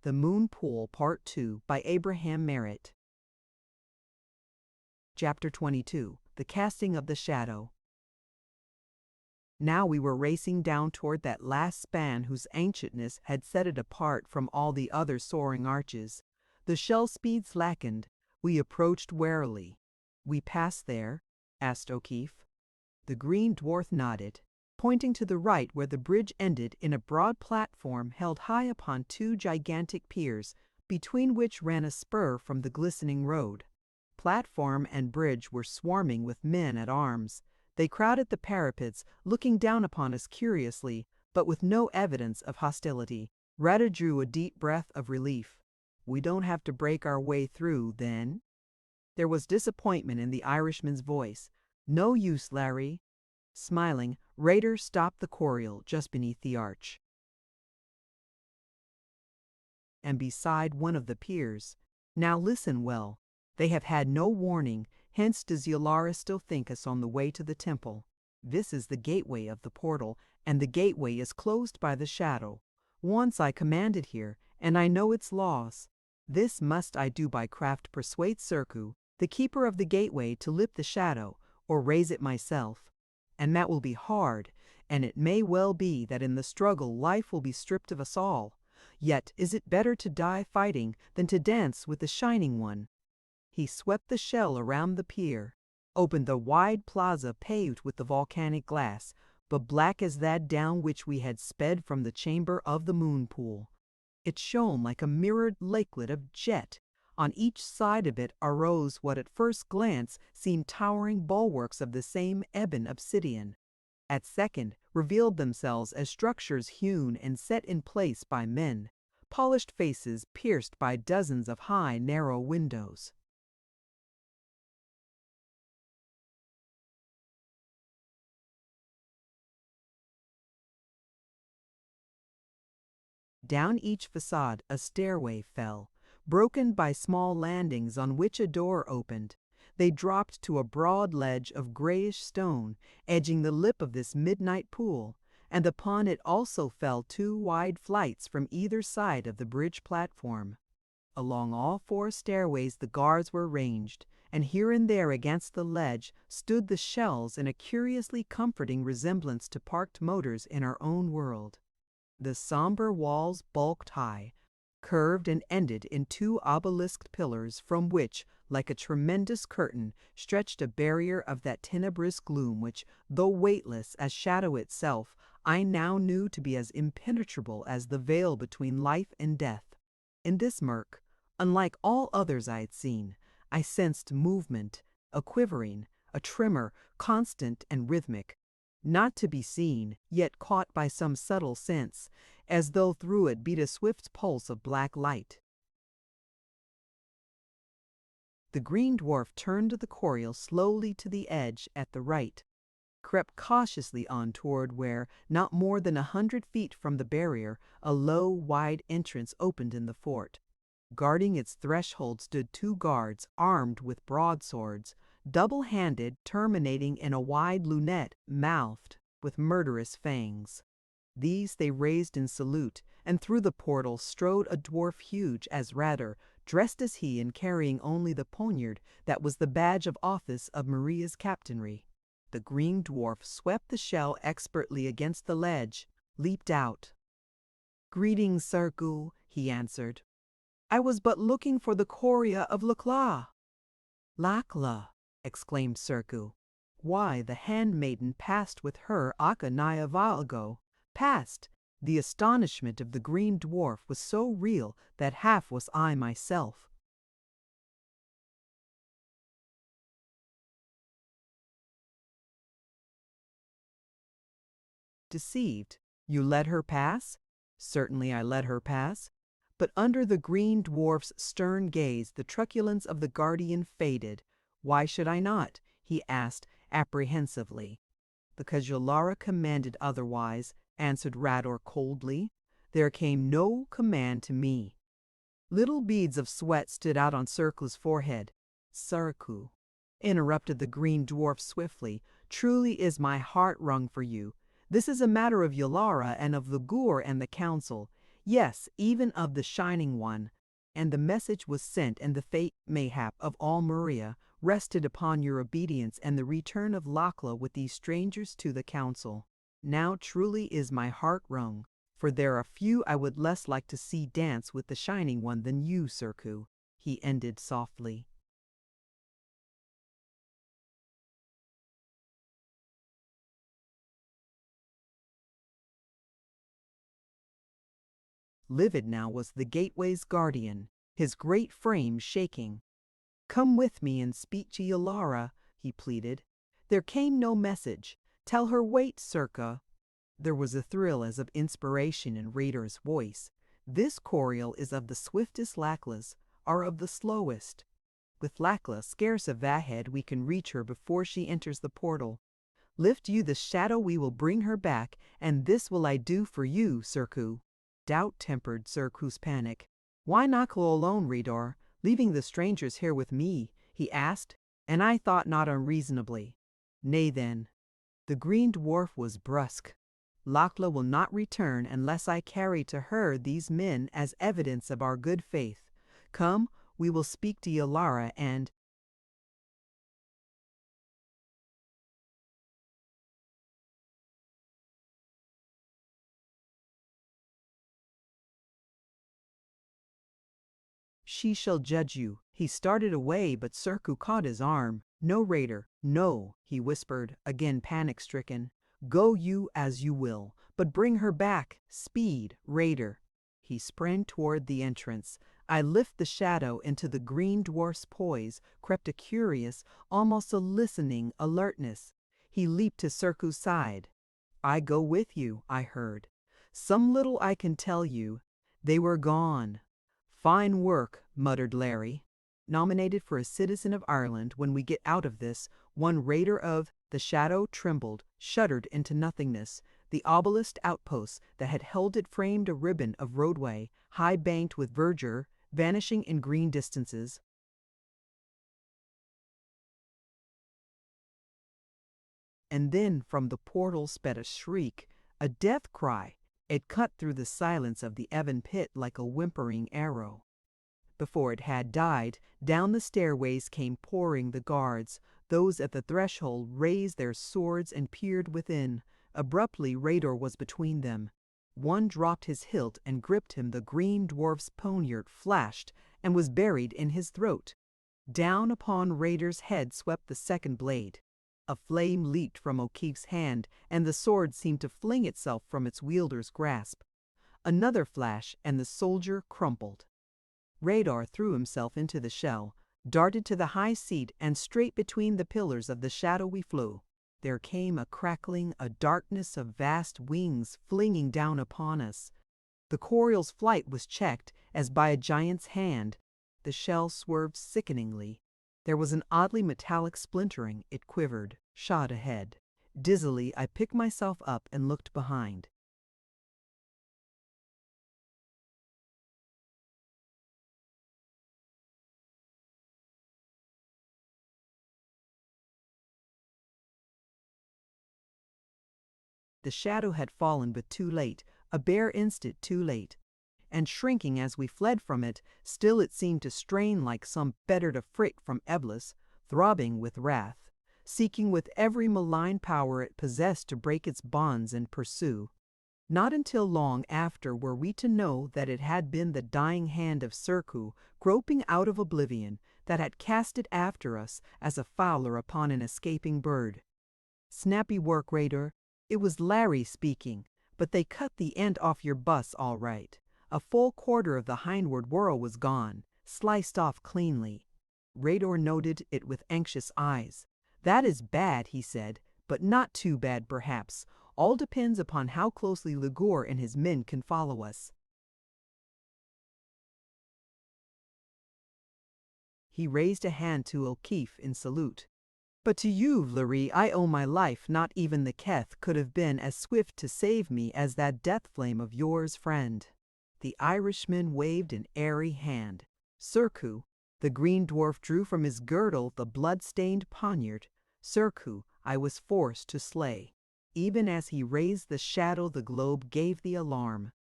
The Moon Pool Part 2 by Abraham Merritt. Chapter 22. The Casting of the Shadow. Now we were racing down toward that last span whose ancientness had set it apart from all the other soaring arches. The shell speed slackened. We approached warily. "We pass there?" asked O'Keefe. The Green Dwarf nodded, pointing to the right where the bridge ended in a broad platform held high upon two gigantic piers, between which ran a spur from the glistening road. Platform and bridge were swarming with men at arms. They crowded the parapets, looking down upon us curiously, but with no evidence of hostility. Rada drew a deep breath of relief. "We don't have to break our way through, then?" There was disappointment in the Irishman's voice. "No use, Larry." Smiling, Rader stopped the chorial just beneath the arch, and beside one of the piers. "Now listen well. They have had no warning, hence does Yalara still think us on the way to the temple. This is the gateway of the portal, and the gateway is closed by the shadow. Once I commanded here, and I know its laws. This must I do by craft persuade Serku, the keeper of the gateway, to lift the shadow, or raise it myself. And that will be hard, and it may well be that in the struggle life will be stripped of us all. Yet is it better to die fighting than to dance with the Shining One." He swept the shell around the pier, opened the wide plaza paved with the volcanic glass, but black as that down which we had sped from the chamber of the moon pool. It shone like a mirrored lakelet of jet. On each side of it arose what at first glance seemed towering bulwarks of the same ebon obsidian. At second revealed themselves as structures hewn and set in place by men, polished faces pierced by dozens of high, narrow windows. Down each facade a stairway fell, broken by small landings on which a door opened. They dropped to a broad ledge of grayish stone, edging the lip of this midnight pool, and upon it also fell two wide flights from either side of the bridge platform. Along all four stairways the guards were ranged, and here and there against the ledge stood the shells in a curiously comforting resemblance to parked motors in our own world. The somber walls bulked high, curved and ended in two obelisked pillars from which, like a tremendous curtain, stretched a barrier of that tenebrous gloom which, though weightless as shadow itself, I now knew to be as impenetrable as the veil between life and death. In this murk, unlike all others I had seen, I sensed movement, a quivering, a tremor, constant and rhythmic, not to be seen, yet caught by some subtle sense, as though through it beat a swift pulse of black light. The Green Dwarf turned the chorial slowly to the edge at the right, crept cautiously on toward where, not more than 100 feet from the barrier, a low, wide entrance opened in the fort. Guarding its threshold stood two guards armed with broadswords, double-handed, terminating in a wide lunette mouthed with murderous fangs. These they raised in salute, and through the portal strode a dwarf huge as Rader, dressed as he and carrying only the poniard that was the badge of office of Maria's captainry. The Green Dwarf swept the shell expertly against the ledge, leaped out. "Greetings, Serku," he answered. "I was but looking for the Choria of Lakla." "Lakla!" exclaimed Serku. "Why, the handmaiden passed with her Akanai a while ago. Passed!" The astonishment of the Green Dwarf was so real that half was I myself. Deceived? You let her pass? Certainly I let her pass. But under the Green Dwarf's stern gaze the truculence of the guardian faded. "Why should I not?" he asked apprehensively. "Because Yalara commanded otherwise," answered Rador coldly. "There came no command to me." Little beads of sweat stood out on Serku's forehead. "Serku," interrupted the Green Dwarf swiftly, "truly is my heart wrung for you. This is a matter of Yalara and of the Gur and the Council. Yes, even of the Shining One. And the message was sent, and the fate, mayhap, of all Maria rested upon your obedience and the return of Lachla with these strangers to the council. Now truly is my heart wrung, for there are few I would less like to see dance with the Shining One than you, Surku, he ended softly. Livid now was the gateway's guardian, his great frame shaking. "Come with me and speak to Yalara," he pleaded. "There came no message. Tell her wait, Circa." There was a thrill as of inspiration in Radar's voice. "This Coriol is of the swiftest Lachlas, or of the slowest. With Lachla scarce a Vahed we can reach her before she enters the portal. Lift you the shadow, we will bring her back, and this will I do for you, Surku." Doubt tempered Surku's panic. "Why not go alone, Radar, leaving the strangers here with me?" he asked, and I thought not unreasonably. "Nay then." The green dwarf was brusque. "Lachla will not return unless I carry to her these men as evidence of our good faith. Come, we will speak to Yalara and—" "She shall judge you." He started away, but Surku caught his arm. "No, Raider, no," he whispered, again panic-stricken. "Go you as you will, but bring her back. Speed, Raider." He sprang toward the entrance. I lift the shadow into the green dwarf's poise, crept a curious, almost a listening alertness. He leaped to Surku's side. "I go with you," I heard. "Some little I can tell you. They were gone." "Fine work," muttered Larry. "Nominated for a Citizen of Ireland when we get out of this, one Raider of—" The shadow trembled, shuddered into nothingness. The obelisk outpost that had held it framed a ribbon of roadway, high-banked with verdure, vanishing in green distances. And then from the portal sped a shriek, a death cry. It cut through the silence of the Evan pit like a whimpering arrow. Before it had died, down the stairways came pouring the guards. Those at the threshold raised their swords and peered within. Abruptly, Rador was between them. One dropped his hilt and gripped him. The green dwarf's poniard flashed and was buried in his throat. Down upon Radar's head swept the second blade. A flame leaped from O'Keefe's hand, and the sword seemed to fling itself from its wielder's grasp. Another flash, and the soldier crumpled. Radar threw himself into the shell, darted to the high seat, and straight between the pillars of the shadow we flew. There came a crackling, a darkness of vast wings flinging down upon us. The Coriol's flight was checked as by a giant's hand. The shell swerved sickeningly. There was an oddly metallic splintering. It quivered, shot ahead. Dizzily, I picked myself up and looked behind. The shadow had fallen, but too late, a bare instant too late. And shrinking as we fled from it, still it seemed to strain like some bettered affright from Eblis, throbbing with wrath, seeking with every malign power it possessed to break its bonds and pursue. Not until long after were we to know that it had been the dying hand of Surku, groping out of oblivion, that had cast it after us as a fowler upon an escaping bird. "Snappy work, Raider." It was Larry speaking, but they cut the end off your bus all right. A full quarter of the hindward whirl was gone, sliced off cleanly. Rador noted it with anxious eyes. "That is bad," he said, "but not too bad perhaps. All depends upon how closely Ligor and his men can follow us." He raised a hand to O'Keefe in salute. "But to you, Larry, I owe my life. Not even the Keth could have been as swift to save me as that death flame of yours, friend." The Irishman waved an airy hand. "Surku." The green dwarf drew from his girdle the blood-stained poniard. "Surku, I was forced to slay." Even as he raised the shadow, the globe gave the alarm.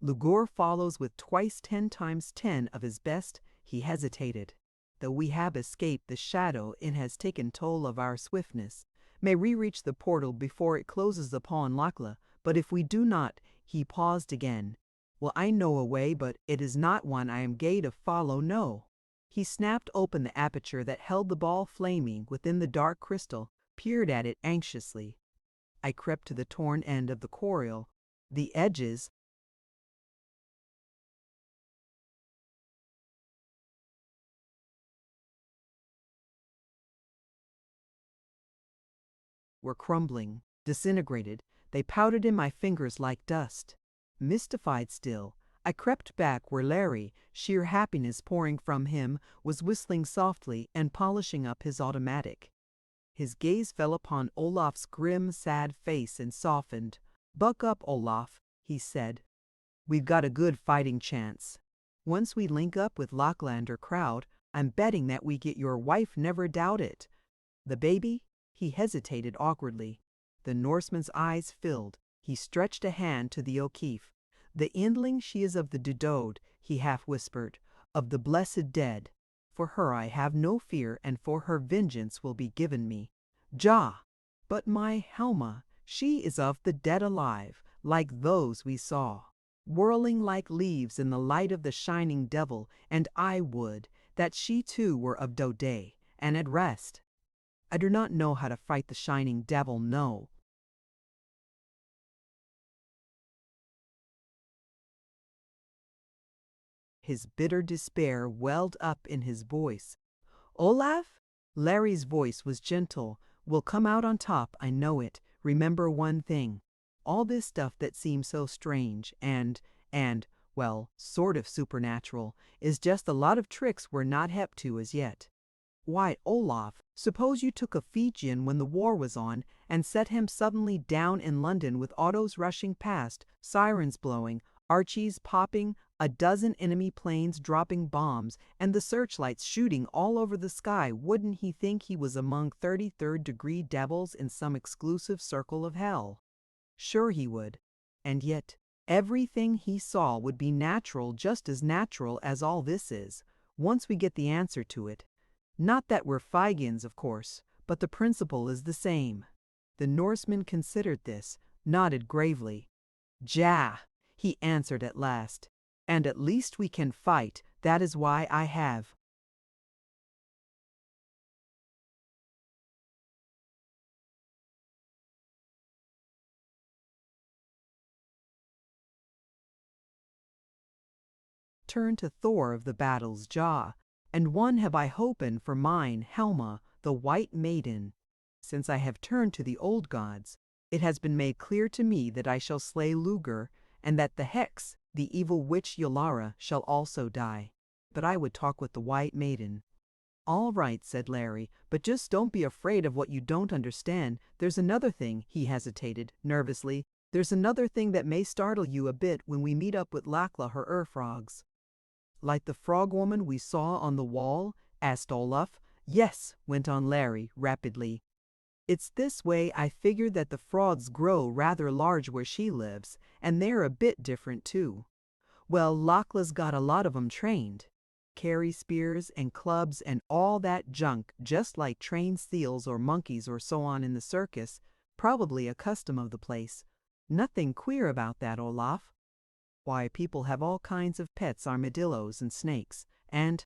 Lugur follows with twice 10 times 10 of his best. He hesitated. Though we have escaped the shadow, it has taken toll of our swiftness. May we reach the portal before it closes upon Lakla, but if we do not, he paused again. Well, I know a way, but it is not one I am gay to follow, no. He snapped open the aperture that held the ball flaming within the dark crystal, peered at it anxiously. I crept to the torn end of the coil. The edges were crumbling, disintegrated. They powdered in my fingers like dust. Mystified still, I crept back where Larry, sheer happiness pouring from him, was whistling softly and polishing up his automatic. His gaze fell upon Olaf's grim, sad face and softened. "Buck up, Olaf," he said. "We've got a good fighting chance. Once we link up with Locklander crowd, I'm betting that we get your wife, never doubt it. The baby?" He hesitated awkwardly. The Norseman's eyes filled. He stretched a hand to the O'Keefe. "The Indling, she is of the Dudode," he half whispered, "of the blessed dead. For her I have no fear, and for her vengeance will be given me. Ja! But my Helma, she is of the dead alive, like those we saw, whirling like leaves in the light of the shining devil, and I would that she too were of Dode, and at rest. I do not know how to fight the shining devil, no." His bitter despair welled up in his voice. "Olaf?" Larry's voice was gentle. "We'll come out on top, I know it. Remember one thing. All this stuff that seems so strange and, well, sort of supernatural, is just a lot of tricks we're not hep to as yet. Why, Olaf, suppose you took a Fijian when the war was on and set him suddenly down in London with autos rushing past, sirens blowing, Archies popping, a dozen enemy planes dropping bombs, and the searchlights shooting all over the sky. Wouldn't he think he was among 33rd degree devils in some exclusive circle of hell? Sure he would. And yet, everything he saw would be natural, just as natural as all this is, once we get the answer to it. Not that we're Figians, of course, but the principle is the same." The Norseman considered this, nodded gravely. "Ja," he answered at last, "and at least we can fight. That is why I have." Turn to Thor of the battle's jaw, and one have I hopen for mine, Helma, the White Maiden. Since I have turned to the old gods, it has been made clear to me that I shall slay Lugur, and that the Hex, the evil witch Yolara, shall also die. But I would talk with the White Maiden. "All right," said Larry, "but just don't be afraid of what you don't understand. There's another thing," he hesitated, nervously. "There's another thing that may startle you a bit when we meet up with Lakla her frogs." "Like the frog woman we saw on the wall?" asked Olaf. "Yes," went on Larry, rapidly. "It's this way I figured that the frogs grow rather large where she lives, and they're a bit different too. Well, Lakla's got a lot of 'em trained. Carry spears and clubs and all that junk, just like trained seals or monkeys or so on in the circus, probably a custom of the place. Nothing queer about that, Olaf. Why, people have all kinds of pets, armadillos and snakes, and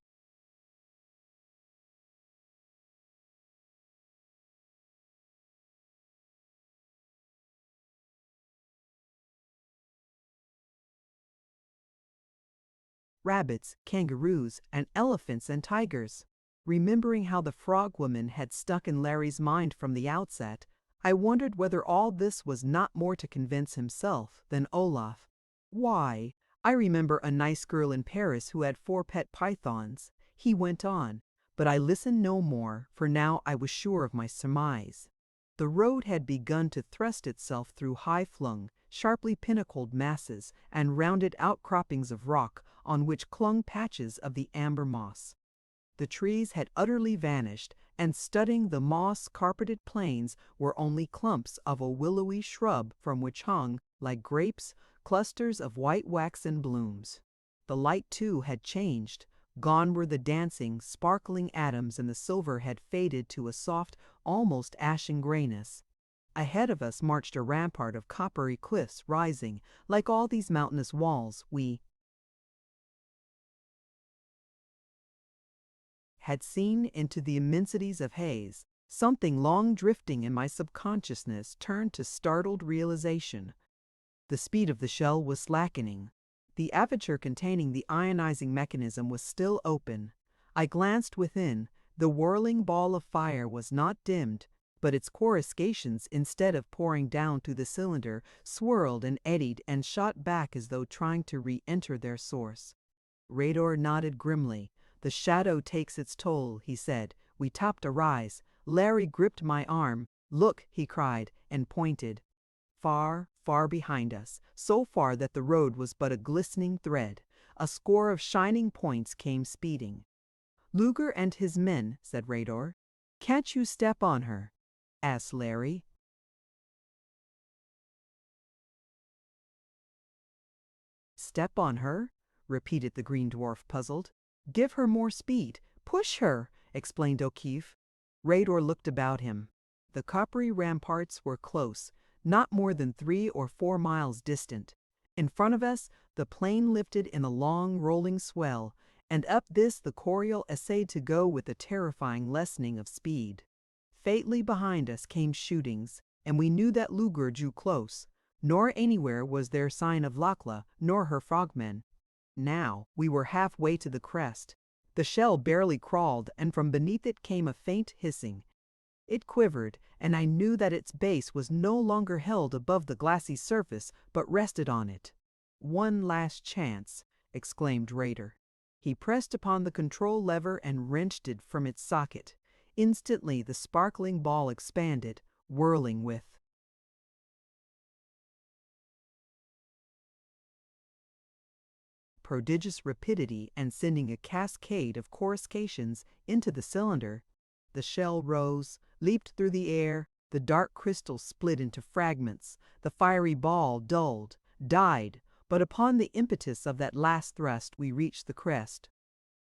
rabbits, kangaroos, and elephants and tigers." Remembering how the frog woman had stuck in Larry's mind from the outset, I wondered whether all this was not more to convince himself than Olaf. "Why, I remember a nice girl in Paris who had 4 pet pythons," he went on, but I listened no more, for now I was sure of my surmise. The road had begun to thrust itself through high-flung, sharply pinnacled masses and rounded outcroppings of rock on which clung patches of the amber moss. The trees had utterly vanished, and studding the moss-carpeted plains were only clumps of a willowy shrub from which hung, like grapes, clusters of white waxen blooms. The light, too, had changed. Gone were the dancing, sparkling atoms, and the silver had faded to a soft, almost ashen grayness. Ahead of us marched a rampart of coppery cliffs rising, like all these mountainous walls we had seen into the immensities of haze. Something long drifting in my subconsciousness turned to startled realization. The speed of the shell was slackening. The aperture containing the ionizing mechanism was still open. I glanced within. The whirling ball of fire was not dimmed, but its coruscations, instead of pouring down through the cylinder, swirled and eddied and shot back as though trying to re-enter their source. Radar nodded grimly. "The shadow takes its toll," he said. We topped a rise. Larry gripped my arm. "Look," he cried, and pointed. Far, far behind us, so far that the road was but a glistening thread, a score of shining points came speeding. "Luger and his men," said Radar. "Can't you step on her?" asked Larry. "Step on her?" repeated the Green Dwarf, puzzled. "Give her more speed. Push her," explained O'Keefe. Radar looked about him. The coppery ramparts were close, not more than 3 or 4 miles distant. In front of us, the plain lifted in a long rolling swell, and up this the Coriol essayed to go with a terrifying lessening of speed. Faintly behind us came shootings, and we knew that Luger drew close, nor anywhere was there sign of Lachla nor her frogmen. Now we were halfway to the crest. The shell barely crawled, and from beneath it came a faint hissing. It quivered, and I knew that its base was no longer held above the glassy surface, but rested on it. "One last chance," exclaimed Radar. He pressed upon the control lever and wrenched it from its socket. Instantly the sparkling ball expanded, whirling with prodigious rapidity and sending a cascade of coruscations into the cylinder. The shell rose, leaped through the air, the dark crystal split into fragments, the fiery ball dulled, died, but upon the impetus of that last thrust we reached the crest.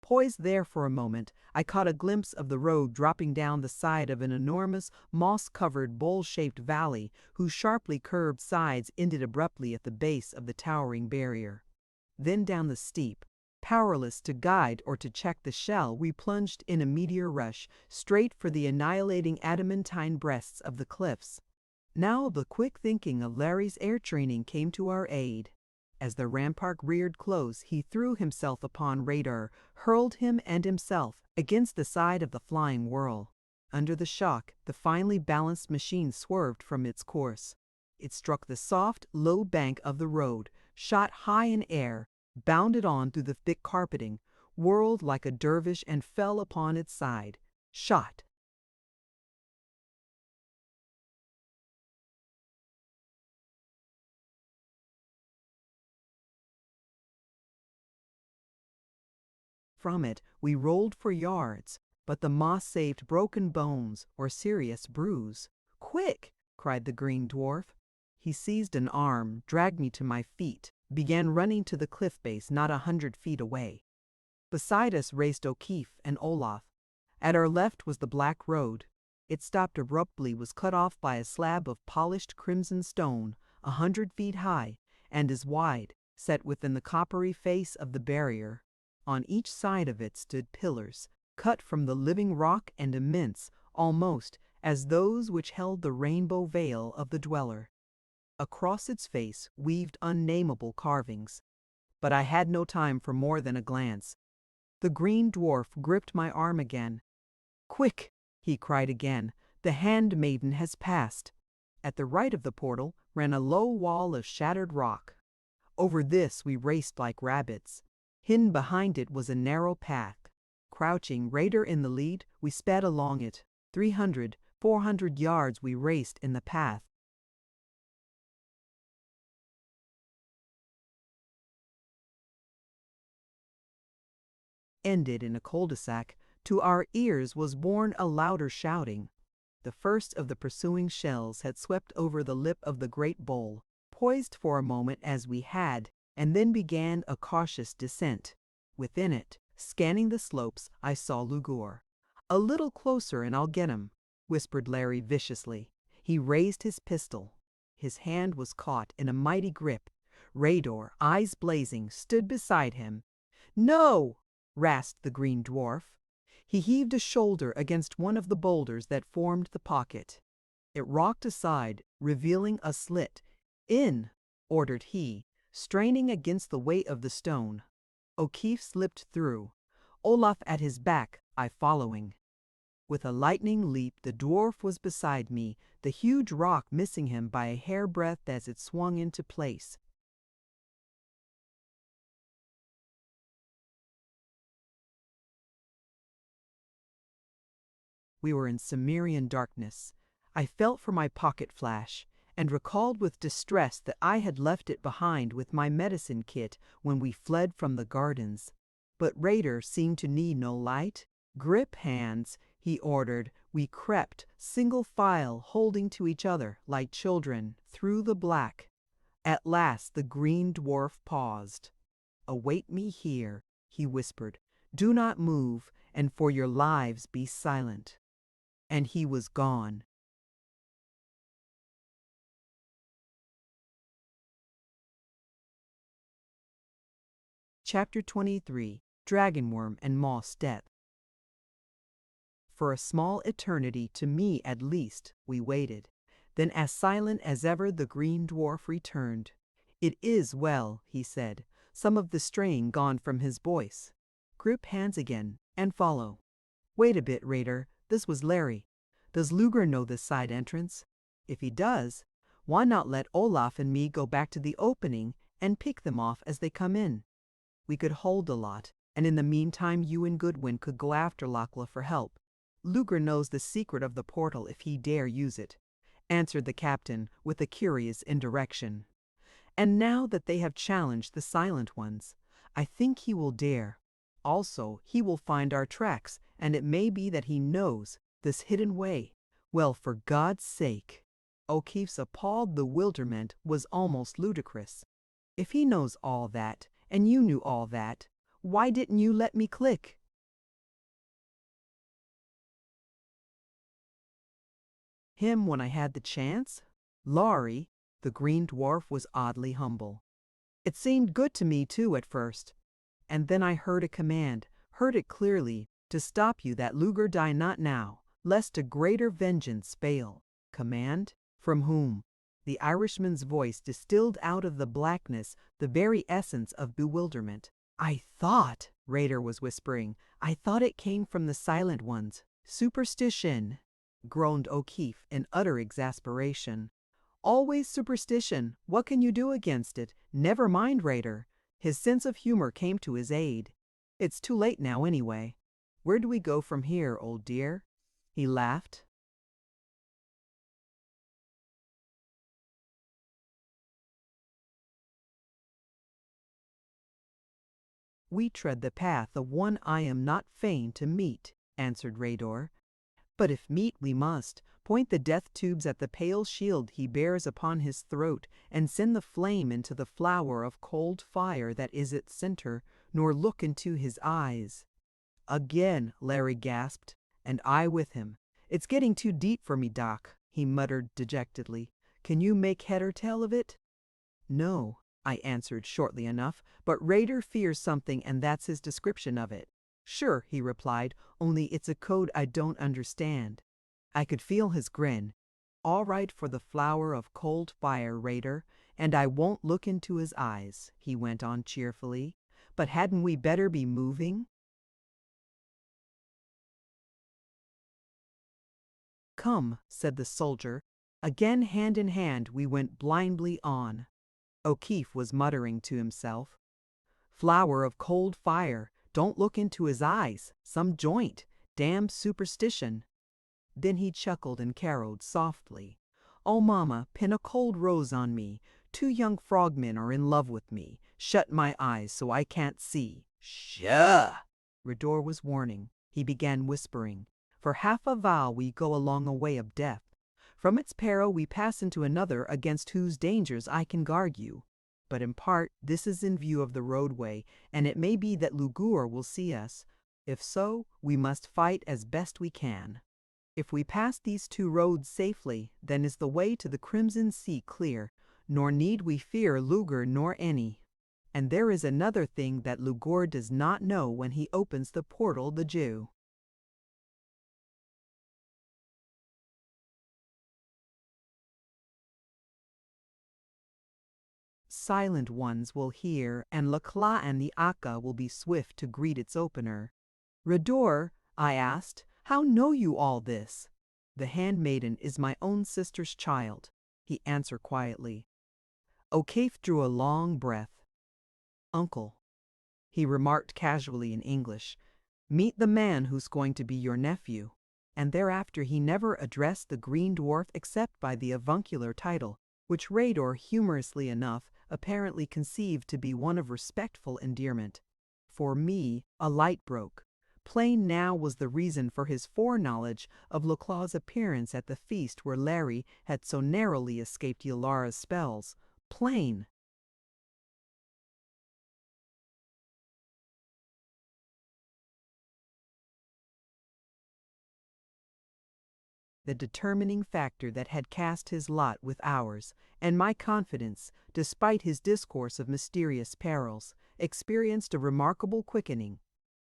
Poised there for a moment, I caught a glimpse of the road dropping down the side of an enormous, moss-covered, bowl-shaped valley whose sharply curved sides ended abruptly at the base of the towering barrier. Then down the steep, powerless to guide or to check the shell, we plunged in a meteor rush, straight for the annihilating adamantine breasts of the cliffs. Now the quick thinking of Larry's air training came to our aid. As the rampart reared close, he threw himself upon Radar, hurled him and himself against the side of the flying whirl. Under the shock, the finely balanced machine swerved from its course. It struck the soft, low bank of the road, shot high in air, bounded on through the thick carpeting, whirled like a dervish and fell upon its side. Shot. From it we rolled for yards, but the moss saved broken bones or serious bruise. "Quick!" cried the Green Dwarf. He seized an arm, dragged me to my feet, began running to the cliff base not 100 feet away. Beside us raced O'Keefe and Olaf. At our left was the black road. It stopped abruptly, was cut off by a slab of polished crimson stone, 100 feet high, and as wide, set within the coppery face of the barrier. On each side of it stood pillars, cut from the living rock and immense, almost, as those which held the rainbow veil of the dweller. Across its face weaved unnameable carvings. But I had no time for more than a glance. The Green Dwarf gripped my arm again. "Quick!" he cried again. "The handmaiden has passed." At the right of the portal ran a low wall of shattered rock. Over this we raced like rabbits. Hidden behind it was a narrow path. Crouching, Radar in the lead, we sped along it. 300, 400 yards we raced in the path. Ended in a cul-de-sac. To our ears was borne a louder shouting. The first of the pursuing shells had swept over the lip of the great bowl, poised for a moment as we had, and then began a cautious descent. Within it, scanning the slopes, I saw Lugur. "A little closer and I'll get him," whispered Larry viciously. He raised his pistol. His hand was caught in a mighty grip. Rador, eyes blazing, stood beside him. "No!" rasped the green dwarf. He heaved a shoulder against one of the boulders that formed the pocket. It rocked aside, revealing a slit. "In!" ordered he, straining against the weight of the stone. O'Keefe slipped through, Olaf at his back, I following. With a lightning leap, the dwarf was beside me, the huge rock missing him by a hairbreadth as it swung into place. We were in Cimmerian darkness. I felt for my pocket flash, and recalled with distress that I had left it behind with my medicine kit when we fled from the gardens. But Raider seemed to need no light. "Grip hands," he ordered. We crept, single file, holding to each other like children, through the black. At last the green dwarf paused. "Await me here," he whispered. "Do not move, and for your lives be silent." And he was gone. Chapter 23. Dragonworm and Moss Death. For a small eternity, to me at least, we waited. Then as silent as ever the green dwarf returned. "It is well," he said, some of the strain gone from his voice. "Grip hands again, and follow." "Wait a bit, Raider." This was Larry. "Does Luger know this side entrance? If he does, why not let Olaf and me go back to the opening and pick them off as they come in? We could hold a lot, and in the meantime you and Goodwin could go after Lakla for help. Luger knows the secret of the portal if he dare use it," answered the captain with a curious indirection. "And now that they have challenged the Silent Ones, I think he will dare. Also, he will find our tracks, and it may be that he knows this hidden way. Well, for God's sake." O'Keefe's appalled bewilderment was almost ludicrous. "If he knows all that, and you knew all that, why didn't you let me click him when I had the chance?" Laurie, the green dwarf, was oddly humble. "It seemed good to me too at first. And then I heard a command, heard it clearly, to stop you, that Luger die not now, lest a greater vengeance fail." "Command? From whom?" The Irishman's voice distilled out of the blackness the very essence of bewilderment. "I thought," Raider was whispering, "I thought it came from the Silent Ones." "Superstition," groaned O'Keefe in utter exasperation. "Always superstition. What can you do against it? Never mind, Raider." His sense of humor came to his aid. "It's too late now anyway. Where do we go from here, old dear?" He laughed. "We tread the path of one I am not fain to meet," answered Rador. "But if meet we must, point the death tubes at the pale shield he bears upon his throat, and send the flame into the flower of cold fire that is its center, nor look into his eyes." "Again," Larry gasped, and I with him. "It's getting too deep for me, Doc," he muttered dejectedly. "Can you make head or tail of it?" "No," I answered shortly enough, "but Raider fears something, and that's his description of it." "Sure," he replied, "only it's a code I don't understand." I could feel his grin. "All right for the flower of cold fire, Raider, and I won't look into his eyes," he went on cheerfully. "But hadn't we better be moving?" "Come," said the soldier. Again hand in hand we went blindly on. O'Keefe was muttering to himself. "Flower of cold fire. Don't look into his eyes. Some joint. Damn superstition." Then he chuckled and caroled softly. "Oh, Mama, pin a cold rose on me. 2 young frogmen are in love with me. Shut my eyes so I can't see." "Shuh!" Rador was warning. He began whispering. "For half a vow we go along a way of death. From its peril we pass into another against whose dangers I can guard you. But in part this is in view of the roadway, and it may be that Lugur will see us. If so, we must fight as best we can. If we pass these two roads safely, then is the way to the Crimson Sea clear, nor need we fear Lugur nor any. And there is another thing that Lugur does not know when he opens the portal the Jew. Silent ones will hear, and Lakla and the Akka will be swift to greet its opener. Rador, I asked, how know you all this? The handmaiden is my own sister's child, he answered quietly. O'Keefe drew a long breath. Uncle, he remarked casually in English, meet the man who's going to be your nephew. And thereafter he never addressed the green dwarf except by the avuncular title, which Rador, humorously enough, apparently conceived to be one of respectful endearment. For me, a light broke. Plain now was the reason for his foreknowledge of Laclaw's appearance at the feast where Larry had so narrowly escaped Yolara's spells. Plain. The determining factor that had cast his lot with ours, and my confidence, despite his discourse of mysterious perils, experienced a remarkable quickening.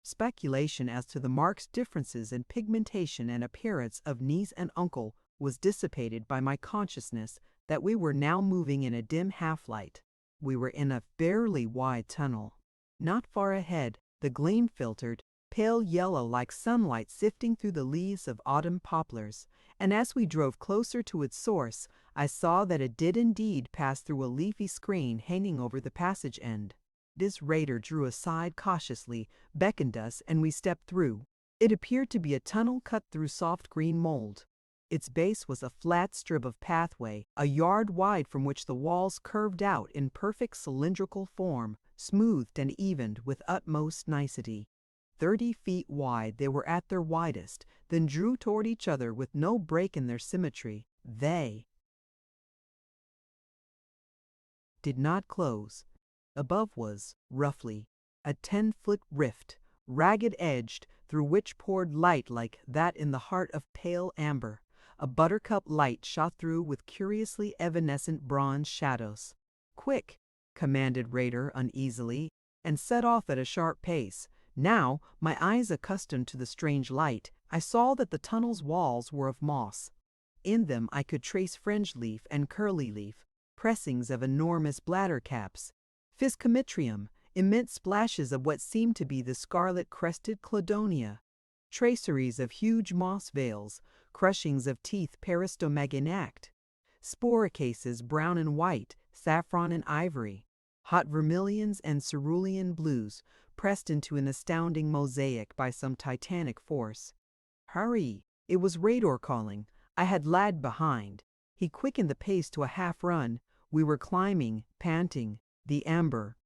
Speculation as to the marked differences in pigmentation and appearance of niece and uncle was dissipated by my consciousness that we were now moving in a dim half-light. We were in a fairly wide tunnel. Not far ahead, the gleam filtered, pale yellow like sunlight sifting through the leaves of autumn poplars, and as we drove closer to its source, I saw that it did indeed pass through a leafy screen hanging over the passage end. This raider drew aside cautiously, beckoned us, and we stepped through. It appeared to be a tunnel cut through soft green mold. Its base was a flat strip of pathway, a yard wide, from which the walls curved out in perfect cylindrical form, smoothed and evened with utmost nicety. 30 feet wide they were at their widest, then drew toward each other with no break in their symmetry. They did not close. Above was, roughly, a 10-foot rift, ragged-edged, through which poured light like that in the heart of pale amber. A buttercup light shot through with curiously evanescent bronze shadows. "Quick!" commanded Raider uneasily, and set off at a sharp pace. Now, my eyes accustomed to the strange light, I saw that the tunnel's walls were of moss. In them I could trace fringe leaf and curly leaf, pressings of enormous bladder caps, Physcomitrium, immense splashes of what seemed to be the scarlet-crested cladonia, traceries of huge moss veils, crushings of teeth peristomaganact, sporicases brown and white, saffron and ivory, hot vermilions and cerulean blues, pressed into an astounding mosaic by some titanic force. Hurry! It was Rador calling. I had lagged behind. He quickened the pace to a half-run. We were climbing, panting. The amber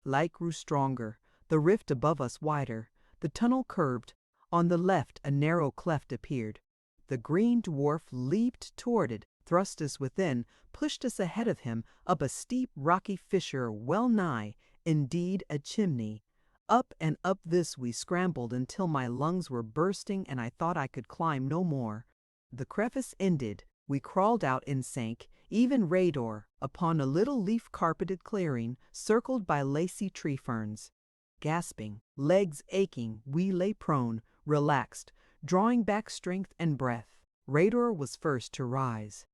light grew stronger, the rift above us wider. The tunnel curved. On the left a narrow cleft appeared. The green dwarf leaped toward it, thrust us within, pushed us ahead of him, up a steep rocky fissure well nigh, indeed, a chimney. Up and up this we scrambled until my lungs were bursting and I thought I could climb no more. The crevice ended. We crawled out and sank, even Rador, upon a little leaf-carpeted clearing circled by lacy tree ferns. Gasping, legs aching, we lay prone, relaxed, drawing back strength and breath. Rador was first to rise.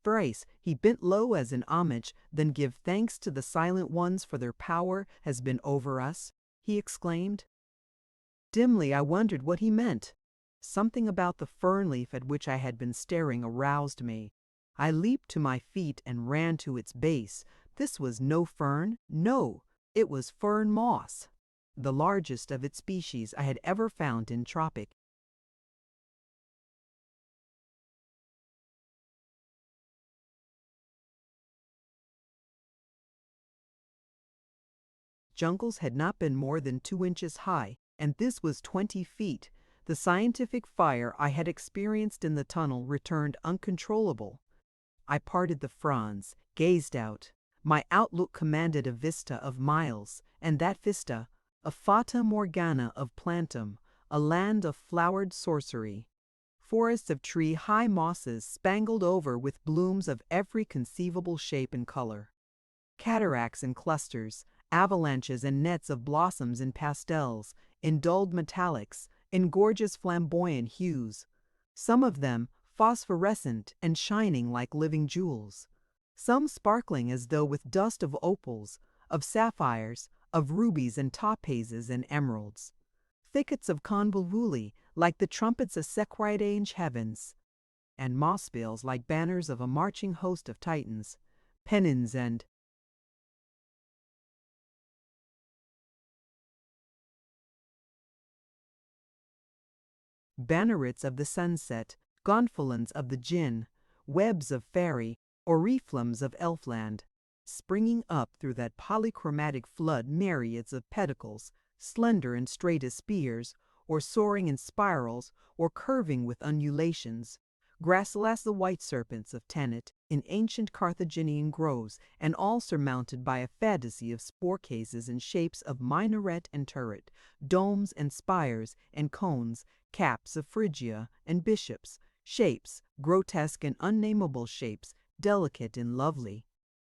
Thrice he bent low as in homage, then "Give thanks to the Silent Ones, for their power has been over us," he exclaimed. Dimly I wondered what he meant. Something about the fern leaf at which I had been staring aroused me. I leaped to my feet and ran to its base. This was no fern, no, it was fern moss, the largest of its species I had ever found in tropic. Jungles had not been more than 2 inches high, and this was 20 feet. The scientific fire I had experienced in the tunnel returned uncontrollable. I parted the fronds, gazed out. My outlook commanded a vista of miles, and that vista, a fata morgana of plantum, a land of flowered sorcery. Forests of tree-high mosses spangled over with blooms of every conceivable shape and color. Cataracts in clusters, avalanches and nets of blossoms in pastels, in dulled metallics, in gorgeous flamboyant hues. Some of them phosphorescent and shining like living jewels. Some sparkling as though with dust of opals, of sapphires, of rubies and topazes and emeralds. Thickets of convolvuli like the trumpets of sequoidange heavens, and moss bills like banners of a marching host of titans, pennons and bannerets of the sunset, gonfalons of the Jinn, webs of fairy, oriflammes of elfland, springing up through that polychromatic flood myriads of pedicles, slender and straight as spears, or soaring in spirals, or curving with undulations, gracile as the white serpents of Tanit in ancient Carthaginian groves, and all surmounted by a fantasy of spore cases in shapes of minaret and turret, domes and spires and cones, caps of Phrygia and bishops, shapes, grotesque and unnameable shapes, delicate and lovely.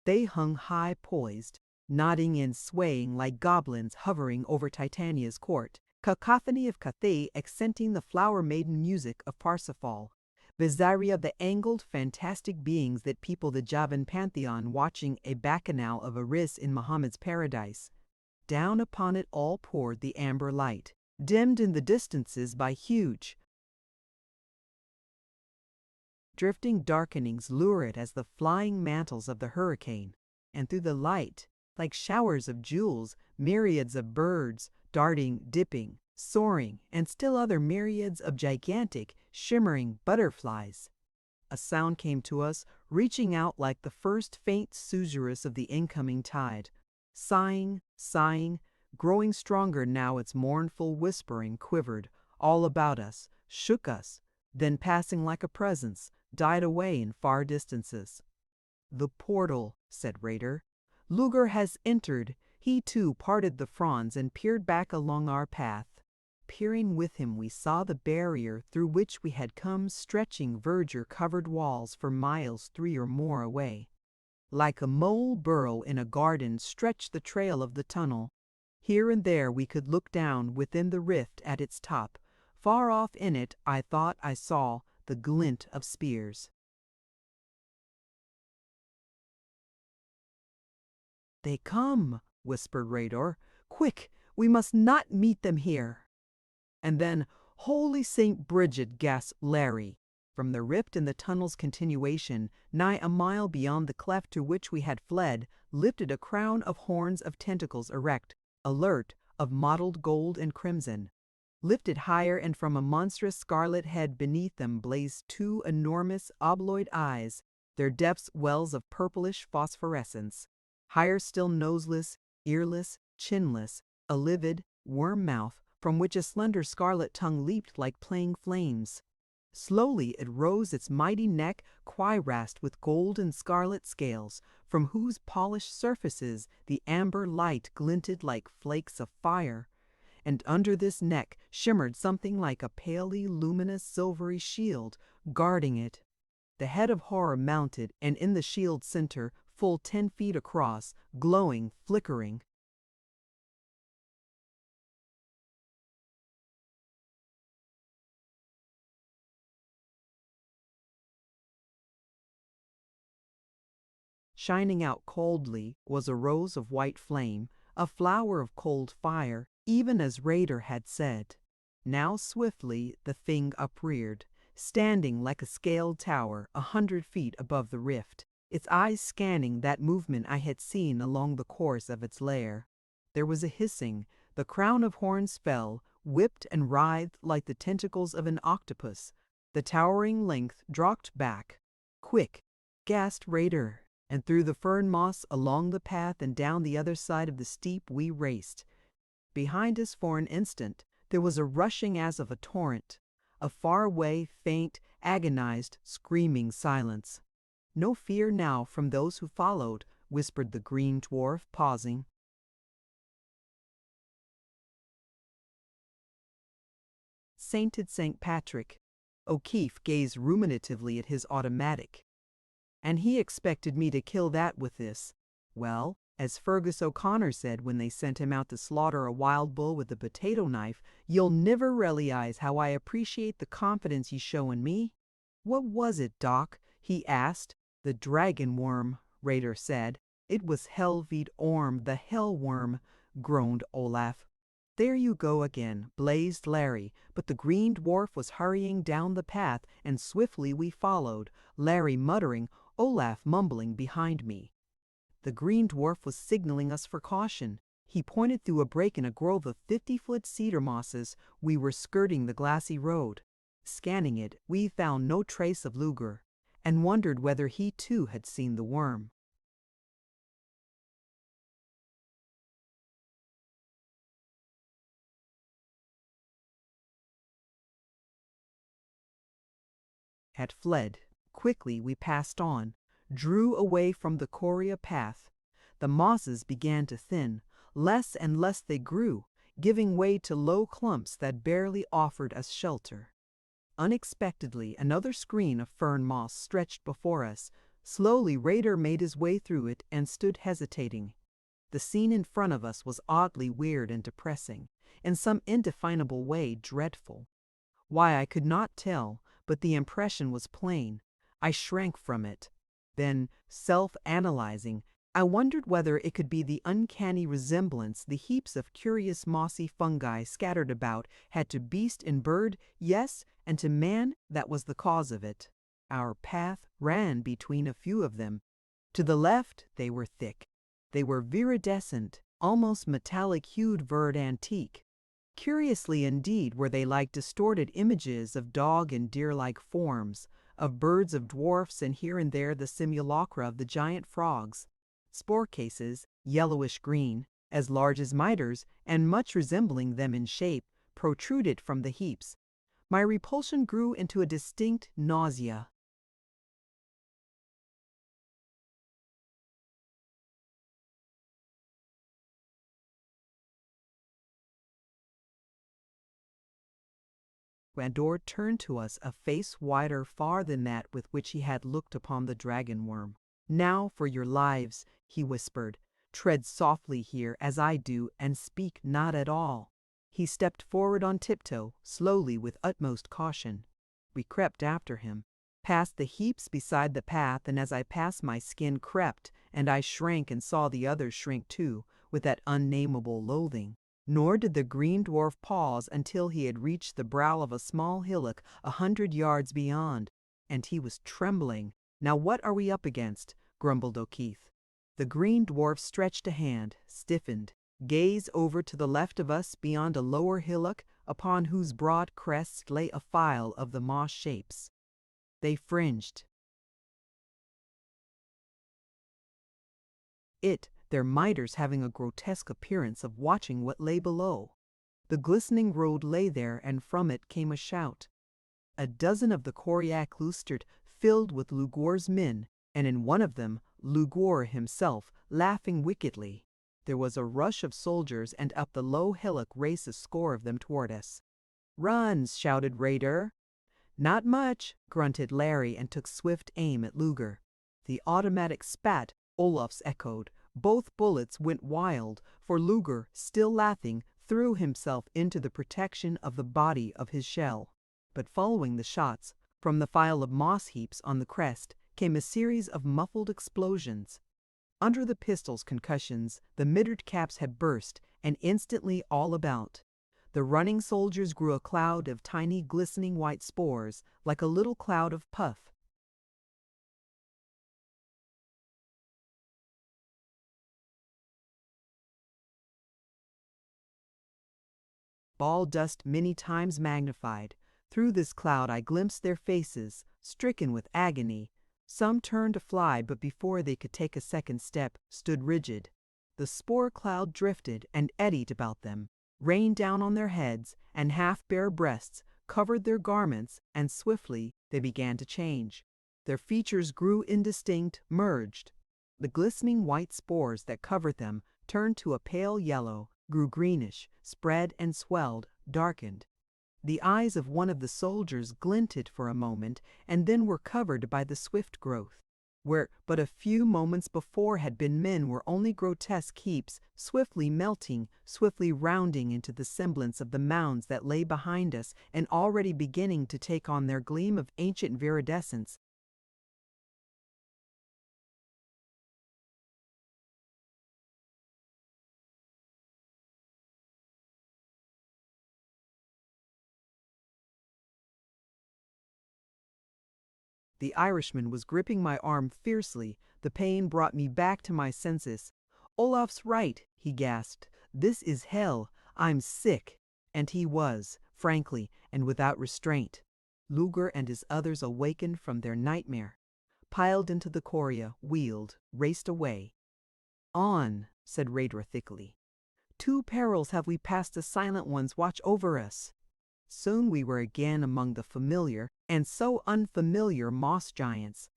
They hung high poised, nodding and swaying like goblins hovering over Titania's court, cacophony of Cathay accenting the flower-maiden music of Parsifal, Visaria the angled, fantastic beings that people the Javan pantheon watching a bacchanal of Eris in Muhammad's paradise. Down upon it all poured the amber light, dimmed in the distances by huge, drifting darkenings lurid as the flying mantles of the hurricane, and through the light, like showers of jewels, myriads of birds, darting, dipping, soaring, and still other myriads of gigantic, shimmering butterflies. A sound came to us, reaching out like the first faint susurrus of the incoming tide. Sighing, sighing, growing stronger now its mournful whispering quivered all about us, shook us, then passing like a presence, died away in far distances. "The portal," said Rader. "Luger has entered." He too parted the fronds and peered back along our path. Peering with him, we saw the barrier through which we had come stretching verdure-covered walls for miles 3 or more away. Like a mole burrow in a garden stretched the trail of the tunnel. Here and there we could look down within the rift at its top. Far off in it I thought I saw the glint of spears. "They come," whispered Rador. "Quick, we must not meet them here." And then, "Holy St. Bridget," gasped Larry. From the rift in the tunnel's continuation, nigh a mile beyond the cleft to which we had fled, lifted a crown of horns of tentacles erect, alert, of mottled gold and crimson. Lifted higher, and from a monstrous scarlet head beneath them blazed 2 enormous obloid eyes, their depths wells of purplish phosphorescence. Higher still, noseless, earless, chinless, a livid, worm mouth, from which a slender scarlet tongue leaped like playing flames. Slowly it rose, its mighty neck cuirassed with gold and scarlet scales, from whose polished surfaces the amber light glinted like flakes of fire. And under this neck shimmered something like a palely luminous silvery shield, guarding it. The head of horror mounted, and in the shield's center, full 10 feet across, glowing, flickering, shining out coldly, was a rose of white flame, a flower of cold fire, even as Rader had said. Now swiftly the thing upreared, standing like a scaled tower 100 feet above the rift, its eyes scanning that movement I had seen along the course of its lair. There was a hissing, the crown of horns fell, whipped and writhed like the tentacles of an octopus. The towering length dropped back. "Quick!" gasped Rader. And through the fern moss, along the path, and down the other side of the steep we raced. Behind us for an instant There was a rushing as of a torrent, a far-away, faint, agonized, screaming silence. "No fear now from those who followed," whispered the green dwarf, pausing. Sainted St. Patrick. O'Keefe gazed ruminatively at his automatic. "And he expected me to kill that with this. Well, as Fergus O'Connor said when they sent him out to slaughter a wild bull with a potato knife, you'll niver realize how I appreciate the confidence ye show in me." "What was it, Doc?" he asked. "The dragon worm," Raider said. "It was Helvete Orm, the hell worm," groaned Olaf. "There you go again," blazed Larry, but the green dwarf was hurrying down the path, and swiftly we followed, Larry muttering, Olaf mumbling behind me. The green dwarf was signaling us for caution. He pointed through a break in a grove of 50-foot cedar mosses. We were skirting the glassy road. Scanning it, we found no trace of Luger, and wondered whether he too had seen the worm. Had fled. Quickly we passed on, drew away from the Coria path. The mosses began to thin. Less and less they grew, giving way to low clumps that barely offered us shelter. Unexpectedly, another screen of fern moss stretched before us. Slowly Raider made his way through it and stood hesitating. The scene in front of us was oddly weird and depressing, in some indefinable way dreadful. Why, I could not tell, but the impression was plain. I shrank from it. Then, self-analyzing, I wondered whether it could be the uncanny resemblance the heaps of curious mossy fungi scattered about had to beast and bird, yes, and to man that was the cause of it. Our path ran between a few of them. To the left they were thick. They were viridescent, almost metallic-hued verd antique. Curiously indeed were they like distorted images of dog and deer-like forms, of birds of dwarfs, and here and there the simulacra of the giant frogs. Spore cases, yellowish-green, as large as miters, and much resembling them in shape, protruded from the heaps. My repulsion grew into a distinct nausea. Randor turned to us a face wider far than that with which he had looked upon the dragon worm. "Now for your lives," he whispered. "Tread softly here, as I do, and speak not at all." He stepped forward on tiptoe, slowly, with utmost caution. We crept after him, past the heaps beside the path, and as I passed my skin crept, and I shrank and saw the others shrink too, with that unnameable loathing. Nor did the green dwarf pause until he had reached the brow of a small hillock 100 yards beyond, and he was trembling. "Now what are we up against?" grumbled O'Keefe. The green dwarf stretched a hand, stiffened, gazed over to the left of us beyond a lower hillock upon whose broad crest lay a file of the moss shapes. They fringed it, their miters having a grotesque appearance of watching what lay below. The glistening road lay there, and from it came a shout. A dozen of the Koryak Lustert filled with Lugor's men, and in one of them, Lugor himself, laughing wickedly. There was a rush of soldiers, and up the low hillock raced a score of them toward us. "Run!" shouted Raider. "Not much," grunted Larry, and took swift aim at Luger. The automatic spat, Olaf's echoed. Both bullets went wild, for Luger, still laughing, threw himself into the protection of the body of his shell. But following the shots, from the file of moss heaps on the crest came a series of muffled explosions. Under the pistol's concussions, the mitred caps had burst, and instantly all about. The running soldiers grew a cloud of tiny glistening white spores, like a little cloud of puff. Ball dust many times magnified. Through this cloud I glimpsed their faces, stricken with agony. Some turned to fly, but before they could take a second step, stood rigid. The spore cloud drifted and eddied about them, rained down on their heads, and half-bare breasts covered their garments, and swiftly they began to change. Their features grew indistinct, merged. The glistening white spores that covered them turned to a pale yellow, grew greenish, spread and swelled, darkened. The eyes of one of the soldiers glinted for a moment and then were covered by the swift growth. Where but a few moments before had been men were only grotesque heaps, swiftly melting, swiftly rounding into the semblance of the mounds that lay behind us and already beginning to take on their gleam of ancient viridescence. The Irishman was gripping my arm fiercely. The pain brought me back to my senses. "Olaf's right," he gasped. "This is hell. I'm sick." And he was, frankly, and without restraint. Luger and his others awakened from their nightmare, piled into the Coria, wheeled, raced away. "On," said Raedra thickly. "Two perils have we passed, the silent ones watch over us." Soon we were again among the familiar, and so unfamiliar, moss giants.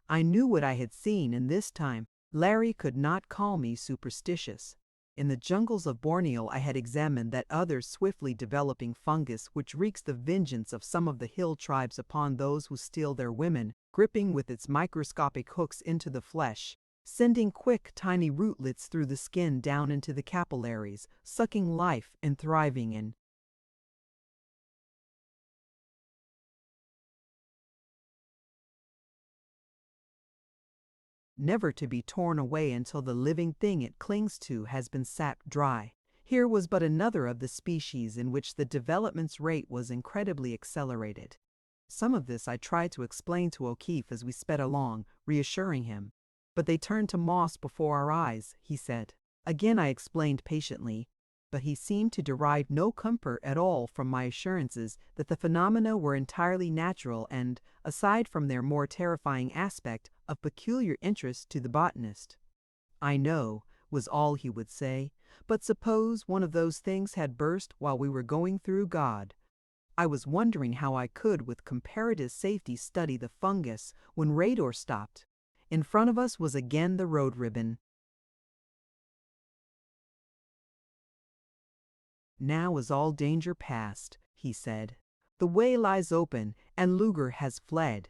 I knew what I had seen, and this time Larry could not call me superstitious. In the jungles of Borneo I had examined that other swiftly developing fungus which wreaks the vengeance of some of the hill tribes upon those who steal their women, gripping with its microscopic hooks into the flesh, sending quick, tiny rootlets through the skin down into the capillaries, sucking life and thriving in never to be torn away until the living thing it clings to has been sapped dry. Here was but another of the species in which the development's rate was incredibly accelerated. Some of this I tried to explain to O'Keefe as we sped along, reassuring him. "But they turned to moss before our eyes," he said. Again I explained patiently, but he seemed to derive no comfort at all from my assurances that the phenomena were entirely natural and, aside from their more terrifying aspect, of peculiar interest to the botanist. "I know," was all he would say, "but suppose one of those things had burst while we were going through God." I was wondering how I could with comparative safety study the fungus when Raedra stopped. In front of us was again the road ribbon. "Now is all danger past," he said. "The way lies open, and Luger has fled."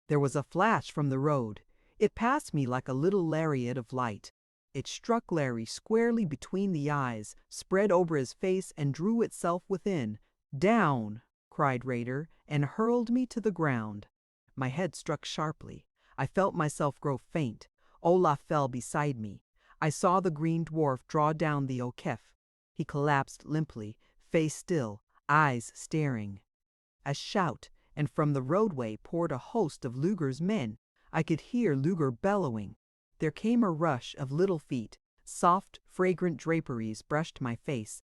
There was a flash from the road. It passed me like a little lariat of light. It struck Larry squarely between the eyes, spread over his face, and drew itself within. "Down!" cried Raedra, and hurled me to the ground. My head struck sharply. I felt myself grow faint. Olaf fell beside me. I saw the green dwarf draw down the O'Keefe. He collapsed limply, face still, eyes staring. A shout, and from the roadway poured a host of Luger's men. I could hear Luger bellowing. There came a rush of little feet. Soft, fragrant draperies brushed my face.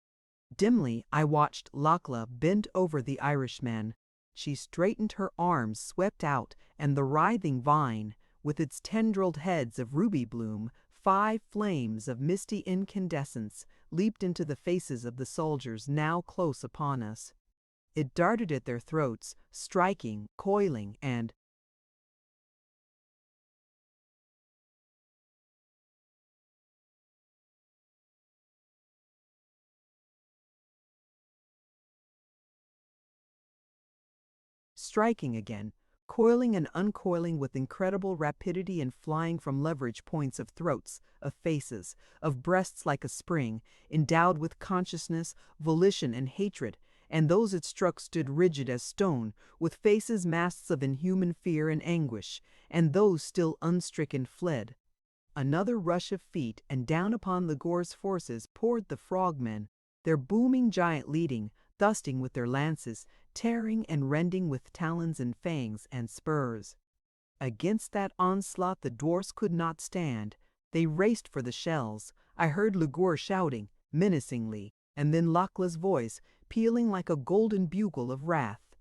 Dimly I watched Lachlan bend over the Irishman. She straightened her arms, swept out, and the writhing vine, with its tendrilled heads of ruby bloom, 5 flames of misty incandescence, leaped into the faces of the soldiers now close upon us. It darted at their throats, striking, coiling, and striking again, coiling and uncoiling with incredible rapidity and flying from leverage points of throats, of faces, of breasts like a spring, endowed with consciousness, volition, and hatred, and those it struck stood rigid as stone, with faces masks of inhuman fear and anguish, and those still unstricken fled. Another rush of feet, and down upon Ligor's forces poured the frogmen, their booming giant leading, thrusting with their lances, tearing and rending with talons and fangs and spurs. Against that onslaught the dwarfs could not stand. They raced for the shells. I heard Ligor shouting, menacingly, and then Lachlan's voice, pealing like a golden bugle of wrath.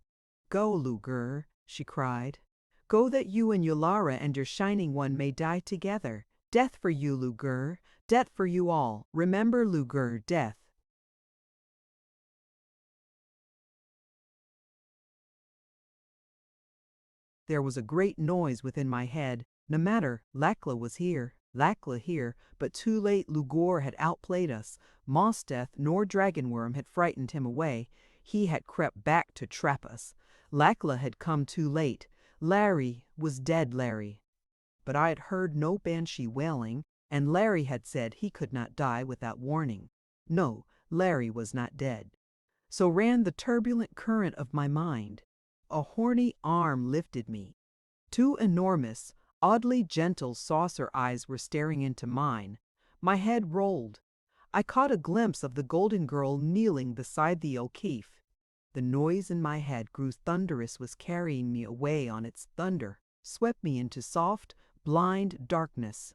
"Go, Luger," she cried. "Go that you and Yulara and your Shining One may die together. Death for you, Luger. Death for you all. Remember, Luger, death." There was a great noise within my head. No matter, Lakla here, but too late Lugor had outplayed us. Mosteth nor Dragonworm had frightened him away. He had crept back to trap us. Lakla had come too late. Larry was dead, Larry. But I had heard no banshee wailing, and Larry had said he could not die without warning. No, Larry was not dead. So ran the turbulent current of my mind. A horny arm lifted me. Two enormous, oddly gentle saucer eyes were staring into mine. My head rolled. I caught a glimpse of the golden girl kneeling beside the O'Keefe. The noise in my head grew thunderous, was carrying me away on its thunder, swept me into soft, blind darkness.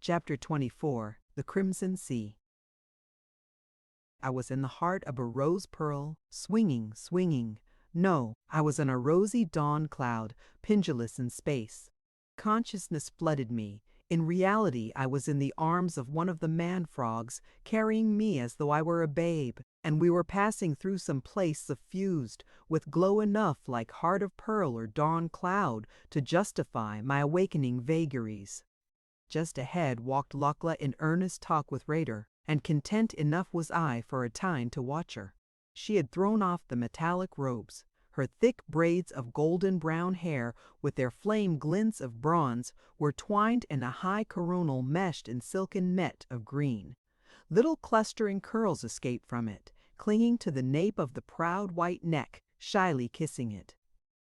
Chapter 24, The Crimson Sea. I was in the heart of a rose pearl, swinging. No, I was in a rosy dawn cloud, pendulous in space. Consciousness flooded me. In reality, I was in the arms of one of the man-frogs, carrying me as though I were a babe, and we were passing through some place suffused with glow enough like heart of pearl or dawn cloud to justify my awakening vagaries. Just ahead walked Lakla in earnest talk with Raider, and content enough was I for a time to watch her. She had thrown off the metallic robes. Her thick braids of golden brown hair, with their flame glints of bronze, were twined in a high coronal meshed in silken net of green. Little clustering curls escaped from it, clinging to the nape of the proud white neck, shyly kissing it.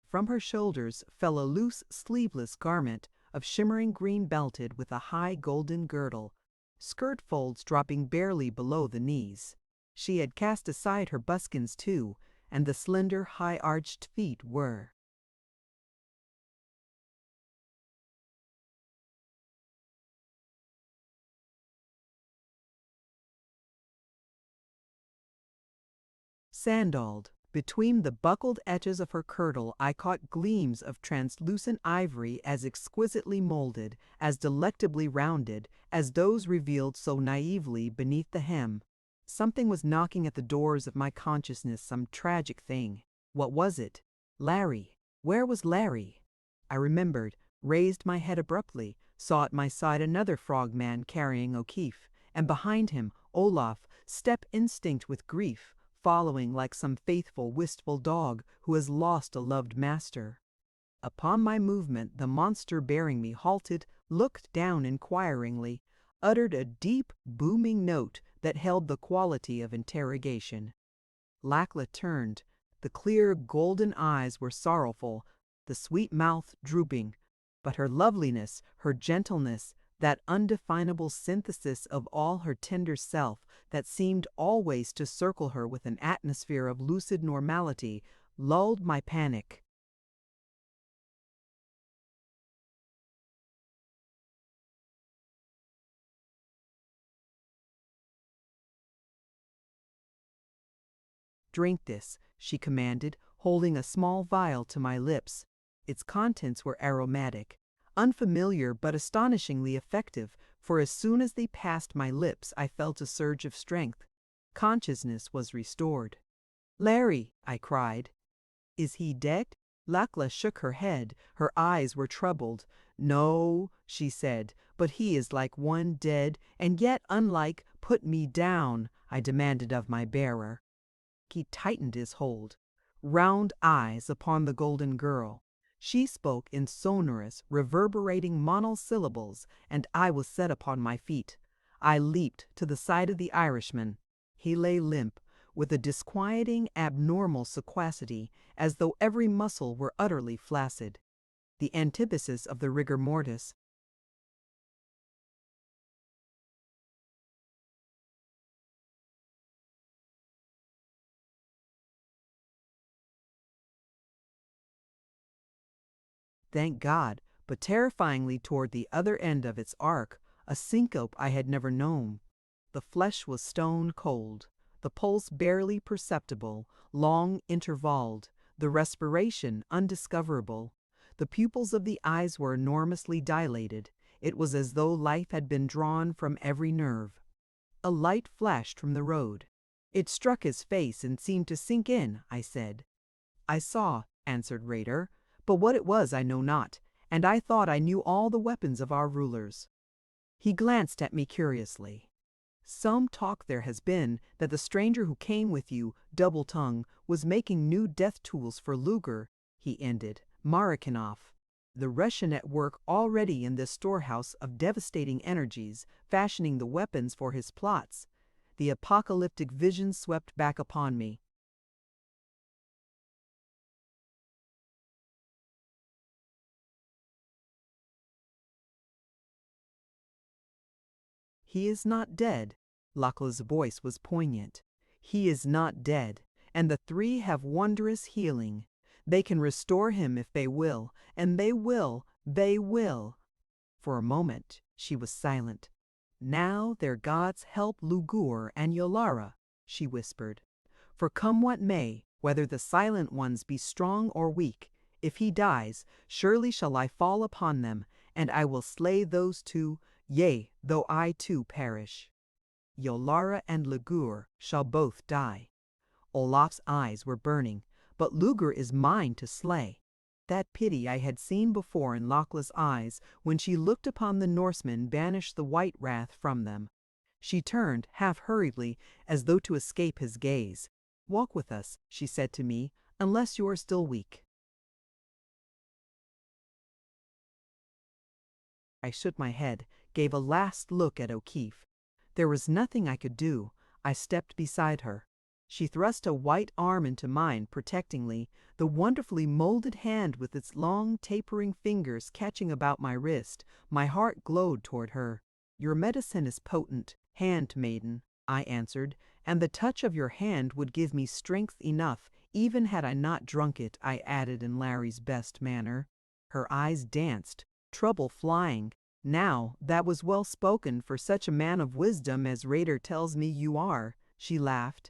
From her shoulders fell a loose, sleeveless garment of shimmering green belted with a high golden girdle, skirt folds dropping barely below the knees. She had cast aside her buskins too, and the slender, high-arched feet were sandaled. Between the buckled edges of her kirtle I caught gleams of translucent ivory as exquisitely molded, as delectably rounded, as those revealed so naively beneath the hem. Something was knocking at the doors of my consciousness, some tragic thing. What was it? Larry. Where was Larry? I remembered, raised my head abruptly, saw at my side another frogman carrying O'Keefe, and behind him Olaf, step instinct with grief, following like some faithful, wistful dog who has lost a loved master. Upon my movement, the monster bearing me halted, looked down inquiringly, uttered a deep, booming note that held the quality of interrogation. Lakla turned. The clear, golden eyes were sorrowful, the sweet mouth drooping, but her loveliness, her gentleness, that undefinable synthesis of all her tender self that seemed always to circle her with an atmosphere of lucid normality, lulled my panic. "Drink this," she commanded, holding a small vial to my lips. Its contents were aromatic, unfamiliar but astonishingly effective, for as soon as they passed my lips I felt a surge of strength. Consciousness was restored. "Larry!" I cried. "Is he dead?" Lakla shook her head. Her eyes were troubled. "No," she said, "but he is like one dead, and yet unlike. Put me down," I demanded of my bearer. He tightened his hold, round eyes upon the golden girl. She spoke in sonorous, reverberating monosyllables, and I was set upon my feet. I leaped to the side of the Irishman. He lay limp, with a disquieting, abnormal sequacity, as though every muscle were utterly flaccid. The antithesis of the rigor mortis. Thank God, but terrifyingly toward the other end of its arc, a syncope I had never known. The flesh was stone cold, the pulse barely perceptible, long intervalled, the respiration undiscoverable. The pupils of the eyes were enormously dilated. It was as though life had been drawn from every nerve. A light flashed from the road. It struck his face and seemed to sink in, I said. I saw, answered Rader, but what it was I know not, and I thought I knew all the weapons of our rulers. He glanced at me curiously. Some talk there has been that the stranger who came with you, double-tongue, was making new death tools for Luger, he ended, Marikinoff. The Russian at work already in this storehouse of devastating energies, fashioning the weapons for his plots. The apocalyptic vision swept back upon me. He is not dead. Lachlan's voice was poignant. He is not dead, and the three have wondrous healing. They can restore him if they will, and they will. For a moment, she was silent. Now their gods help Lugur and Yolara, she whispered. For come what may, whether the silent ones be strong or weak, if he dies, surely shall I fall upon them, and I will slay those two, yea, though I too perish. Yolara and Lugur shall both die. Olaf's eyes were burning, but Luger is mine to slay. That pity I had seen before in Lachlan's eyes when she looked upon the Norsemen banish the white wrath from them. She turned, half hurriedly, as though to escape his gaze. Walk with us, she said to me, unless you are still weak. I shook my head, gave a last look at O'Keefe. There was nothing I could do. I stepped beside her. She thrust a white arm into mine protectingly, the wonderfully molded hand with its long tapering fingers catching about my wrist. My heart glowed toward her. Your medicine is potent, handmaiden, I answered, and the touch of your hand would give me strength enough, even had I not drunk it, I added in Larry's best manner. Her eyes danced, trouble flying. Now, that was well spoken for such a man of wisdom as Rader tells me you are, she laughed.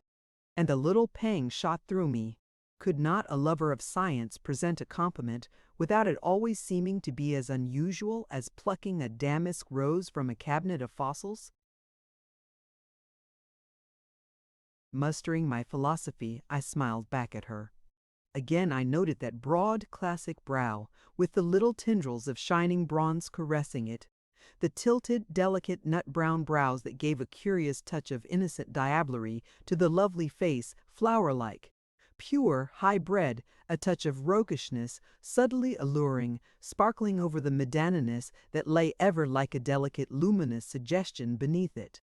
And a little pang shot through me. Could not a lover of science present a compliment without it always seeming to be as unusual as plucking a damask rose from a cabinet of fossils? Mustering my philosophy, I smiled back at her. Again I noted that broad, classic brow, with the little tendrils of shining bronze caressing it, the tilted, delicate, nut-brown brows that gave a curious touch of innocent diablerie to the lovely face, flower-like, pure, high-bred, a touch of roguishness, subtly alluring, sparkling over the medaniness that lay ever like a delicate, luminous suggestion beneath it.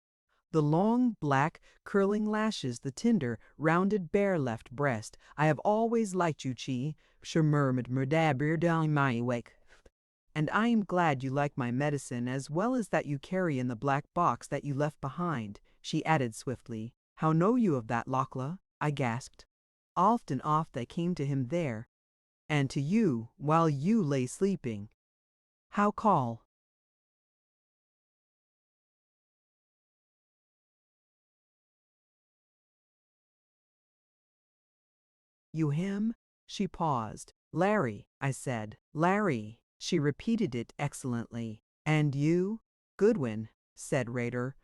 The long, black, curling lashes, the tender, rounded, bare-left breast. I have always liked you, Chi, she murmured, and I am glad you like my medicine as well as that you carry in the black box that you left behind, she added swiftly. How know you of that, Lachla? I gasped. Oft and oft I came to him there, and to you, while you lay sleeping. How call? You him? She paused. Larry, I said. Larry. She repeated it excellently. And you? Goodwin, said Rader.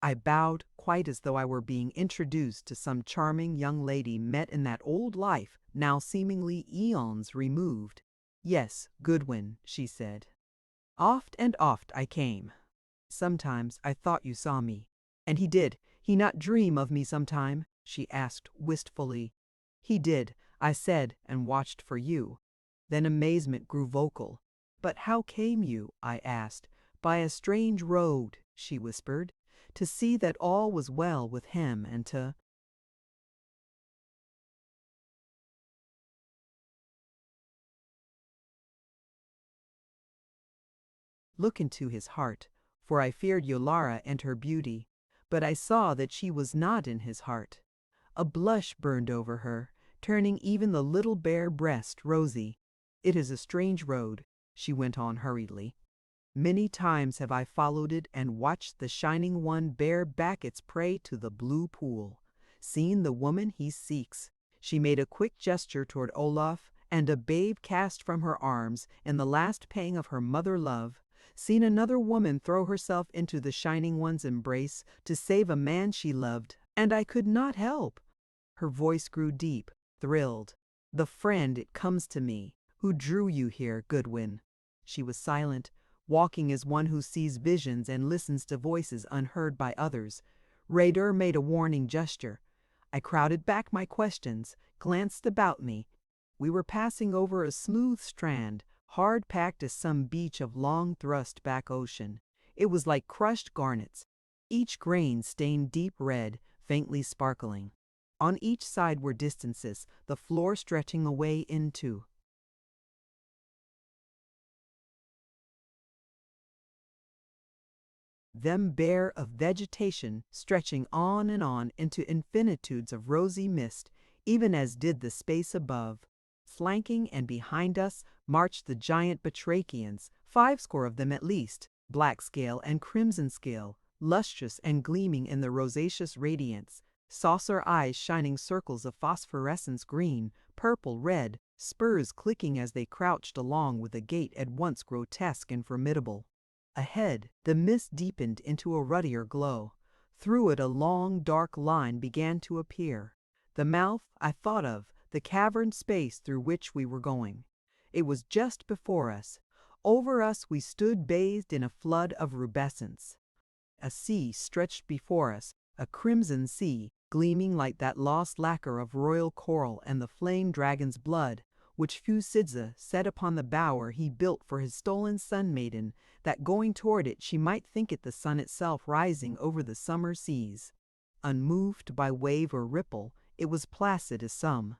I bowed quite as though I were being introduced to some charming young lady met in that old life, now seemingly eons removed. Yes, Goodwin, she said. Oft and oft I came. Sometimes I thought you saw me. And he did. He not dream of me sometime? She asked wistfully. He did, I said, and watched for you. Then amazement grew vocal. But how came you, I asked. By a strange road, she whispered, to see that all was well with him and to... look into his heart, for I feared Yolara and her beauty, but I saw that she was not in his heart. A blush burned over her, turning even the little bare breast rosy. It is a strange road, she went on hurriedly. Many times have I followed it and watched the shining one bear back its prey to the blue pool, seen the woman he seeks. She made a quick gesture toward Olaf and a babe cast from her arms in the last pang of her mother love, seen another woman throw herself into the Shining One's embrace to save a man she loved, and I could not help. Her voice grew deep, thrilled. The friend, it comes to me, who drew you here, Goodwin. She was silent, walking as one who sees visions and listens to voices unheard by others. Rader made a warning gesture. I crowded back my questions, glanced about me. We were passing over a smooth strand, hard-packed as some beach of long thrust-back ocean. It was like crushed garnets, each grain stained deep red, faintly sparkling. On each side were distances, the floor stretching away into them, bare of vegetation, stretching on and on into infinitudes of rosy mist, even as did the space above. Flanking and behind us marched the giant batrachians, 50 of them at least, black scale and crimson scale, lustrous and gleaming in the rosaceous radiance, saucer eyes shining circles of phosphorescence green, purple, red, spurs clicking as they crouched along with a gait at once grotesque and formidable. Ahead, the mist deepened into a ruddier glow. Through it a long, dark line began to appear. The mouth, I thought of, the cavern space through which we were going. It was just before us. Over us we stood bathed in a flood of rubescence. A sea stretched before us, a crimson sea, gleaming like that lost lacquer of royal coral and the flame dragon's blood, which Fusidza set upon the bower he built for his stolen sun-maiden, that going toward it she might think it the sun itself rising over the summer seas. Unmoved by wave or ripple, it was placid as some.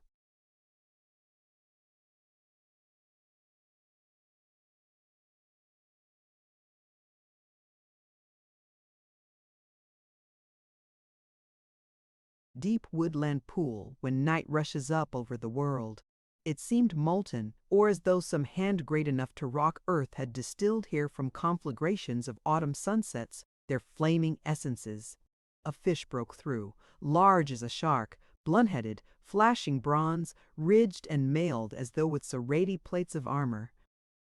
Deep woodland pool when night rushes up over the world. It seemed molten, or as though some hand great enough to rock earth had distilled here from conflagrations of autumn sunsets their flaming essences. A fish broke through, large as a shark, blunt-headed, flashing bronze, ridged and mailed as though with serrated plates of armor.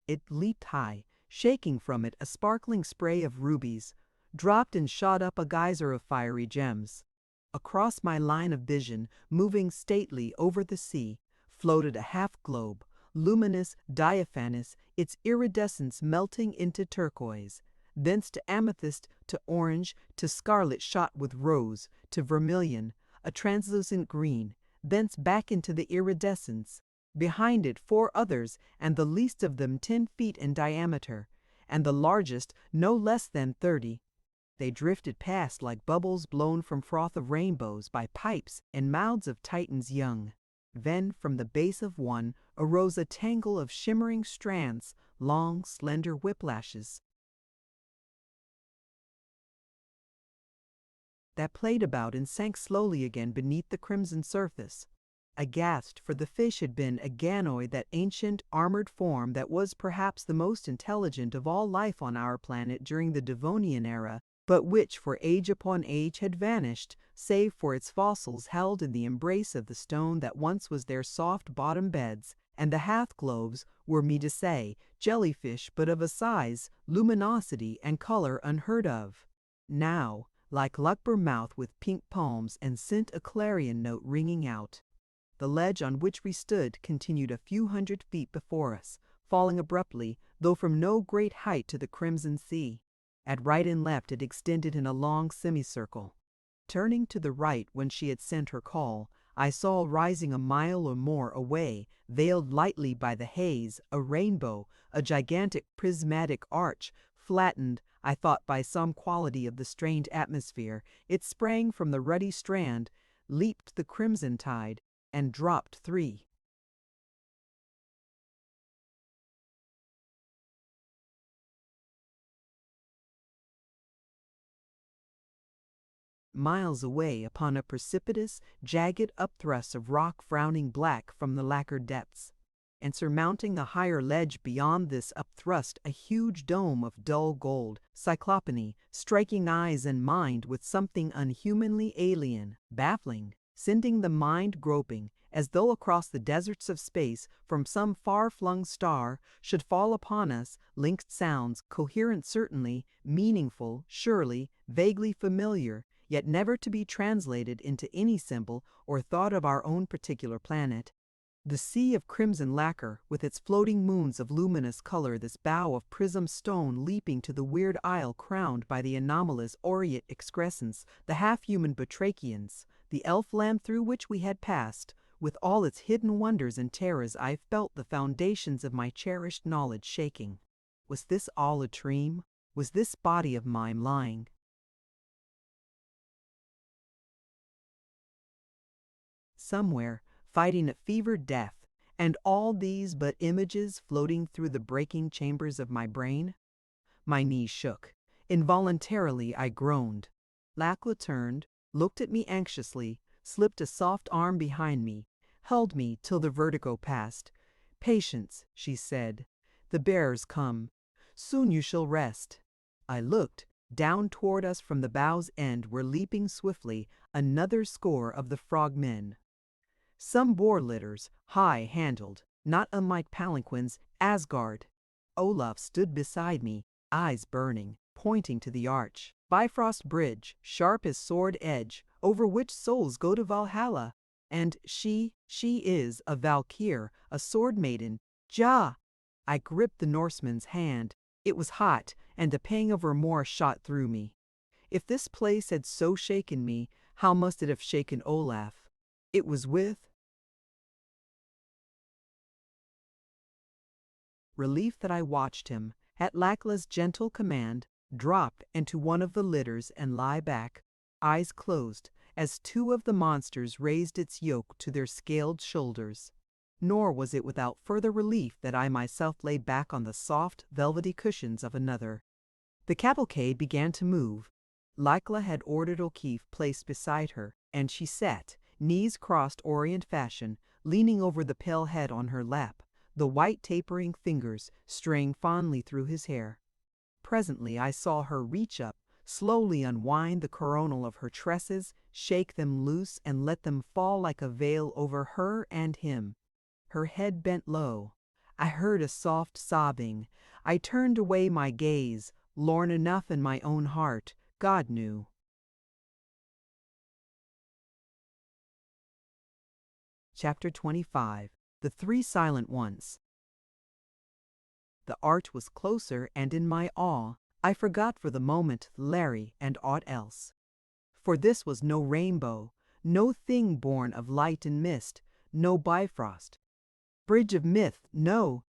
It leaped high, shaking from it a sparkling spray of rubies, dropped and shot up a geyser of fiery gems. Across my line of vision, moving stately over the sea, floated a half-globe, luminous, diaphanous, its iridescence melting into turquoise, thence to amethyst, to orange, to scarlet shot with rose, to vermilion, a translucent green, thence back into the iridescence. Behind it 4 others, and the least of them 10 feet in diameter, and the largest no less than 30. They drifted past like bubbles blown from froth of rainbows by pipes and mouths of Titans young. Then from the base of one arose a tangle of shimmering strands, long, slender whiplashes that played about and sank slowly again beneath the crimson surface. Aghast, for the fish had been a ganoid, that ancient, armored form that was perhaps the most intelligent of all life on our planet during the Devonian era, but which for age upon age had vanished, save for its fossils held in the embrace of the stone that once was their soft bottom beds, and the half-globes were, me to say, jellyfish, but of a size, luminosity, and color unheard of. Now, like Luckber mouth with pink palms, and sent a clarion note ringing out. The ledge on which we stood continued a few hundred feet before us, falling abruptly, though from no great height, to the crimson sea. At right and left it extended in a long semicircle. Turning to the right when she had sent her call, I saw rising a mile or more away, veiled lightly by the haze, a rainbow, a gigantic prismatic arch, flattened, I thought, by some quality of the strained atmosphere. It sprang from the ruddy strand, leaped the crimson tide, and dropped 3 miles away upon a precipitous, jagged upthrust of rock frowning black from the lacquered depths, and surmounting a higher ledge beyond this upthrust a huge dome of dull gold, cyclopeny, striking eyes and mind with something unhumanly alien, baffling, sending the mind groping, as though across the deserts of space, from some far-flung star, should fall upon us linked sounds, coherent certainly, meaningful, surely, vaguely familiar, yet never to be translated into any symbol or thought of our own particular planet. The sea of crimson lacquer, with its floating moons of luminous color, this bow of prism stone leaping to the weird isle crowned by the anomalous aureate excrescence, the half-human batrachians, the elf land through which we had passed, with all its hidden wonders and terrors. I felt the foundations of my cherished knowledge shaking. Was this all a dream? Was this body of mine lying somewhere, fighting a fevered death, and all these but images floating through the breaking chambers of my brain? My knees shook. Involuntarily I groaned. Lakla turned, looked at me anxiously, slipped a soft arm behind me, held me till the vertigo passed. "Patience," she said. "The bearers come. Soon you shall rest." I looked. Down toward us from the bow's end were leaping swiftly another score of the frogmen. Some bore litters, high-handled, not unlike palanquins, Asgard. Olaf stood beside me, eyes burning, pointing to the arch. Bifrost Bridge, sharp as sword edge, over which souls go to Valhalla. And she is a Valkyr, a sword maiden. Ja! I gripped the Norseman's hand. It was hot, and a pang of remorse shot through me. If this place had so shaken me, how must it have shaken Olaf? It was with relief that I watched him, at Lakla's gentle command, drop into one of the litters and lie back, eyes closed, as two of the monsters raised its yoke to their scaled shoulders. Nor was it without further relief that I myself lay back on the soft, velvety cushions of another. The cavalcade began to move. Lakla had ordered O'Keefe placed beside her, and she sat, knees crossed Orient fashion, leaning over the pale head on her lap, the white tapering fingers straying fondly through his hair. Presently I saw her reach up, slowly unwind the coronal of her tresses, shake them loose and let them fall like a veil over her and him. Her head bent low. I heard a soft sobbing. I turned away my gaze, lorn enough in my own heart, God knew. Chapter 25. The Three Silent Ones. The arch was closer, and in my awe, I forgot for the moment Larry and aught else. For this was no rainbow, no thing born of light and mist, no Bifrost Bridge of myth, no!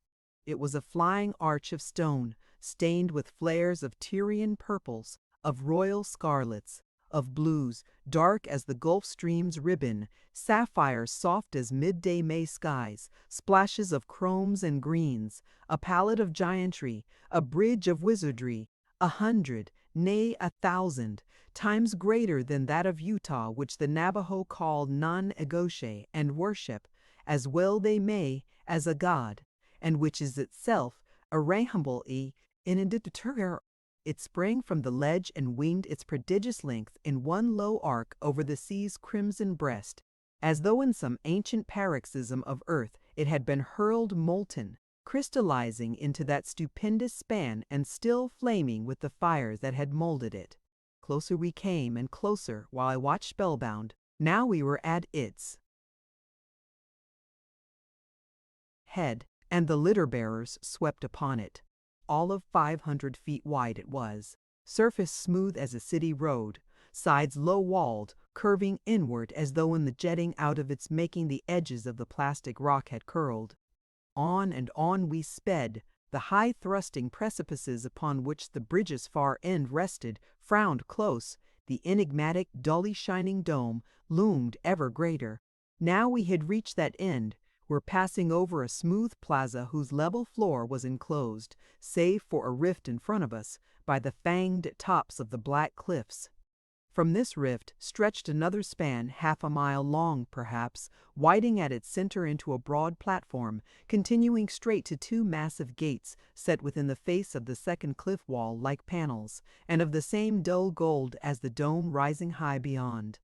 It was a flying arch of stone, stained with flares of Tyrian purples, of royal scarlets, of blues, dark as the Gulf Stream's ribbon, sapphires soft as midday May skies, splashes of chromes and greens, a palette of giantry, a bridge of wizardry, 100, nay 1,000, times greater than that of Utah which the Navajo call Non-Egoshe and worship, as well they may, as a god, and which is itself arrangable-y in a deter. It sprang from the ledge and winged its prodigious length in one low arc over the sea's crimson breast, as though in some ancient paroxysm of earth it had been hurled molten, crystallizing into that stupendous span and still flaming with the fires that had molded it. Closer we came and closer while I watched spellbound. Now we were at its head, and the litter-bearers swept upon it. All of 500 feet wide it was, surface smooth as a city road, sides low-walled, curving inward as though in the jetting out of its making the edges of the plastic rock had curled. On and on we sped. The high-thrusting precipices upon which the bridge's far end rested frowned close. The enigmatic, dully shining dome loomed ever greater. Now we had reached that end, were passing over a smooth plaza whose level floor was enclosed, save for a rift in front of us, by the fanged tops of the black cliffs. From this rift stretched another span 1/2 a mile long, perhaps, widening at its center into a broad platform, continuing straight to two massive gates set within the face of the second cliff wall like panels, and of the same dull gold as the dome rising high beyond.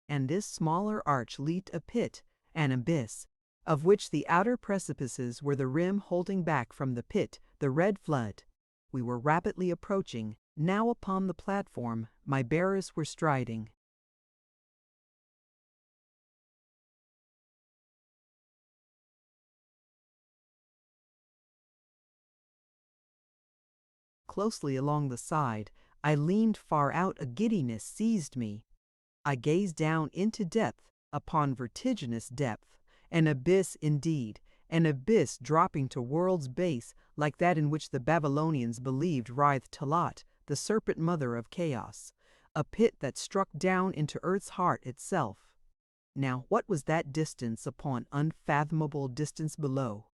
And this smaller arch leaped a pit, an abyss, of which the outer precipices were the rim holding back from the pit the red flood. We were rapidly approaching. Now upon the platform, my bearers were striding. Closely along the side, I leaned far out. A giddiness seized me. I gazed down into depth upon vertiginous depth, an abyss indeed, an abyss dropping to world's base, like that in which the Babylonians believed writhed Talat, the serpent mother of chaos, a pit that struck down into earth's heart itself. Now what was that distance upon unfathomable distance below?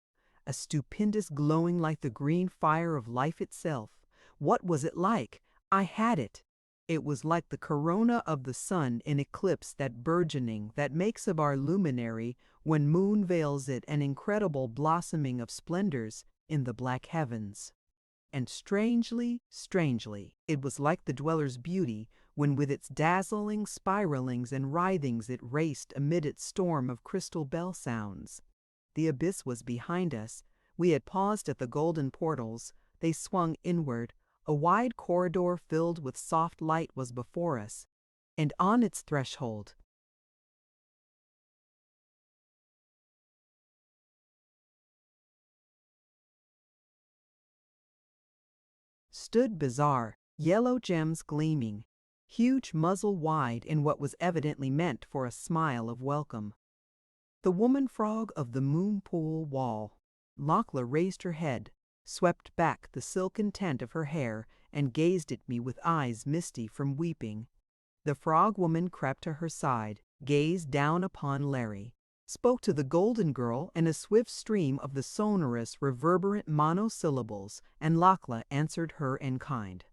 A stupendous glowing like the green fire of life itself. What was it like? I had it. It was like the corona of the sun in eclipse, that burgeoning that makes of our luminary, when moon veils it, an incredible blossoming of splendors in the black heavens. And strangely, it was like the dweller's beauty, when with its dazzling spiralings and writhings it raced amid its storm of crystal bell sounds. The abyss was behind us. We had paused at the golden portals. They swung inward. A wide corridor filled with soft light was before us, and on its threshold stood bizarre, yellow gems gleaming, huge muzzle wide in what was evidently meant for a smile of welcome. The woman frog of the moon pool wall. Lakla raised her head, swept back the silken tent of her hair, and gazed at me with eyes misty from weeping. The frog woman crept to her side, gazed down upon Larry, spoke to the golden girl in a swift stream of the sonorous, reverberant monosyllables, and Lakla answered her in kind.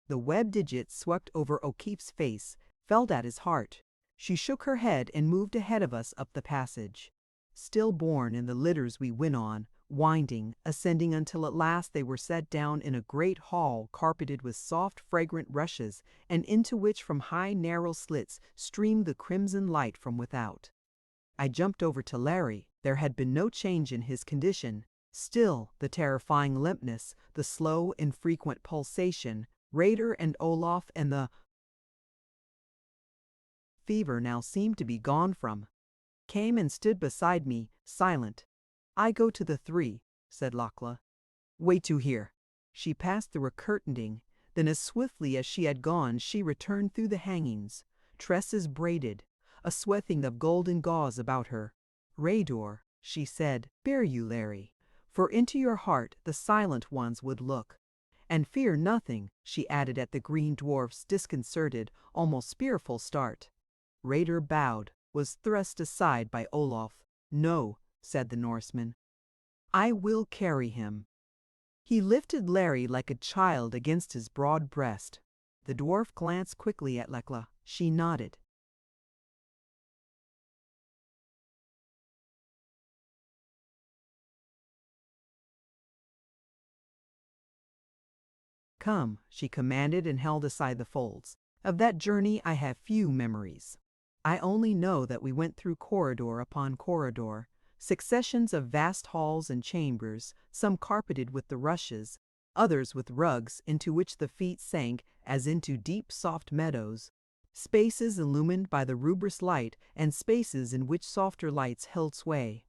The web digits swept over O'Keefe's face, felt at his heart. She shook her head and moved ahead of us up the passage. Stillborn in the litters we went on, winding, ascending until at last they were set down in a great hall carpeted with soft, fragrant rushes, and into which from high, narrow slits streamed the crimson light from without. I jumped over to Larry. There had been no change in his condition. Still, the terrifying limpness, the slow, infrequent pulsation, Raider and Olaf and the fever now seemed to be gone from. Came and stood beside me, silent. "I go to the 3, said Lakla. "Wait you here." She passed through a curtaining, then as swiftly as she had gone she returned through the hangings, tresses braided, a sweating of golden gauze about her. "Raydor," she said, "bear you, Larry, for into your heart the silent ones would look. And fear nothing," she added at the green dwarf's disconcerted, almost fearful start. Rader bowed, was thrust aside by Olaf. "No," said the Norseman. "I will carry him." He lifted Larry like a child against his broad breast. The dwarf glanced quickly at Lekla. She nodded. "Come," she commanded and held aside the folds. Of that journey I have few memories. I only know that we went through corridor upon corridor, successions of vast halls and chambers, some carpeted with the rushes, others with rugs into which the feet sank as into deep soft meadows, spaces illumined by the rubrous light and spaces in which softer lights held sway.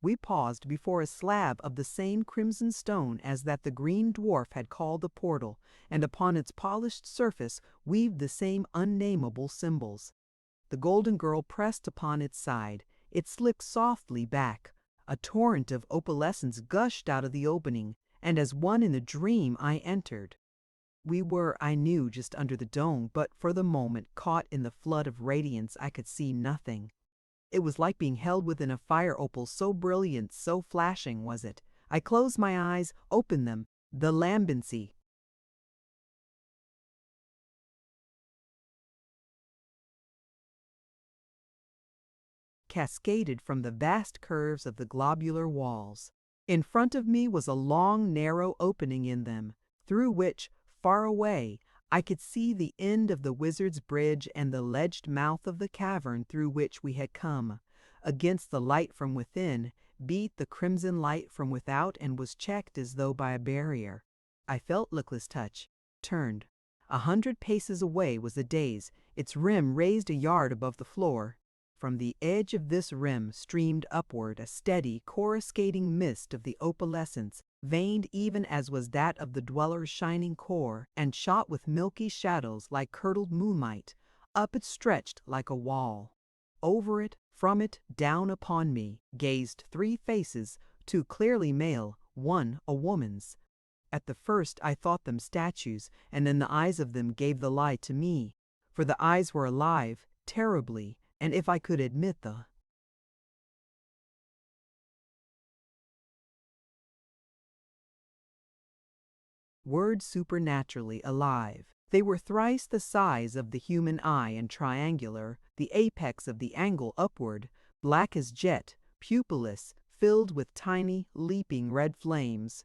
We paused before a slab of the same crimson stone as that the green dwarf had called the portal, and upon its polished surface weaved the same unnameable symbols. The golden girl pressed upon its side. It slipped softly back. A torrent of opalescence gushed out of the opening, and as one in a dream I entered. We were, I knew, just under the dome, but for the moment, caught in the flood of radiance, I could see nothing. It was like being held within a fire opal, so brilliant, so flashing was it. I closed my eyes, opened them. The lambency cascaded from the vast curves of the globular walls. In front of me was a long, narrow opening in them, through which, far away, I could see the end of the wizard's bridge and the ledged mouth of the cavern through which we had come. against the light from within, beat the crimson light from without and was checked as though by a barrier. I felt Lakla's touch, turned. 100 paces away was the dais, its rim raised a yard above the floor. From the edge of this rim streamed upward a steady, coruscating mist of the opalescence, veined even as was that of the dweller's shining core, and shot with milky shadows like curdled moonlight. Up it stretched like a wall. Over it, from it, down upon me, gazed 3 faces, 2 clearly male, 1 a woman's. At the first I thought them statues, and then the eyes of them gave the lie to me, for the eyes were alive, terribly, and if I could admit the word supernaturally alive. They were thrice the size of the human eye and triangular, the apex of the angle upward, black as jet, pupilless, filled with tiny, leaping red flames.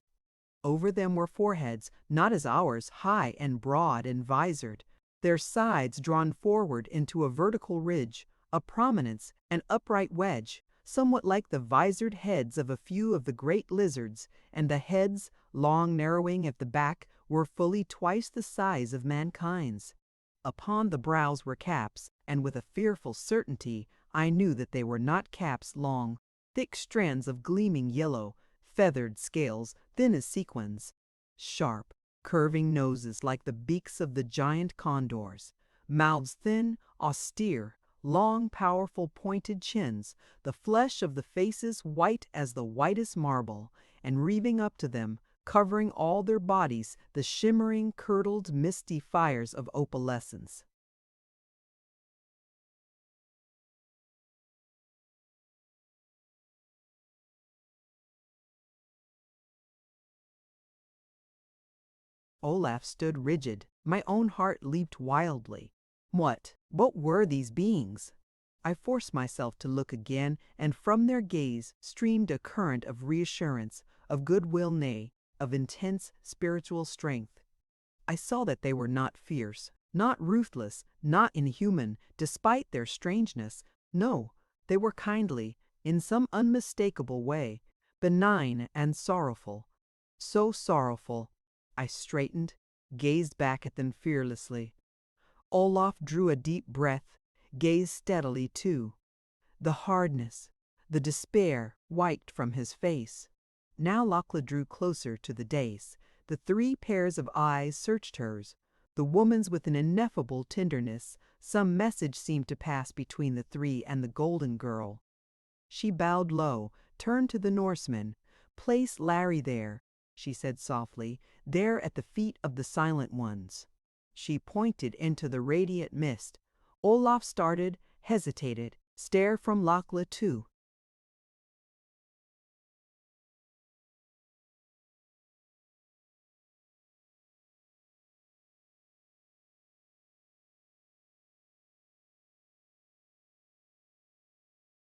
Over them were foreheads, not as ours, high and broad and visored, their sides drawn forward into a vertical ridge, a prominence, an upright wedge, somewhat like the visored heads of a few of the great lizards, and the heads, long narrowing at the back, were fully twice the size of mankind's. Upon the brows were caps, and with a fearful certainty I knew that they were not caps long, thick strands of gleaming yellow, feathered scales, thin as sequins, sharp, curving noses like the beaks of the giant condors, mouths thin, austere, long, powerful, pointed chins, the flesh of the faces white as the whitest marble, and reaving up to them, covering all their bodies, the shimmering, curdled, misty fires of opalescence. Olaf stood rigid. My own heart leaped wildly. What were these beings? I forced myself to look again, and from their gaze streamed a current of reassurance, of goodwill, nay, of intense spiritual strength. I saw that they were not fierce, not ruthless, not inhuman, despite their strangeness. No, they were kindly, in some unmistakable way, benign and sorrowful. So sorrowful. I straightened, gazed back at them fearlessly. Olaf drew a deep breath, gazed steadily too. The hardness, the despair wiped from his face. Now Lakla drew closer to the dais. The 3 pairs of eyes searched hers, the woman's with an ineffable tenderness. Some message seemed to pass between the 3 and the golden girl. She bowed low, turned to the Norseman. "Place Larry there," she said softly, "there at the feet of the silent ones." She pointed into the radiant mist. Olaf started, hesitated, stared from Lakla too.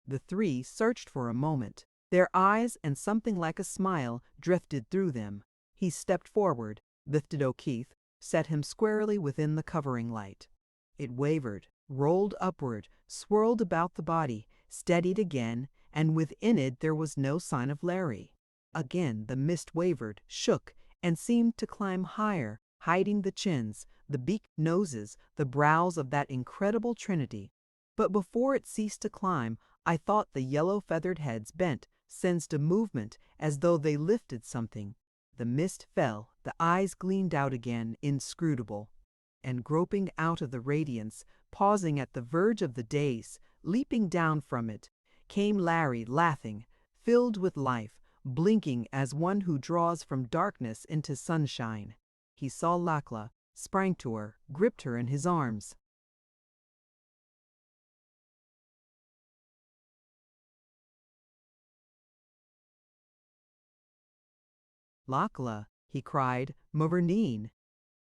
The 3 searched for a moment. Their eyes and something like a smile drifted through them. He stepped forward, lifted O'Keefe, set him squarely within the covering light. It wavered, rolled upward, swirled about the body, steadied again, and within it there was no sign of Larry. Again the mist wavered, shook, and seemed to climb higher, hiding the chins, the beaked noses, the brows of that incredible trinity. But before it ceased to climb, I thought the yellow feathered heads bent, sensed a movement, as though they lifted something. The mist fell, the eyes gleamed out again, inscrutable. And groping out of the radiance, pausing at the verge of the dais, leaping down from it, came Larry, laughing, filled with life, blinking as one who draws from darkness into sunshine. He saw Lakla, sprang to her, gripped her in his arms. "Lakla," he cried, "Maverneen."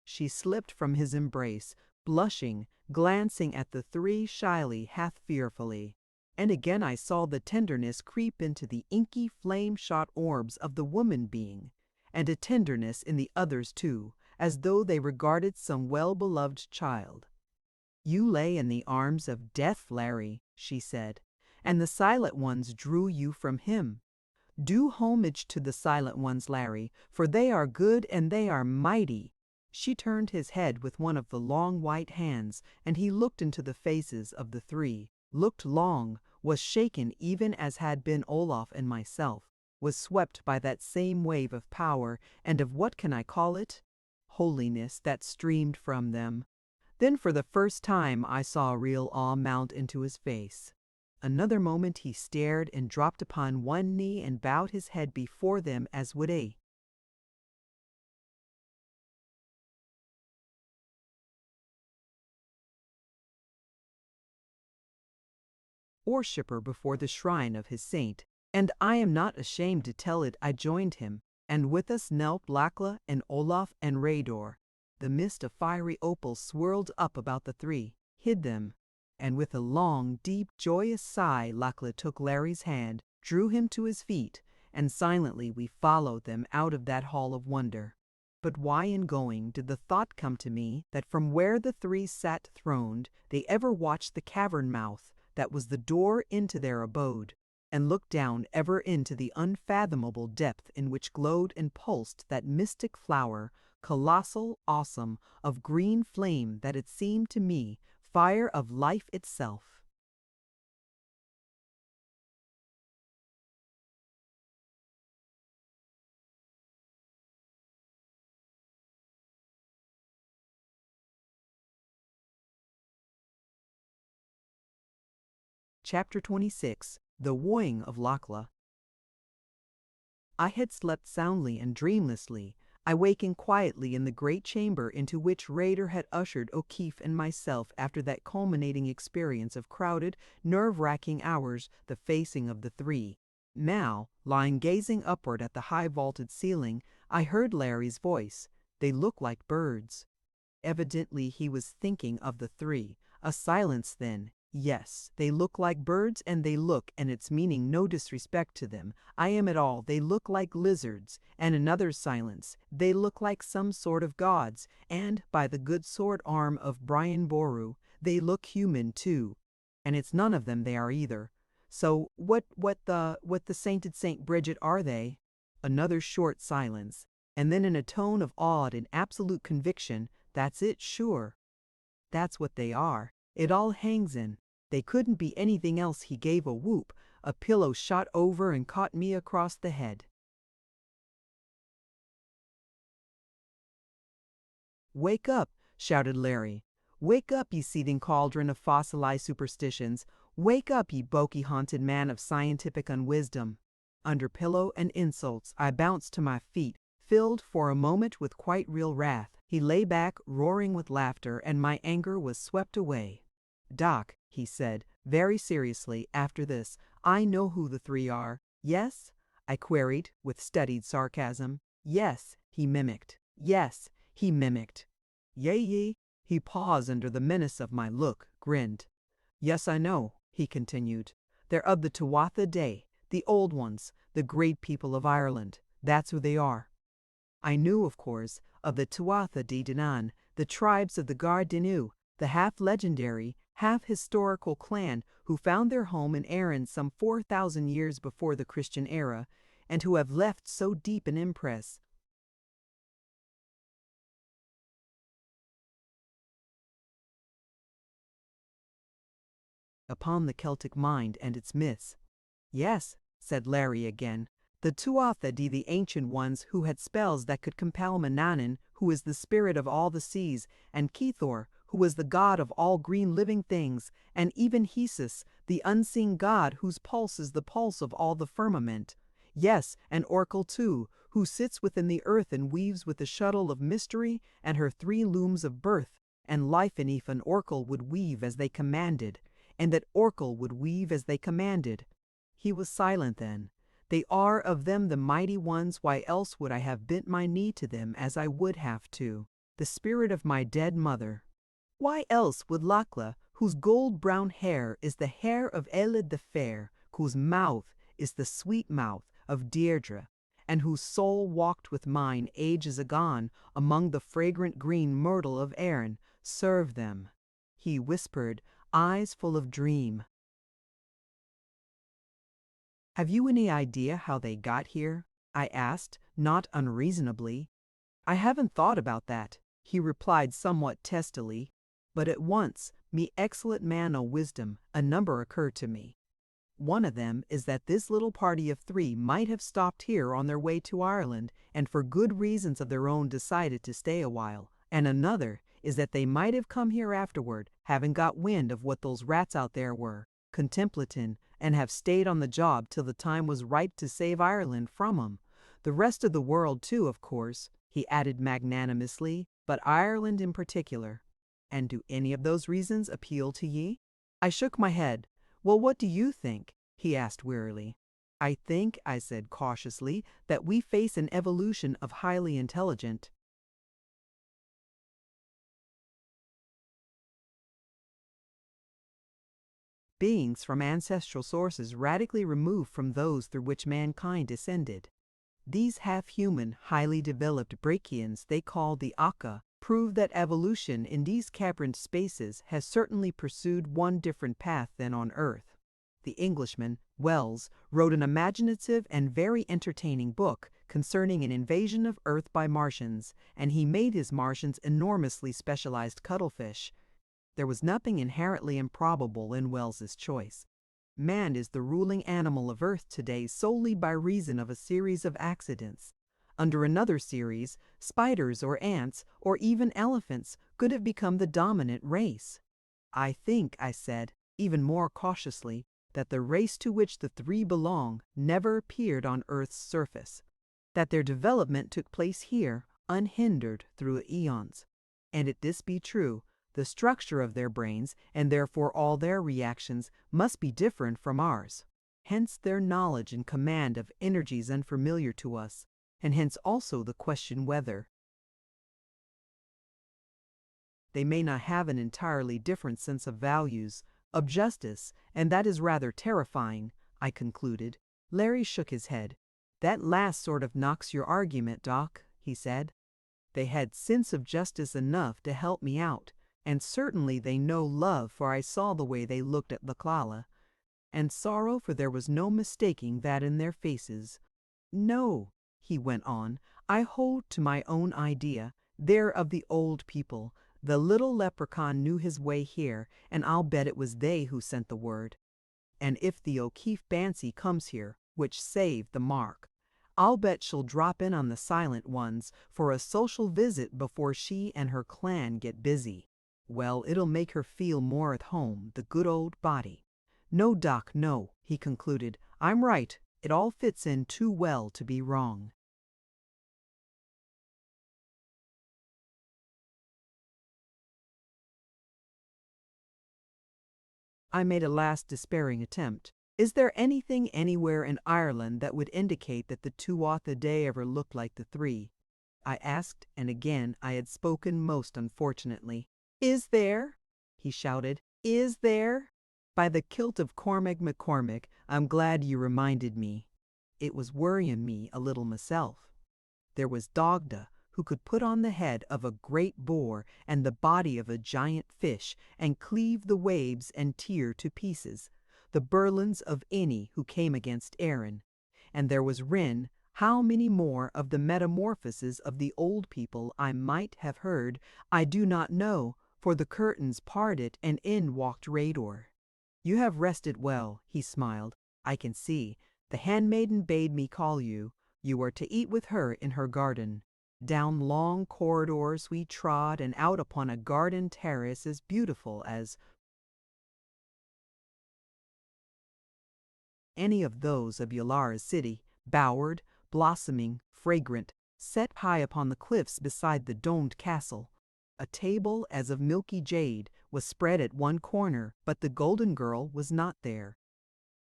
She slipped from his embrace, blushing, glancing at the 3 shyly, half fearfully. And again I saw the tenderness creep into the inky flame-shot orbs of the woman being, and a tenderness in the others too, as though they regarded some well-beloved child. "You lay in the arms of death, Larry," she said, and the silent ones drew you from him. Do homage to the silent ones, Larry, for they are good and they are mighty. She turned his head with one of the long white hands, and he looked into the faces of the three, looked long, was shaken even as had been Olaf and myself, was swept by that same wave of power and of what can I call it? Holiness that streamed from them. Then for the first time I saw real awe mount into his face. Another moment he stared and dropped upon one knee and bowed his head before them as would a worshipper before the shrine of his saint. And I am not ashamed to tell it, I joined him, and with us knelt Lakla and Olaf and Rador. The mist of fiery opal swirled up about the three, hid them, and with a long, deep, joyous sigh Lakla took Larry's hand, drew him to his feet, and silently we followed them out of that hall of wonder. But why in going did the thought come to me that from where the three sat throned they ever watched the cavern mouth that was the door into their abode, and looked down ever into the unfathomable depth in which glowed and pulsed that mystic flower, colossal, awesome, of green flame that it seemed to me fire of life itself. Chapter 26. The Wooing of Lakla. I had slept soundly and dreamlessly. I wakened quietly in the great chamber into which Rader had ushered O'Keefe and myself after that culminating experience of crowded, nerve-wracking hours, the facing of the three. Now, lying gazing upward at the high-vaulted ceiling, I heard Larry's voice. They look like birds. Evidently he was thinking of the three. A silence then. Yes, they look like birds and they look, and it's meaning no disrespect to them, I am at all, they look like lizards, and another silence, they look like some sort of gods, and, by the good sword arm of Brian Boru, they look human too. And it's none of them they are either. So what the sainted Saint Bridget are they? Another short silence, and then in a tone of awed and absolute conviction, that's it, sure. That's what they are. It all hangs in. They couldn't be anything else. He gave a whoop. A pillow shot over and caught me across the head. Wake up, shouted Larry. Wake up, ye seething cauldron of fossilized superstitions. Wake up, ye bogey-haunted man of scientific unwisdom. Under pillow and insults, I bounced to my feet, filled for a moment with quite real wrath. He lay back, roaring with laughter, and my anger was swept away. Doc, he said, very seriously, after this, I know who the three are. Yes? I queried, with studied sarcasm. Yes, he mimicked. Yes, he mimicked. Yea. He paused under the menace of my look, grinned. Yes, I know, he continued. They're of the Tuatha Dé, the old ones, the great people of Ireland. That's who they are. I knew, of course, of the Tuatha Dé Danann, the tribes of the Gar Dinu, the half-legendary, half-historical clan who found their home in Erin some 4,000 years before the Christian era, and who have left so deep an impress upon the Celtic mind and its myths. Yes, said Larry again, the Tuatha Dé, the ancient ones who had spells that could compel Manannan, who is the spirit of all the seas, and Kithor, who was the god of all green living things, and even Hesus, the unseen god whose pulse is the pulse of all the firmament. Yes, and Orkel too, who sits within the earth and weaves with the shuttle of mystery and her three looms of birth, and Life and Orkel would weave as they commanded, and that Orkel would weave as they commanded. He was silent then. They are of them the mighty ones, why else would I have bent my knee to them as I would have to the spirit of my dead mother? Why else would Lakla, whose gold-brown hair is the hair of Elid the Fair, whose mouth is the sweet mouth of Deirdre, and whose soul walked with mine ages agone among the fragrant green myrtle of Erin, serve them? He whispered, eyes full of dream. Have you any idea how they got here? I asked, not unreasonably. I haven't thought about that, he replied somewhat testily, but at once, me excellent man o' wisdom, a number occurred to me. One of them is that this little party of three might have stopped here on their way to Ireland and for good reasons of their own decided to stay a while, and another is that they might have come here afterward, having got wind of what those rats out there were, contemplatin', and have stayed on the job till the time was ripe to save Ireland from 'em. The rest of the world too, of course, he added magnanimously, but Ireland in particular. And do any of those reasons appeal to ye? I shook my head. Well, what do you think? He asked wearily. I think, I said cautiously, that we face an evolution of highly intelligent beings from ancestral sources radically removed from those through which mankind descended. These half-human, highly developed brachians they call the Akka prove that evolution in these caverned spaces has certainly pursued one different path than on Earth. The Englishman, Wells, wrote an imaginative and very entertaining book concerning an invasion of Earth by Martians, and he made his Martians enormously specialized cuttlefish. There was nothing inherently improbable in Wells's choice. Man is the ruling animal of Earth today solely by reason of a series of accidents. Under another series, spiders or ants or even elephants could have become the dominant race. I think, I said, even more cautiously, that the race to which the three belong never appeared on Earth's surface, that their development took place here unhindered through eons. And if this be true, the structure of their brains, and therefore all their reactions, must be different from ours. Hence their knowledge and command of energies unfamiliar to us, and hence also the question whether they may not have an entirely different sense of values, of justice, and that is rather terrifying, I concluded. Larry shook his head. That last sort of knocks your argument, Doc, he said. They had sense of justice enough to help me out, and certainly they know love, for I saw the way they looked at Laclala, and sorrow, for there was no mistaking that in their faces. No, he went on, I hold to my own idea. They're of the old people. The little leprechaun knew his way here, and I'll bet it was they who sent the word. And if the O'Keefe Bancy comes here, which saved the mark, I'll bet she'll drop in on the silent ones for a social visit before she and her clan get busy. Well, it'll make her feel more at home, the good old body. No, Doc, no, he concluded. I'm right. It all fits in too well to be wrong. I made a last despairing attempt. Is there anything anywhere in Ireland that would indicate that the two ought the day ever looked like the three? I asked, and again I had spoken most unfortunately. Is there? He shouted. Is there? By the kilt of Cormac McCormick, I'm glad you reminded me. It was worrying me a little myself. There was Dogda, who could put on the head of a great boar and the body of a giant fish, and cleave the waves and tear to pieces, the Berlins of any who came against Aaron. And there was Rin. How many more of the metamorphoses of the old people I might have heard, I do not know, for the curtains parted and in walked Rador. You have rested well, he smiled. I can see. The handmaiden bade me call you. You were to eat with her in her garden. Down long corridors we trod and out upon a garden terrace as beautiful as any of those of Yolara's city, bowered, blossoming, fragrant, set high upon the cliffs beside the domed castle. A table as of milky jade was spread at one corner, but the golden girl was not there.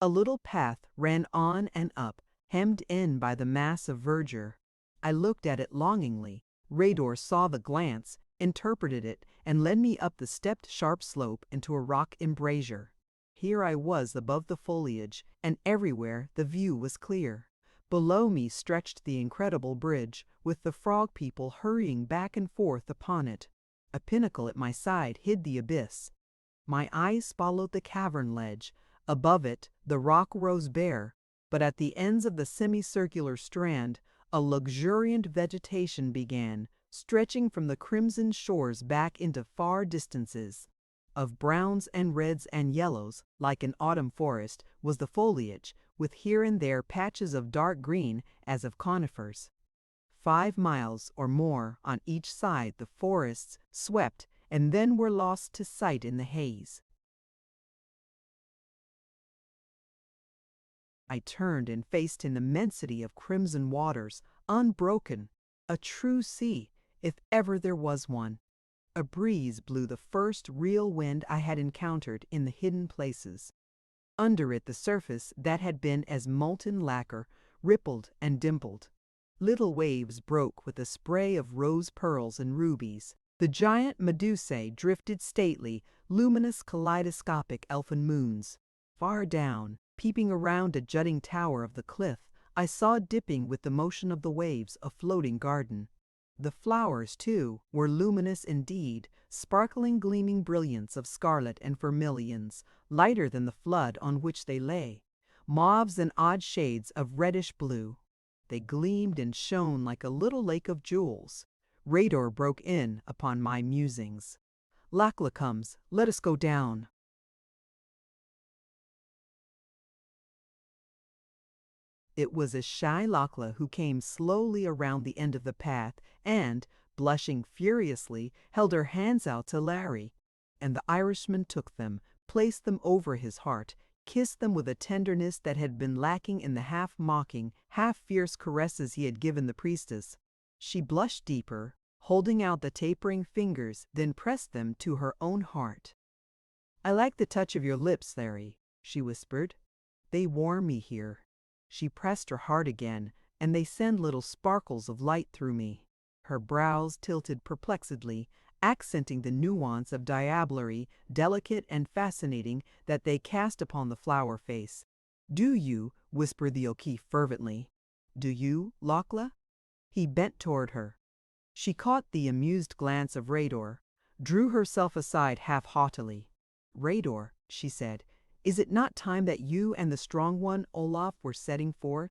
A little path ran on and up, hemmed in by the mass of verdure. I looked at it longingly. Rador saw the glance, interpreted it, and led me up the stepped sharp slope into a rock embrasure. Here I was above the foliage, and everywhere the view was clear. Below me stretched the incredible bridge, with the frog people hurrying back and forth upon it. A pinnacle at my side hid the abyss. My eyes followed the cavern ledge. Above it, the rock rose bare. but at the ends of the semicircular strand, a luxuriant vegetation began, stretching from the crimson shores back into far distances. Of browns and reds and yellows, like an autumn forest, was the foliage, with here and there patches of dark green as of conifers. 5 miles or more on each side the forests swept and then were lost to sight in the haze. I turned and faced an immensity of crimson waters, unbroken, a true sea, if ever there was one. A breeze blew, the first real wind I had encountered in the hidden places. Under it the surface that had been as molten lacquer rippled and dimpled. Little waves broke with a spray of rose pearls and rubies. The giant medusae drifted stately, luminous kaleidoscopic elfin moons. Far down, peeping around a jutting tower of the cliff, I saw dipping with the motion of the waves a floating garden. The flowers, too, were luminous indeed, sparkling gleaming brilliance of scarlet and vermilions, lighter than the flood on which they lay, mauves and odd shades of reddish blue. They gleamed and shone like a little lake of jewels. Rador broke in upon my musings. "Lakla comes, let us go down." It was a shy Lakla who came slowly around the end of the path and, blushing furiously, held her hands out to Larry. And the Irishman took them, placed them over his heart, kissed them with a tenderness that had been lacking in the half-mocking, half-fierce caresses he had given the priestess. She blushed deeper, holding out the tapering fingers, then pressed them to her own heart. "I like the touch of your lips, Larry," she whispered. "They warm me here." She pressed her heart again, and they send little sparkles of light through me. Her brows tilted perplexedly, accenting the nuance of diablerie, delicate and fascinating, that they cast upon the flower face. "Do you?" whispered the O'Keefe fervently. "Do you, Lakla?" He bent toward her. She caught the amused glance of Rador, drew herself aside half haughtily. "Rador," she said, "is it not time that you and the strong one, Olaf, were setting forth?"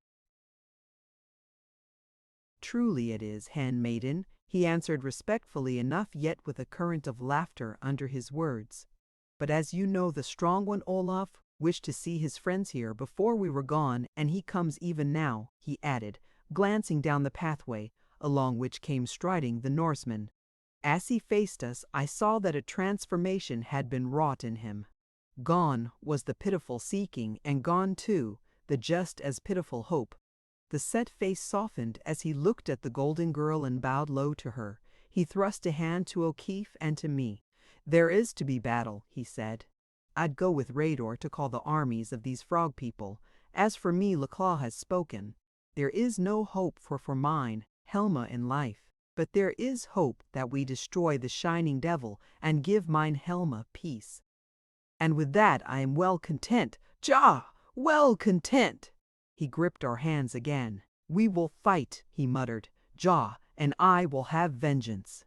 "Truly it is, handmaiden," he answered respectfully enough, yet with a current of laughter under his words. "But as you know, the strong one, Olaf, wished to see his friends here before we were gone, and he comes even now," he added, glancing down the pathway, along which came striding the Norseman. As he faced us, I saw that a transformation had been wrought in him. Gone was the pitiful seeking, and gone, too, the just as pitiful hope. The set face softened as he looked at the golden girl and bowed low to her. He thrust a hand to O'Keefe and to me. "There is to be battle," he said. "I'd go with Rador to call the armies of these frog people. As for me, Laclaw has spoken. There is no hope for mine, Helma, in life. But there is hope that we destroy the shining devil and give mine Helma peace. And with that I am well content, well content." He gripped our hands again. "We will fight," he muttered. "And I will have vengeance."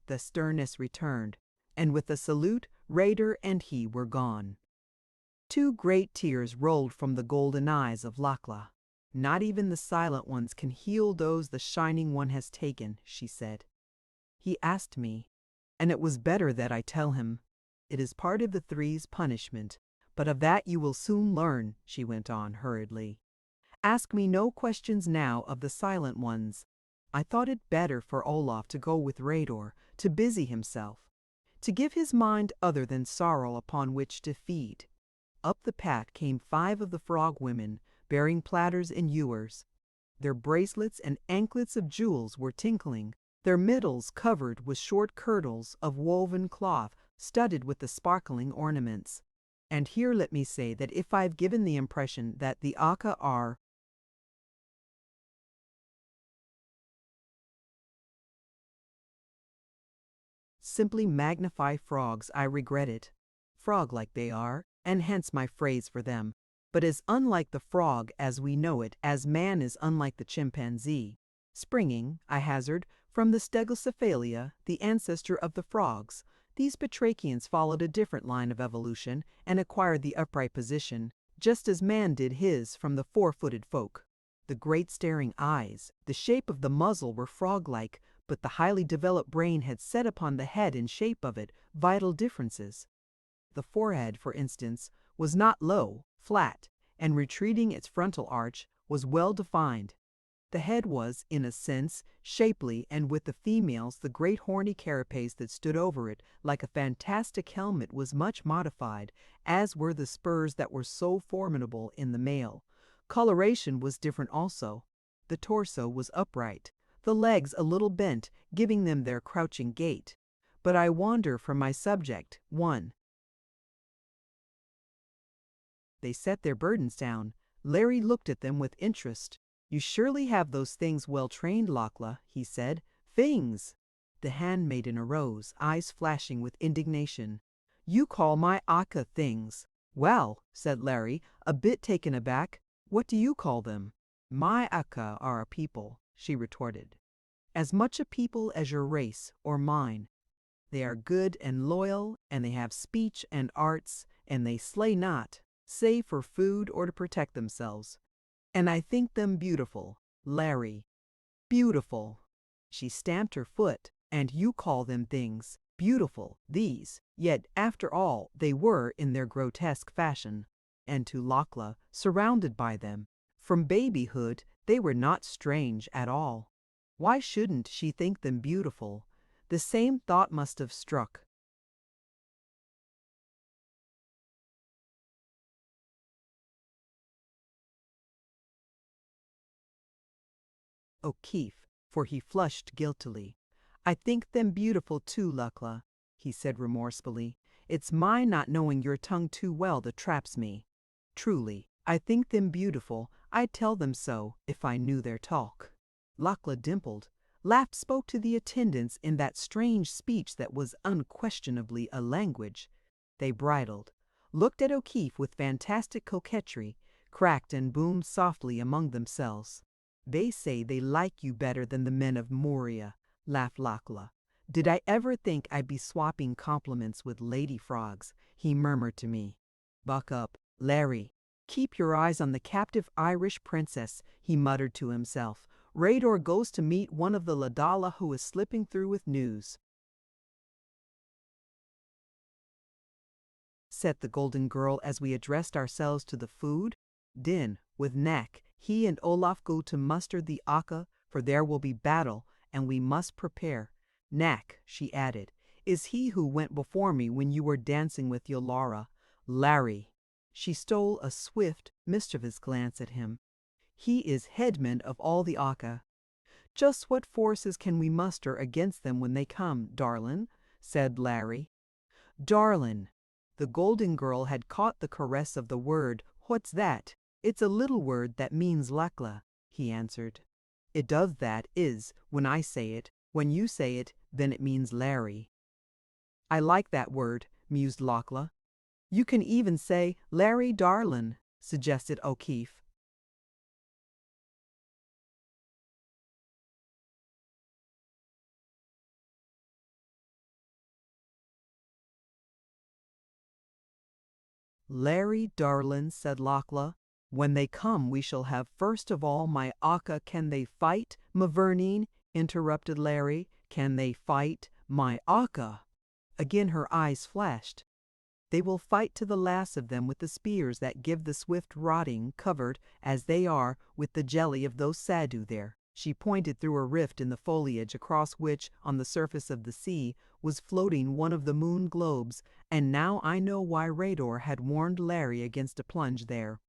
The sternness returned, and with a salute, Rador and he were gone. 2 great tears rolled from the golden eyes of Lakla. "Not even the silent ones can heal those the shining one has taken," she said. He asked me, and it was better that I tell him. "It is part of the Three's punishment, but of that you will soon learn," she went on hurriedly. "Ask me no questions now of the silent ones. I thought it better for Olaf to go with Rador, to busy himself, to give his mind other than sorrow upon which to feed." Up the path came 5 of the frog women, bearing platters and ewers. Their bracelets and anklets of jewels were tinkling, their middles covered with short kirtles of woven cloth studded with the sparkling ornaments. And here let me say that if I've given the impression that the Aka are simply magnify frogs, I regret it. Frog-like they are, and hence my phrase for them, but as unlike the frog as we know it as man is unlike the chimpanzee. Springing, I hazard, from the stegocephalia, the ancestor of the frogs. These batrachians followed a different line of evolution and acquired the upright position, just as man did his from the four-footed folk. The great staring eyes, the shape of the muzzle were frog-like, but the highly developed brain had set upon the head and shape of it vital differences. The forehead, for instance, was not low, flat, and retreating its frontal arch was well defined. The head was, in a sense, shapely, and with the females the great horny carapace that stood over it like a fantastic helmet was much modified, as were the spurs that were so formidable in the male. Coloration was different also. The torso was upright, the legs a little bent, giving them their crouching gait. But I wander from my subject. 1. They set their burdens down. Larry looked at them with interest. "You surely have those things well trained, Lachlan," he said. "Things!" The handmaiden arose, eyes flashing with indignation. "You call my Akka things." "Well," said Larry, a bit taken aback, "what do you call them?" "My Akka are a people," she retorted. "As much a people as your race, or mine. They are good and loyal, and they have speech and arts, and they slay not, save for food or to protect themselves. And I think them beautiful, Larry. Beautiful." She stamped her foot. "And you call them things. Beautiful, these. Yet, after all, they were in their grotesque fashion." And to Lachlan, surrounded by them, from babyhood, they were not strange at all. Why shouldn't she think them beautiful? The same thought must have struck O'Keefe, for he flushed guiltily. "I think them beautiful too, Lachlan," he said remorsefully. "It's my not knowing your tongue too well that traps me. Truly, I think them beautiful. I'd tell them so, if I knew their talk." Lachlan dimpled. Laugh spoke to the attendants in that strange speech that was unquestionably a language. They bridled, looked at O'Keefe with fantastic coquetry, cracked and boomed softly among themselves. "They say they like you better than the men of Moria," laughed Lachlan. "Did I ever think I'd be swapping compliments with lady frogs?" he murmured to me. "Buck up, Larry. Keep your eyes on the captive Irish princess," he muttered to himself. "Rador goes to meet one of the Ladala who is slipping through with news." Said the Golden Girl as we addressed ourselves to the food. "Din, with Knack, he and Olaf go to muster the Akka, for there will be battle, and we must prepare. Knack," she added, "is he who went before me when you were dancing with Yolara. Larry." She stole a swift, mischievous glance at him. "He is headman of all the Akka." "Just what forces can we muster against them when they come, darlin'?" said Larry. "Darlin'." The Golden Girl had caught the caress of the word. "What's that?" "It's a little word that means Lachlan," he answered. "It does that, is, when I say it. When you say it, then it means Larry." "I like that word," mused Lachlan. "You can even say Larry darlin'," suggested O'Keefe. "Larry darlin'," said Lachlan. "When they come we shall have first of all my Akka." "Can they fight, Mavourneen?" interrupted Larry. "Can they fight, my Akka?" Again her eyes flashed. "They will fight to the last of them with the spears that give the swift rotting, covered, as they are, with the jelly of those Sadhu there." She pointed through a rift in the foliage across which, on the surface of the sea, was floating one of the moon globes, and now I know why Rador had warned Larry against a plunge there.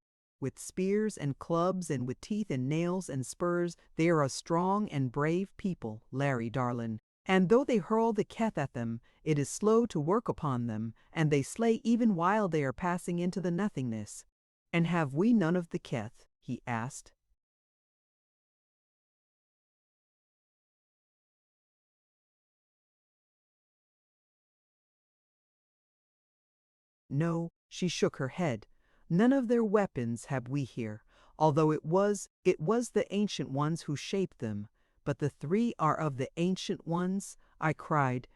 With spears and clubs and with teeth and nails and spurs, they are a strong and brave people, Larry darlin'. And though they hurl the keth at them, it is slow to work upon them, and they slay even while they are passing into the nothingness. "And have we none of the keth?" he asked. "No," she shook her head. "None of their weapons have we here, although it was the ancient ones who shaped them. But the three are of the ancient ones, I cried.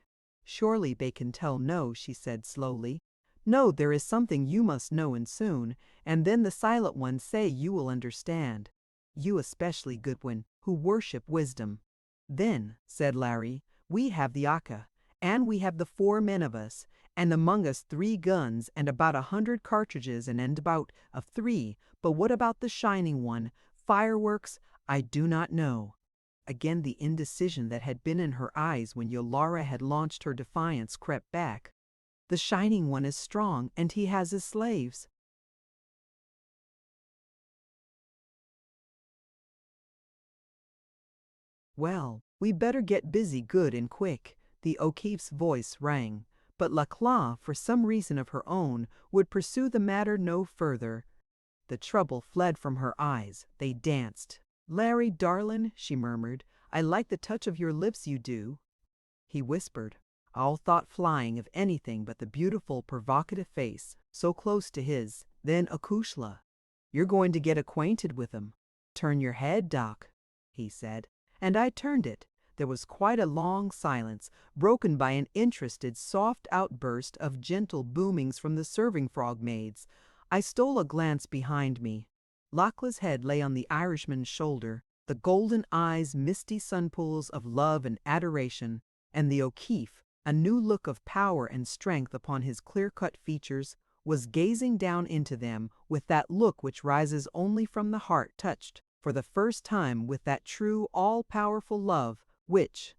Surely they can tell no, she said slowly. No, there is something you must know and soon, and then the silent ones say you will understand. You especially, Goodwin, who worship wisdom. Then, said Larry, we have the Aka, and we have the 4 men of us, and among us 3 guns and about 100 cartridges and about of 3, but what about the shining one? Fireworks? I do not know. Again the indecision that had been in her eyes when Yolara had launched her defiance crept back. The shining one is strong, and he has his slaves. Well, we better get busy good and quick, the O'Keefe's voice rang, but Laclas, for some reason of her own, would pursue the matter no further. The trouble fled from her eyes. They danced. Larry, darlin', she murmured, I like the touch of your lips, you do. He whispered, all thought flying of anything but the beautiful, provocative face, so close to his. Then Akushla. You're going to get acquainted with him. Turn your head, Doc, he said. And I turned it. There was quite a long silence, broken by an interested, soft outburst of gentle boomings from the serving frog maids. I stole a glance behind me. Lachlan's head lay on the Irishman's shoulder, the golden eyes misty sunpools of love and adoration, and the O'Keefe, a new look of power and strength upon his clear-cut features, was gazing down into them with that look which rises only from the heart touched, for the first time, with that true, all-powerful love which,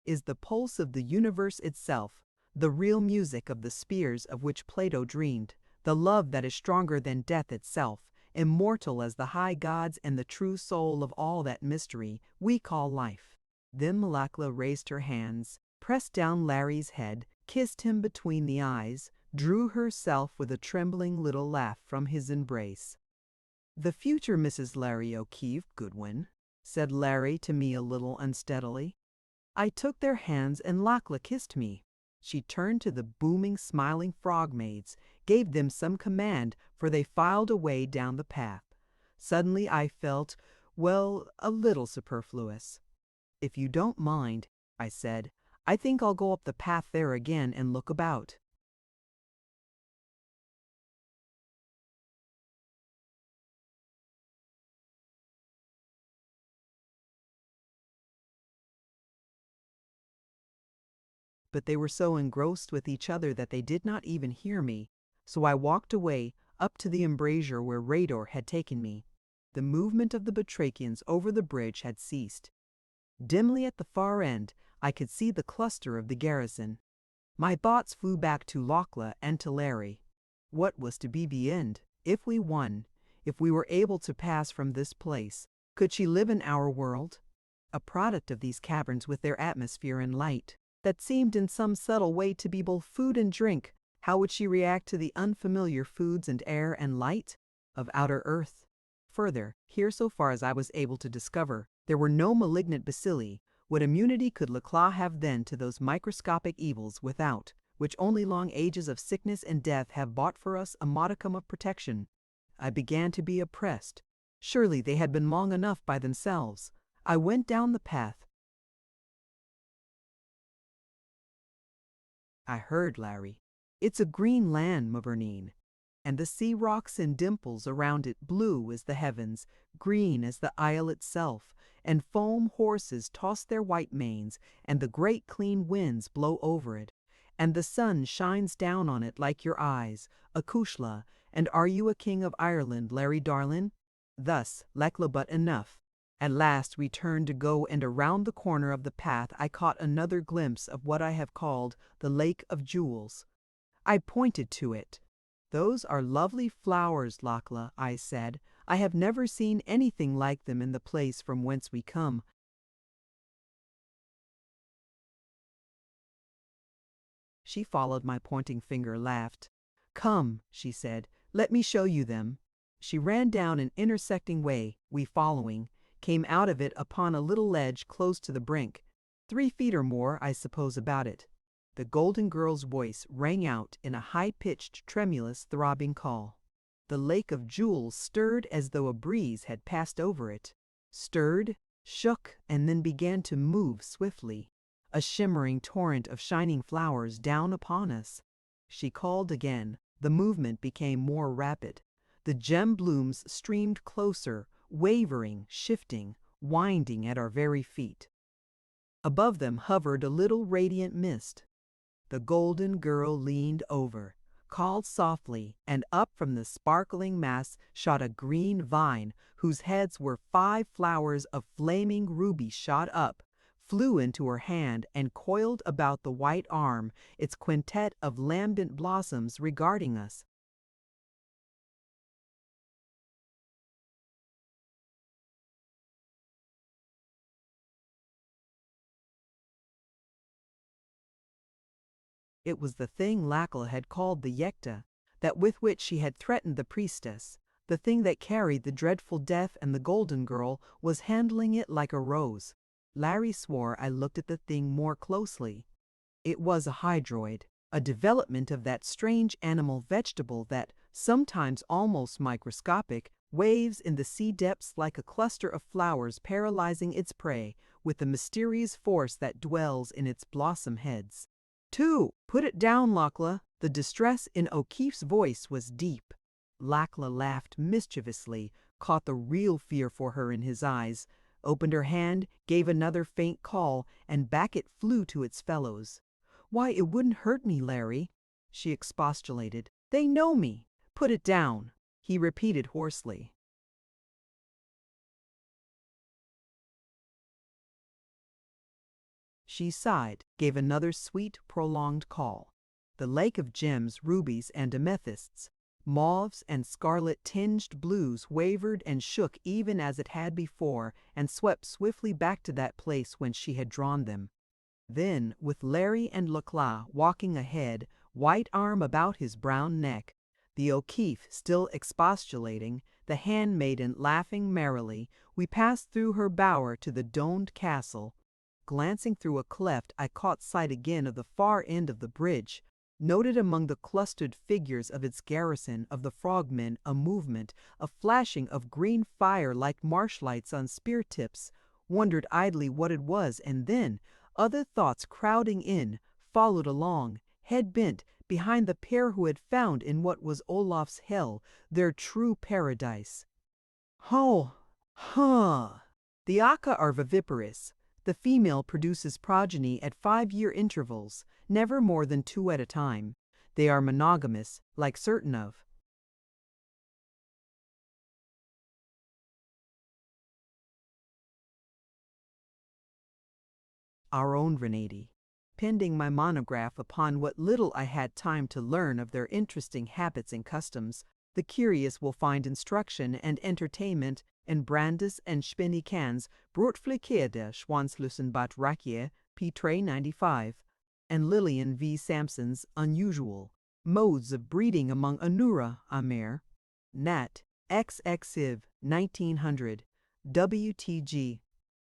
is the pulse of the universe itself, the real music of the spheres of which Plato dreamed, the love that is stronger than death itself, immortal as the high gods and the true soul of all that mystery we call life. Then Malakla raised her hands, pressed down Larry's head, kissed him between the eyes, drew herself with a trembling little laugh from his embrace. The future Mrs. Larry O'Keefe, Goodwin, said Larry to me a little unsteadily. I took their hands and Lakla kissed me. She turned to the booming, smiling frog maids, gave them some command, for they filed away down the path. Suddenly I felt, well, a little superfluous. If you don't mind, I said, I think I'll go up the path there again and look about. But they were so engrossed with each other that they did not even hear me, so I walked away, up to the embrasure where Rador had taken me. The movement of the Batrachians over the bridge had ceased. Dimly at the far end, I could see the cluster of the garrison. My thoughts flew back to Lachla and to Larry. What was to be the end? If we won, if we were able to pass from this place, could she live in our world? A product of these caverns with their atmosphere and light, that seemed in some subtle way to be both food and drink, how would she react to the unfamiliar foods and air and light of outer earth? Further, here so far as I was able to discover, there were no malignant bacilli. What immunity could Laclas have then to those microscopic evils without, which only long ages of sickness and death have bought for us a modicum of protection? I began to be oppressed. Surely they had been long enough by themselves. I went down the path. I heard Larry. It's a green land, Mavernine, and the sea rocks and dimples around it blue as the heavens, green as the isle itself, and foam horses toss their white manes, and the great clean winds blow over it, and the sun shines down on it like your eyes, Akushla, and are you a king of Ireland, Larry darlin'? Thus, Lekla, but enough. At last we turned to go, and around the corner of the path I caught another glimpse of what I have called the Lake of Jewels. I pointed to it. Those are lovely flowers, Lachla, I said. I have never seen anything like them in the place from whence we come. She followed my pointing finger, laughed. Come, she said, let me show you them. She ran down an intersecting way, we following, came out of it upon a little ledge close to the brink, 3 feet or more, I suppose, about it. The golden girl's voice rang out in a high-pitched, tremulous, throbbing call. The lake of jewels stirred as though a breeze had passed over it. Stirred, shook, and then began to move swiftly, a shimmering torrent of shining flowers down upon us. She called again. The movement became more rapid. The gem blooms streamed closer, wavering, shifting, winding at our very feet. Above them hovered a little radiant mist. The golden girl leaned over, called softly, and up from the sparkling mass shot a green vine whose heads were 5 flowers of flaming ruby shot up, flew into her hand and coiled about the white arm, its quintet of lambent blossoms regarding us. It was the thing Lackle had called the Yekta, that with which she had threatened the priestess. The thing that carried the dreadful death, and the golden girl was handling it like a rose. Larry swore I looked at the thing more closely. It was a hydroid, a development of that strange animal vegetable that, sometimes almost microscopic, waves in the sea depths like a cluster of flowers paralyzing its prey with the mysterious force that dwells in its blossom heads. Put it down, Lachlan." The distress in O'Keefe's voice was deep. Lachlan laughed mischievously, caught the real fear for her in his eyes, opened her hand, gave another faint call, and back it flew to its fellows. "Why, it wouldn't hurt me, Larry," she expostulated. "They know me. Put it down," he repeated hoarsely. She sighed, gave another sweet, prolonged call. The lake of gems, rubies, and amethysts, mauves and scarlet-tinged blues wavered and shook even as it had before, and swept swiftly back to that place whence she had drawn them. Then, with Larry and Lachlan walking ahead, white arm about his brown neck, the O'Keefe still expostulating, the handmaiden laughing merrily, we passed through her bower to the domed castle. Glancing through a cleft, I caught sight again of the far end of the bridge, noted among the clustered figures of its garrison of the frogmen a movement, a flashing of green fire like marsh lights on spear tips, wondered idly what it was, and then, other thoughts crowding in, followed along, head bent, behind the pair who had found in what was Olaf's hell their true paradise. The Aka are viviparous. The female produces progeny at 5-year intervals, never more than 2 at a time. They are monogamous, like certain of our own Renati. Pending my monograph upon what little I had time to learn of their interesting habits and customs, the curious will find instruction and entertainment in Brandes and Spinnekans Broodflikkeerde Schwanslüssenbad Rakje, p. 95, and Lillian V. Sampson's Unusual Modes of Breeding Among Anura, Amer, Nat. XXIV, 1900, WTG.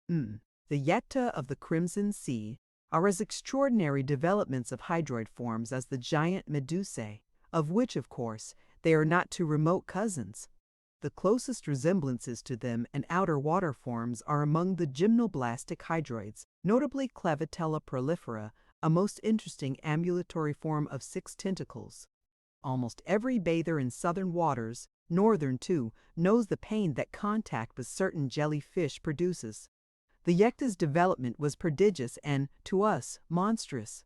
The Yekta of the Crimson Sea are as extraordinary developments of hydroid forms as the giant Medusae, of which, of course, they are not too remote cousins. The closest resemblances to them and outer water forms are among the gymnoblastic hydroids, notably Clavitella prolifera, a most interesting ambulatory form of 6 tentacles. Almost every bather in southern waters, northern too, knows the pain that contact with certain jellyfish produces. The Yekta's development was prodigious and, to us, monstrous.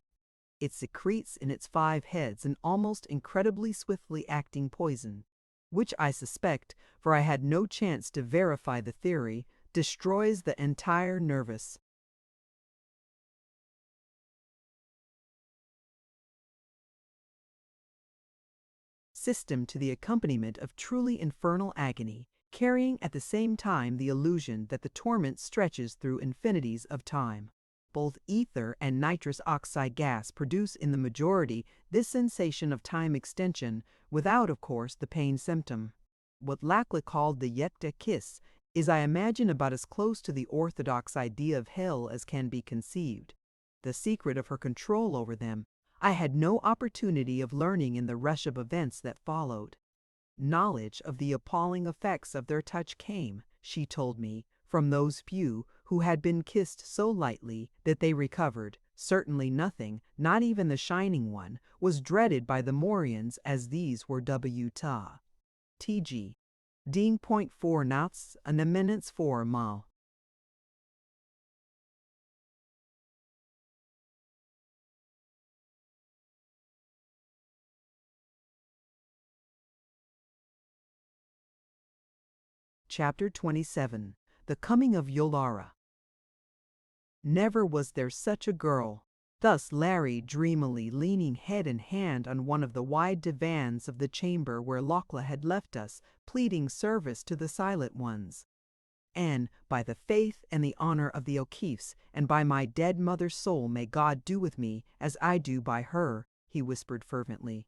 It secretes in its 5 heads an almost incredibly swiftly acting poison, which I suspect, for I had no chance to verify the theory, destroys the entire nervous system to the accompaniment of truly infernal agony, carrying at the same time the illusion that the torment stretches through infinities of time. Both ether and nitrous oxide gas produce in the majority this sensation of time extension, without, of course, the pain symptom. What Lachlan called the Yekta kiss is, I imagine, about as close to the orthodox idea of hell as can be conceived. the secret of her control over them, I had no opportunity of learning in the rush of events that followed. Knowledge of the appalling effects of their touch came, she told me, from those few who had been kissed so lightly that they recovered. Certainly nothing, not even the Shining One, was dreaded by the Morians as these were W.ta. T.G. Ding point 4 knots, an eminence 4 mile. Chapter 27. The Coming of Yolara. Never was there such a girl. Thus Larry dreamily leaning head in hand on one of the wide divans of the chamber where Lachlan had left us, pleading service to the Silent Ones. And by the faith and the honor of the O'Keefes, and by my dead mother's soul, may God do with me as I do by her, he whispered fervently.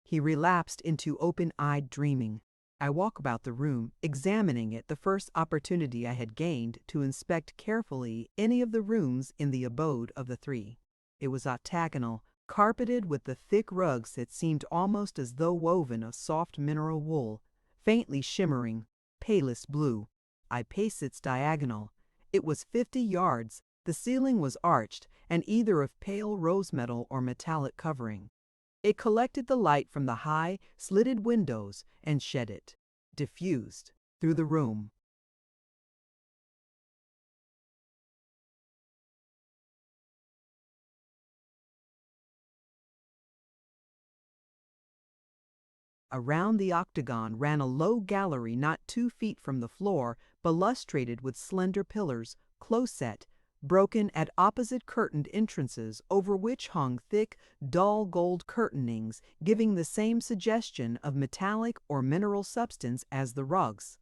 He relapsed into open-eyed dreaming. I walked about the room, examining it the first opportunity I had gained to inspect carefully any of the rooms in the abode of the three. It was octagonal, carpeted with the thick rugs that seemed almost as though woven of soft mineral wool, faintly shimmering, palest blue. I paced its diagonal. It was 50 yards. The ceiling was arched, and either of pale rose metal or metallic covering. It collected the light from the high, slitted windows and shed it, diffused, through the room. Around the octagon ran a low gallery not 2 feet from the floor, balustrated with slender pillars, close set, broken at opposite curtained entrances over which hung thick, dull gold curtainings, giving the same suggestion of metallic or mineral substance as the rugs.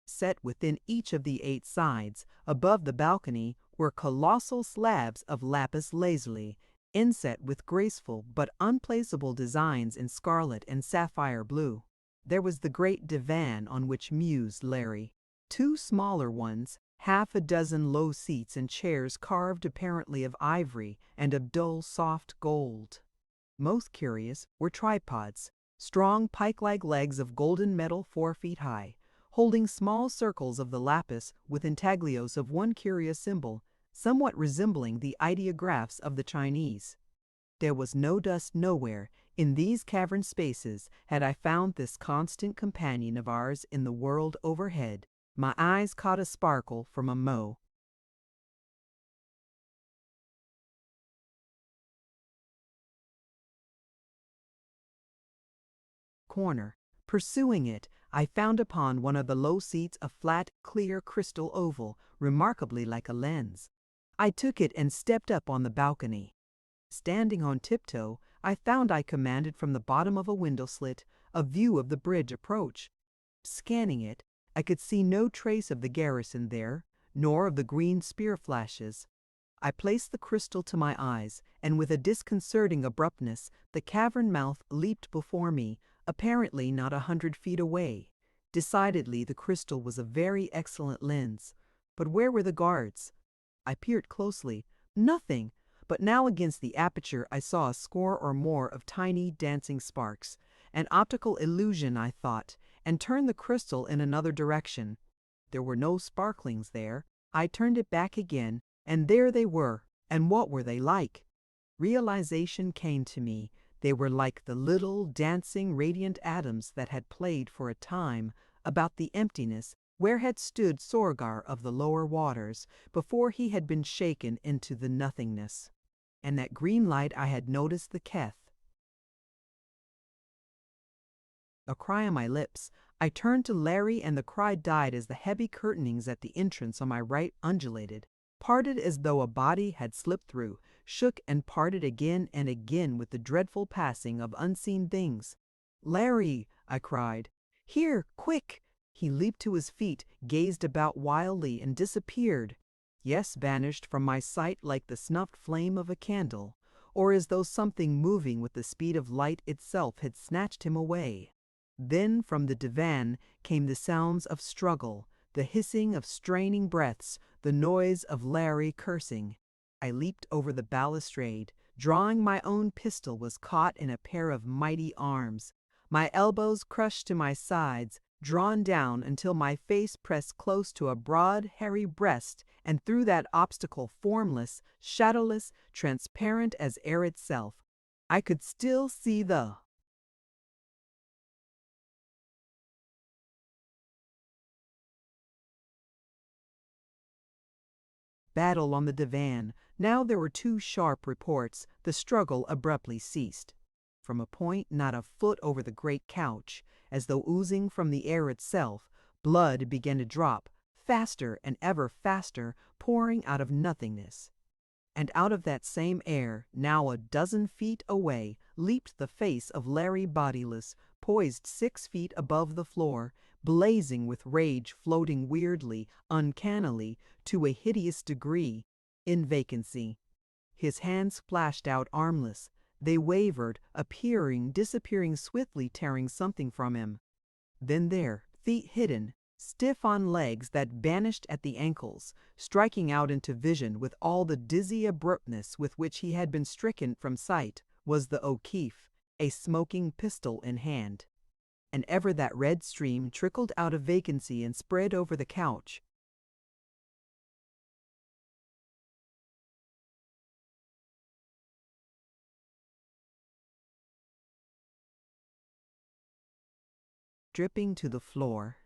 Set within each of the 8 sides, above the balcony, were colossal slabs of lapis lazuli, inset with graceful but unplaceable designs in scarlet and sapphire blue. There was the great divan on which mused Larry. 2 smaller ones, half a dozen low seats and chairs carved apparently of ivory and of dull soft gold. Most curious were tripods, strong pike-like legs of golden metal 4 feet high, holding small circles of the lapis with intaglios of one curious symbol, somewhat resembling the ideographs of the Chinese. There was no dust nowhere. In these cavern spaces had I found this constant companion of ours in the world overhead. My eyes caught a sparkle from a moe. Corner. Pursuing it, I found upon one of the low seats a flat, clear crystal oval, remarkably like a lens. I took it and stepped up on the balcony. Standing on tiptoe, I found I commanded from the bottom of a window slit a view of the bridge approach. Scanning it, I could see no trace of the garrison there, nor of the green spear flashes. I placed the crystal to my eyes, and with a disconcerting abruptness, the cavern mouth leaped before me, apparently not 100 feet away. Decidedly, the crystal was a very excellent lens. But where were the guards? I peered closely. Nothing. But now against the aperture I saw a score or more of tiny dancing sparks. An optical illusion, I thought, and turned the crystal in another direction. There were no sparklings there. I turned it back again, and there they were. And what were they like? Realization came to me. They were like the little, dancing, radiant atoms that had played for a time about the emptiness where had stood Sorgar of the lower waters before he had been shaken into the nothingness. And that green light I had noticed the Keth. A cry on my lips, I turned to Larry, and the cry died as the heavy curtainings at the entrance on my right undulated, parted as though a body had slipped through, shook and parted again and again with the dreadful passing of unseen things. "Larry!" I cried. "Here, quick!" He leaped to his feet, gazed about wildly, and disappeared. Yes, vanished from my sight like the snuffed flame of a candle, or as though something moving with the speed of light itself had snatched him away. Then from the divan came the sounds of struggle, the hissing of straining breaths, the noise of Larry cursing. I leaped over the balustrade. Drawing my own pistol was caught in a pair of mighty arms. My elbows crushed to my sides, drawn down until my face pressed close to a broad, hairy breast, and through that obstacle formless, shadowless, transparent as air itself. I could still see the battle on the divan. Now there were two sharp reports. The struggle abruptly ceased. From a point not a foot over the great couch, as though oozing from the air itself, blood began to drop, faster and ever faster, pouring out of nothingness. And out of that same air, now a dozen feet away, leaped the face of Larry bodiless, poised 6 feet above the floor, blazing with rage, floating weirdly, uncannily, to a hideous degree, in vacancy. His hands flashed out armless. They wavered, appearing, disappearing swiftly, tearing something from him. Then there, feet hidden, stiff on legs that vanished at the ankles, striking out into vision with all the dizzy abruptness with which he had been stricken from sight, was the O'Keefe, a smoking pistol in hand. And ever that red stream trickled out of vacancy and spread over the couch. Dripping to the floor.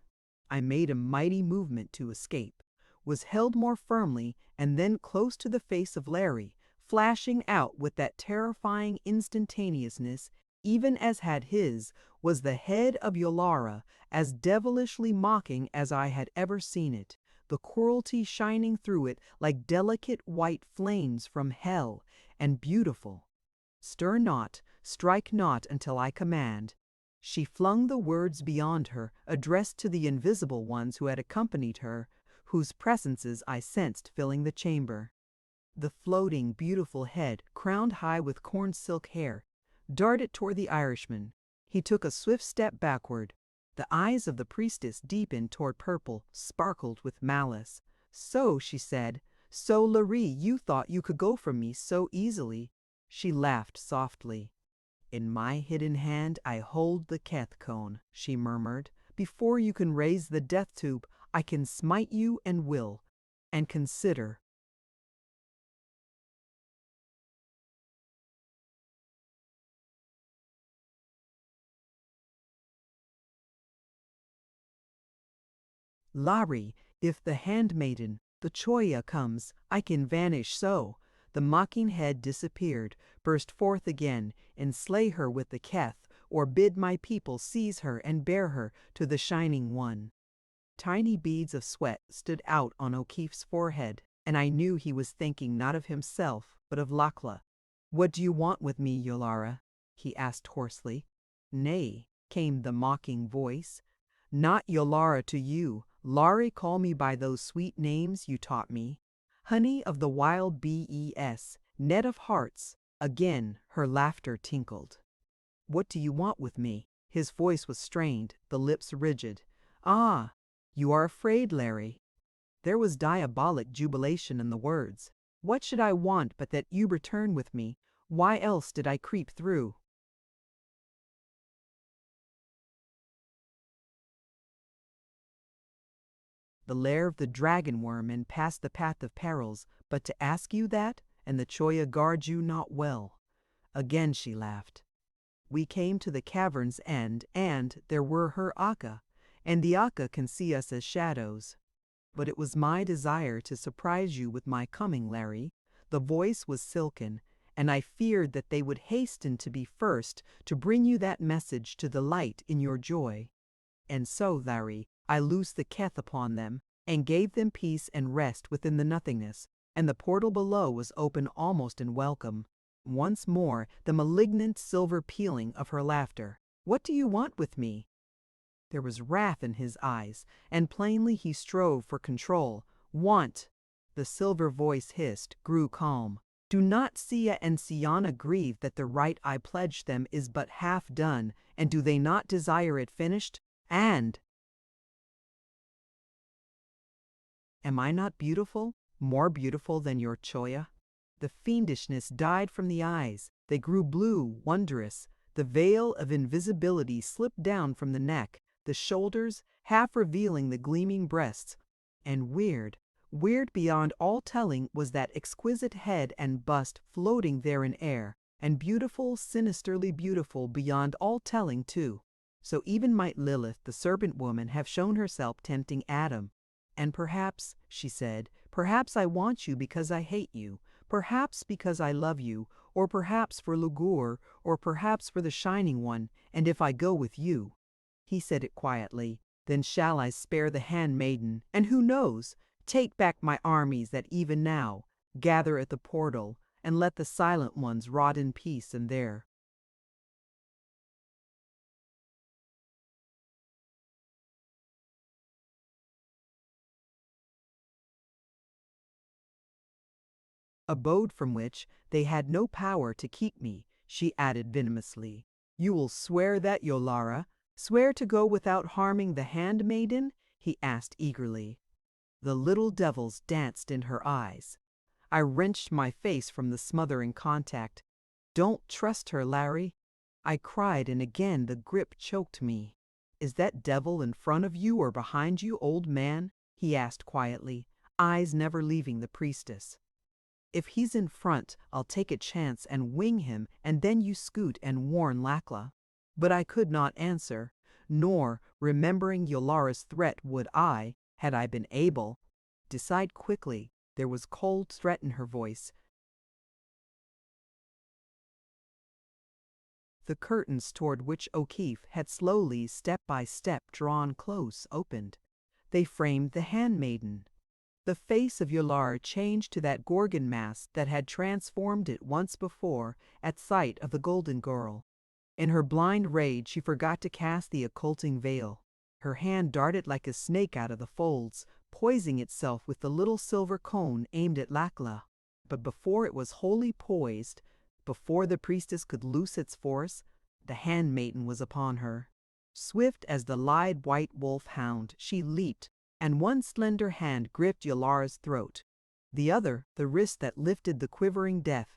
I made a mighty movement to escape, was held more firmly, and then close to the face of Larry, flashing out with that terrifying instantaneousness, even as had his, was the head of Yolara, as devilishly mocking as I had ever seen it, the cruelty shining through it like delicate white flames from hell, and beautiful. Stir not, strike not until I command. She flung the words beyond her, addressed to the invisible ones who had accompanied her, whose presences I sensed filling the chamber. The floating, beautiful head, crowned high with corn silk hair, darted toward the Irishman. He took a swift step backward. The eyes of the priestess deepened toward purple, sparkled with malice. "So," she said, "so, Larry, you thought you could go from me so easily." She laughed softly. "In my hidden hand I hold the Keth cone," she murmured. "Before you can raise the death tube, I can smite you and will. And consider." "Larry, if the handmaiden, the Choya, comes, I can vanish so." The mocking head disappeared, burst forth again, and slay her with the Keth, or bid my people seize her and bear her to the Shining One. Tiny beads of sweat stood out on O'Keefe's forehead, and I knew he was thinking not of himself, but of Lachlan. "What do you want with me, Yolara?" he asked hoarsely. "Nay," came the mocking voice. "Not Yolara to you. Laurie, call me by those sweet names you taught me. Honey of the wild bes, net of hearts." Again her laughter tinkled. "What do you want with me?" His voice was strained, the lips rigid. "Ah, you are afraid, Larry." There was diabolic jubilation in the words. "What should I want but that you return with me? Why else did I creep through?" "The lair of the dragon worm and past the path of perils, but to ask you that, and the Choya guard you not well." Again she laughed. "We came to the cavern's end, and there were her Akka, and the Akka can see us as shadows. But it was my desire to surprise you with my coming, Larry." The voice was silken, and I feared that they would hasten to be first to bring you that message to delight in your joy. "And so, Larry, I loosed the Keth upon them, and gave them peace and rest within the nothingness, and the portal below was open almost in welcome." Once more the malignant silver pealing of her laughter. "What do you want with me?" There was wrath in his eyes, and plainly he strove for control. "Want," the silver voice hissed, grew calm. "Do not Sia and Siana grieve that the right I pledged them is but half done, and do they not desire it finished? And am I not beautiful, more beautiful than your Choya?" The fiendishness died from the eyes. They grew blue, wondrous. The veil of invisibility slipped down from the neck, the shoulders, half revealing the gleaming breasts. And weird, weird beyond all telling was that exquisite head and bust floating there in air, and beautiful, sinisterly beautiful beyond all telling too. So even might Lilith, the serpent woman, have shown herself tempting Adam. And perhaps, she said, perhaps I want you because I hate you, perhaps because I love you, or perhaps for Lugur, or perhaps for the Shining One, and if I go with you. He said it quietly. Then shall I spare the handmaiden, and who knows, take back my armies that even now gather at the portal, and let the silent ones rot in peace in there. Abode from which they had no power to keep me, she added venomously. You will swear that, Yolara? Swear to go without harming the handmaiden? He asked eagerly. The little devils danced in her eyes. I wrenched my face from the smothering contact. Don't trust her, Larry. I cried, and again the grip choked me. Is that devil in front of you or behind you, old man? He asked quietly, eyes never leaving the priestess. If he's in front, I'll take a chance and wing him, and then you scoot and warn Lakla. But I could not answer, nor, remembering Yolara's threat, would I, had I been able, decide quickly. There was cold threat in her voice. The curtains toward which O'Keefe had slowly, step by step, drawn close opened. They framed the handmaiden. The face of Yolara changed to that Gorgon mask that had transformed it once before at sight of the Golden Girl. In her blind rage she forgot to cast the occulting veil. Her hand darted like a snake out of the folds, poising itself with the little silver cone aimed at Lakla. But before it was wholly poised, before the priestess could loose its force, the handmaiden was upon her. Swift as the lithe white wolf hound, she leaped, and one slender hand gripped Yolara's throat, the other the wrist that lifted the quivering death.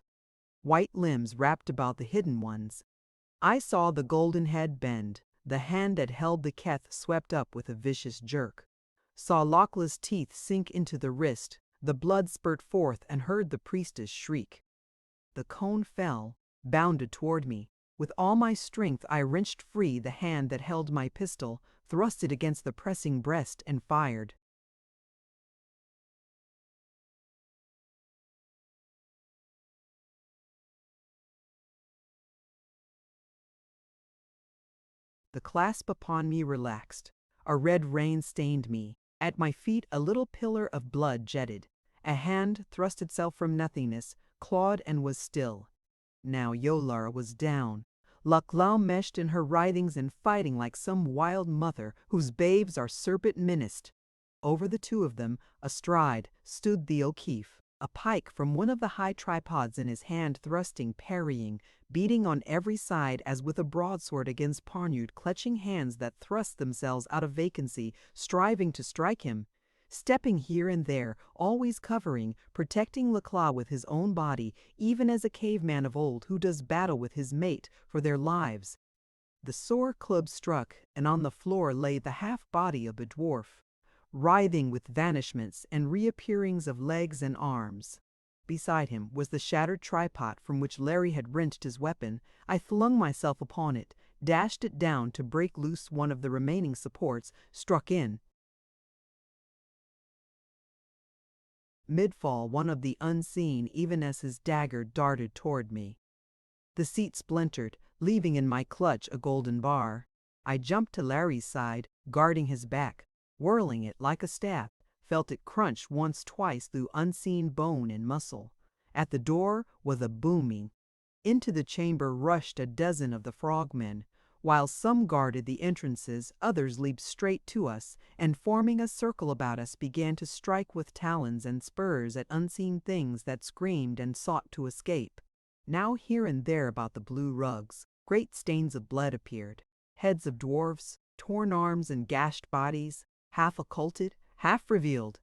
White limbs wrapped about the hidden ones. I saw the golden head bend, the hand that held the keth swept up with a vicious jerk. Saw Lakla's teeth sink into the wrist, the blood spurt forth, and heard the priestess shriek. The cone fell, bounded toward me. With all my strength I wrenched free the hand that held my pistol, thrust it against the pressing breast, and fired. The clasp upon me relaxed. A red rain stained me. At my feet a little pillar of blood jetted. A hand thrust itself from nothingness, clawed and was still. Now Yolara was down. Lakla meshed in her writhings and fighting like some wild mother whose babes are serpent menaced. Over the two of them, astride, stood the O'Keefe, a pike from one of the high tripods in his hand, thrusting, parrying, beating on every side as with a broadsword against Parnud, clutching hands that thrust themselves out of vacancy, striving to strike him. Stepping here and there, always covering, protecting Lakla with his own body, even as a caveman of old who does battle with his mate for their lives. The sore club struck, and on the floor lay the half-body of a dwarf, writhing with vanishments and reappearings of legs and arms. Beside him was the shattered tripod from which Larry had wrenched his weapon. I flung myself upon it, dashed it down to break loose one of the remaining supports, struck in. Mid-fall, one of the unseen, even as his dagger darted toward me. The seat splintered, leaving in my clutch a golden bar. I jumped to Larry's side, guarding his back, whirling it like a staff, felt it crunch once twice through unseen bone and muscle. At the door was a booming. Into the chamber rushed a dozen of the frogmen. While some guarded the entrances, others leaped straight to us, and forming a circle about us began to strike with talons and spurs at unseen things that screamed and sought to escape. Now here and there about the blue rugs, great stains of blood appeared. Heads of dwarfs, torn arms and gashed bodies, half occulted, half revealed.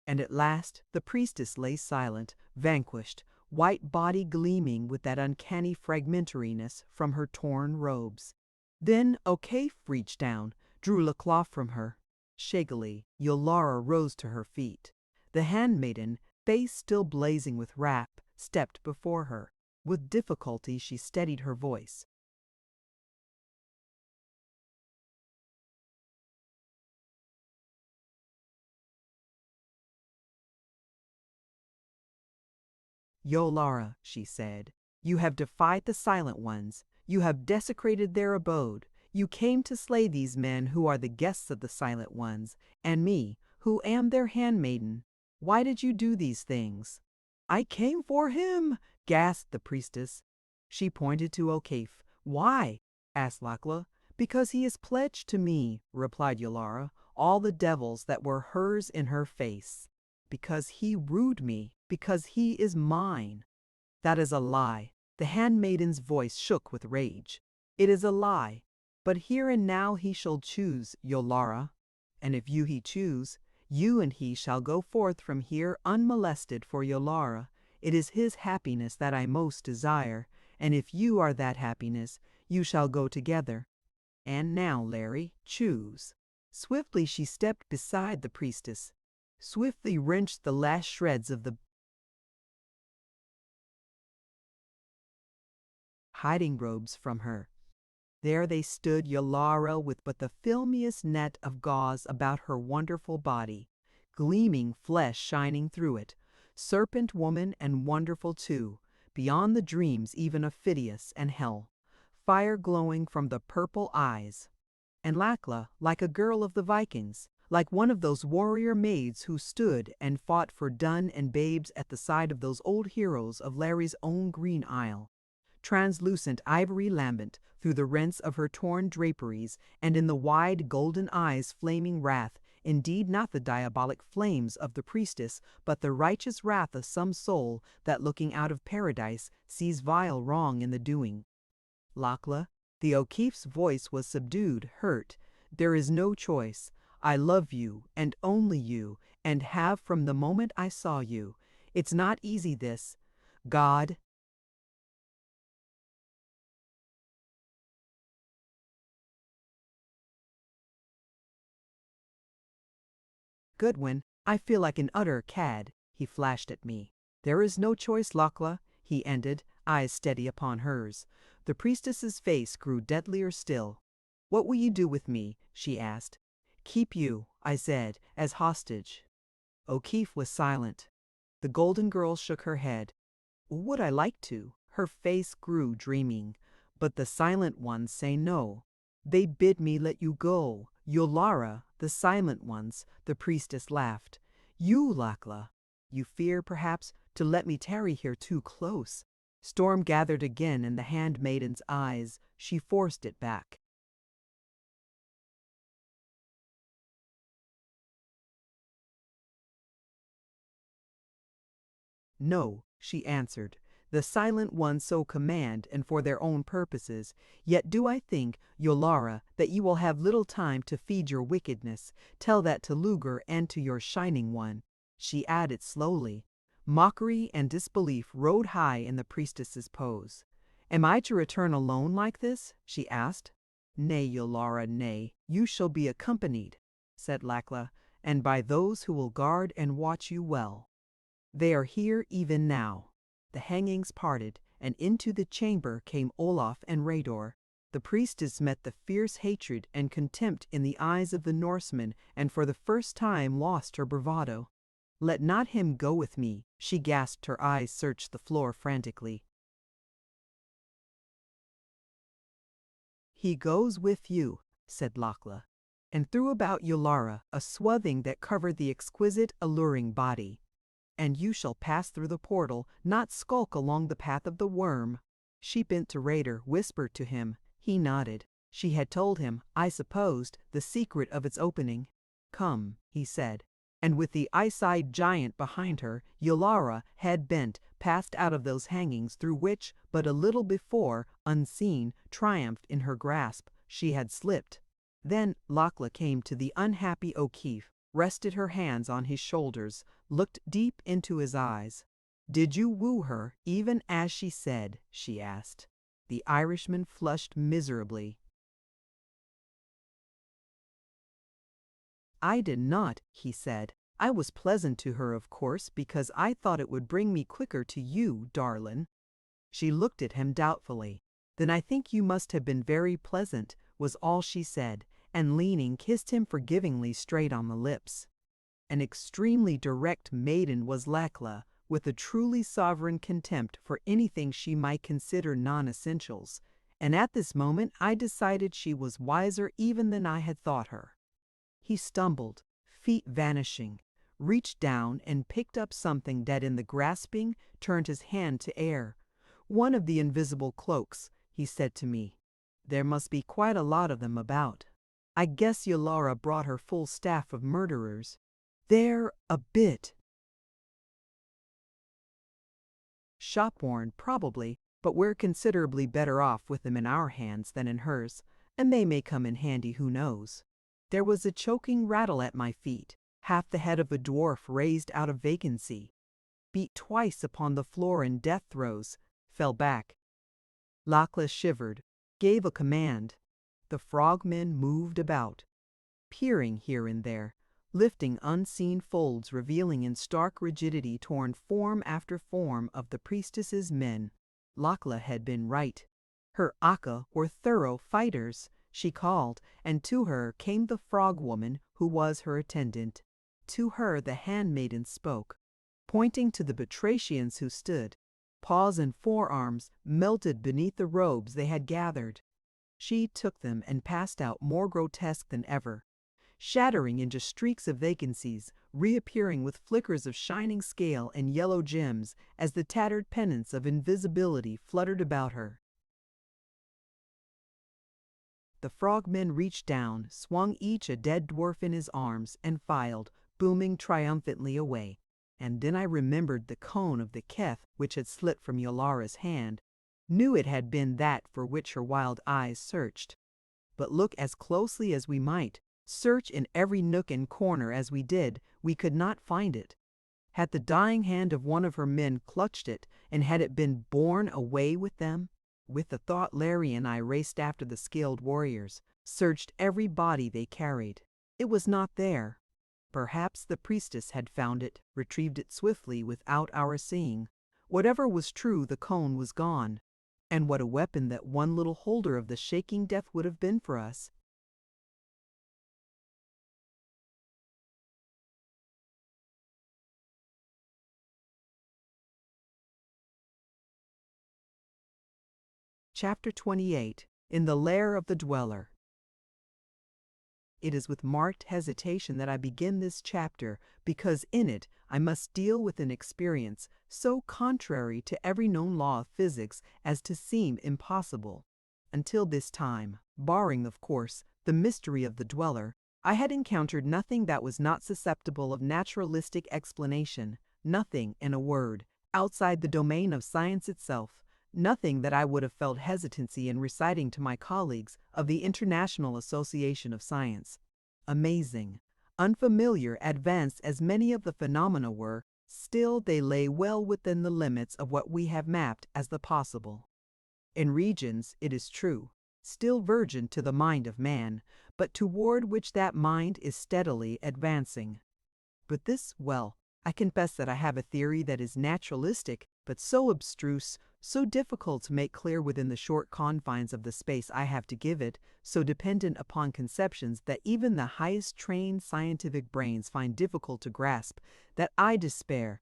And at last the priestess lay silent, vanquished, white body gleaming with that uncanny fragmentariness from her torn robes. Then O'Keefe reached down, drew the cloth from her. Shakily, Yolara rose to her feet. The handmaiden, face still blazing with wrath, stepped before her. With difficulty she steadied her voice. Yolara, she said, you have defied the Silent Ones. You have desecrated their abode. You came to slay these men who are the guests of the Silent Ones, and me, who am their handmaiden. Why did you do these things? I came for him, gasped the priestess. She pointed to O'Keefe. Why? Asked Lakla. Because he is pledged to me, replied Yolara, all the devils that were hers in her face. Because he wooed me, because he is mine. That is a lie. The handmaiden's voice shook with rage. It is a lie. But here and now he shall choose, Yolara. And if you he choose, you and he shall go forth from here unmolested for Yolara. It is his happiness that I most desire, and if you are that happiness, you shall go together. And now, Larry, choose. Swiftly she stepped beside the priestess, swiftly wrenched the last shreds of the hiding robes from her. There they stood, Yolara with but the filmiest net of gauze about her wonderful body, gleaming flesh shining through it, serpent woman and wonderful too, beyond the dreams even of Phidias and hell, fire glowing from the purple eyes. And Lakla, like a girl of the Vikings, like one of those warrior maids who stood and fought for Dun and babes at the side of those old heroes of Larry's own Green Isle. Translucent ivory lambent through the rents of her torn draperies, and in the wide golden eyes flaming wrath, indeed not the diabolic flames of the priestess, but the righteous wrath of some soul that looking out of paradise sees vile wrong in the doing. Lakla, the O'Keefe's voice was subdued, hurt. There is no choice. I love you, and only you, and have from the moment I saw you. It's not easy this. God, Goodwin, I feel like an utter cad, he flashed at me. There is no choice, Lakla, he ended, eyes steady upon hers. The priestess's face grew deadlier still. What will you do with me? She asked. Keep you, I said, as hostage. O'Keefe was silent. The golden girl shook her head. Would I like to? Her face grew dreaming. But the Silent Ones say no. They bid me let you go. Yolara, the Silent Ones, the priestess laughed. You, Lakla. You fear, perhaps, to let me tarry here too close. Storm gathered again in the handmaiden's eyes. She forced it back. No, she answered. The Silent Ones so command, and for their own purposes. Yet do I think, Yolara, that you will have little time to feed your wickedness. Tell that to Luger and to your Shining One. She added slowly. Mockery and disbelief rode high in the priestess's pose. Am I to return alone like this? She asked. Nay, Yolara, nay. You shall be accompanied, said Lakla, and by those who will guard and watch you well. They are here even now. The hangings parted, and into the chamber came Olaf and Rador. The priestess met the fierce hatred and contempt in the eyes of the Norseman, and for the first time lost her bravado. Let not him go with me, she gasped, her eyes searched the floor frantically. He goes with you, said Lakla, and threw about Yolara a swathing that covered the exquisite, alluring body. And you shall pass through the portal, not skulk along the path of the worm. She bent to Rader, whispered to him. He nodded. She had told him, I supposed, the secret of its opening. Come, he said. And with the ice-eyed giant behind her, Yolara, head bent, passed out of those hangings through which, but a little before, unseen, triumphed in her grasp, she had slipped. Then Lakla came to the unhappy O'Keefe, rested her hands on his shoulders, looked deep into his eyes. "Did you woo her, even as she said?" she asked. The Irishman flushed miserably. "I did not," he said. "I was pleasant to her, of course, because I thought it would bring me quicker to you, darlin'." She looked at him doubtfully. "Then I think you must have been very pleasant," was all she said, and leaning, kissed him forgivingly straight on the lips. An extremely direct maiden was Lakla, with a truly sovereign contempt for anything she might consider non-essentials, and at this moment I decided she was wiser even than I had thought her. He stumbled, feet vanishing, reached down and picked up something that in the grasping turned his hand to air. "One of the invisible cloaks," he said to me. "There must be quite a lot of them about. I guess Yollara brought her full staff of murderers. They're a bit shop-worn, probably, but we're considerably better off with them in our hands than in hers, and they may come in handy, who knows." There was a choking rattle at my feet, half the head of a dwarf raised out of vacancy, beat twice upon the floor in death throes, fell back. Lakla shivered, gave a command. The frogmen moved about, peering here and there, lifting unseen folds revealing in stark rigidity torn form after form of the priestess's men. Lakla had been right. Her Akka were thorough fighters, she called, and to her came the frog woman who was her attendant. To her the handmaiden spoke, pointing to the Batrachians who stood, paws and forearms melted beneath the robes they had gathered. She took them and passed out more grotesque than ever, shattering into streaks of vacancies, reappearing with flickers of shining scale and yellow gems as the tattered pennants of invisibility fluttered about her. The frogmen reached down, swung each a dead dwarf in his arms, and filed, booming triumphantly away. And then I remembered the cone of the keth which had slipped from Yolara's hand, knew it had been that for which her wild eyes searched. But look as closely as we might, search in every nook and corner as we did, we could not find it. Had the dying hand of one of her men clutched it, and had it been borne away with them? With the thought Larry and I raced after the skilled warriors, searched every body they carried. It was not there. Perhaps the priestess had found it, retrieved it swiftly without our seeing. Whatever was true, the cone was gone. And what a weapon that one little holder of the shaking death would have been for us. Chapter 28. In the Lair of the Dweller. It is with marked hesitation that I begin this chapter, because in it I must deal with an experience so contrary to every known law of physics as to seem impossible. Until this time, barring, of course, the mystery of the dweller, I had encountered nothing that was not susceptible of naturalistic explanation, nothing, in a word, outside the domain of science itself. Nothing that I would have felt hesitancy in reciting to my colleagues of the International Association of Science. Amazing, unfamiliar, advanced as many of the phenomena were, still they lay well within the limits of what we have mapped as the possible. In regions, it is true, still virgin to the mind of man, but toward which that mind is steadily advancing. But this, well, I confess that I have a theory that is naturalistic, but so abstruse, so difficult to make clear within the short confines of the space I have to give it, so dependent upon conceptions that even the highest trained scientific brains find difficult to grasp, that I despair.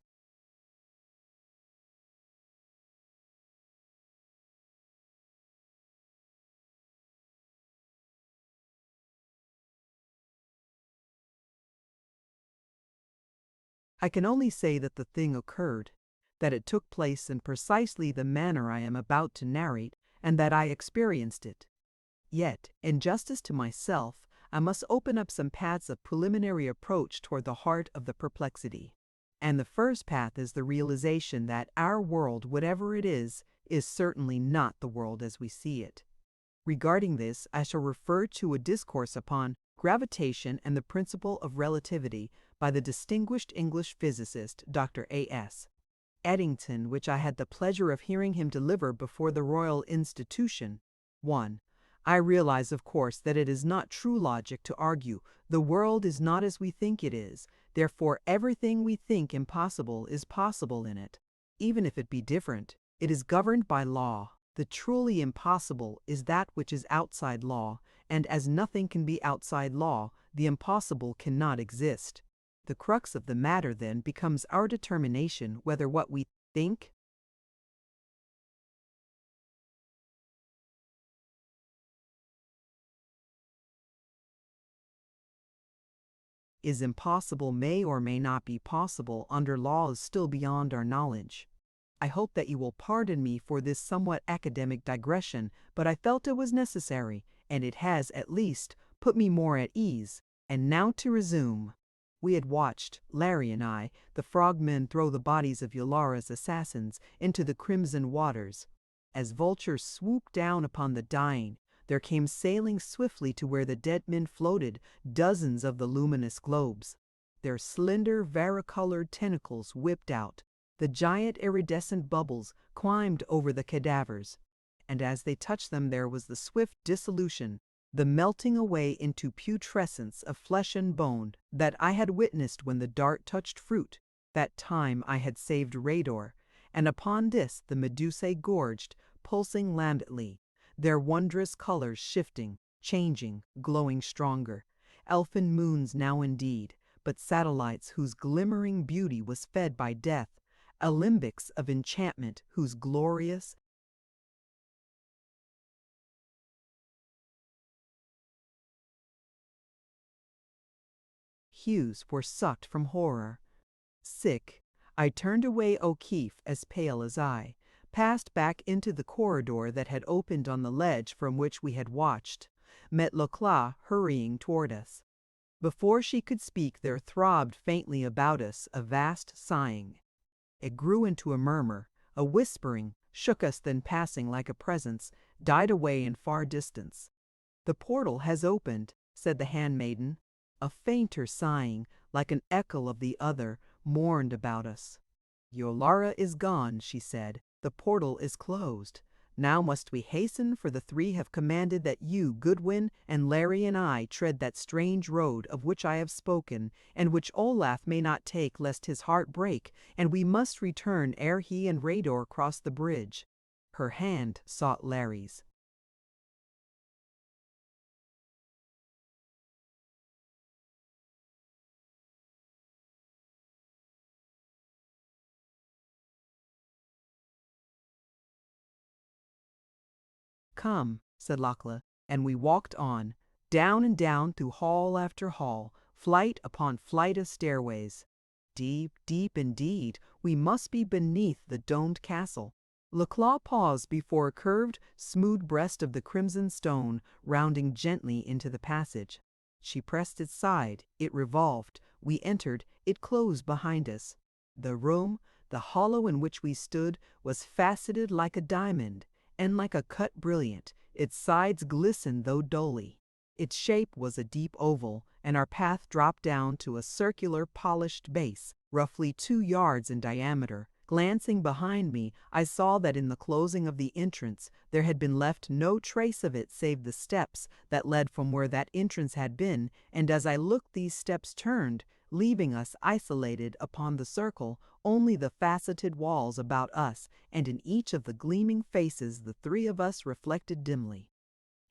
I can only say that the thing occurred, that it took place in precisely the manner I am about to narrate, and that I experienced it. Yet, in justice to myself, I must open up some paths of preliminary approach toward the heart of the perplexity. And the first path is the realization that our world, whatever it is certainly not the world as we see it. Regarding this, I shall refer to a discourse upon gravitation and the principle of relativity by the distinguished English physicist Dr. A.S. Eddington which I had the pleasure of hearing him deliver before the Royal Institution. 1. I realize, of course, that it is not true logic to argue the world is not as we think it is, therefore everything we think impossible is possible in it. Even if it be different, it is governed by law. The truly impossible is that which is outside law, and as nothing can be outside law, the impossible cannot exist. The crux of the matter then becomes our determination whether what we think is impossible may or may not be possible under laws still beyond our knowledge. I hope that you will pardon me for this somewhat academic digression, but I felt it was necessary, and it has, at least, put me more at ease. And now to resume. We had watched, Larry and I, the frogmen throw the bodies of Yolara's assassins into the crimson waters. As vultures swooped down upon the dying, there came sailing swiftly to where the dead men floated dozens of the luminous globes. Their slender, varicolored tentacles whipped out. The giant iridescent bubbles climbed over the cadavers, and as they touched them there was the swift dissolution, the melting away into putrescence of flesh and bone that I had witnessed when the dart touched fruit. That time I had saved Rador, and upon this the Medusae gorged, pulsing lambently, their wondrous colors shifting, changing, glowing stronger. Elfin moons now indeed, but satellites whose glimmering beauty was fed by death, alembics of enchantment whose glorious hues were sucked from horror. Sick, I turned away O'Keefe as pale as I, passed back into the corridor that had opened on the ledge from which we had watched, met Leclas hurrying toward us. Before she could speak there throbbed faintly about us a vast sighing. It grew into a murmur, a whispering, shook us then passing like a presence, died away in far distance. "The portal has opened," said the handmaiden. A fainter sighing, like an echo of the other, mourned about us. "Yolara is gone," she said. "The portal is closed. Now must we hasten, for the three have commanded that you, Goodwin, and Larry and I tread that strange road of which I have spoken, and which Olaf may not take lest his heart break, and we must return ere he and Rador cross the bridge." Her hand sought Larry's. "Come," said Lachlan, and we walked on, down and down through hall after hall, flight upon flight of stairways. Deep, deep indeed, we must be beneath the domed castle. Leclas paused before a curved, smooth breast of the crimson stone, rounding gently into the passage. She pressed its side, it revolved, we entered, it closed behind us. The room, the hollow in which we stood, was faceted like a diamond, and like a cut brilliant, its sides glistened though dully. Its shape was a deep oval, and our path dropped down to a circular polished base, roughly 2 yards in diameter. Glancing behind me, I saw that in the closing of the entrance there had been left no trace of it save the steps that led from where that entrance had been, and as I looked these steps turned, leaving us isolated upon the circle, only the faceted walls about us, and in each of the gleaming faces the three of us reflected dimly.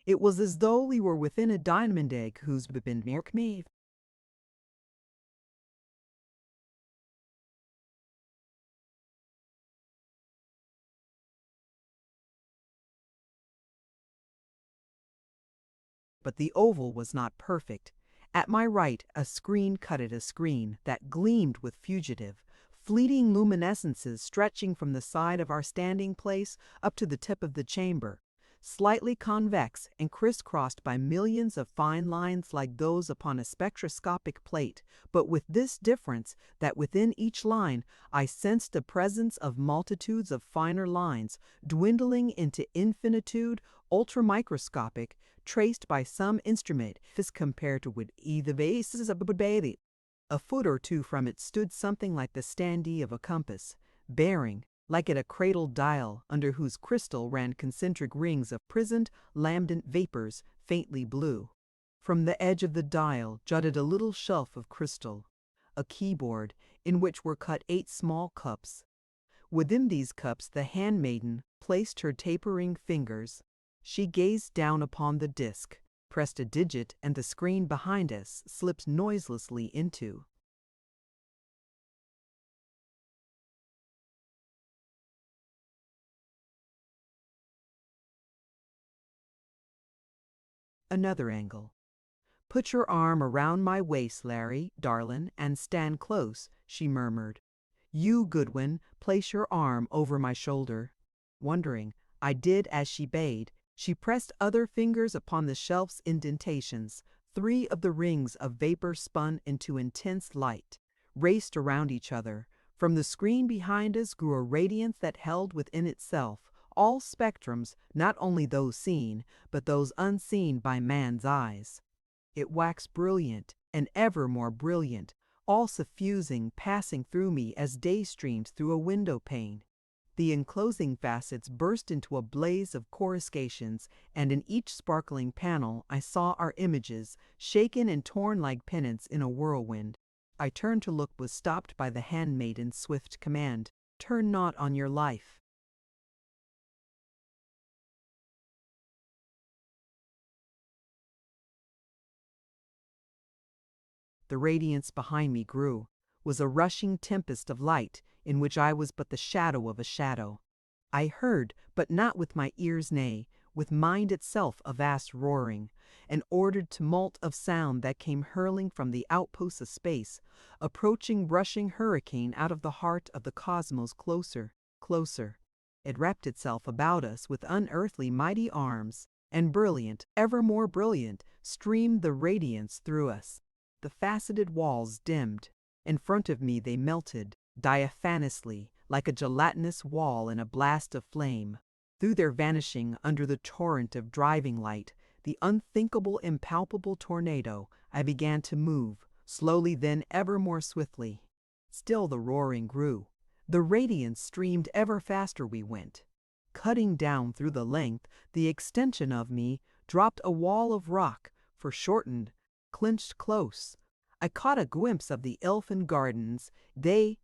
It was as though we were within a diamond egg whose been me. But the oval was not perfect. At my right a screen cut at a screen that gleamed with fugitive, fleeting luminescences stretching from the side of our standing place up to the tip of the chamber, slightly convex and crisscrossed by millions of fine lines like those upon a spectroscopic plate, but with this difference that within each line I sensed the presence of multitudes of finer lines, dwindling into infinitude, ultramicroscopic, traced by some instrument as compared to with either vases of a baby. A foot or two from it stood something like the standee of a compass. bearing, like at a cradled dial under whose crystal ran concentric rings of prisoned, lambent vapors, faintly blue. From the edge of the dial jutted a little shelf of crystal, a keyboard in which were cut 8 small cups. Within these cups the handmaiden placed her tapering fingers. She gazed down upon the disk, pressed a digit, and the screen behind us slipped noiselessly into another angle. "Put your arm around my waist, Larry, darlin', and stand close," she murmured. "You, Goodwin, place your arm over my shoulder." Wondering, I did as she bade. She pressed other fingers upon the shelf's indentations. 3 of the rings of vapor spun into intense light, raced around each other. From the screen behind us grew a radiance that held within itself all spectrums, not only those seen, but those unseen by man's eyes. It waxed brilliant and ever more brilliant, all suffusing, passing through me as day streams through a window pane. The enclosing facets burst into a blaze of coruscations, and in each sparkling panel I saw our images, shaken and torn like pennants in a whirlwind. I turned to look, was stopped by the handmaiden's swift command, "Turn not on your life." The radiance behind me grew, was a rushing tempest of light in which I was but the shadow of a shadow. I heard, but not with my ears, nay, with mind itself a vast roaring, an ordered tumult of sound that came hurling from the outposts of space, approaching rushing hurricane out of the heart of the cosmos closer, closer. It wrapped itself about us with unearthly mighty arms, and brilliant, ever more brilliant, streamed the radiance through us. The faceted walls dimmed. In front of me they melted, diaphanously, like a gelatinous wall in a blast of flame. Through their vanishing under the torrent of driving light, the unthinkable, impalpable tornado, I began to move, slowly then ever more swiftly. Still the roaring grew. The radiance streamed ever faster we went. Cutting down through the length, the extension of me, dropped a wall of rock, foreshortened, clinched close. I caught a glimpse of the elfin gardens. They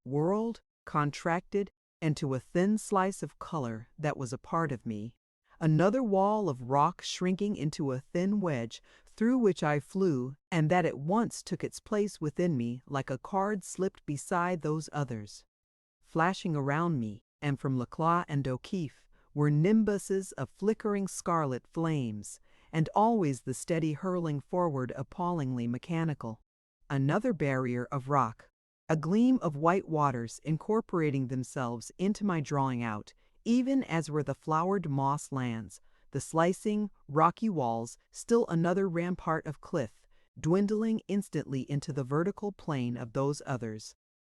whirled, contracted, into a thin slice of color that was a part of me. Another wall of rock shrinking into a thin wedge through which I flew, and that at once took its place within me like a card slipped beside those others. Flashing around me, and from Lacroix and O'Keefe, were nimbuses of flickering scarlet flames, and always the steady hurling forward appallingly mechanical. Another barrier of rock, a gleam of white waters incorporating themselves into my drawing out, even as were the flowered moss lands, the slicing, rocky walls, still another rampart of cliff, dwindling instantly into the vertical plane of those others.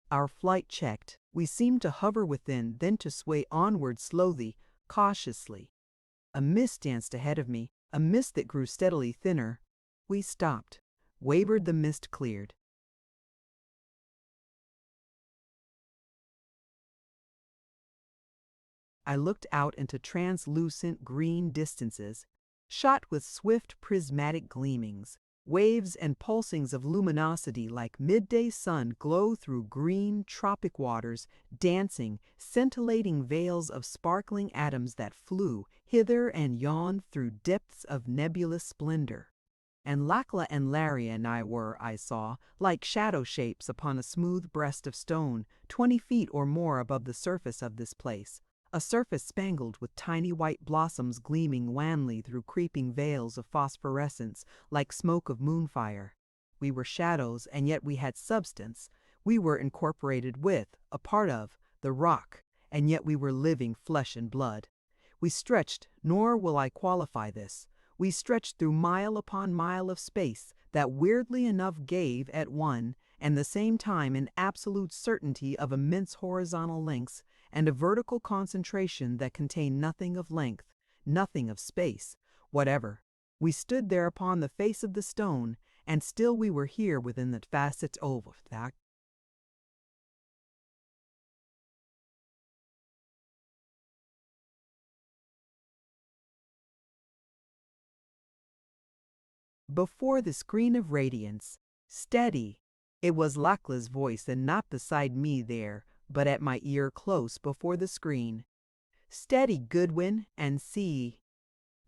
Our flight checked. We seemed to hover within, then to sway onward slowly, cautiously. A mist danced ahead of me, a mist that grew steadily thinner. We stopped. Wavered, the mist cleared. I looked out into translucent green distances, shot with swift prismatic gleamings. Waves and pulsings of luminosity like midday sun glow through green tropic waters, dancing, scintillating veils of sparkling atoms that flew hither and yon through depths of nebulous splendor. And Lachlan and Larry and I were, I saw, like shadow shapes upon a smooth breast of stone, 20 feet or more above the surface of this place. A surface spangled with tiny white blossoms gleaming wanly through creeping veils of phosphorescence like smoke of moonfire. We were shadows, and yet we had substance. We were incorporated with, a part of, the rock, and yet we were living flesh and blood. We stretched, nor will I qualify this, we stretched through mile upon mile of space that weirdly enough gave at one and the same time an absolute certainty of immense horizontal lengths and a vertical concentration that contained nothing of length, nothing of space, whatever. We stood there upon the face of the stone, and still we were here within the facets of that. Before the screen of radiance, steady. It was Lachlan's voice, and not beside me there, but at my ear close before the screen. Steady, Goodwin, and see.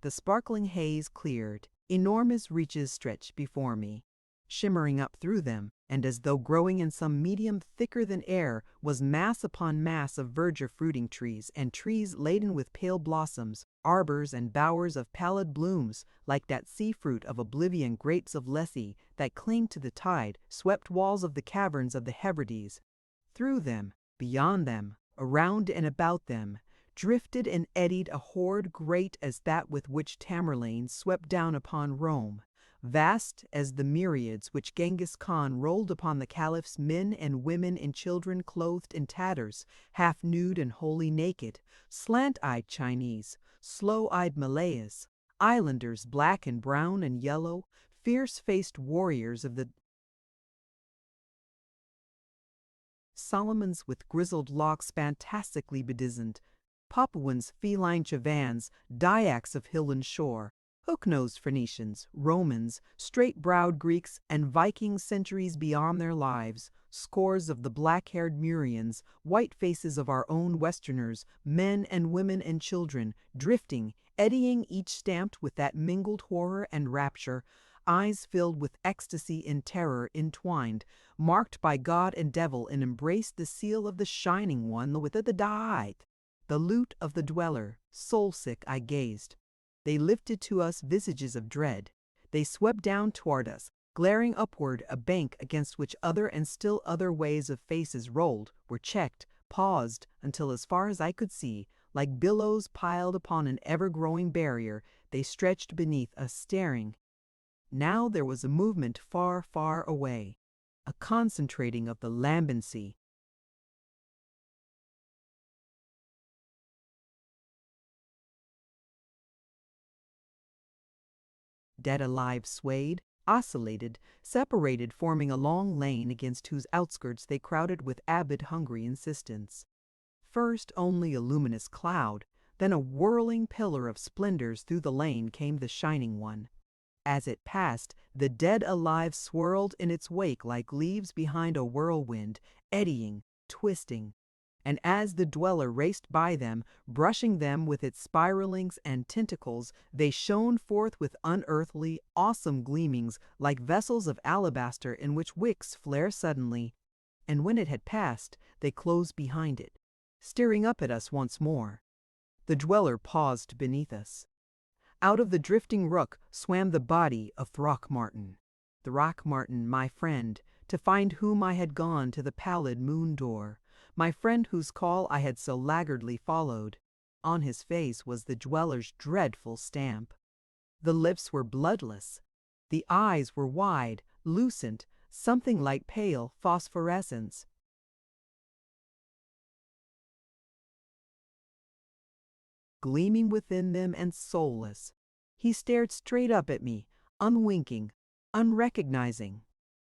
The sparkling haze cleared. Enormous reaches stretched before me, shimmering up through them, and as though growing in some medium thicker than air, was mass upon mass of verdure fruiting trees, and trees laden with pale blossoms, arbors and bowers of pallid blooms, like that sea fruit of oblivion grapes of Lethe that cling to the tide, swept walls of the caverns of the Hebrides. Through them, beyond them, around and about them, drifted and eddied a horde great as that with which Tamerlane swept down upon Rome, vast as the myriads which Genghis Khan rolled upon the caliph's men and women and children clothed in tatters, half nude and wholly naked, slant-eyed Chinese, slow-eyed Malays, islanders black and brown and yellow, fierce-faced warriors of the Solomons with grizzled locks fantastically bedizened, Papuans, feline Chavans, Dyaks of hill and shore, hook-nosed Phoenicians, Romans, straight-browed Greeks, and Vikings centuries beyond their lives, scores of the black-haired Murians, white faces of our own Westerners, men and women and children, drifting, eddying, each stamped with that mingled horror and rapture, eyes filled with ecstasy and terror entwined, marked by God and devil, and embraced the seal of the Shining One with the died. The lute of the dweller, soul-sick I gazed. They lifted to us visages of dread. They swept down toward us, glaring upward a bank against which other and still other waves of faces rolled, were checked, paused, until as far as I could see, like billows piled upon an ever-growing barrier, they stretched beneath us staring. Now there was a movement far, far away, a concentrating of the lambency. Dead alive swayed, oscillated, separated, forming a long lane against whose outskirts they crowded with avid, hungry insistence. First only a luminous cloud, then a whirling pillar of splendors. Through the lane came the Shining One. As it passed, the dead alive swirled in its wake like leaves behind a whirlwind, eddying, twisting. And as the dweller raced by them, brushing them with its spiralings and tentacles, they shone forth with unearthly, awesome gleamings, like vessels of alabaster in which wicks flare suddenly. And when it had passed, they closed behind it, staring up at us once more. The dweller paused beneath us. Out of the drifting rook swam the body of Throckmorton. Throckmorton, my friend, to find whom I had gone to the pallid moon door, my friend whose call I had so laggardly followed. On his face was the dweller's dreadful stamp. The lips were bloodless. The eyes were wide, lucent, something like pale phosphorescence. Gleaming within them and soulless. He stared straight up at me, unwinking, unrecognizing.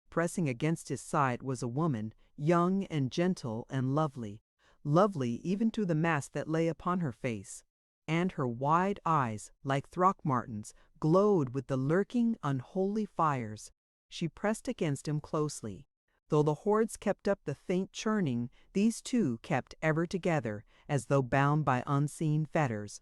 Pressing against his side was a woman, young and gentle and lovely, lovely even to the mask that lay upon her face, and her wide eyes, like Throckmorton's, glowed with the lurking, unholy fires. She pressed against him closely. Though the hordes kept up the faint churning, these two kept ever together, as though bound by unseen fetters.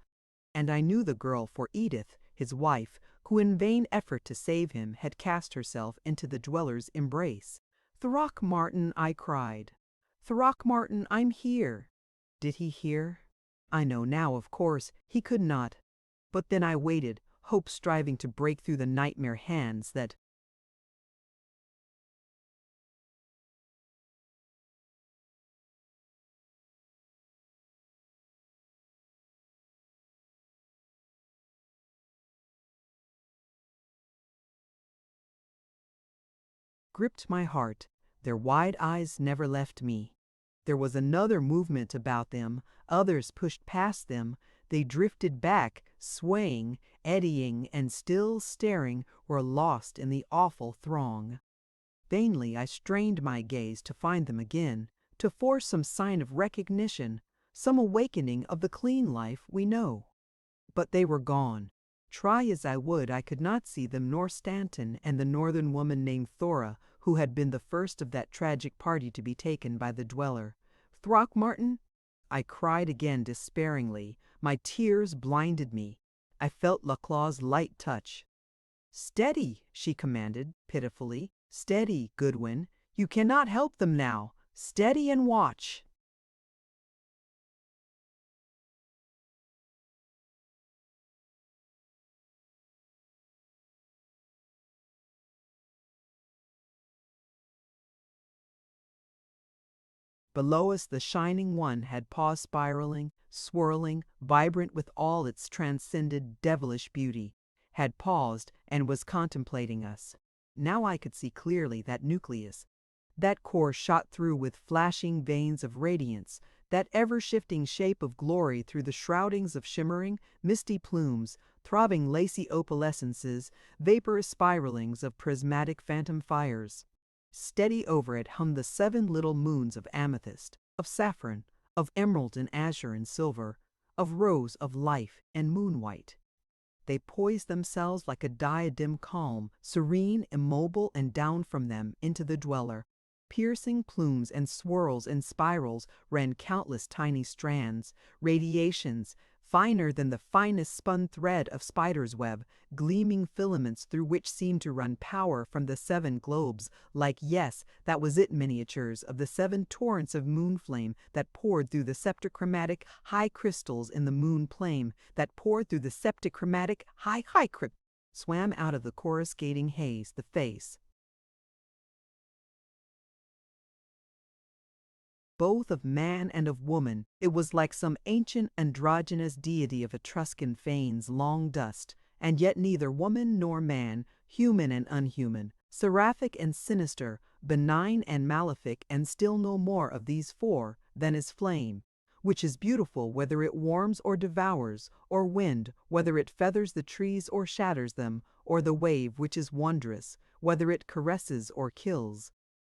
And I knew the girl for Edith, his wife, who in vain effort to save him had cast herself into the dweller's embrace. "Throckmorton," I cried. "Throckmorton, I'm here." Did he hear? I know now, of course, he could not. But then I waited, hope striving to break through the nightmare hands that gripped my heart. Their wide eyes never left me. There was another movement about them, others pushed past them, they drifted back, swaying, eddying, and still staring, were lost in the awful throng. Vainly I strained my gaze to find them again, to force some sign of recognition, some awakening of the clean life we know. But they were gone. Try as I would, I could not see them, nor Stanton and the northern woman named Thora, who had been the first of that tragic party to be taken by the Dweller. Throckmorton? I cried again despairingly. My tears blinded me. I felt Laclaw's light touch. "Steady," she commanded, pitifully. "Steady, Goodwin. You cannot help them now. Steady and watch." Below us the Shining One had paused, spiraling, swirling, vibrant with all its transcended devilish beauty, had paused and was contemplating us. Now I could see clearly that nucleus, that core shot through with flashing veins of radiance, that ever-shifting shape of glory through the shroudings of shimmering, misty plumes, throbbing lacy opalescences, vaporous spiralings of prismatic phantom fires. Steady over it hung the 7 little moons of amethyst, of saffron, of emerald and azure and silver, of rose, of life and moon-white. They poised themselves like a diadem calm, serene, immobile, and down from them into the Dweller. Piercing plumes and swirls and spirals ran countless tiny strands, radiations, finer than the finest spun thread of spider's web, gleaming filaments through which seemed to run power from the 7 globes, like, yes, that was it, miniatures of the 7 torrents of moon flame that poured through the septichromatic high crystals in the moon plane, that poured through the septichromatic high crypt, swam out of the coruscating haze, the face, both of man and of woman. It was like some ancient androgynous deity of Etruscan fanes, long dust, and yet neither woman nor man, human and unhuman, seraphic and sinister, benign and malefic, and still no more of these 4 than is flame, which is beautiful whether it warms or devours, or wind, whether it feathers the trees or shatters them, or the wave, which is wondrous, whether it caresses or kills.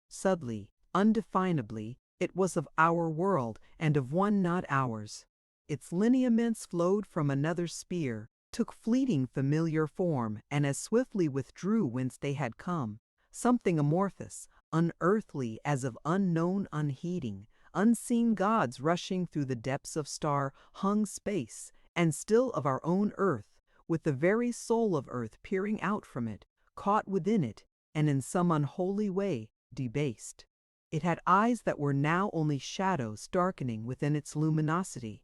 Subtly, undefinably, it was of our world, and of one not ours. Its lineaments flowed from another sphere, took fleeting familiar form, and as swiftly withdrew whence they had come. Something amorphous, unearthly, as of unknown unheeding, unseen gods rushing through the depths of star-hung space, and still of our own earth, with the very soul of earth peering out from it, caught within it, and in some unholy way debased. It had eyes that were now only shadows darkening within its luminosity.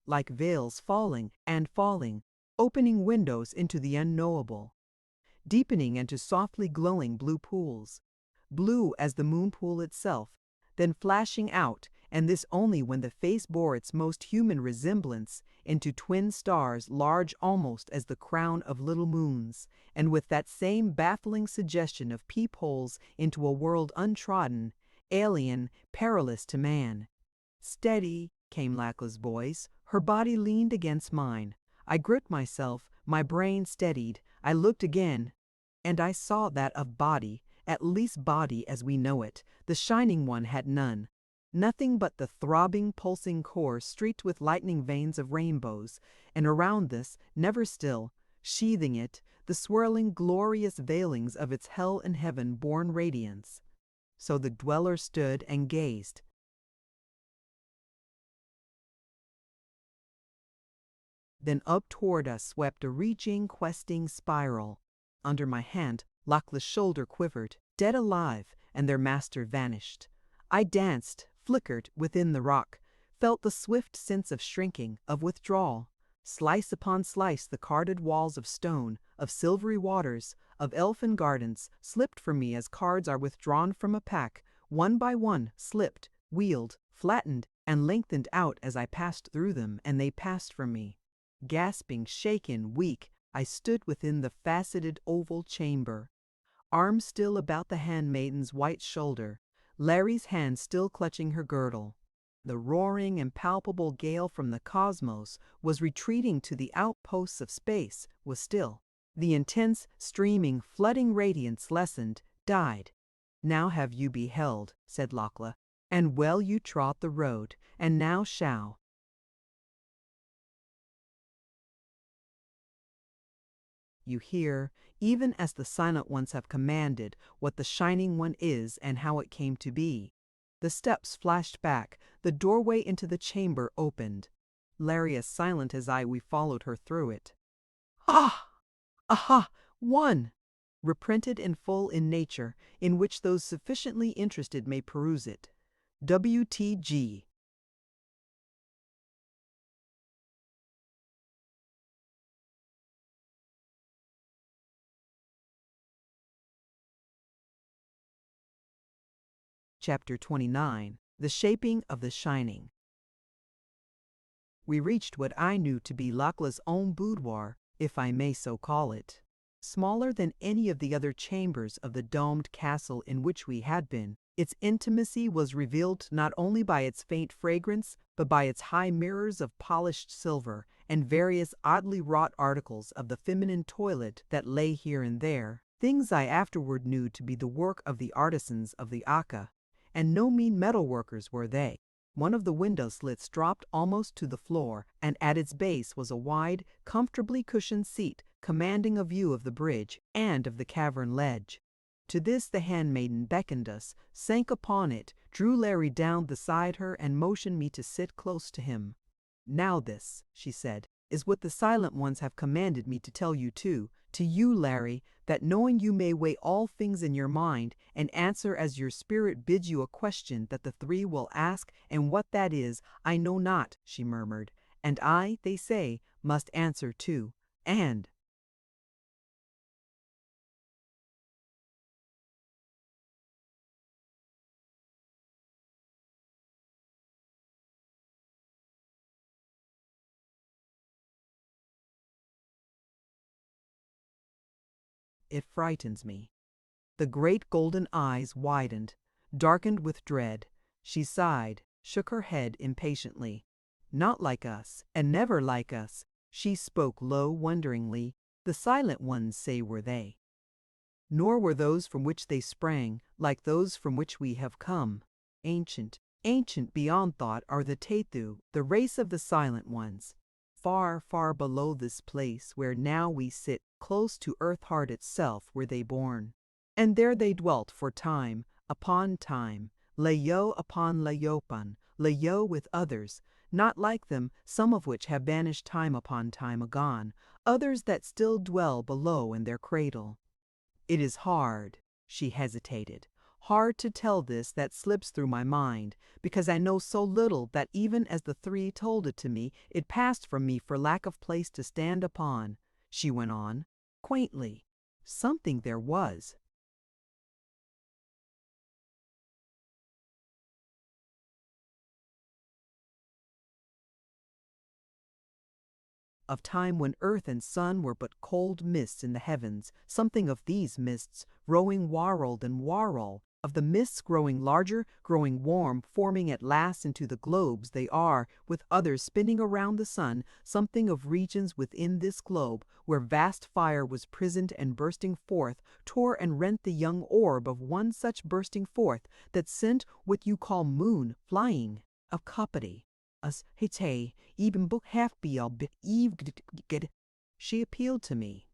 Like veils falling and falling, opening windows into the unknowable, deepening into softly glowing blue pools, blue as the moon pool itself, then flashing out, and this only when the face bore its most human resemblance, into twin stars large almost as the crown of little moons, and with that same baffling suggestion of peepholes into a world untrodden, alien, perilous to man. "Steady," came Lacla's voice. Her body leaned against mine. I gripped myself, my brain steadied. I looked again, and I saw that of body, at least body as we know it. The Shining One had none. Nothing but the throbbing, pulsing core streaked with lightning veins of rainbows, and around this, never still, sheathing it, the swirling, glorious veilings of its hell and heaven-born radiance. So the Dweller stood and gazed. Then up toward us swept a reaching, questing spiral. Under my hand, Lachlan's shoulder quivered, dead alive, and their master vanished. I danced, flickered within the rock, felt the swift sense of shrinking, of withdrawal. Slice upon slice the carded walls of stone, of silvery waters, of elfin gardens, slipped from me as cards are withdrawn from a pack, one by one, slipped, wheeled, flattened, and lengthened out as I passed through them, and they passed from me. Gasping, shaken, weak, I stood within the faceted oval chamber, arms still about the handmaiden's white shoulder, Larry's hand still clutching her girdle. The roaring, impalpable gale from the cosmos was retreating to the outposts of space, was still. The intense, streaming, flooding radiance lessened, died. "Now have you beheld," said Lachlan, "and well you trod the road, and now shall." You hear, even as the silent ones have commanded, what the Shining One is and how it came to be. The steps flashed back, the doorway into the chamber opened. Larry as silent as I, we followed her through it. Ah! Aha! One! Reprinted in full in Nature, in which those sufficiently interested may peruse it. WTG. Chapter 29. The Shaping of the Shining. We reached what I knew to be Lachlan's own boudoir, if I may so call it. Smaller than any of the other chambers of the domed castle in which we had been, its intimacy was revealed not only by its faint fragrance, but by its high mirrors of polished silver and various oddly wrought articles of the feminine toilet that lay here and there, things I afterward knew to be the work of the artisans of the Aka, and no mean metalworkers were they. One of the window slits dropped almost to the floor, and at its base was a wide, comfortably cushioned seat commanding a view of the bridge and of the cavern ledge. To this the handmaiden beckoned us, sank upon it, drew Larry down beside her, and motioned me to sit close to him. "Now this," she said, "is what the Silent Ones have commanded me to tell you too, to you, Larry, that knowing you may weigh all things in your mind, and answer as your spirit bids you a question that the three will ask, and what that is, I know not," she murmured, "and I, they say, must answer too, and—" It frightens me. The great golden eyes widened, darkened with dread. She sighed, shook her head impatiently. "Not like us, and never like us." She spoke low, wonderingly. "The Silent Ones say were they. Nor were those from which they sprang like those from which we have come. Ancient, ancient beyond thought are the Tethu, the race of the Silent Ones. Far, far below this place where now we sit, close to earth-heart itself, were they born. And there they dwelt for time upon time, Layo upon Layopan, Layo with others, not like them, some of which have vanished time upon time agone, others that still dwell below in their cradle. It is hard," she hesitated, "hard to tell this that slips through my mind, because I know so little that even as the three told it to me, it passed from me for lack of place to stand upon," she went on, quaintly. Something there was. Of time when earth and sun were but cold mists in the heavens, something of these mists, rowing warled and warral, of the mists growing larger, growing warm, forming at last into the globes they are, with others spinning around the sun, something of regions within this globe, where vast fire was prisoned and bursting forth, tore and rent the young orb of one such bursting forth, that sent what you call moon flying, of Kapati. As hite, even book half be all bit eve. She appealed to me.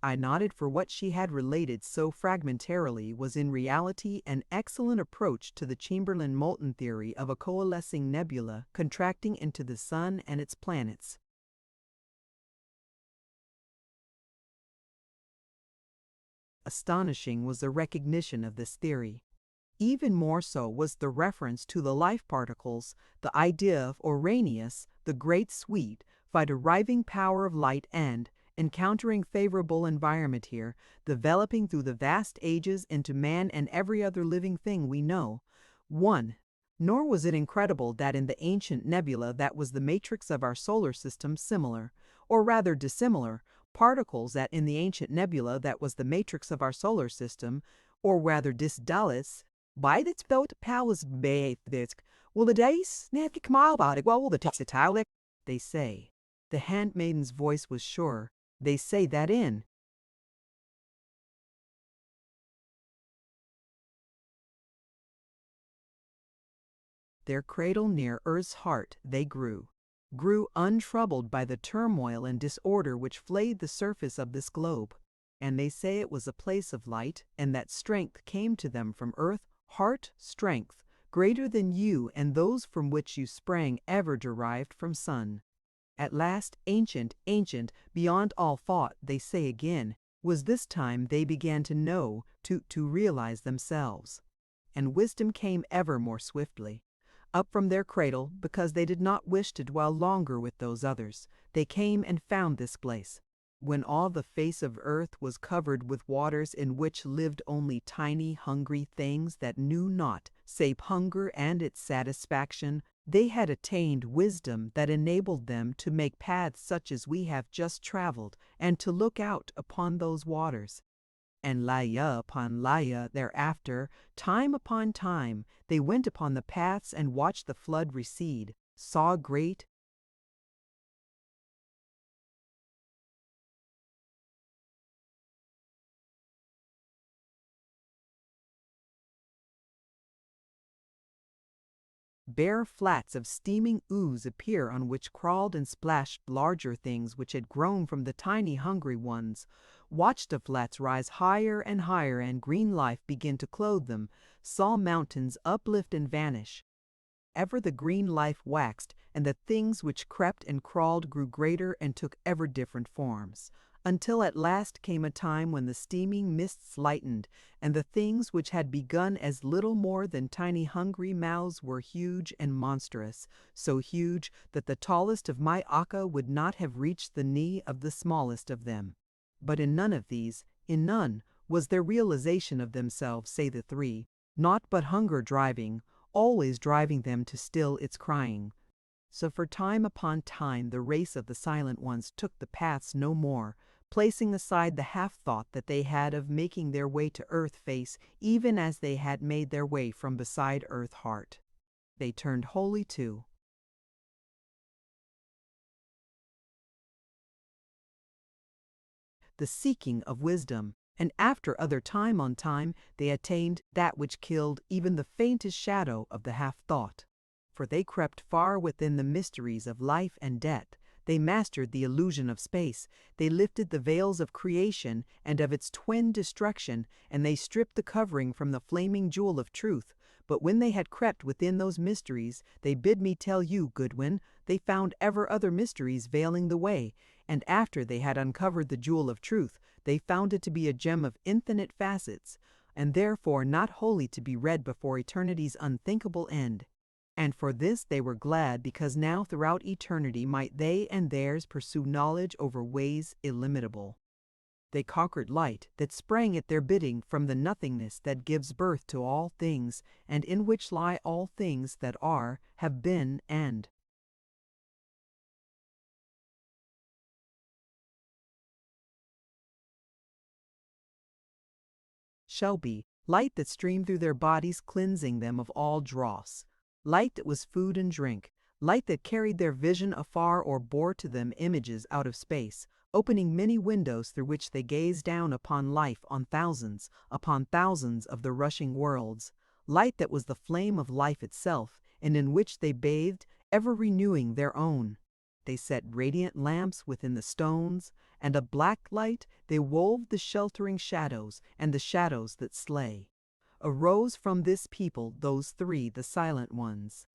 I nodded, for what she had related so fragmentarily was in reality an excellent approach to the Chamberlain-Moulton theory of a coalescing nebula contracting into the sun and its planets. Astonishing was the recognition of this theory. Even more so was the reference to the life particles, the idea of Oranius, the great sweet, by deriving power of light and, encountering favorable environment here, developing through the vast ages into man and every other living thing we know. 1. Nor was it incredible that in the ancient nebula that was the matrix of our solar system similar, or rather dissimilar, particles that in the ancient nebula that was the matrix of our solar system, or rather disdalis, by its belt powers beathdisk, will the dice netic malbodic well the textile, they say. The handmaiden's voice was sure. They say that in their cradle near Earth's heart they grew untroubled by the turmoil and disorder which flayed the surface of this globe. And they say it was a place of light, and that strength came to them from earth, heart, strength, greater than you and those from which you sprang ever derived from sun. At last, ancient, beyond all thought, they say again, was this time they began to know, to realize themselves. And wisdom came ever more swiftly. Up from their cradle, because they did not wish to dwell longer with those others, they came and found this place. When all the face of earth was covered with waters in which lived only tiny, hungry things that knew not, save hunger and its satisfaction, they had attained wisdom that enabled them to make paths such as we have just traveled, and to look out upon those waters. And laya upon laya thereafter, time upon time, they went upon the paths and watched the flood recede, saw great bare flats of steaming ooze appear on which crawled and splashed larger things which had grown from the tiny hungry ones, watched the flats rise higher and higher and green life begin to clothe them, saw mountains uplift and vanish. Ever the green life waxed, and the things which crept and crawled grew greater and took ever different forms, until at last came a time when the steaming mists lightened, and the things which had begun as little more than tiny hungry mouths were huge and monstrous, so huge that the tallest of my Akka would not have reached the knee of the smallest of them. But in none of these, in none, was there realization of themselves, say the three, naught but hunger driving, always driving them to still its crying. So for time upon time the race of the silent ones took the paths no more, placing aside the half-thought that they had of making their way to earth face, even as they had made their way from beside earth heart. They turned wholly to the seeking of wisdom, and after other time on time they attained that which killed even the faintest shadow of the half-thought. For they crept far within the mysteries of life and death, they mastered the illusion of space, they lifted the veils of creation and of its twin destruction, and they stripped the covering from the flaming jewel of truth. But when they had crept within those mysteries, they bid me tell you, Goodwin, they found ever other mysteries veiling the way, and after they had uncovered the jewel of truth, they found it to be a gem of infinite facets, and therefore not wholly to be read before eternity's unthinkable end. And for this they were glad, because now throughout eternity might they and theirs pursue knowledge over ways illimitable. They conquered light that sprang at their bidding from the nothingness that gives birth to all things, and in which lie all things that are, have been, and shall be, light that streamed through their bodies, cleansing them of all dross, light that was food and drink, light that carried their vision afar or bore to them images out of space, opening many windows through which they gazed down upon life upon thousands of the rushing worlds, light that was the flame of life itself, and in which they bathed, ever renewing their own. They set radiant lamps within the stones, and a black light they wove the sheltering shadows, and the shadows that slay. Arose from this people those three, the silent ones.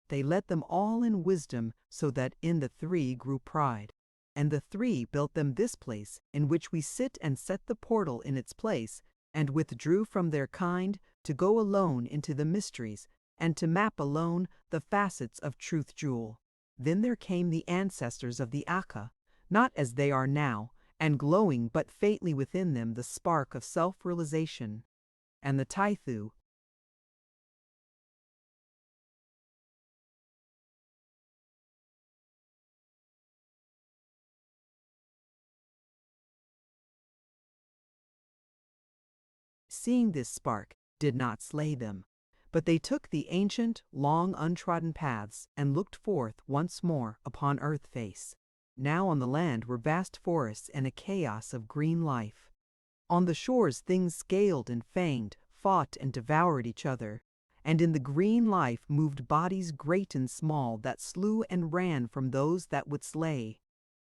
They led them all in wisdom, so that in the three grew pride. And the three built them this place, in which we sit, and set the portal in its place, and withdrew from their kind, to go alone into the mysteries, and to map alone the facets of truth jewel. Then there came the ancestors of the Akka, not as they are now, and glowing but faintly within them the spark of self-realization. And the Taithu, seeing this spark, did not slay them. But they took the ancient, long untrodden paths and looked forth once more upon earth face. Now on the land were vast forests and a chaos of green life. On the shores things scaled and fanged, fought and devoured each other. And in the green life moved bodies great and small that slew and ran from those that would slay.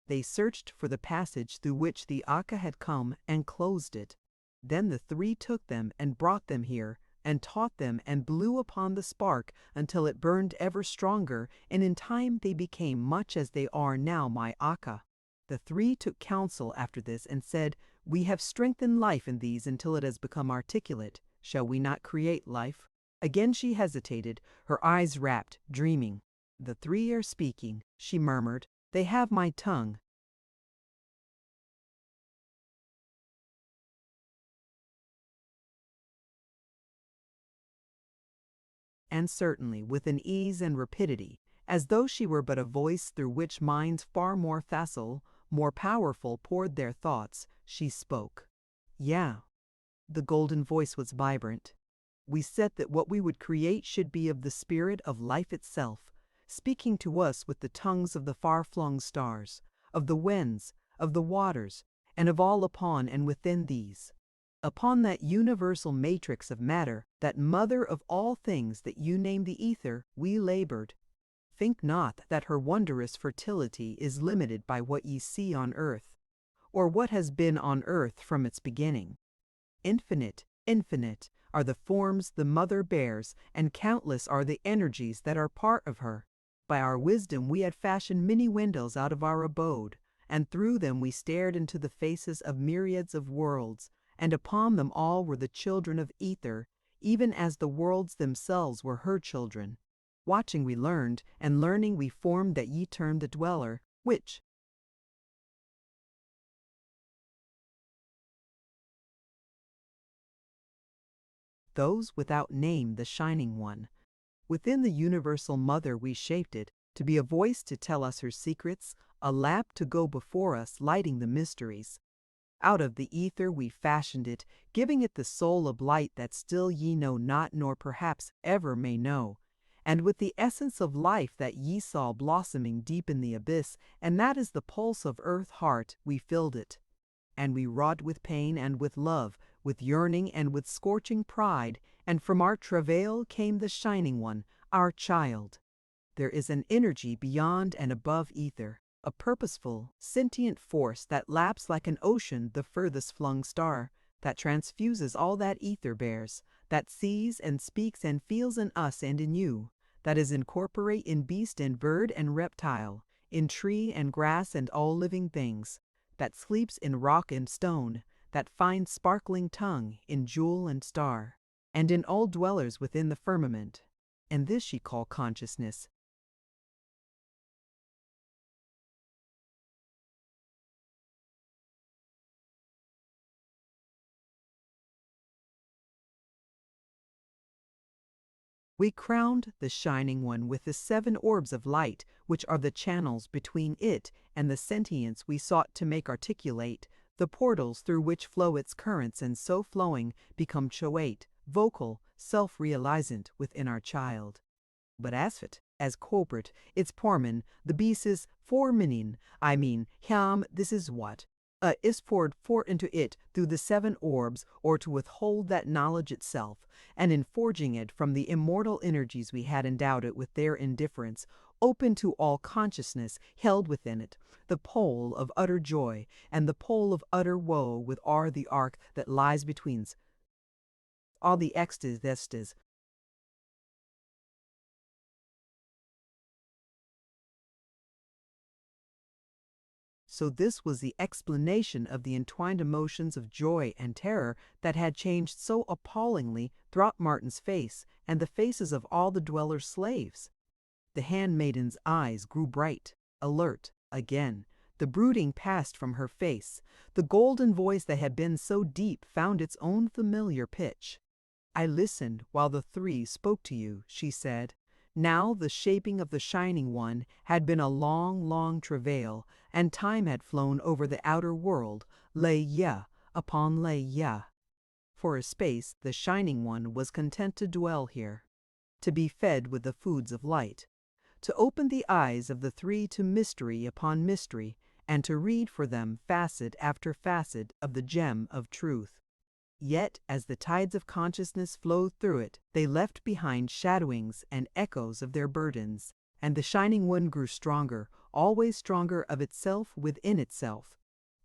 They searched for the passage through which the Aka had come and closed it. Then the three took them and brought them here, and taught them and blew upon the spark until it burned ever stronger, and in time they became much as they are now my Aka. The three took counsel after this and said, "We have strengthened life in these until it has become articulate. Shall we not create life?" Again she hesitated, her eyes rapt, dreaming. "The three are speaking," she murmured. "They have my tongue." And certainly with an ease and rapidity, as though she were but a voice through which minds far more facile, more powerful poured their thoughts, she spoke. "Yeah." The golden voice was vibrant. "We said that what we would create should be of the spirit of life itself, speaking to us with the tongues of the far-flung stars, of the winds, of the waters, and of all upon and within these. Upon that universal matrix of matter, that mother of all things that you name the ether, we labored. Think not that her wondrous fertility is limited by what ye see on earth, or what has been on earth from its beginning. Infinite, infinite are the forms the mother bears, and countless are the energies that are part of her. By our wisdom we had fashioned many windows out of our abode, and through them we stared into the faces of myriads of worlds, and upon them all were the children of ether, even as the worlds themselves were her children. Watching we learned, and learning we formed that ye term the dweller, which, those without name the Shining One. Within the universal mother we shaped it, to be a voice to tell us her secrets, a lamp to go before us lighting the mysteries. Out of the ether we fashioned it, giving it the soul of light that still ye know not nor perhaps ever may know. And with the essence of life that ye saw blossoming deep in the abyss, and that is the pulse of earth heart, we filled it. And we wrought with pain and with love, with yearning and with scorching pride, and from our travail came the Shining One, our child. There is an energy beyond and above ether, a purposeful, sentient force that laps like an ocean the furthest flung star, that transfuses all that ether bears, that sees and speaks and feels in us and in you, that is incorporate in beast and bird and reptile, in tree and grass and all living things, that sleeps in rock and stone, that finds sparkling tongue in jewel and star, and in all dwellers within the firmament. And this ye call consciousness. We crowned the Shining One with the 7 orbs of light, which are the channels between it and the sentience we sought to make articulate, the portals through which flow its currents, and so flowing become choate, vocal, self-realizant within our child. But as corporate, its pormen, the beast is forminin, him, this is what? Is poured forth into it through the 7 orbs, or to withhold that knowledge itself, and in forging it from the immortal energies we had endowed it with their indifference, open to all consciousness, held within it, the pole of utter joy, and the pole of utter woe, with are the arc that lies between all the ecstasies. So this was the explanation of the entwined emotions of joy and terror that had changed so appallingly Throckmorton's face and the faces of all the dwellers' slaves. The handmaiden's eyes grew bright, alert, again. The brooding passed from her face. The golden voice that had been so deep found its own familiar pitch. "I listened while the 3 spoke to you," she said. Now the shaping of the Shining One had been a long, long travail, and time had flown over the outer world, Leia upon Leia. For a space the Shining One was content to dwell here, to be fed with the foods of light, to open the eyes of the three to mystery upon mystery, and to read for them facet after facet of the gem of truth. Yet, as the tides of consciousness flowed through it, they left behind shadowings and echoes of their burdens, and the Shining One grew stronger, always stronger of itself within itself.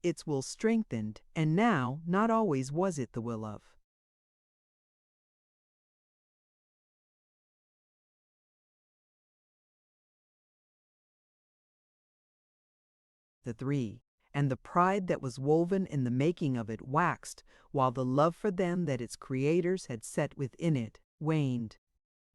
Its will strengthened, and now not always was it the will of the three, and the pride that was woven in the making of it waxed, while the love for them that its creators had set within it waned.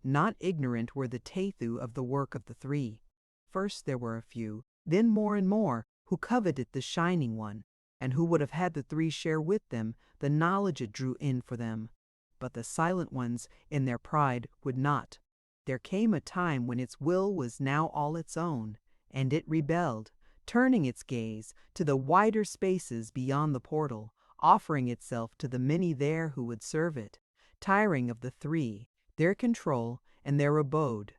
Not ignorant were the Tethu of the work of the three. First there were a few, then more and more, who coveted the Shining One, and who would have had the three share with them the knowledge it drew in for them. But the silent ones, in their pride, would not. There came a time when its will was now all its own, and it rebelled, turning its gaze to the wider spaces beyond the portal, offering itself to the many there who would serve it, tiring of the three, their control, and their abode.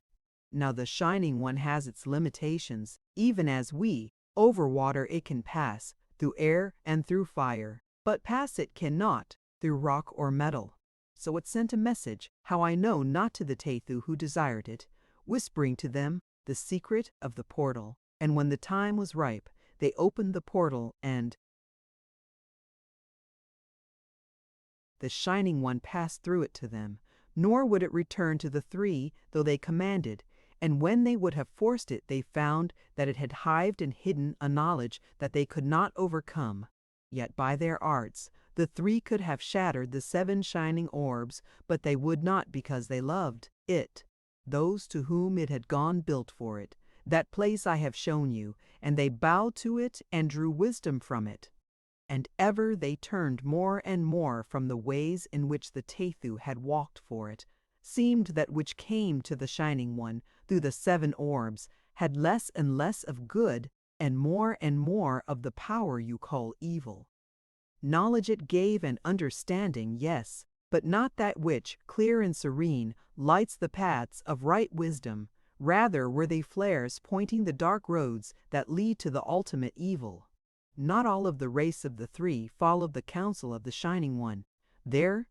Now the Shining One has its limitations, even as we, over water it can pass, through air and through fire, but pass it cannot, through rock or metal. So it sent a message, how I know not to the Tethu who desired it, whispering to them the secret of the portal. And when the time was ripe, they opened the portal, and the Shining One passed through it to them, nor would it return to the three, though they commanded. And when they would have forced it, they found that it had hived and hidden a knowledge that they could not overcome. Yet by their arts the three could have shattered the 7 shining orbs, but they would not, because they loved it, those to whom it had gone built for it. That place I have shown you, and they bowed to it and drew wisdom from it. And ever they turned more and more from the ways in which the Tethu had walked for it. Seemed that which came to the Shining One through the 7 orbs had less and less of good, and more of the power you call evil. Knowledge it gave and understanding, yes, but not that which, clear and serene, lights the paths of right wisdom. Rather were they flares pointing the dark roads that lead to the ultimate evil. Not all of the race of the three followed the counsel of the Shining One. There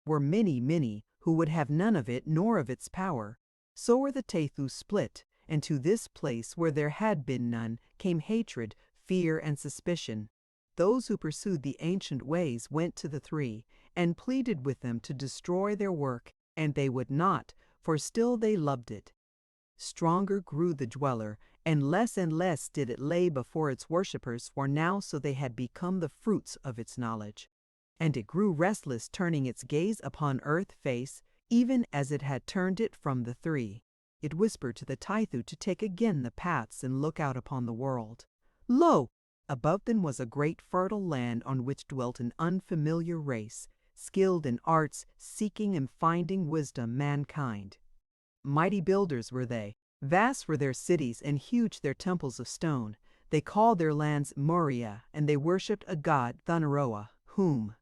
were many who would have none of it nor of its power. So were the Tethu split, and to this place where there had been none came hatred, fear, and suspicion. Those who pursued the ancient ways went to the three, and pleaded with them to destroy their work, and they would not, for still they loved it. Stronger grew the dweller, and less did it lay before its worshippers, for now so they had become the fruits of its knowledge. And it grew restless, turning its gaze upon earth face, even as it had turned it from the three. It whispered to the Tethu to take again the paths and look out upon the world. Lo! Above them was a great fertile land on which dwelt an unfamiliar race, skilled in arts, seeking and finding wisdom mankind. Mighty builders were they, vast were their cities and huge their temples of stone. They called their lands Moria, and they worshipped a god Thanaroa, whom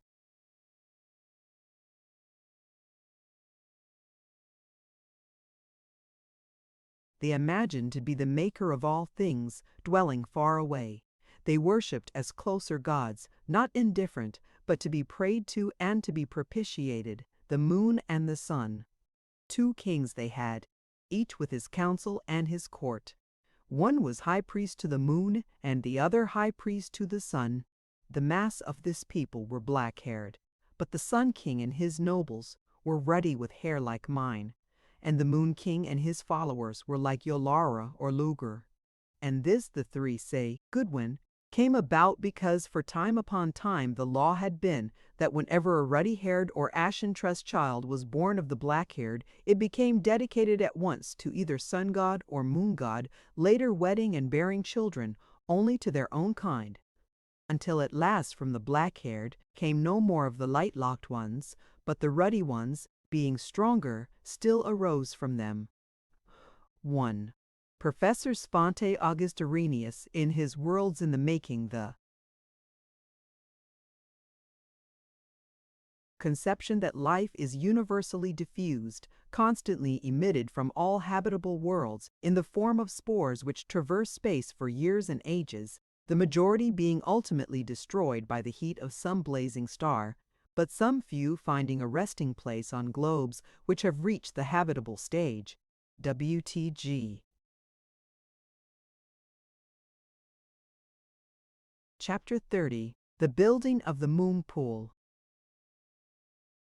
they imagined to be the maker of all things, dwelling far away. They worshipped as closer gods, not indifferent, but to be prayed to and to be propitiated, the moon and the sun. 2 kings they had, each with his council and his court. One was high priest to the moon, and the other high priest to the sun. The mass of this people were black-haired, but the Sun King and his nobles were ruddy with hair like mine, and the Moon King and his followers were like Yolara or Luger. And this, the three say, Goodwin, came about because for time upon time the law had been that whenever a ruddy-haired or ashen-tressed child was born of the black-haired, it became dedicated at once to either sun god or moon god, later wedding and bearing children only to their own kind, until at last from the black-haired came no more of the light-locked ones, but the ruddy ones, being stronger, still arose from them. 1. Professor Svante August Arrhenius, in his Worlds in the Making, the conception that life is universally diffused, constantly emitted from all habitable worlds in the form of spores which traverse space for years and ages, the majority being ultimately destroyed by the heat of some blazing star, but some few finding a resting place on globes which have reached the habitable stage. WTG. Chapter 30. The Building of the Moon Pool.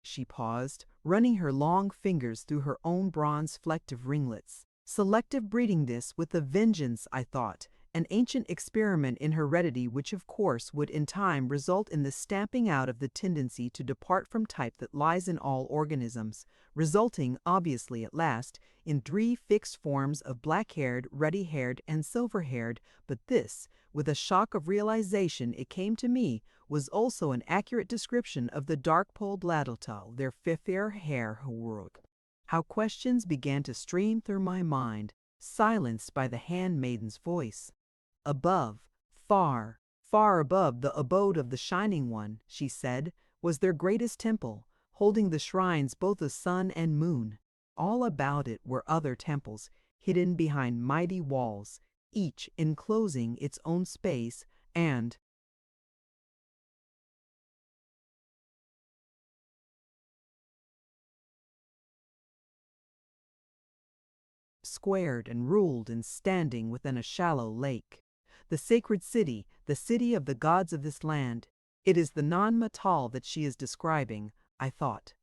She paused, running her long fingers through her own bronze-flecked ringlets. Selective breeding this with a vengeance, I thought, an ancient experiment in heredity which of course would in time result in the stamping out of the tendency to depart from type that lies in all organisms, resulting obviously at last in 3 fixed forms of black-haired, ruddy-haired, and silver-haired, but this, with a shock of realization it came to me, was also an accurate description of the dark-polled Ladletal, their fair hair Hurug. How questions began to stream through my mind, silenced by the handmaiden's voice. Above, far, far above the abode of the Shining One, she said, was their greatest temple, holding the shrines both of sun and moon. All about it were other temples, hidden behind mighty walls, each enclosing its own space and squared and ruled and standing within a shallow lake. The sacred city, the city of the gods of this land. It is the non-Matal that she is describing, I thought.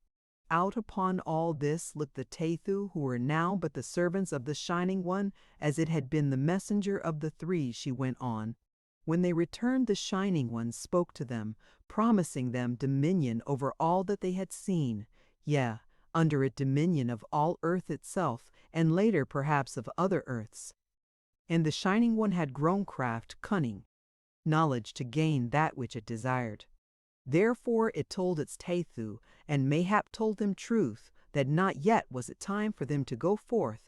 Out upon all this looked the Tethu, who were now but the servants of the Shining One, as it had been the messenger of the 3, she went on. When they returned, the Shining One spoke to them, promising them dominion over all that they had seen, yea, under it dominion of all earth itself, and later perhaps of other earths. And the Shining One had grown craft, cunning, knowledge to gain that which it desired. Therefore it told its Tethu, and mayhap told them truth, that not yet was it time for them to go forth,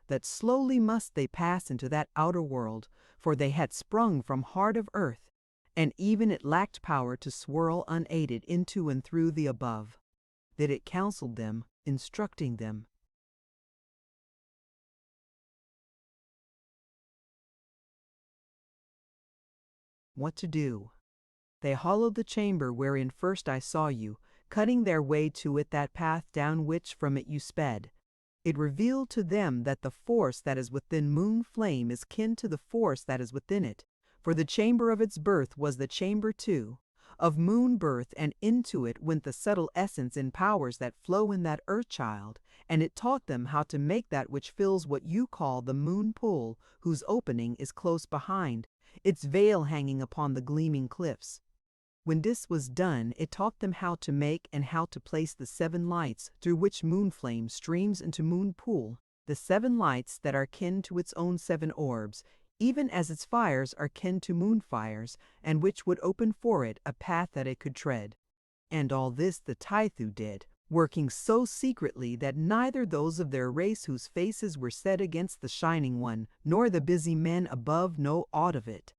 that slowly must they pass into that outer world, for they had sprung from heart of earth, and even it lacked power to swirl unaided into and through the above. That it counseled them, instructing them, what to do. They hollowed the chamber wherein first I saw you, cutting their way to it that path down which from it you sped. It revealed to them that the force that is within moon flame is kin to the force that is within it, for the chamber of its birth was the chamber too, of moon birth, and into it went the subtle essence and powers that flow in that earth child, and it taught them how to make that which fills what you call the moon pool, whose opening is close behind, its veil hanging upon the gleaming cliffs. When this was done, it taught them how to make and how to place the 7 lights through which moon flame streams into moon pool, the 7 lights that are kin to its own 7 orbs, even as its fires are kin to moon fires, and which would open for it a path that it could tread. And all this the Tethu did, working so secretly that neither those of their race whose faces were set against the Shining One, nor the busy men above know aught of it.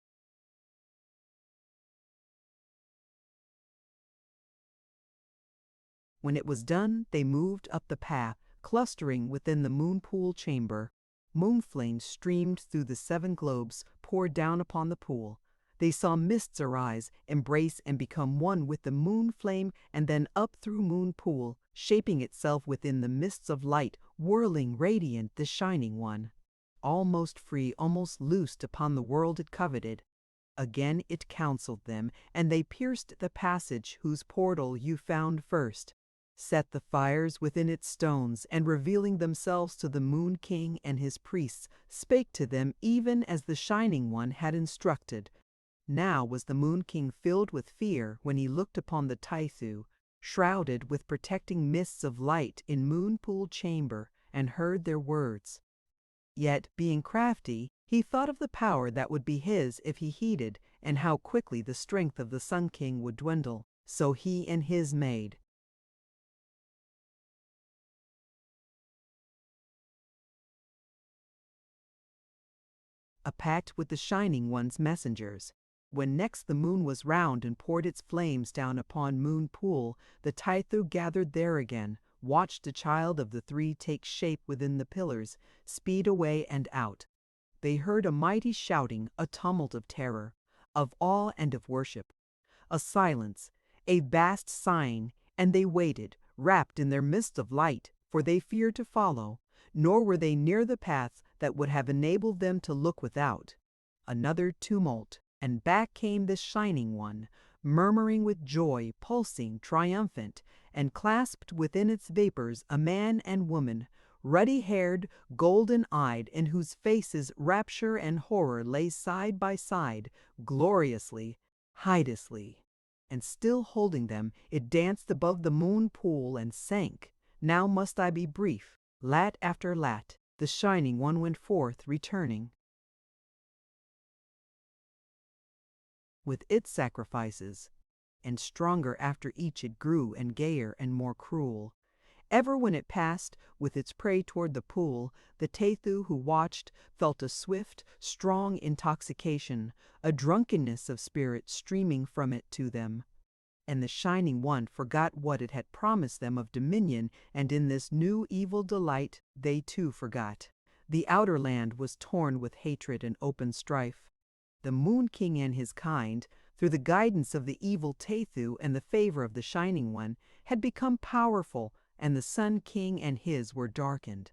When it was done, they moved up the path, clustering within the moon pool chamber. Moon flames streamed through the 7 globes, poured down upon the pool. They saw mists arise, embrace, and become one with the moon flame, and then up through moon pool, shaping itself within the mists of light, whirling radiant, the Shining One. Almost free, almost loosed upon the world it coveted. Again it counseled them, and they pierced the passage whose portal you found first, set the fires within its stones, and revealing themselves to the Moon King and his priests, spake to them even as the Shining One had instructed. Now was the Moon King filled with fear when he looked upon the Tethu, shrouded with protecting mists of light in moon pool chamber, and heard their words. Yet, being crafty, he thought of the power that would be his if he heeded, and how quickly the strength of the Sun King would dwindle. So he and his made a pact with the Shining One's messengers. When next the moon was round and poured its flames down upon Moon Pool, the Taithu gathered there again, watched the child of the three take shape within the pillars, speed away and out. They heard a mighty shouting, a tumult of terror, of awe and of worship, a silence, a vast sighing, and they waited, wrapped in their mist of light, for they feared to follow, nor were they near the paths that would have enabled them to look without. Another tumult, and back came this shining one, murmuring with joy, pulsing, triumphant, and clasped within its vapors a man and woman, ruddy-haired, golden-eyed, in whose faces rapture and horror lay side by side, gloriously, hideously. And still holding them, it danced above the moon pool and sank. Now must I be brief. Lat after lat, the shining one went forth, returning with its sacrifices, and stronger after each it grew, and gayer and more cruel. Ever when it passed with its prey toward the pool, the Tathu who watched felt a swift, strong intoxication, a drunkenness of spirit streaming from it to them. And the Shining One forgot what it had promised them of dominion, and in this new evil delight they too forgot. The outer land was torn with hatred and open strife. The Moon King and his kind, through the guidance of the evil Tathu and the favor of the Shining One, had become powerful, and the Sun King and his were darkened.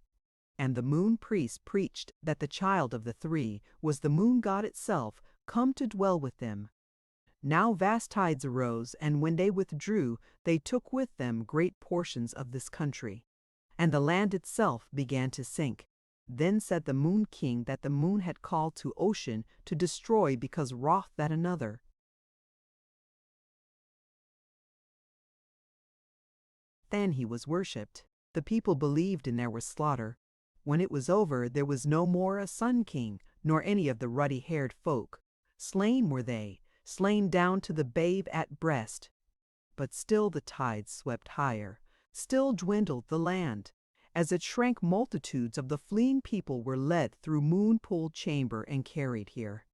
And the Moon Priest preached that the child of the three was the Moon God itself, come to dwell with them. Now vast tides arose, and when they withdrew, they took with them great portions of this country. And the land itself began to sink. Then said the Moon King that the moon had called to ocean to destroy because wroth that another. Then he was worshipped. The people believed, and there was slaughter. When it was over, there was no more a Sun King, nor any of the ruddy-haired folk. Slain were they, slain down to the babe at breast. But still the tides swept higher, still dwindled the land. As it shrank, multitudes of the fleeing people were led through Moon Pool chamber and carried here.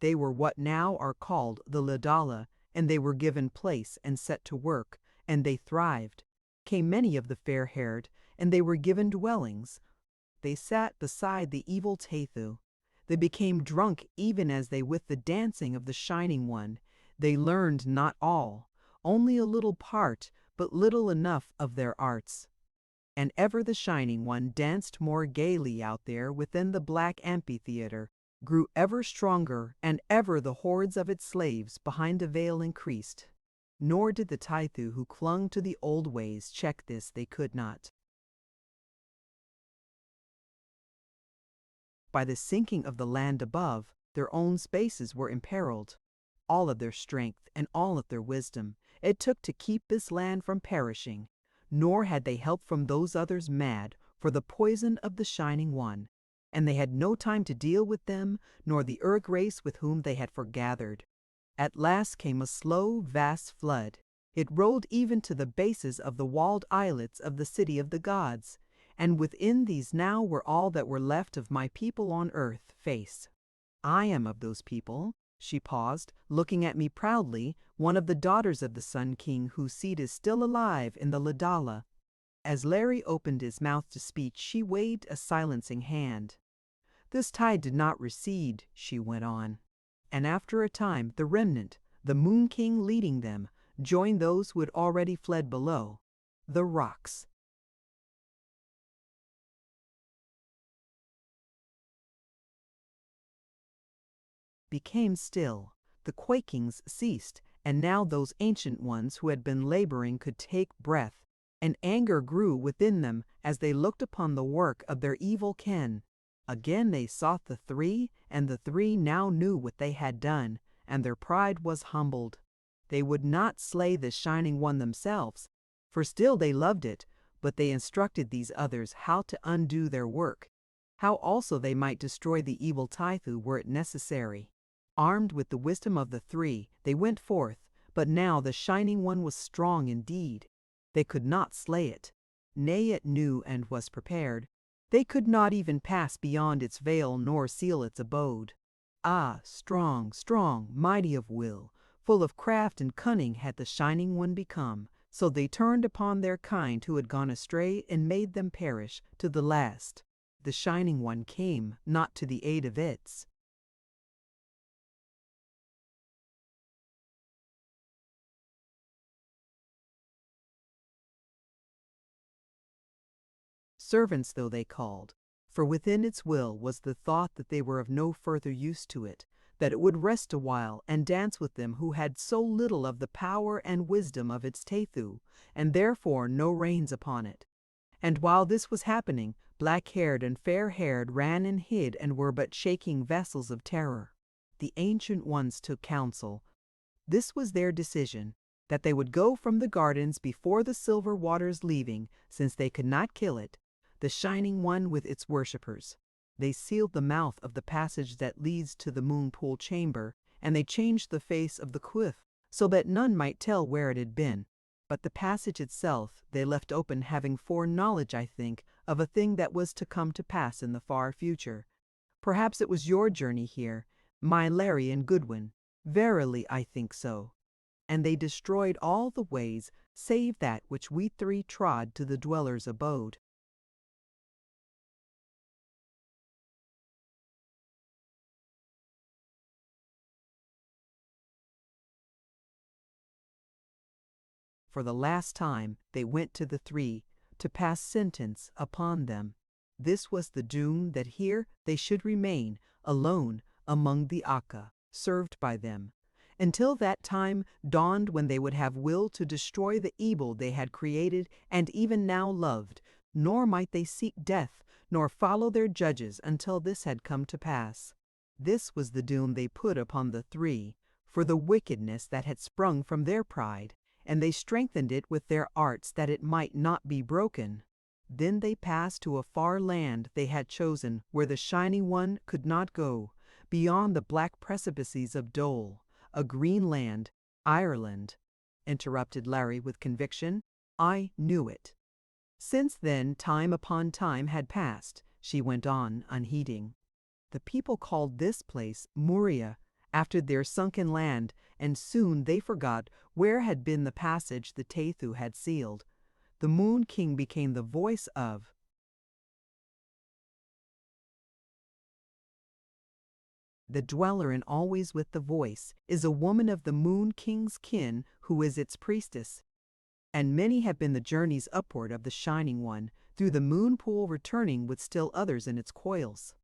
They were what now are called the Ladala, and they were given place and set to work, and they thrived. Came many of the fair-haired, and they were given dwellings. They sat beside the evil Tathu. They became drunk even as they with the dancing of the Shining One. They learned not all, only a little part, but little enough of their arts. And ever the Shining One danced more gaily out there within the black amphitheater, grew ever stronger, and ever the hordes of its slaves behind the veil increased. Nor did the Taithu who clung to the old ways check this, they could not. By the sinking of the land above, their own spaces were imperiled. All of their strength and all of their wisdom it took to keep this land from perishing. Nor had they help from those others mad for the poison of the Shining One, and they had no time to deal with them, nor the Urg race with whom they had foregathered. At last came a slow, vast flood. It rolled even to the bases of the walled islets of the city of the gods, and within these now were all that were left of my people on earth face. I am of those people. She paused, looking at me proudly, one of the daughters of the Sun King whose seed is still alive in the Ladala. As Larry opened his mouth to speak, she waved a silencing hand. This tide did not recede, she went on. And after a time, the remnant, the Moon King leading them, joined those who had already fled below. The rocks. Became still. The quakings ceased, and now those ancient ones who had been laboring could take breath, and anger grew within them as they looked upon the work of their evil ken. Again they sought the three, and the three now knew what they had done, and their pride was humbled. They would not slay the Shining One themselves, for still they loved it, but they instructed these others how to undo their work, how also they might destroy the evil Taithu were it necessary. Armed with the wisdom of the three, they went forth, but now the Shining One was strong indeed. They could not slay it. Nay, it knew and was prepared. They could not even pass beyond its veil nor seal its abode. Ah, strong, strong, mighty of will, full of craft and cunning had the Shining One become. So they turned upon their kind who had gone astray and made them perish to the last. The Shining One came not to the aid of its servants, though they called, for within its will was the thought that they were of no further use to it, that it would rest a while and dance with them who had so little of the power and wisdom of its Tethu, and therefore no reins upon it. And while this was happening, black-haired and fair-haired ran and hid and were but shaking vessels of terror. The Ancient Ones took counsel. This was their decision, that they would go from the gardens before the silver waters leaving, since they could not kill it, the Shining One with its worshippers. They sealed the mouth of the passage that leads to the moon pool chamber, and they changed the face of the cliff, so that none might tell where it had been. But the passage itself they left open, having foreknowledge, I think, of a thing that was to come to pass in the far future. Perhaps it was your journey here, my Larry and Goodwin. Verily I think so. And they destroyed all the ways, save that which we three trod to the dweller's abode. For the last time they went to the three, to pass sentence upon them. This was the doom, that here they should remain, alone among the Akka, served by them, until that time dawned when they would have will to destroy the evil they had created and even now loved, nor might they seek death, nor follow their judges until this had come to pass. This was the doom they put upon the three, for the wickedness that had sprung from their pride, and they strengthened it with their arts that it might not be broken. Then they passed to a far land they had chosen, where the Shining One could not go, beyond the black precipices of Dole, a green land, Ireland, interrupted Larry with conviction. I knew it. Since then time upon time had passed, she went on, unheeding. The people called this place Muria, after their sunken land, and soon they forgot where had been the passage the Tethu had sealed. The Moon King became the voice of the dweller, and always with the voice is a woman of the Moon King's kin who is its priestess. And many have been the journeys upward of the Shining One, through the moon pool, returning with still others in its coils.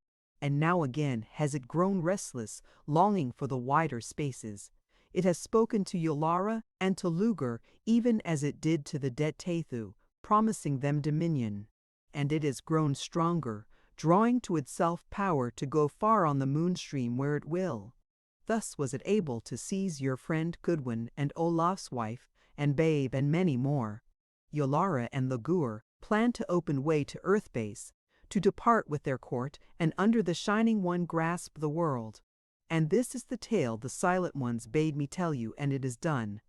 And now again has it grown restless, longing for the wider spaces. It has spoken to Yolara and to Luger, even as it did to the dead Tethu, promising them dominion. And it has grown stronger, drawing to itself power to go far on the moonstream where it will. Thus was it able to seize your friend Goodwin and Olaf's wife, and Babe, and many more. Yolara and Lugur plan to open way to Earthbase, to depart with their court, and under the Shining One grasp the world. And this is the tale the Silent Ones bade me tell you, and it is done.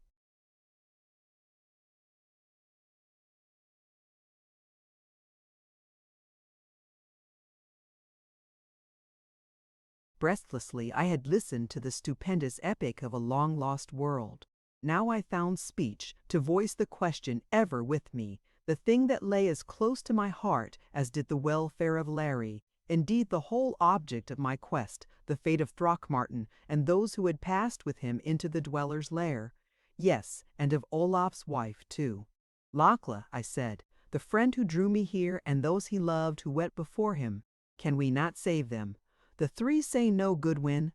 Breathlessly I had listened to the stupendous epic of a long-lost world. Now I found speech to voice the question ever with me, the thing that lay as close to my heart as did the welfare of Larry, indeed the whole object of my quest, the fate of Throckmorton and those who had passed with him into the dweller's lair. Yes, and of Olaf's wife too. Lachla, I said, the friend who drew me here, and those he loved who went before him, can we not save them? The three say no, Goodwin.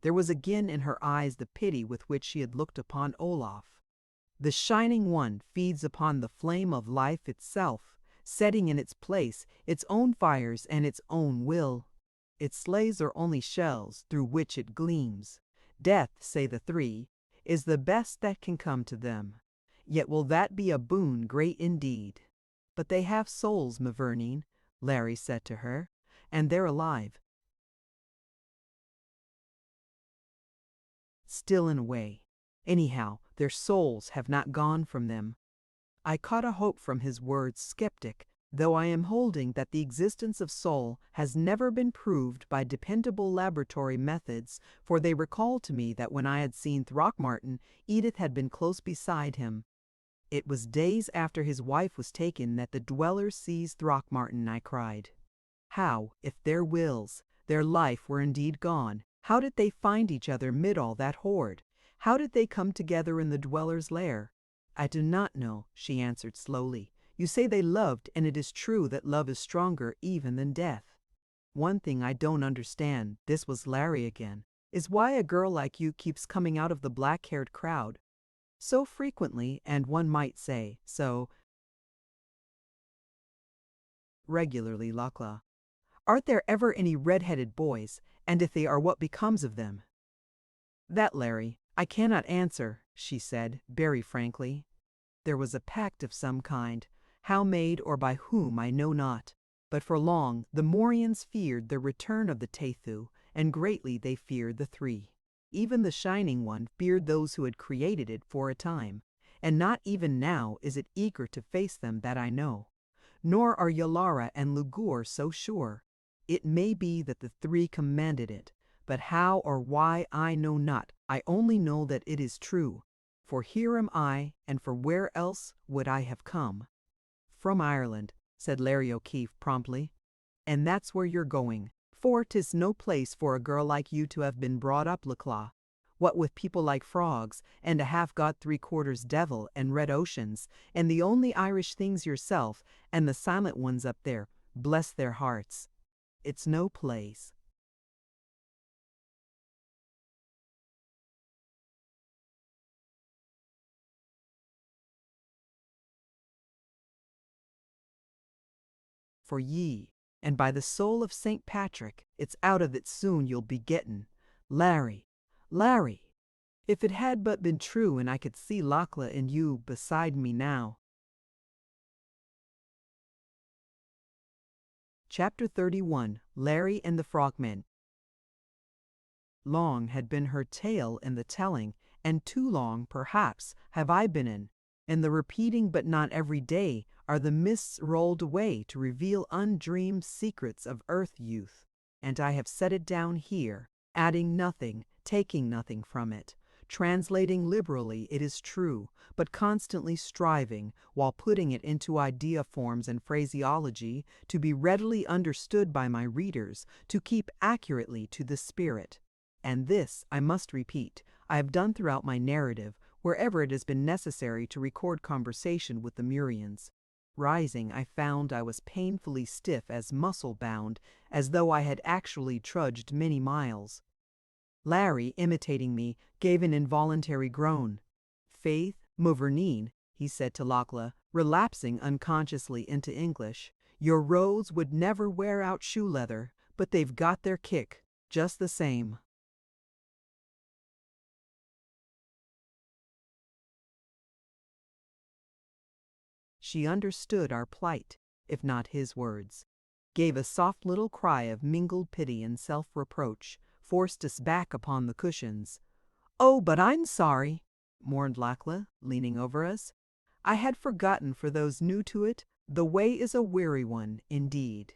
There was again in her eyes the pity with which she had looked upon Olaf. The Shining One feeds upon the flame of life itself, setting in its place its own fires and its own will. Its slaves are only shells through which it gleams. Death, say the three, is the best that can come to them. Yet will that be a boon great indeed. But they have souls, Mavourneen, Larry said to her, and they're alive. Still in a way. Anyhow, their souls have not gone from them. I caught a hope from his words, skeptic, though I am holding that the existence of soul has never been proved by dependable laboratory methods, for they recalled to me that when I had seen Throckmorton, Edith had been close beside him. It was days after his wife was taken that the dwellers seized Throckmorton, I cried. How, if their wills, their life were indeed gone, how did they find each other mid all that horde? How did they come together in the dweller's lair? I do not know, she answered slowly. You say they loved, and it is true that love is stronger even than death. One thing I don't understand, this was Larry again, is why a girl like you keeps coming out of the black-haired crowd so frequently, and one might say, so regularly, Lachlan. Aren't there ever any red-headed boys, and if they are, what becomes of them? That, Larry, I cannot answer, she said, very frankly. There was a pact of some kind, how made or by whom I know not. But for long the Morians feared the return of the Tethu, and greatly they feared the Three. Even the Shining One feared those who had created it for a time, and not even now is it eager to face them, that I know. Nor are Yalara and Lugur so sure. It may be that the Three commanded it, but how or why I know not. I only know that it is true. For here am I, and for where else would I have come? From Ireland, said Larry O'Keefe promptly. And that's where you're going, for 'tis no place for a girl like you to have been brought up, Laclaw. What with people like frogs, and a half-god three-quarters devil, and red oceans, and the only Irish things yourself, and the silent ones up there, bless their hearts. It's no place. For ye, and by the soul of St. Patrick, it's out of it soon you'll be gettin'. Larry, Larry, if it had but been true and I could see Lachlan and you beside me now. Chapter 31, Larry and the Frogmen. Long had been her tale in the telling, and too long, perhaps, have I been in the repeating, but not every day are the mists rolled away to reveal undreamed secrets of earth youth, and I have set it down here, adding nothing, taking nothing from it, translating liberally, it is true, but constantly striving, while putting it into idea forms and phraseology, to be readily understood by my readers, to keep accurately to the spirit. And this, I must repeat, I have done throughout my narrative, wherever it has been necessary to record conversation with the Murians. Rising, I found I was painfully stiff as muscle-bound, as though I had actually trudged many miles. Larry, imitating me, gave an involuntary groan. Faith, Mouverine, he said to Lachlan, relapsing unconsciously into English, your roads would never wear out shoe leather, but they've got their kick, just the same. She understood our plight, if not his words, gave a soft little cry of mingled pity and self-reproach, forced us back upon the cushions. "Oh, but I'm sorry," mourned Lachlan, leaning over us. "I had forgotten for those new to it, the way is a weary one, indeed."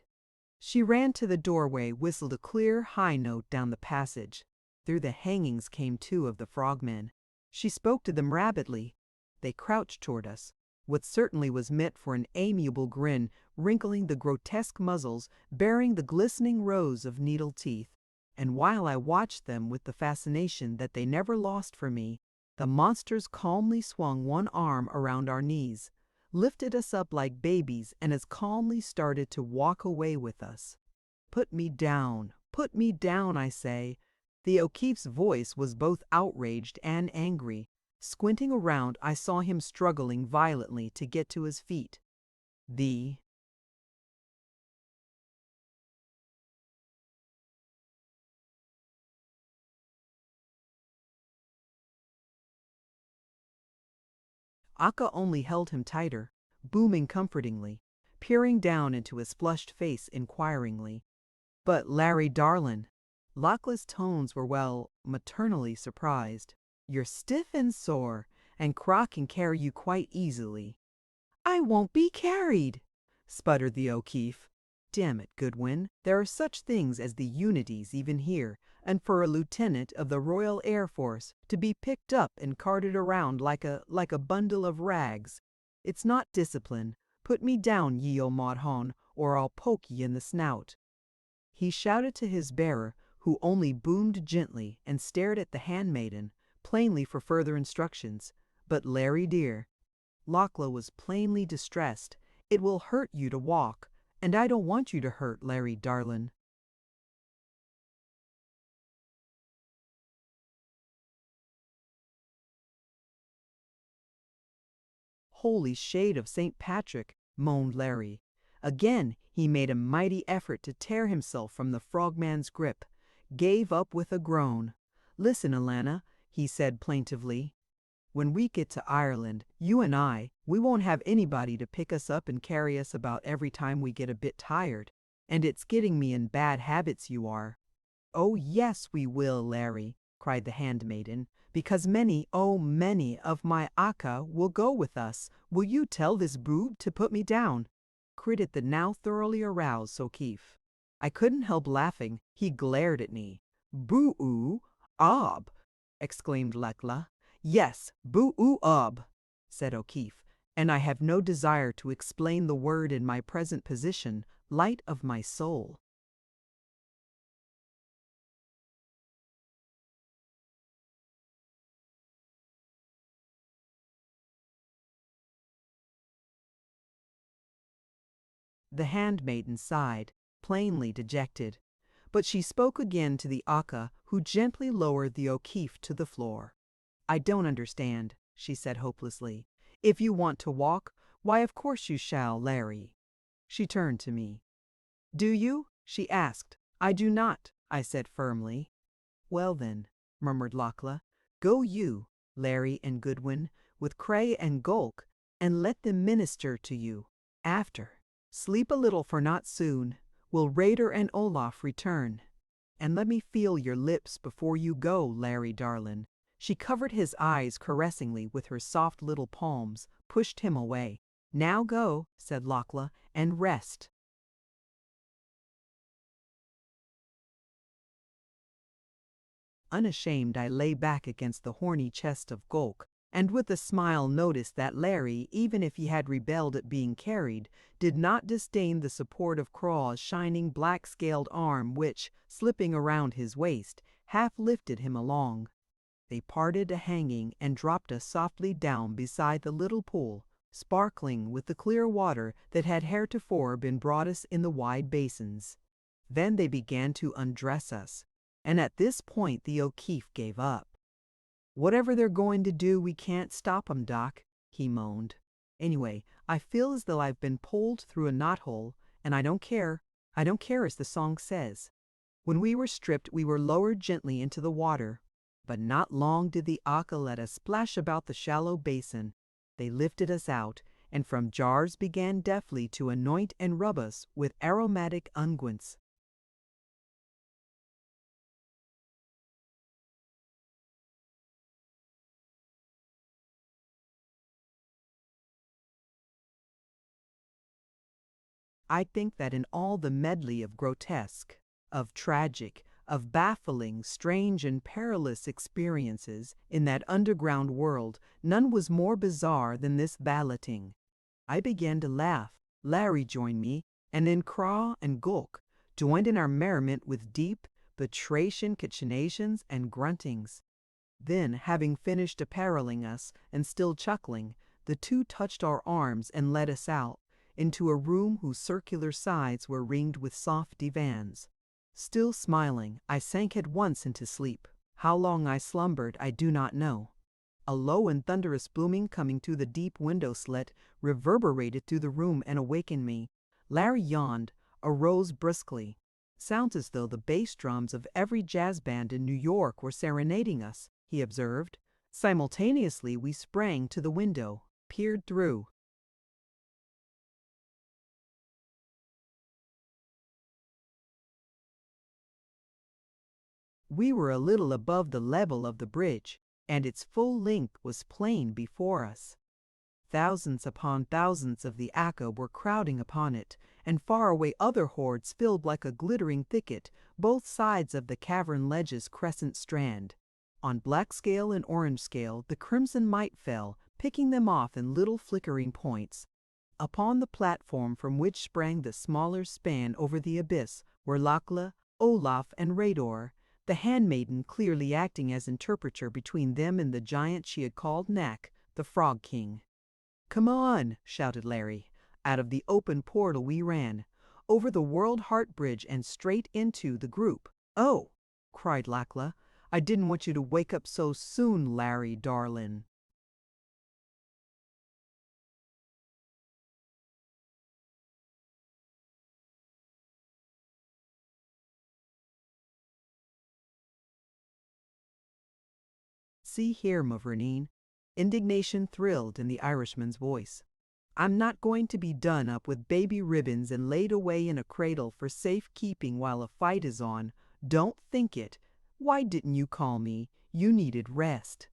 She ran to the doorway, whistled a clear, high note down the passage. Through the hangings came two of the frogmen. She spoke to them rapidly. They crouched toward us, what certainly was meant for an amiable grin, wrinkling the grotesque muzzles, bearing the glistening rows of needle teeth. And while I watched them with the fascination that they never lost for me, the monsters calmly swung one arm around our knees, lifted us up like babies, and as calmly started to walk away with us. Put me down, I say." The O'Keefe's voice was both outraged and angry. Squinting around, I saw him struggling violently to get to his feet. Akka only held him tighter, booming comfortingly, peering down into his flushed face inquiringly. "But, Larry darlin'," Lachlan's tones were, well, maternally surprised. "You're stiff and sore, and Croc can carry you quite easily." "I won't be carried," sputtered the O'Keefe. Damn it, Goodwin, there are such things as the unities even here, and for a lieutenant of the Royal Air Force to be picked up and carted around like a bundle of rags. It's not discipline. Put me down, ye o' Maudhon, or I'll poke ye in the snout. He shouted to his bearer, who only boomed gently and stared at the handmaiden, plainly for further instructions. But Larry dear, Lachlan was plainly distressed. It will hurt you to walk, and I don't want you to hurt, Larry darlin'. Holy shade of St. Patrick, moaned Larry. Again he made a mighty effort to tear himself from the frogman's grip, gave up with a groan. Listen, Alana, he said plaintively. When we get to Ireland, you and we won't have anybody to pick us up and carry us about every time we get a bit tired. And it's getting me in bad habits you are. Oh yes we will, Larry, cried the handmaiden, because many, oh many of my Aka will go with us. Will you tell this boob to put me down? Critted the now thoroughly aroused O'Keefe. I couldn't help laughing. He glared at me. Boo-oo, ob, exclaimed Lekla. Yes, boo-oo-ob, said O'Keefe, and I have no desire to explain the word in my present position, light of my soul. The handmaiden sighed, plainly dejected, but she spoke again to the Aka, who gently lowered the O'Keefe to the floor. I don't understand, she said hopelessly. If you want to walk, why of course you shall, Larry. She turned to me. Do you? She asked. I do not, I said firmly. Well then, murmured Lachlan, go you, Larry and Goodwin, with Cray and Gulk, and let them minister to you. After, sleep a little, for not soon will Raider and Olaf return. And let me feel your lips before you go, Larry darlin'. She covered his eyes caressingly with her soft little palms, pushed him away. Now go, said Lachlan, and rest. Unashamed, I lay back against the horny chest of Gulk, and with a smile noticed that Larry, even if he had rebelled at being carried, did not disdain the support of Craw's shining black-scaled arm which, slipping around his waist, half lifted him along. They parted a hanging and dropped us softly down beside the little pool, sparkling with the clear water that had heretofore been brought us in the wide basins. Then they began to undress us, and at this point the O'Keefe gave up. Whatever they're going to do, we can't stop 'em, Doc, he moaned. Anyway, I feel as though I've been pulled through a knothole, and I don't care as the song says. When we were stripped, we were lowered gently into the water, but not long did the Aka let us splash about the shallow basin. They lifted us out, and from jars began deftly to anoint and rub us with aromatic unguents. I think that in all the medley of grotesque, of tragic, of baffling, strange, and perilous experiences in that underground world, none was more bizarre than this balloting. I began to laugh. Larry joined me, and then Craw and Gulk joined in our merriment with deep, batracian cachinnations and gruntings. Then, having finished appareling us, and still chuckling, the two touched our arms and led us out into a room whose circular sides were ringed with soft divans. Still smiling, I sank at once into sleep. How long I slumbered I do not know. A low and thunderous booming coming through the deep window slit reverberated through the room and awakened me. Larry yawned, arose brusquely. Sounds as though the bass drums of every jazz band in New York were serenading us, he observed. Simultaneously we sprang to the window, peered through. We were a little above the level of the bridge, and its full length was plain before us. Thousands upon thousands of the Akka were crowding upon it, and far away other hordes filled like a glittering thicket both sides of the cavern ledge's crescent strand. On black scale and orange scale the crimson might fell, picking them off in little flickering points. Upon the platform from which sprang the smaller span over the abyss were Lakla, Olaf, and Rador, the handmaiden clearly acting as interpreter between them and the giant she had called Nak, the Frog King. "Come on!" shouted Larry. Out of the open portal we ran, over the World Heart Bridge and straight into the group. "Oh!" cried Lakla. "I didn't want you to wake up so soon, Larry, darlin'." "See here, Mavourneen." Indignation thrilled in the Irishman's voice. "I'm not going to be done up with baby ribbons and laid away in a cradle for safe keeping while a fight is on. Don't think it. Why didn't you call me? You needed rest."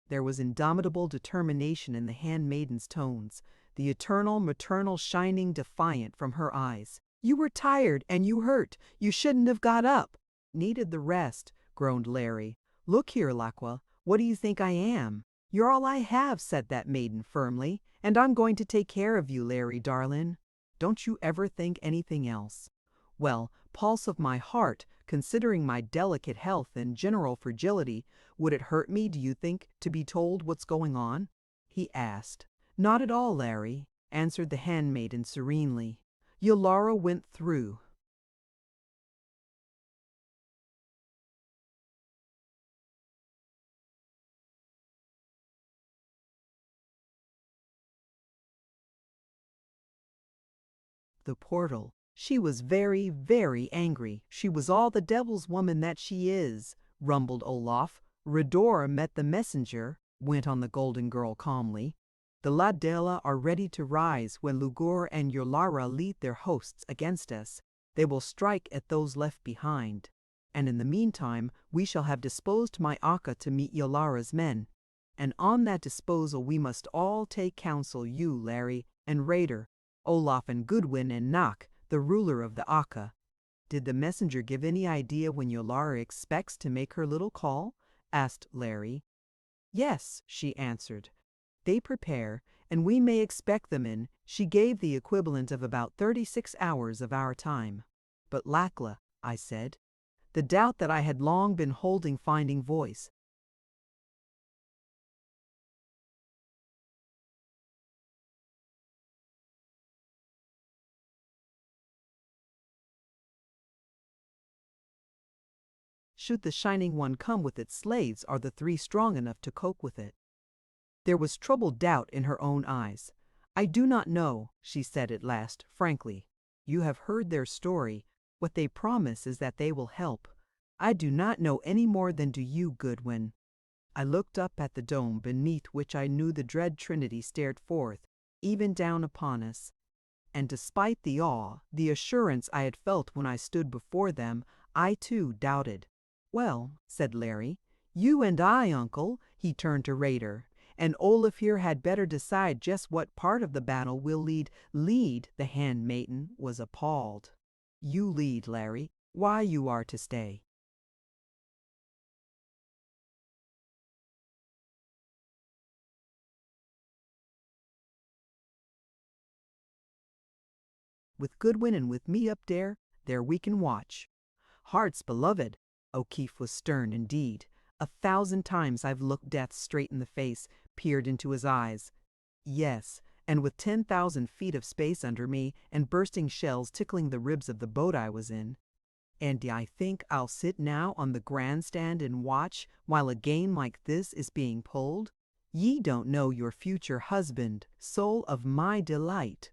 There was indomitable determination in the handmaiden's tones, the eternal maternal shining defiant from her eyes. "You were tired and you hurt. You shouldn't have got up." "Needed the rest," groaned Larry. "Look here, Lakwa. What do you think I am?" "You're all I have," said that maiden firmly, "and I'm going to take care of you, Larry, darlin'. Don't you ever think anything else." "Well, pulse of my heart, considering my delicate health and general fragility, would it hurt me, do you think, to be told what's going on?" he asked. "Not at all, Larry," answered the handmaiden serenely. "Yolara went through." The portal. "She was very, very angry. She was all the devil's woman that she is," rumbled Olaf. "Redora met the messenger," went on the golden girl calmly. "The Ladela are ready to rise when Lugor and Yolara lead their hosts against us. They will strike at those left behind. And in the meantime we shall have disposed my Akka to meet Yolara's men. And on that disposal we must all take counsel, you, Larry, and Raider, Olaf and Goodwin and Nak, the ruler of the Akka." "Did the messenger give any idea when Yolara expects to make her little call?" asked Larry. "Yes," she answered. "They prepare, and we may expect them in." She gave the equivalent of about 36 hours of our time. "But Lakla," I said, the doubt that I had long been holding finding voice. "Should the Shining One come with its slaves, are the three strong enough to cope with it?" There was troubled doubt in her own eyes. "I do not know," she said at last, frankly. "You have heard their story. What they promise is that they will help. I do not know any more than do you, Goodwin." I looked up at the dome beneath which I knew the dread Trinity stared forth, even down upon us. And despite the awe, the assurance I had felt when I stood before them, I too doubted. "Well," said Larry, "you and I, Uncle," he turned to Raider, "and Olaf here had better decide just what part of the battle we'll lead." "Lead?" The handmaiden was appalled. "You lead, Larry. Why you are to stay." "With Goodwin and with me up there we can watch." "Hearts beloved." O'Keefe was stern indeed. 1,000 times I've looked death straight in the face, peered into his eyes. "Yes, and with 10,000 feet of space under me and bursting shells tickling the ribs of the boat I was in. And I think I'll sit now on the grandstand and watch while a game like this is being pulled? Ye don't know your future husband, soul of my delight."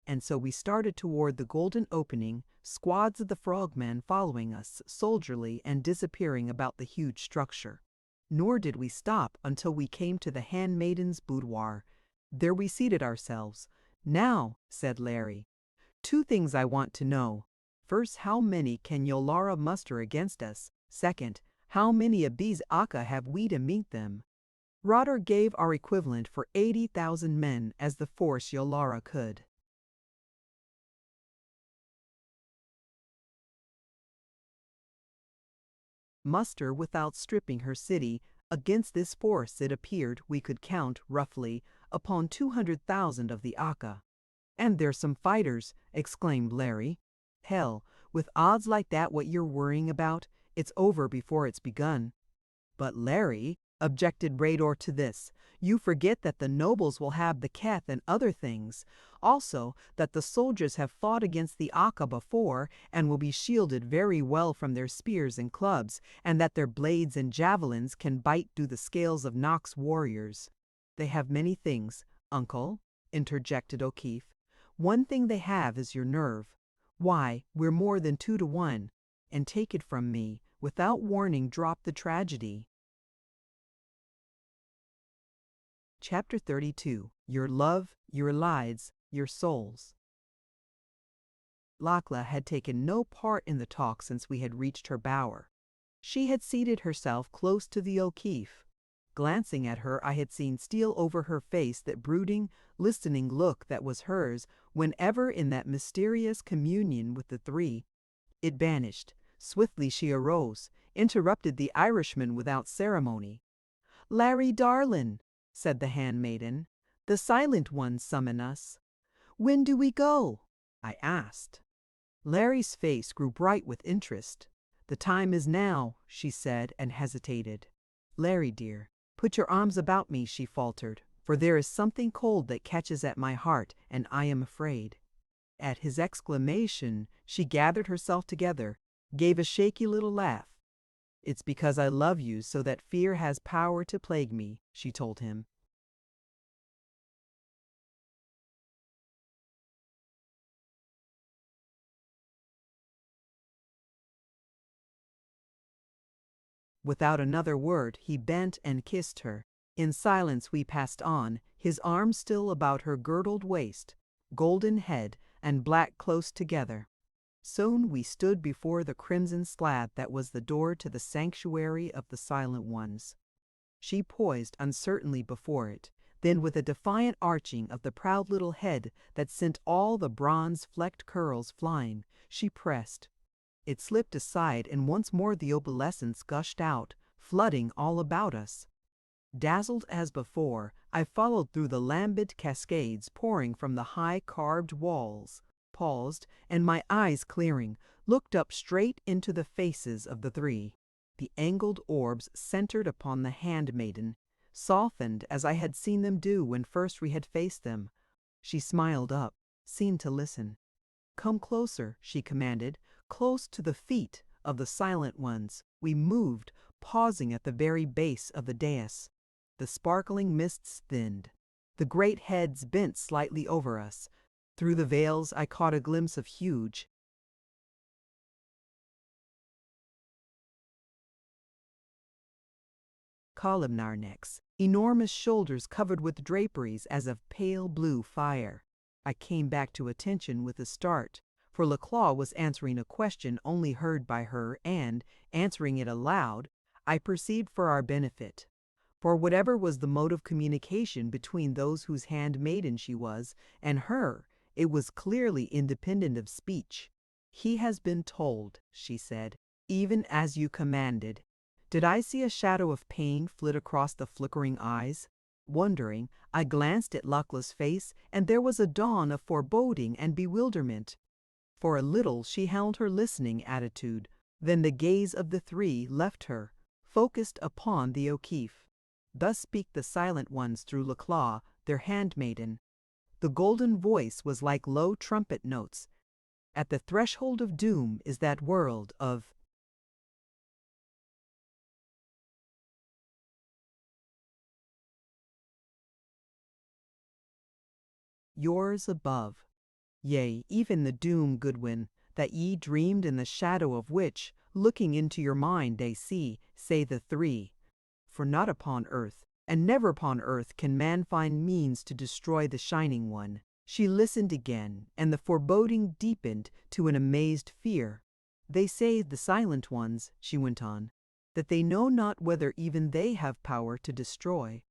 And so we started toward the golden opening, squads of the frogmen following us soldierly and disappearing about the huge structure. Nor did we stop until we came to the handmaiden's boudoir. There we seated ourselves. "Now," said Larry, "two things I want to know. First, how many can Yolara muster against us? Second, how many of these Akka have we to meet them?" Rotter gave our equivalent for 80,000 men as the force Yolara could. Muster without stripping her city. Against this force it appeared we could count, roughly, upon 200,000 of the Aka. "And there's some fighters," exclaimed Larry. "Hell, with odds like that, what you're worrying about, it's over before it's begun." "But Larry," objected Rador to this, "you forget that the nobles will have the keth and other things. Also, that the soldiers have fought against the Aka before and will be shielded very well from their spears and clubs, and that their blades and javelins can bite through the scales of Nox warriors." "They have many things, uncle," interjected O'Keefe. "One thing they have is your nerve. Why, we're more than 2 to 1. And take it from me, without warning drop the tragedy." Chapter 32. Your Love, Your Lives, Your Souls. Lakla had taken no part in the talk since we had reached her bower. She had seated herself close to the O'Keefe. Glancing at her, I had seen steal over her face that brooding, listening look that was hers whenever in that mysterious communion with the three. It vanished. Swiftly she arose, interrupted the Irishman without ceremony. "Larry darlin'," said the handmaiden, "the Silent Ones summon us." "When do we go?" I asked. Larry's face grew bright with interest. "The time is now," she said, and hesitated. "Larry, dear, put your arms about me," she faltered, "for there is something cold that catches at my heart, and I am afraid." At his exclamation, she gathered herself together, gave a shaky little laugh. "It's because I love you so that fear has power to plague me," she told him. Without another word, he bent and kissed her. In silence we passed on, his arms still about her girdled waist, golden head and black close together. Soon we stood before the crimson slab that was the door to the sanctuary of the Silent Ones. She poised uncertainly before it, then with a defiant arching of the proud little head that sent all the bronze-flecked curls flying, she pressed. It slipped aside, and once more the opalescence gushed out, flooding all about us. Dazzled as before, I followed through the lambent cascades pouring from the high carved walls, paused, and my eyes clearing, looked up straight into the faces of the three. The angled orbs centered upon the handmaiden, softened as I had seen them do when first we had faced them. She smiled up, seemed to listen. "Come closer," she commanded, "close to the feet of the Silent Ones." We moved, pausing at the very base of the dais. The sparkling mists thinned. The great heads bent slightly over us. Through the veils I caught a glimpse of huge, columnar necks, enormous shoulders covered with draperies as of pale blue fire. I came back to attention with a start, for Laclaw was answering a question only heard by her and, answering it aloud, I perceived for our benefit. For whatever was the mode of communication between those whose handmaiden she was and her, it was clearly independent of speech. "He has been told," she said, "even as you commanded." Did I see a shadow of pain flit across the flickering eyes? Wondering, I glanced at Lacla's face, and there was a dawn of foreboding and bewilderment. For a little she held her listening attitude, then the gaze of the three left her, focused upon the O'Keefe. Thus speak the Silent Ones through Laclaw, their handmaiden. The golden voice was like low trumpet notes. At the threshold of doom is that world of yours above. Yea, even the doom, Goodwin, that ye dreamed in the shadow of which, looking into your mind they see, say the three. For not upon earth, and never upon earth can man find means to destroy the Shining One. She listened again, and the foreboding deepened to an amazed fear. They say, the Silent Ones, she went on, that they know not whether even they have power to destroy.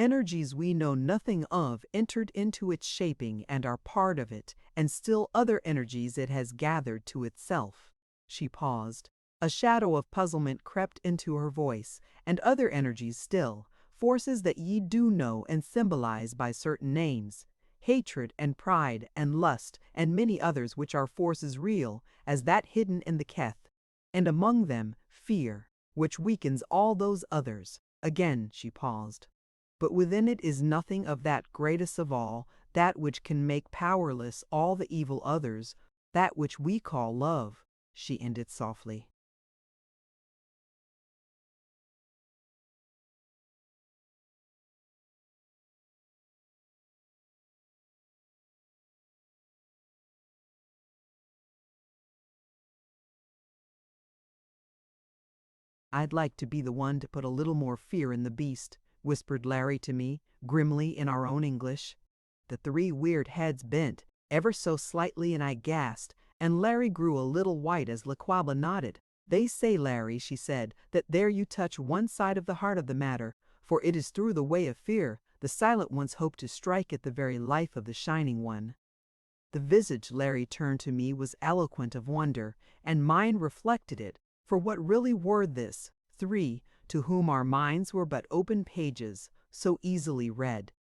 Energies we know nothing of entered into its shaping and are part of it, and still other energies it has gathered to itself. She paused. A shadow of puzzlement crept into her voice, and other energies still, forces that ye do know and symbolize by certain names, hatred and pride and lust and many others which are forces real as that hidden in the keth, and among them fear, which weakens all those others. Again she paused. But within it is nothing of that greatest of all, that which can make powerless all the evil others, that which we call love, she ended softly. I'd like to be the one to put a little more fear in the beast, whispered Larry to me, grimly in our own English. The three weird heads bent, ever so slightly, and I gasped, and Larry grew a little white as Laquaba nodded. They say, Larry, she said, that there you touch one side of the heart of the matter, for it is through the way of fear the Silent Ones hope to strike at the very life of the Shining One. The visage Larry turned to me was eloquent of wonder, and mine reflected it, for what really were this, three, to whom our minds were but open pages, so easily read?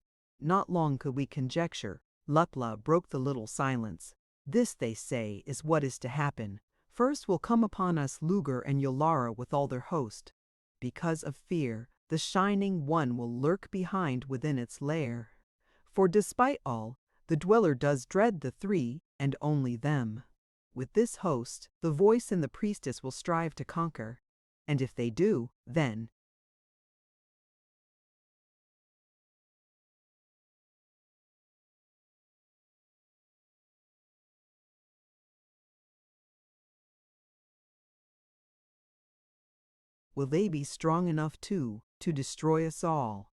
Not long could we conjecture. Lukla broke the little silence. This, they say, is what is to happen. First will come upon us Luger and Yolara with all their host. Because of fear, the Shining One will lurk behind within its lair. For despite all, the dweller does dread the three, and only them. With this host, the voice and the priestess will strive to conquer. And if they do, then will they be strong enough too to destroy us all.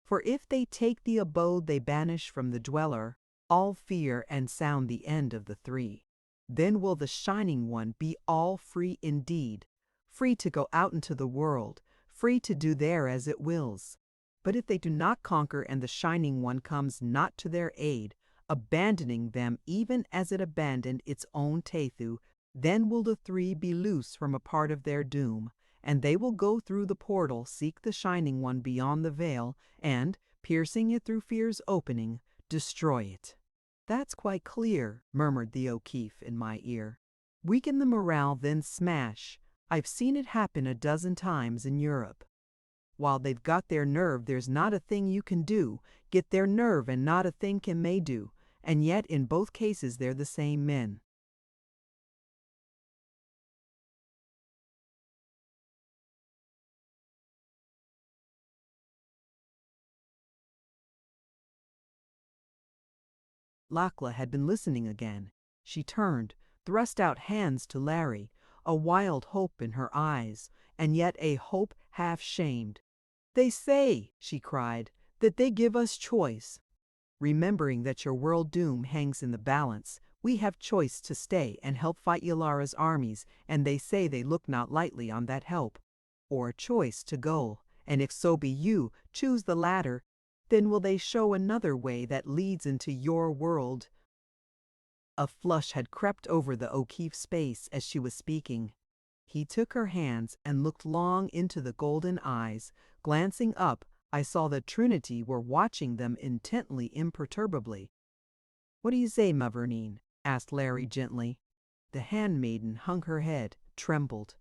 For if they take the abode they banish from the dweller, all fear and sound the end of the three. Then will the Shining One be all free indeed, free to go out into the world, free to do there as it wills. But if they do not conquer and the Shining One comes not to their aid, abandoning them even as it abandoned its own Tethu, then will the three be loose from a part of their doom, and they will go through the portal, seek the Shining One beyond the veil, and, piercing it through fear's opening, destroy it. That's quite clear, murmured the O'Keefe in my ear. Weaken the morale, then smash. I've seen it happen a dozen times in Europe. While they've got their nerve, there's not a thing you can do. Get their nerve, and not a thing can they do. And yet in both cases they're the same men. Lakla had been listening again. She turned, thrust out hands to Larry, a wild hope in her eyes, and yet a hope half-shamed. "They say," she cried, "that they give us choice. Remembering that your world doom hangs in the balance, we have choice to stay and help fight Yalara's armies, and they say they look not lightly on that help. Or choice to go, and if so be you choose the latter, then will they show another way that leads into your world." A flush had crept over the O'Keefe's face as she was speaking. He took her hands and looked long into the golden eyes. Glancing up, I saw the Trinity were watching them intently, imperturbably. "What do you say, Mavourneen?" asked Larry gently. The handmaiden hung her head, trembled.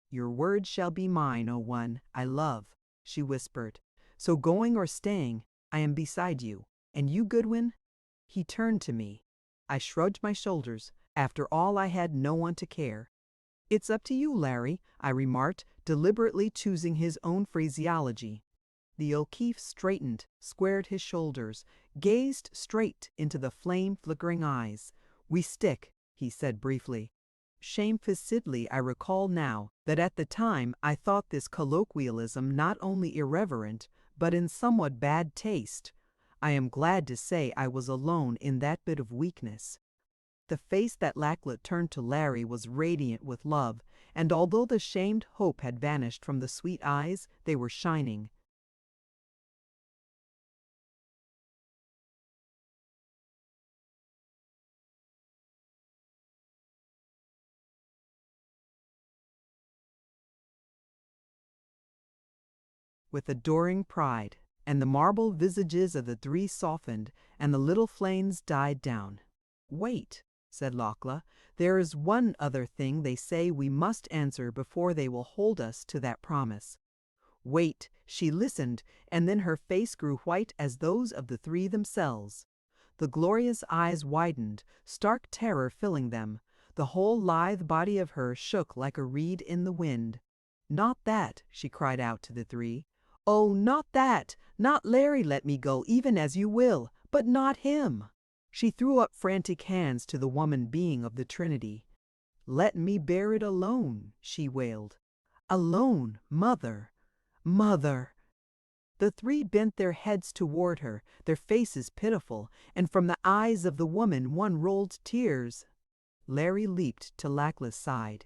"Your word shall be mine, O one I love," she whispered. "So going or staying, I am beside you. And you, Goodwin?" He turned to me. I shrugged my shoulders. After all, I had no one to care. "It's up to you, Larry," I remarked, deliberately choosing his own phraseology. The O'Keefe straightened, squared his shoulders, gazed straight into the flame-flickering eyes. "We stick," he said briefly. Shamefacedly, I recall now that at the time I thought this colloquialism not only irreverent, but in somewhat bad taste. I am glad to say I was alone in that bit of weakness." The face that Lachlan turned to Larry was radiant with love, and although the shamed hope had vanished from the sweet eyes, they were shining. With adoring pride, and the marble visages of the three softened, and the little flames died down. "Wait," said Lachlan, "there is one other thing they say we must answer before they will hold us to that promise." Wait, she listened, and then her face grew white as those of the three themselves. The glorious eyes widened, stark terror filling them. The whole lithe body of her shook like a reed in the wind. "Not that," she cried out to the three. "Oh, not that! Not Larry, let me go, even as you will, but not him!" She threw up frantic hands to the woman being of the Trinity. "Let me bear it alone," she wailed. "Alone, mother, mother!" The three bent their heads toward her, their faces pitiful, and from the eyes of the woman one rolled tears. Larry leaped to Lachlan's side.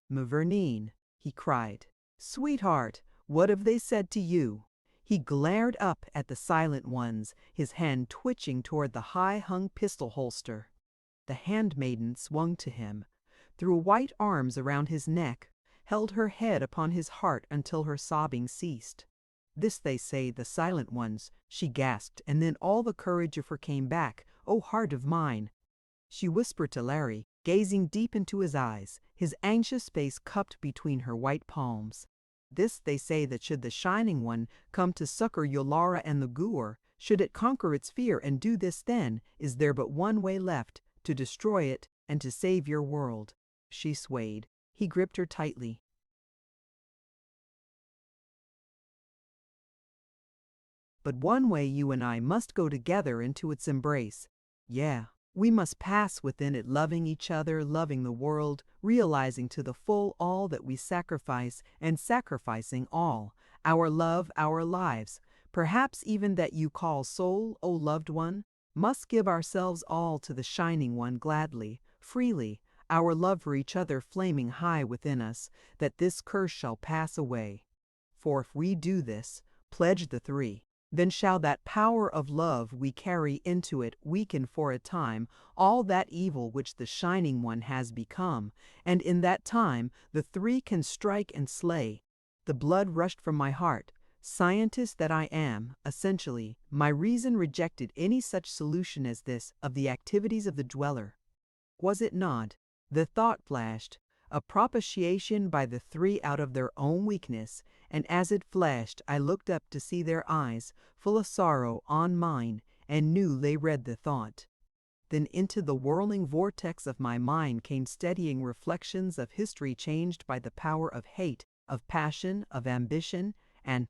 "Mavourneen," he cried, "sweetheart, what have they said to you?" He glared up at the silent ones, his hand twitching toward the high-hung pistol holster. The handmaiden swung to him, threw white arms around his neck, held her head upon his heart until her sobbing ceased. "This they say, the silent ones," she gasped, and then all the courage of her came back. "Oh, heart of mine!" She whispered to Larry, gazing deep into his eyes, his anxious face cupped between her white palms. "This they say, that should the Shining One come to succor Yolara and the Goor, should it conquer its fear and do this, then is there but one way left, to destroy it and to save your world." She swayed. He gripped her tightly. "But one way you and I must go together into its embrace. Yeah. We must pass within it, loving each other, loving the world, realizing to the full all that we sacrifice, and sacrificing all, our love, our lives, perhaps even that you call soul, O loved one, must give ourselves all to the Shining One gladly, freely, our love for each other flaming high within us, that this curse shall pass away. For if we do this, pledge the three, then shall that power of love we carry into it weaken for a time all that evil which the Shining One has become, and in that time the three can strike and slay." The blood rushed from my heart. Scientist that I am, essentially, my reason rejected any such solution as this of the activities of the Dweller. Was it not? The thought flashed, a propitiation by the three out of their own weakness, and as it flashed I looked up to see their eyes, full of sorrow, on mine, and knew they read the thought. Then into the whirling vortex of my mind came steadying reflections of history changed by the power of hate, of passion, of ambition, and,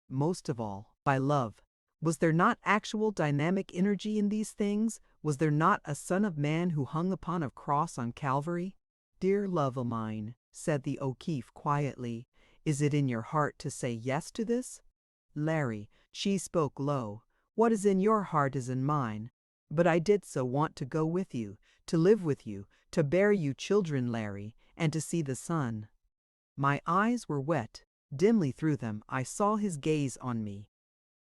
most of all, by love. Was there not actual dynamic energy in these things? Was there not a Son of Man who hung upon a cross on Calvary? "Dear love o' mine," said the O'Keefe quietly, "is it in your heart to say yes to this?" "Larry," she spoke low, "what is in your heart is in mine. But I did so want to go with you, to live with you, to bear you children, Larry, and to see the sun." My eyes were wet. Dimly through them I saw his gaze on me.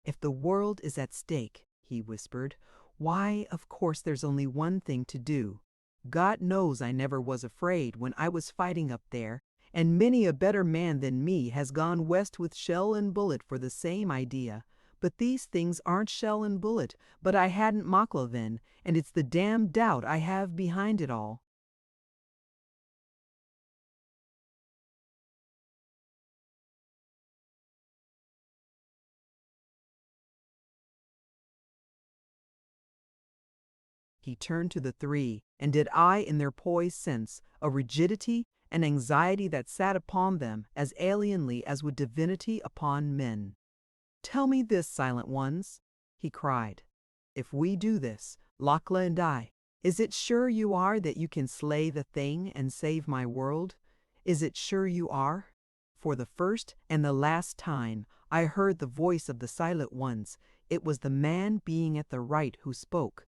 "If the world is at stake," he whispered, "why, of course there's only one thing to do. God knows I never was afraid when I was fighting up there, and many a better man than me has gone west with shell and bullet for the same idea. But these things aren't shell and bullet, but I hadn't Makla then, and it's the damned doubt I have behind it all." He turned to the three, and did I in their poise sense a rigidity and anxiety that sat upon them as alienly as would divinity upon men. "Tell me this, silent ones," he cried. "If we do this, Lachlan and I, Is it sure you are that you can slay the thing and save my world? Is it sure you are? For the first and the last time, I heard the voice of the silent ones. It was the man being at the right who spoke.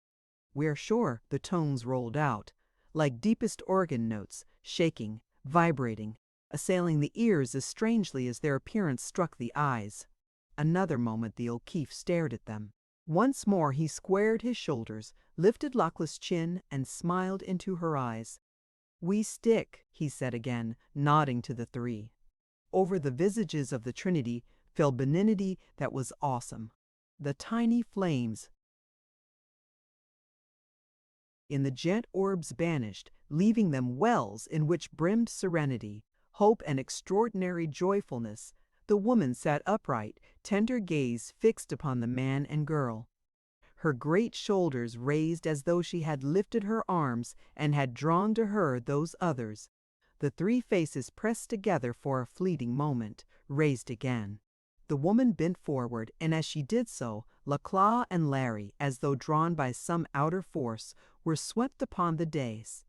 We're sure, the tones rolled out, like deepest organ notes, shaking, vibrating, assailing the ears as strangely as their appearance struck the eyes. Another moment the O'Keefe stared at them. Once more he squared his shoulders, lifted Lachlan's chin, and smiled into her eyes. "We stick," he said again, nodding to the three. Over the visages of the Trinity fell benignity that was awesome. The tiny flames in the jet orbs banished, leaving them wells in which brimmed serenity, hope, and extraordinary joyfulness. The woman sat upright, tender gaze fixed upon the man and girl, her great shoulders raised as though she had lifted her arms and had drawn to her those others. The three faces pressed together for a fleeting moment, raised again. The woman bent forward, and as she did so, Laclas and Larry, as though drawn by some outer force, were swept upon the dais.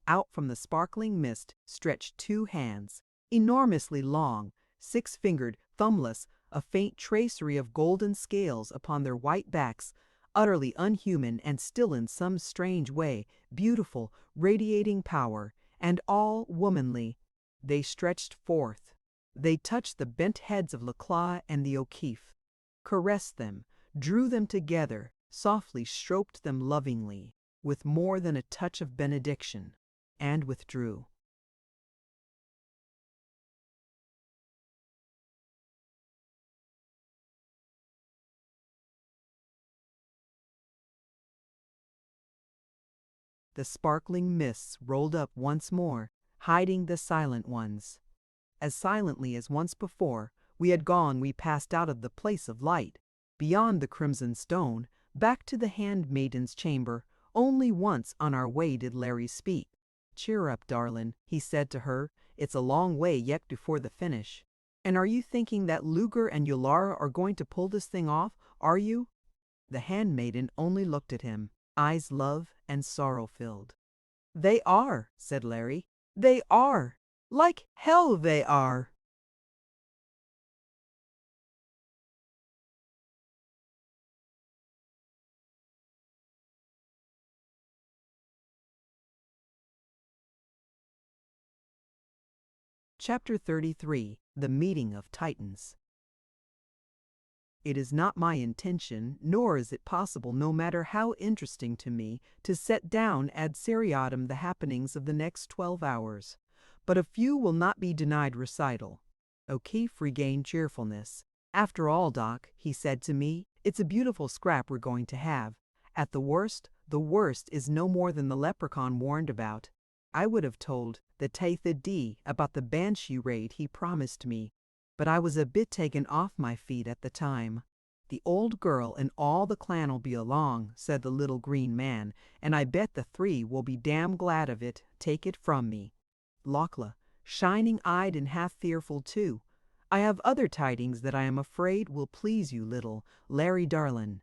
Out from the sparkling mist stretched two hands, enormously long, six-fingered, thumbless, a faint tracery of golden scales upon their white backs, utterly unhuman and still in some strange way beautiful, radiating power, and all womanly. They stretched forth. They touched the bent heads of Laclas and the O'Keefe, caressed them, drew them together, softly stroked them lovingly, with more than a touch of benediction, and withdrew. The sparkling mists rolled up once more, hiding the silent ones. As silently as once before we passed out of the place of light, beyond the crimson stone, back to the handmaiden's chamber. Only once on our way did Larry speak. "Cheer up, darlin'," he said to her. "It's a long way yet before the finish. And are you thinking that Luger and Yulara are going to pull this thing off, are you?" The handmaiden only looked at him, eyes love and sorrow-filled. "They are," said Larry. "They are. Like hell they are." Chapter 33. The Meeting of Titans. It is not my intention, nor is it possible, no matter how interesting to me, to set down ad seriatim the happenings of the next 12 hours. But a few will not be denied recital. O'Keefe regained cheerfulness. "After all, Doc," he said to me, "it's a beautiful scrap we're going to have. At the worst is no more than the leprechaun warned about. I would have told the Taitha D about the Banshee raid he promised me, but I was a bit taken off my feet at the time. The old girl and all the clan'll be along," said the little green man, "and I bet the three will be damn glad of it, take it from me." Lachlan, shining-eyed and half fearful too. "I have other tidings that I am afraid will please you little, Larry darlin'.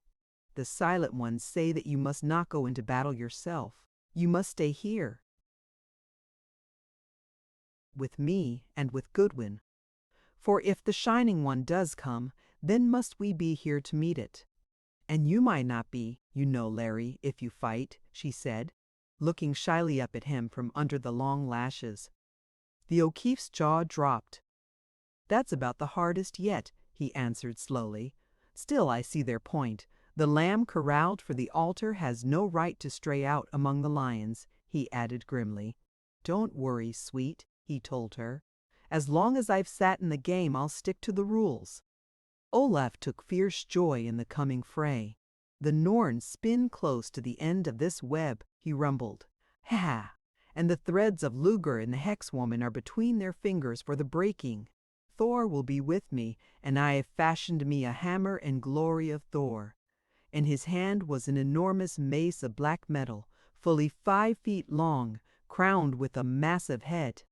The silent ones say that you must not go into battle yourself. You must stay here with me and with Goodwin. For if the Shining One does come, then must we be here to meet it. And you might not be, you know, Larry, if you fight," she said, looking shyly up at him from under the long lashes. The O'Keefe's jaw dropped. "That's about the hardest yet," he answered slowly. "Still I see their point. The lamb corralled for the altar has no right to stray out among the lions," he added grimly. "Don't worry, sweet," he told her. "As long as I've sat in the game, I'll stick to the rules." Olaf took fierce joy in the coming fray. "The Norns spin close to the end of this web," he rumbled. "Ha! And the threads of Luger and the Hex Woman are between their fingers for the breaking. Thor will be with me, and I have fashioned me a hammer in glory of Thor." In his hand was an enormous mace of black metal, fully 5 feet long, crowned with a massive head.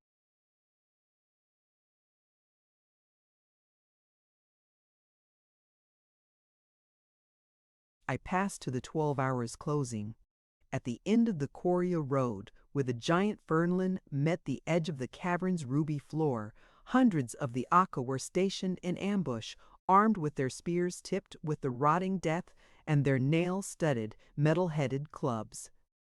I passed to the 12 hours closing. At the end of the Coria Road, where the giant fernland met the edge of the cavern's ruby floor, hundreds of the Aka were stationed in ambush, armed with their spears tipped with the rotting death and their nail-studded, metal-headed clubs.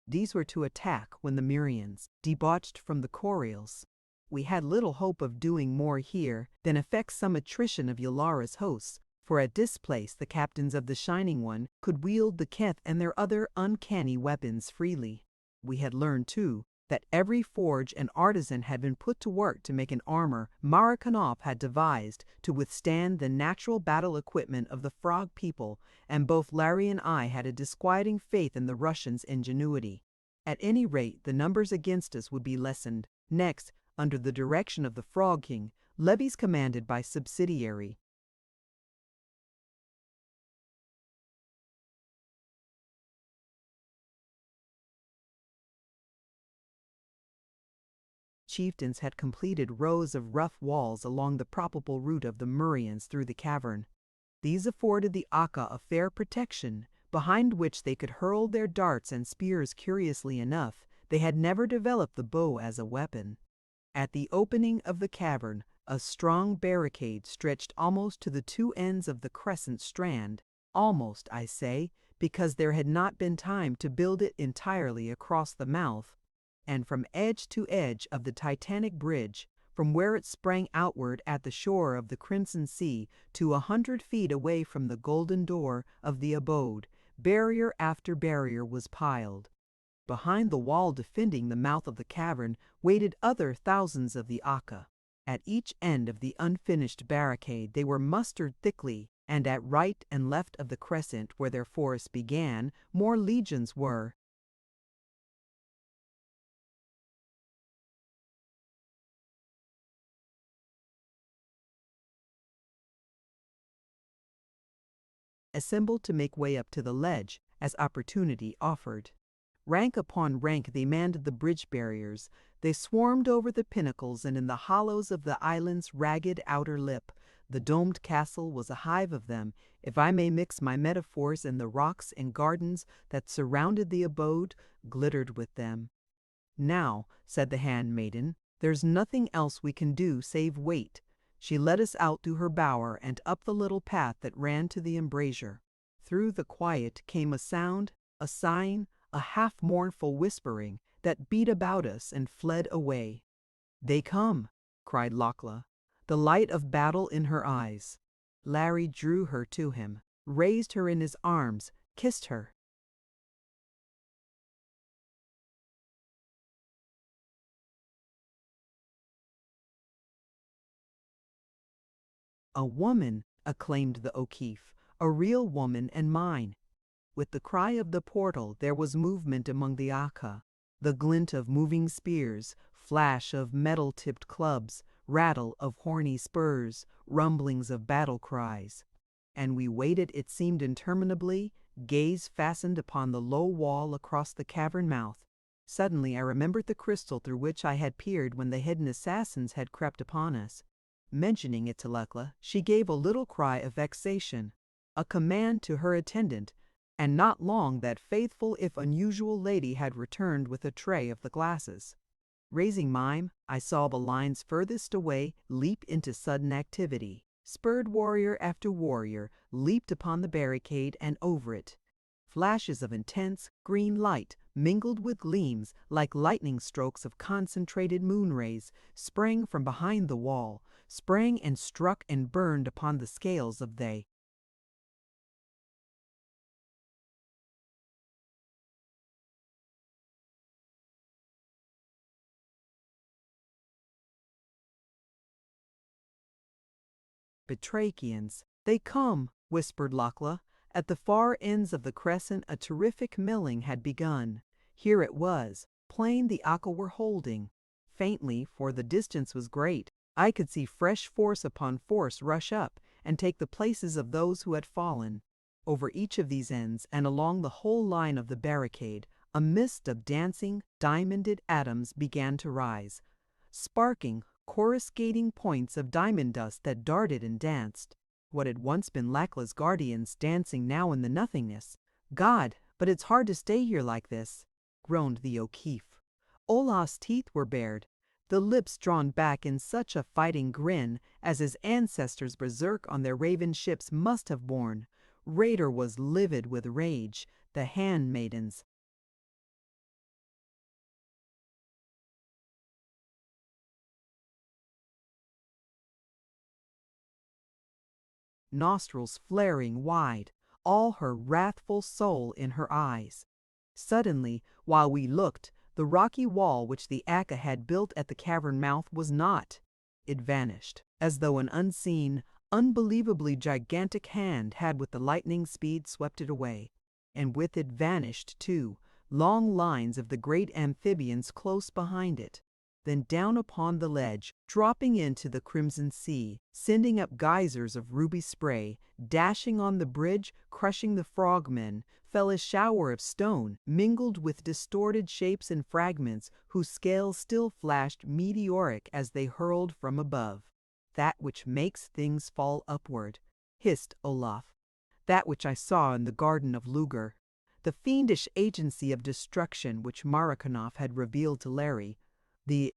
These were to attack when the Mirians debauched from the Corials. We had little hope of doing more here than effect some attrition of Yalara's hosts, for at this place the captains of the Shining One could wield the Keth and their other uncanny weapons freely. We had learned, too, that every forge and artisan had been put to work to make an armor Marakanov had devised to withstand the natural battle equipment of the Frog people, and both Larry and I had a disquieting faith in the Russians' ingenuity. At any rate, the numbers against us would be lessened. Next, under the direction of the Frog King, levies commanded by subsidiary chieftains had completed rows of rough walls along the probable route of the Murians through the cavern. These afforded the Aka a fair protection, behind which they could hurl their darts and spears. Curiously enough, they had never developed the bow as a weapon. At the opening of the cavern, a strong barricade stretched almost to the two ends of the crescent strand. Almost, I say, because there had not been time to build it entirely across the mouth, and from edge to edge of the Titanic bridge, from where it sprang outward at the shore of the Crimson Sea to 100 feet away from the golden door of the abode, barrier after barrier was piled. Behind the wall defending the mouth of the cavern waited other thousands of the Aka. At each end of the unfinished barricade they were mustered thickly, and at right and left of the crescent where their forest began, more legions were assembled to make way up to the ledge as opportunity offered. Rank upon rank they manned the bridge barriers. They swarmed over the pinnacles and in the hollows of the island's ragged outer lip. The domed castle was a hive of them, if I may mix my metaphors, and the rocks and gardens that surrounded the abode glittered with them. "Now," said the handmaiden, "there's nothing else we can do save wait." She led us out through her bower and up the little path that ran to the embrasure. Through the quiet came a sound, a sighing, a half-mournful whispering that beat about us and fled away. "They come!" cried Lachla, the light of battle in her eyes. Larry drew her to him, raised her in his arms, kissed her. "A woman!" acclaimed the O'Keefe, "a real woman and mine." With the cry of the portal there was movement among the Aka, the glint of moving spears, flash of metal-tipped clubs, rattle of horny spurs, rumblings of battle cries. And we waited, it seemed interminably, gaze fastened upon the low wall across the cavern mouth. Suddenly I remembered the crystal through which I had peered when the hidden assassins had crept upon us. Mentioning it to Lachla, she gave a little cry of vexation, a command to her attendant, and not long that faithful if unusual lady had returned with a tray of the glasses. Raising mine, I saw the lines furthest away leap into sudden activity. Spurred warrior after warrior leaped upon the barricade and over it. Flashes of intense green light, mingled with gleams like lightning strokes of concentrated moon rays, sprang from behind the wall, sprang and struck and burned upon the scales of they. "Batrachians, they come," whispered Lachla. At the far ends of the crescent a terrific milling had begun. Here it was, plain the Aka were holding. Faintly, for the distance was great, I could see fresh force upon force rush up and take the places of those who had fallen. Over each of these ends and along the whole line of the barricade, a mist of dancing, diamonded atoms began to rise, sparking, coruscating points of diamond dust that darted and danced. What had once been Lachla's guardians dancing now in the nothingness. God, but it's hard to stay here like this. groaned the O'Keefe. Olaf's teeth were bared, the lips drawn back in such a fighting grin as his ancestors berserk on their raven ships must have borne. Raider was livid with rage. The handmaidens, nostrils flaring wide, all her wrathful soul in her eyes. Suddenly, while we looked, the rocky wall which the Aka had built at the cavern mouth was not. It vanished, as though an unseen, unbelievably gigantic hand had with the lightning speed swept it away. And with it vanished, too, long lines of the great amphibians close behind it. Then down upon the ledge, dropping into the crimson sea, sending up geysers of ruby spray, dashing on the bridge, crushing the frogmen, fell a shower of stone, mingled with distorted shapes and fragments, whose scales still flashed meteoric as they hurled from above. That which makes things fall upward, hissed Olaf. That which I saw in the garden of Luger. The fiendish agency of destruction which Marakanov had revealed to Larry. The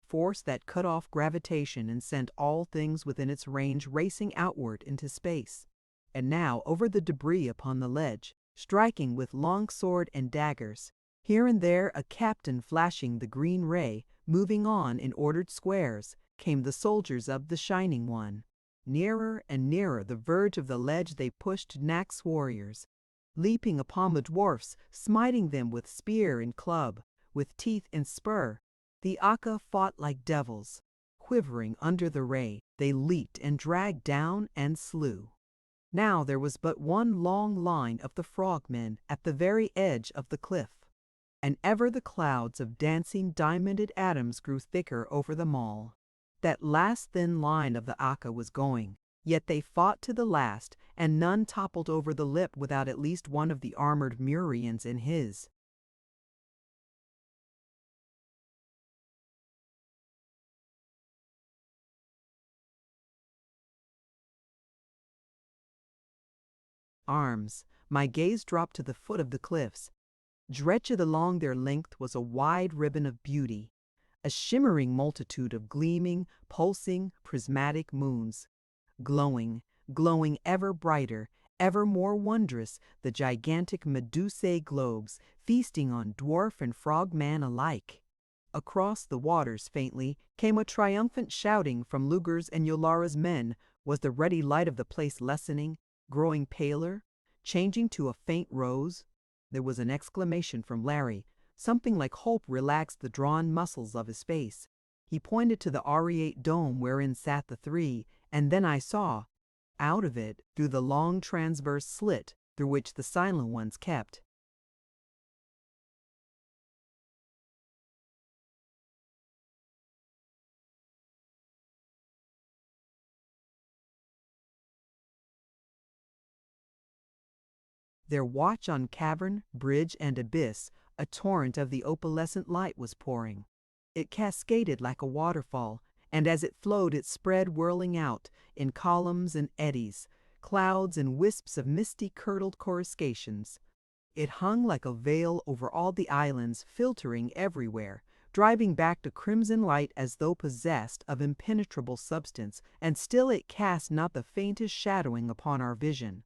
force that cut off gravitation and sent all things within its range racing outward into space. And now over the debris upon the ledge, striking with long sword and daggers, here and there a captain flashing the green ray, moving on in ordered squares, came the soldiers of the Shining One. Nearer and nearer the verge of the ledge they pushed Nax's warriors, leaping upon the dwarfs, smiting them with spear and club, with teeth and spur. The Aka fought like devils. Quivering under the ray, they leaped and dragged down and slew. Now there was but one long line of the frogmen at the very edge of the cliff, and ever the clouds of dancing diamonded atoms grew thicker over them all. That last thin line of the Aka was going, yet they fought to the last, and none toppled over the lip without at least one of the armored Murians in his arms. My gaze dropped to the foot of the cliffs. Stretched along their length was a wide ribbon of beauty, a shimmering multitude of gleaming, pulsing, prismatic moons. Glowing, glowing ever brighter, ever more wondrous, the gigantic Medusae globes, feasting on dwarf and frogman alike. Across the waters faintly came a triumphant shouting from Luger's and Yolara's men. Was the ruddy light of the place lessening, growing paler, changing to a faint rose? There was an exclamation from Larry. Something like hope relaxed the drawn muscles of his face. He pointed to the aureate dome wherein sat the three, and then I saw, out of it, through the long transverse slit through which the Silent Ones kept, their watch on cavern, bridge, and abyss. A torrent of the opalescent light was pouring. It cascaded like a waterfall, and as it flowed it spread whirling out, in columns and eddies, clouds and wisps of misty curdled coruscations. It hung like a veil over all the islands, filtering everywhere, driving back the crimson light as though possessed of impenetrable substance, and still it cast not the faintest shadowing upon our vision.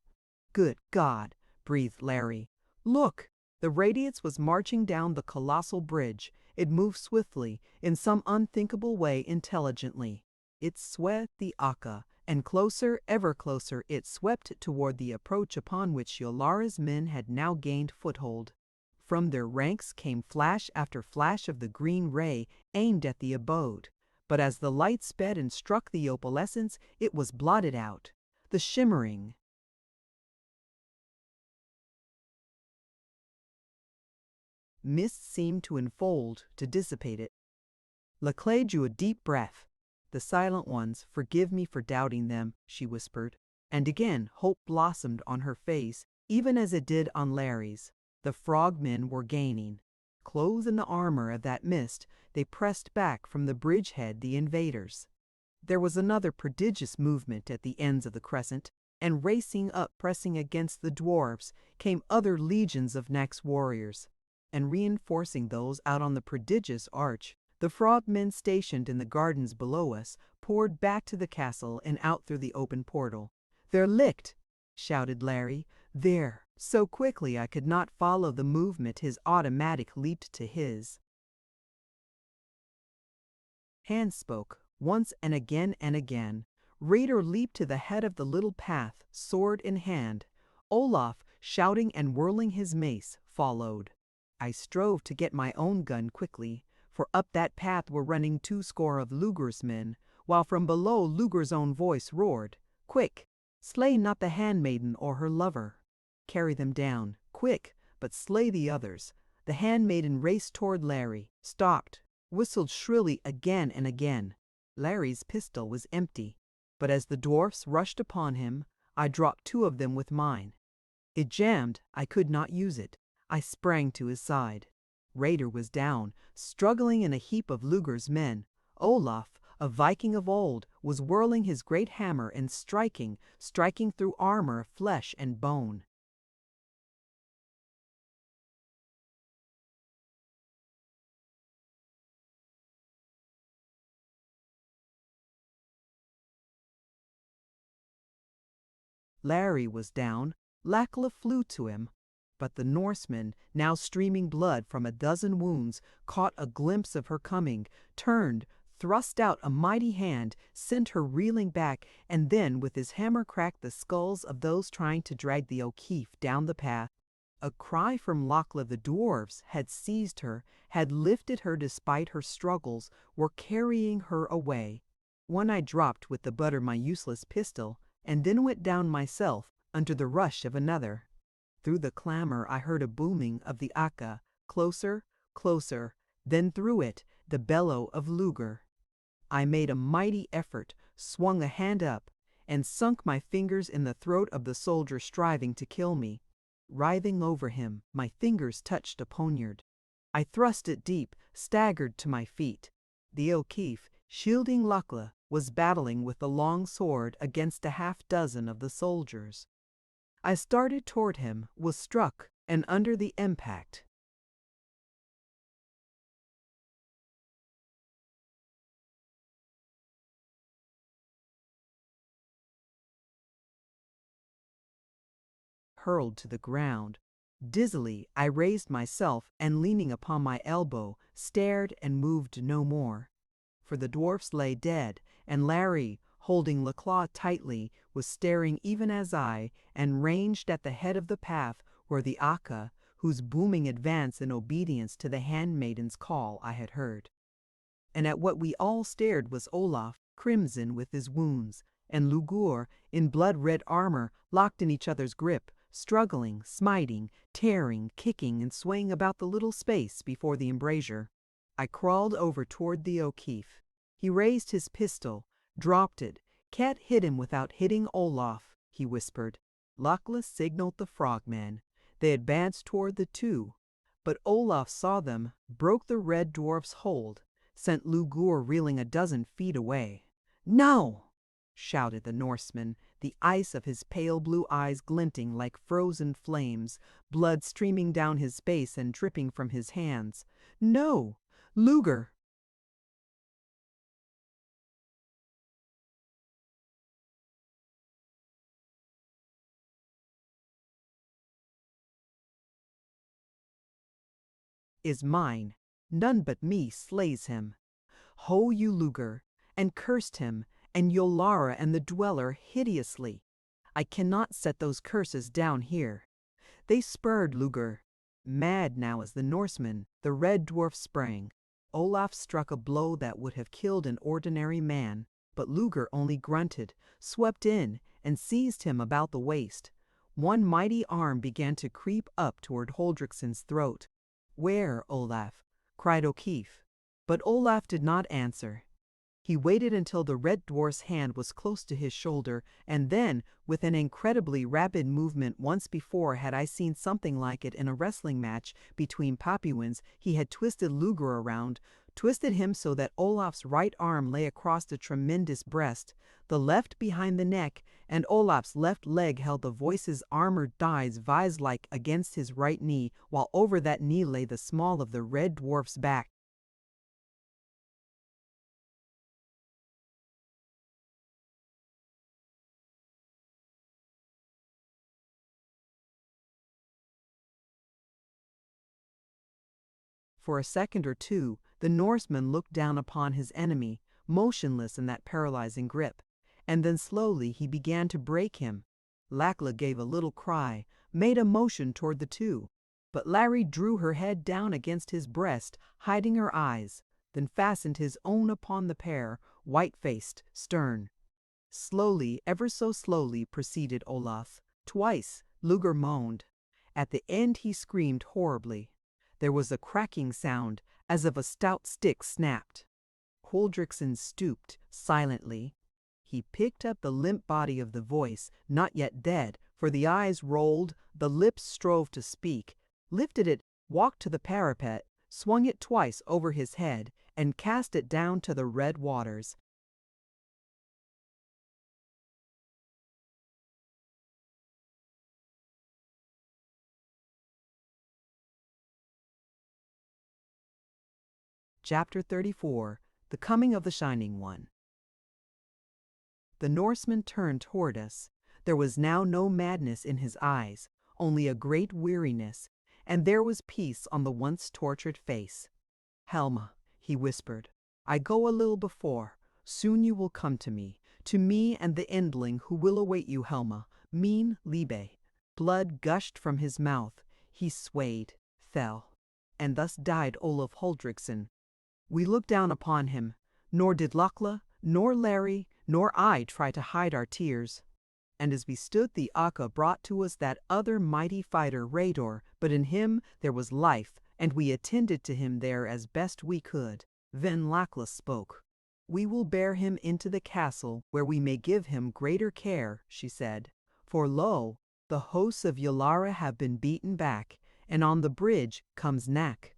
Good God! Breathed Larry. Look! The radiance was marching down the colossal bridge. It moved swiftly, in some unthinkable way intelligently. It swept the Aka, and closer, ever closer, it swept toward the approach upon which Yolara's men had now gained foothold. From their ranks came flash after flash of the green ray aimed at the abode. But as the light sped and struck the opalescence, it was blotted out. The shimmering mist seemed to enfold, to dissipate it. Laclée drew a deep breath. The Silent Ones, forgive me for doubting them, she whispered. And again hope blossomed on her face, even as it did on Larry's. The frogmen were gaining. Clothed in the armor of that mist, they pressed back from the bridgehead the invaders. There was another prodigious movement at the ends of the crescent, and racing up, pressing against the dwarfs, came other legions of Nax's warriors. And reinforcing those out on the prodigious arch, the frogmen stationed in the gardens below us poured back to the castle and out through the open portal. "They're licked!" shouted Larry. "There!" So quickly I could not follow the movement his automatic leaped to his. Hand spoke, once and again and again. Raider leaped to the head of the little path, sword in hand. Olaf, shouting and whirling his mace, followed. I strove to get my own gun quickly, for up that path were running 20 of Luger's men, while from below Luger's own voice roared, "Quick! Slay not the handmaiden or her lover. Carry them down, quick, but slay the others." The handmaiden raced toward Larry, stopped, whistled shrilly again and again. Larry's pistol was empty, but as the dwarfs rushed upon him, I dropped 2 of them with mine. It jammed, I could not use it. I sprang to his side. Raider was down, struggling in a heap of Luger's men. Olaf, a Viking of old, was whirling his great hammer and striking through armor, flesh, and bone. Larry was down, Lakla flew to him, but the Norseman, now streaming blood from a dozen wounds, caught a glimpse of her coming, turned, thrust out a mighty hand, sent her reeling back, and then with his hammer cracked the skulls of those trying to drag the O'Keefe down the path. A cry from Lakla the dwarves had seized her, had lifted her despite her struggles, were carrying her away. One I dropped with the butt of my useless pistol, and then went down myself under the rush of another. Through the clamor I heard a booming of the Akka, closer, closer, then through it the bellow of Luger. I made a mighty effort, swung a hand up, and sunk my fingers in the throat of the soldier striving to kill me. Writhing over him, my fingers touched a poniard. I thrust it deep, staggered to my feet. The O'Keefe, shielding Lakla, was battling with the long sword against a half-dozen of the soldiers. I started toward him, was struck, and under the impact, hurled to the ground. Dizzily, I raised myself and, leaning upon my elbow, stared and moved no more. For the dwarfs lay dead, and Larry, holding Laclaw tightly, was staring even as I, and ranged at the head of the path were the Akka, whose booming advance in obedience to the handmaiden's call I had heard. And at what we all stared was Olaf, crimson with his wounds, and Lugur, in blood-red armor, locked in each other's grip, struggling, smiting, tearing, kicking, and swaying about the little space before the embrasure. I crawled over toward the O'Keefe. He raised his pistol, dropped it. "Can't hit him without hitting Olaf," he whispered. Lachlan signaled the frogmen. They advanced toward the 2, but Olaf saw them, broke the red dwarf's hold, sent Lugur reeling a dozen feet away. "No!" shouted the Norseman, the ice of his pale blue eyes glinting like frozen flames, blood streaming down his face and dripping from his hands. "No! Luger!" "Is mine. None but me slays him. Ho you Luger!" and cursed him, and Yolara and the Dweller hideously. I cannot set those curses down here. They spurred Luger. Mad now as the Norseman, the red dwarf sprang. Olaf struck a blow that would have killed an ordinary man, but Luger only grunted, swept in, and seized him about the waist. One mighty arm began to creep up toward Holdrickson's throat. "Where, Olaf?" cried O'Keefe. But Olaf did not answer. He waited until the red dwarf's hand was close to his shoulder, and then, with an incredibly rapid movement, once before had I seen something like it in a wrestling match between Papuans, he had twisted Luger around, twisted him so that Olaf's right arm lay across the tremendous breast, the left behind the neck, and Olaf's left leg held the voice's armored thighs vise-like against his right knee, while over that knee lay the small of the red dwarf's back. For a second or two, the Norseman looked down upon his enemy, motionless in that paralyzing grip, and then slowly he began to break him. Lakla gave a little cry, made a motion toward the two, but Larry drew her head down against his breast, hiding her eyes, then fastened his own upon the pair, white-faced, stern. Slowly, ever so slowly, proceeded Olaf. Twice Luger moaned. At the end he screamed horribly. There was a cracking sound, as if a stout stick snapped. Huldriksen stooped silently. He picked up the limp body of the voice, not yet dead, for the eyes rolled, the lips strove to speak, lifted it, walked to the parapet, swung it twice over his head, and cast it down to the red waters. Chapter 34. The Coming of the Shining One. The Norseman turned toward us. There was now no madness in his eyes, only a great weariness, and there was peace on the once tortured face. "Helma," he whispered, "I go a little before. Soon you will come to me and the Endling who will await you, Helma, mein Liebe." Blood gushed from his mouth. He swayed, fell, and thus died Olaf Huldriksen. We looked down upon him, nor did Lakla, nor Larry, nor I try to hide our tears. And as we stood, the Akka brought to us that other mighty fighter, Rador, but in him there was life, and we attended to him there as best we could. Then Lakla spoke. "We will bear him into the castle, where we may give him greater care," she said. "For lo, the hosts of Yalara have been beaten back, and on the bridge comes Nak."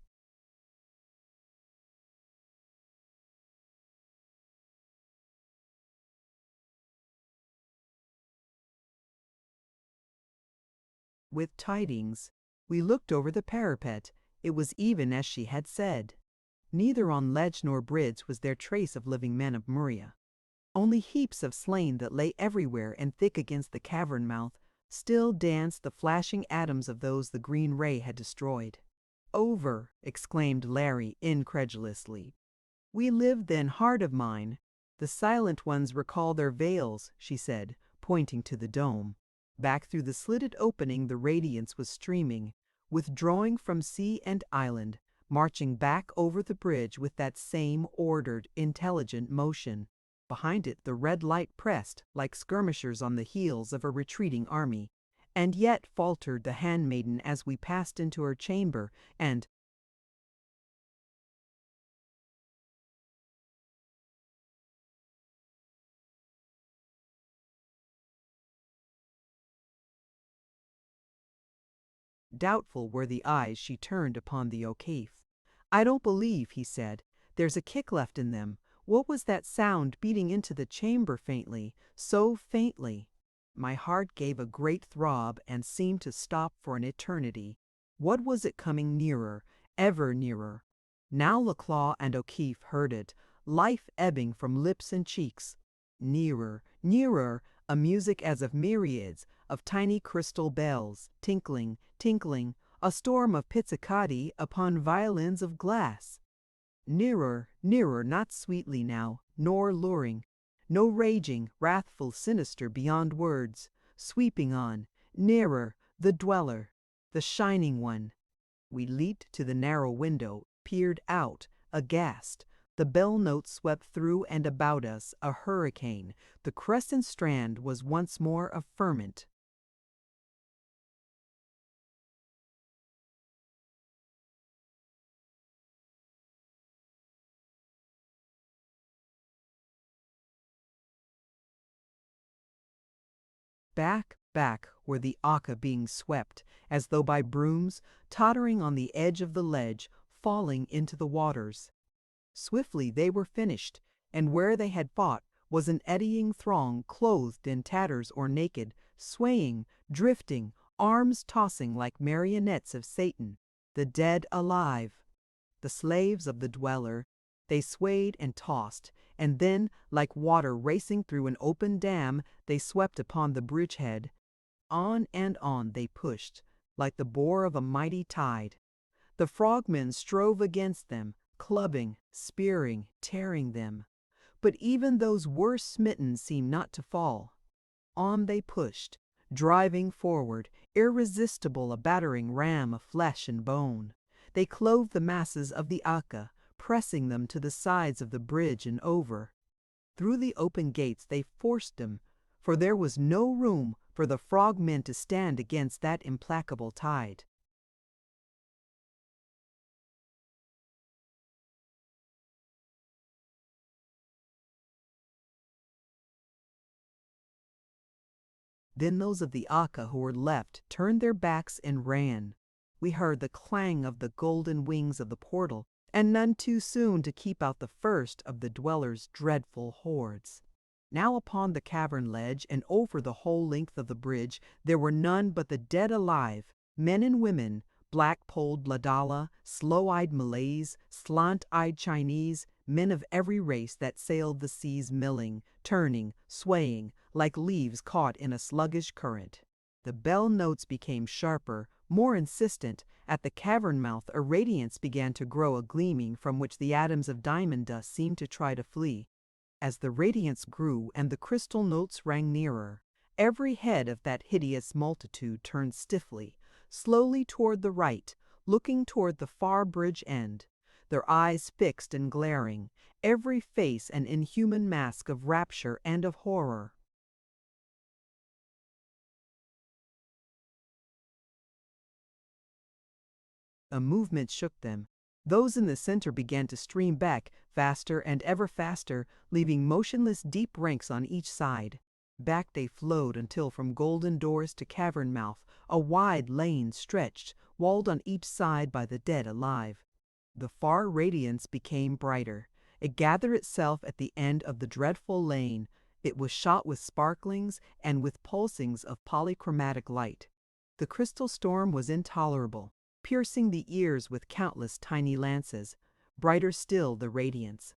With tidings, we looked over the parapet. It was even as she had said. Neither on ledge nor bridge was there trace of living men of Muria. Only heaps of slain that lay everywhere and thick against the cavern mouth still danced the flashing atoms of those the green ray had destroyed. "Over!" exclaimed Larry incredulously. "We lived then, heart of mine. The silent ones recall their veils," she said, pointing to the dome. Back through the slitted opening the radiance was streaming, withdrawing from sea and island, marching back over the bridge with that same ordered, intelligent motion. Behind it the red light pressed, like skirmishers on the heels of a retreating army. And yet, faltered the handmaiden as we passed into her chamber, and doubtful were the eyes she turned upon the O'Keefe. "I don't believe," he said. "There's a kick left in them. What was that sound beating into the chamber faintly, so faintly?" My heart gave a great throb and seemed to stop for an eternity. What was it coming nearer, ever nearer? Now Laclaw and O'Keefe heard it, life ebbing from lips and cheeks. Nearer, nearer, a music as of myriads of tiny crystal bells, tinkling, tinkling, a storm of pizzicati upon violins of glass. Nearer, nearer, not sweetly now, nor luring, no raging, wrathful, sinister beyond words, sweeping on, nearer, the dweller, the shining one. We leaped to the narrow window, peered out, aghast. The bell notes swept through and about us, a hurricane. The crescent strand was once more a ferment. Back were the Aka being swept, as though by brooms, tottering on the edge of the ledge, falling into the waters. Swiftly they were finished, and where they had fought was an eddying throng clothed in tatters or naked, swaying, drifting, arms tossing like marionettes of Satan, the dead alive. The slaves of the dweller, they swayed and tossed, and then, like water racing through an open dam, they swept upon the bridgehead. On and on they pushed, like the bore of a mighty tide. The frogmen strove against them, clubbing, spearing, tearing them. But even those worst smitten seemed not to fall. On they pushed, driving forward, irresistible, a battering ram of flesh and bone. They clove the masses of the Aka, pressing them to the sides of the bridge and over. Through the open gates they forced them, for there was no room for the frogmen to stand against that implacable tide. Then those of the Aka who were left turned their backs and ran. We heard the clang of the golden wings of the portal, and none too soon to keep out the first of the dwellers' dreadful hordes. Now upon the cavern ledge and over the whole length of the bridge there were none but the dead alive, men and women, black-polled Ladala, slow-eyed Malays, slant-eyed Chinese, men of every race that sailed the seas milling, turning, swaying, like leaves caught in a sluggish current. The bell notes became sharper, more insistent. At the cavern mouth a radiance began to grow, a gleaming from which the atoms of diamond dust seemed to try to flee. As the radiance grew and the crystal notes rang nearer, every head of that hideous multitude turned stiffly, slowly toward the right, looking toward the far bridge end, their eyes fixed and glaring, every face an inhuman mask of rapture and of horror. A movement shook them. Those in the center began to stream back, faster and ever faster, leaving motionless deep ranks on each side. Back they flowed until from golden doors to cavern mouth a wide lane stretched, walled on each side by the dead alive. The far radiance became brighter. It gathered itself at the end of the dreadful lane. It was shot with sparklings and with pulsings of polychromatic light. The crystal storm was intolerable, piercing the ears with countless tiny lances. Brighter still the radiance.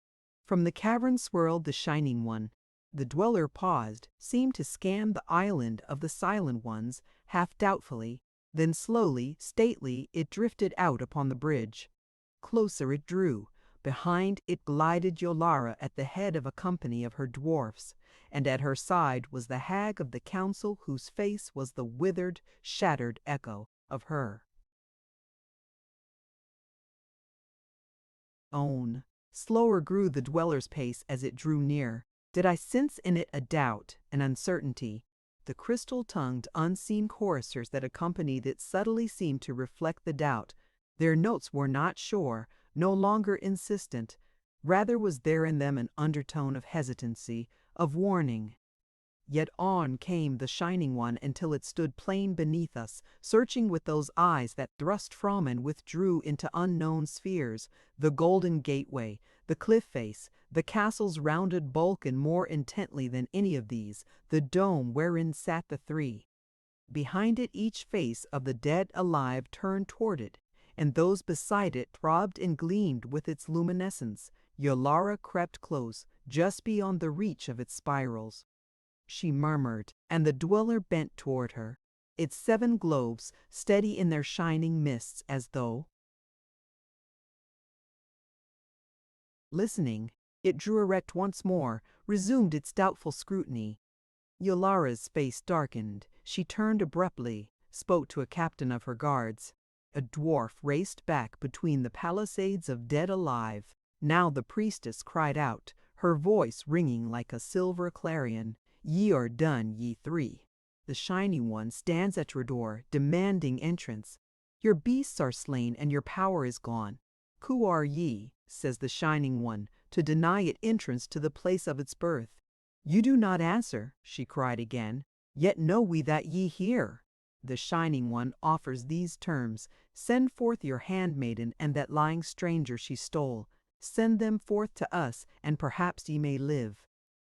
From the cavern swirled the Shining One. The dweller paused, seemed to scan the island of the Silent Ones, half doubtfully. Then slowly, stately, it drifted out upon the bridge. Closer it drew. Behind it glided Yolara at the head of a company of her dwarfs, and at her side was the hag of the council whose face was the withered, shattered echo of her own. Slower grew the dweller's pace as it drew near. Did I sense in it a doubt, an uncertainty? The crystal-tongued, unseen choristers that accompanied it subtly seemed to reflect the doubt. Their notes were not sure, no longer insistent. Rather was there in them an undertone of hesitancy, of warning. Yet on came the Shining One until it stood plain beneath us, searching with those eyes that thrust from and withdrew into unknown spheres, the golden gateway, the cliff face, the castle's rounded bulk, and more intently than any of these, the dome wherein sat the three. Behind it each face of the dead alive turned toward it, and those beside it throbbed and gleamed with its luminescence. Yolara crept close, just beyond the reach of its spirals. She murmured, and the dweller bent toward her, its 7 globes steady in their shining mists, as though listening. It drew erect once more, resumed its doubtful scrutiny. Yolara's face darkened. She turned abruptly, spoke to a captain of her guards. A dwarf raced back between the palisades of dead alive. Now the priestess cried out, her voice ringing like a silver clarion. Ye are done, ye three. The Shining One stands at your door, demanding entrance. Your beasts are slain, and your power is gone. Who are ye, says the Shining One, to deny it entrance to the place of its birth? You do not answer, she cried again. Yet know we that ye hear. The Shining One offers these terms: Send forth your handmaiden and that lying stranger she stole. Send them forth to us, and perhaps ye may live.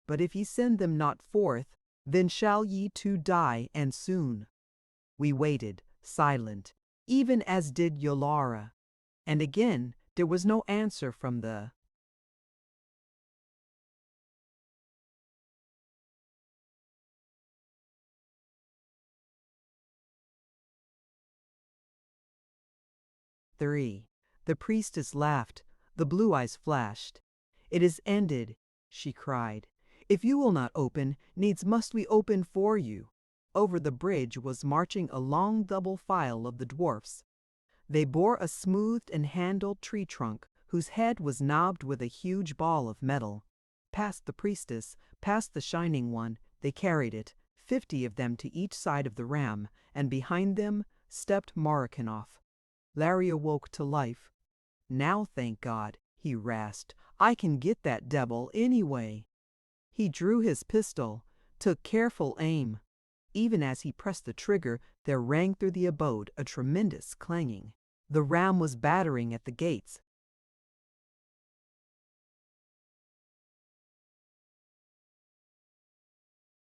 But if ye send them not forth, then shall ye too die, and soon. We waited, silent, even as did Yolara. And again there was no answer from the 3. The priestess laughed. The blue eyes flashed. It is ended, she cried. If you will not open, needs must we open for you. Over the bridge was marching a long double file of the dwarfs. They bore a smoothed and handled tree trunk, whose head was knobbed with a huge ball of metal. Past the priestess, past the Shining One, they carried it, 50 of them to each side of the ram, and behind them stepped Marikinoff. Larry awoke to life. Now, thank God, he rasped, I can get that devil anyway. He drew his pistol, took careful aim. Even as he pressed the trigger, there rang through the abode a tremendous clanging. The ram was battering at the gates.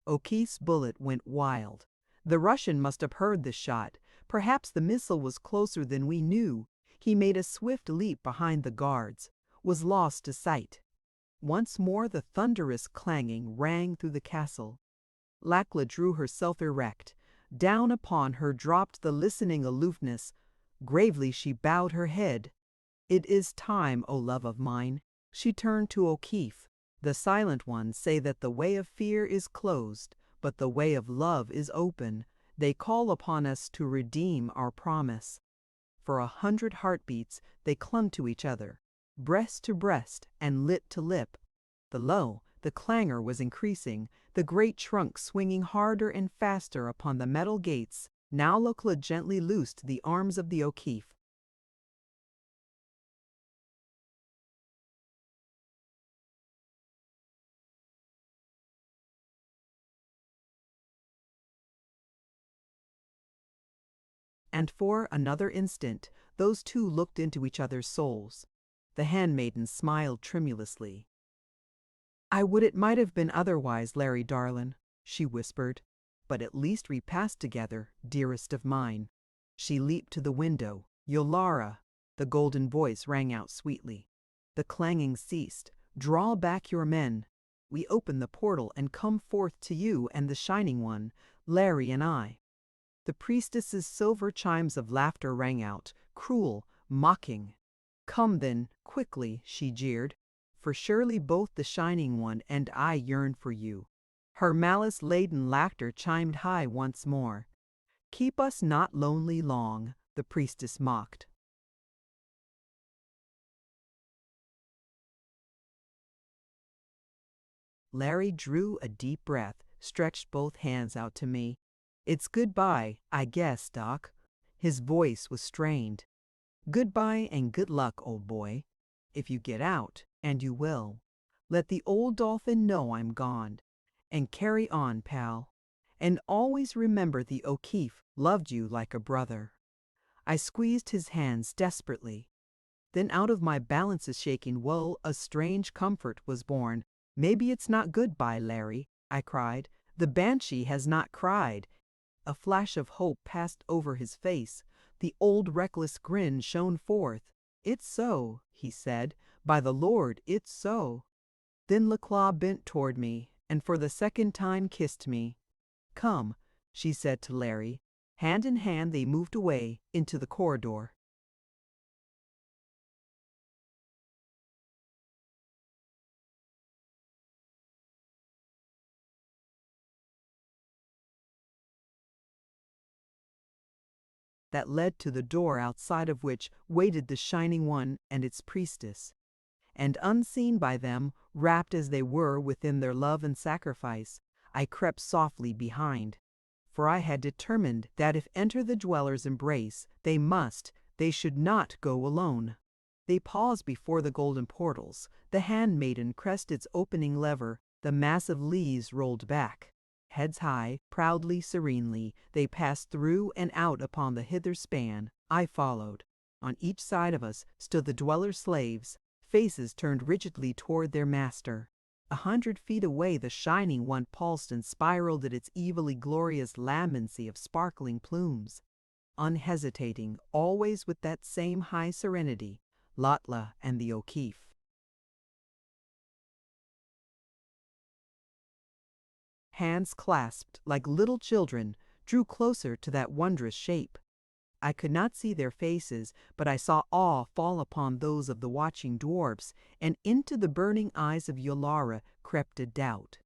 O'Keefe's bullet went wild. The Russian must have heard the shot. Perhaps the missile was closer than we knew. He made a swift leap behind the guards, was lost to sight. Once more the thunderous clanging rang through the castle. Lakla drew herself erect. Down upon her dropped the listening aloofness. Gravely she bowed her head. It is time, O love of mine. She turned to O'Keefe. The silent ones say that the way of fear is closed, but the way of love is open. They call upon us to redeem our promise. For 100 heartbeats they clung to each other, breast to breast and lip to lip. The clangor was increasing, the great trunk swinging harder and faster upon the metal gates. Now Lakla gently loosed the arms of the O'Keefe. And for another instant, those two looked into each other's souls. The handmaiden smiled tremulously. I would it might have been otherwise, Larry darlin', she whispered. But at least we passed together, dearest of mine. She leaped to the window. Yolara, the golden voice rang out sweetly. The clanging ceased. Draw back your men. We open the portal and come forth to you and the Shining One, Larry and I. The priestess's silver chimes of laughter rang out, cruel, mocking. Come then, quickly, she jeered, for surely both the Shining One and I yearn for you. Her malice-laden laughter chimed high once more. Keep us not lonely long, the priestess mocked. Larry drew a deep breath, stretched both hands out to me. It's goodbye, I guess, Doc. His voice was strained. Goodbye and good luck, old boy. If you get out, and you will, let the old dolphin know I'm gone. And carry on, pal. And always remember the O'Keefe loved you like a brother. I squeezed his hands desperately. Then out of my balance's shaking woe a strange comfort was born. Maybe it's not goodbye, Larry, I cried. The banshee has not cried. A flash of hope passed over his face. The old reckless grin shone forth. It's so, he said. By the Lord, it's so. Then Lakla bent toward me, and for the second time kissed me. Come, she said to Larry. Hand in hand they moved away into the corridor. That led to the door outside of which waited the Shining One and its priestess. And unseen by them, wrapped as they were within their love and sacrifice, I crept softly behind. For I had determined that if enter the dweller's embrace, they should not go alone. They paused before the golden portals. The handmaiden pressed its opening lever. The massive leaves rolled back. Heads high, proudly, serenely, they passed through and out upon the hither span. I followed. On each side of us stood the dweller slaves, faces turned rigidly toward their master. 100 feet away the Shining One pulsed and spiraled at its evilly glorious lambency of sparkling plumes. Unhesitating, always with that same high serenity, Latla and the O'Keefe. Hands clasped like little children, drew closer to that wondrous shape. I could not see their faces, but I saw awe fall upon those of the watching dwarfs, and into the burning eyes of Yolara crept a doubt.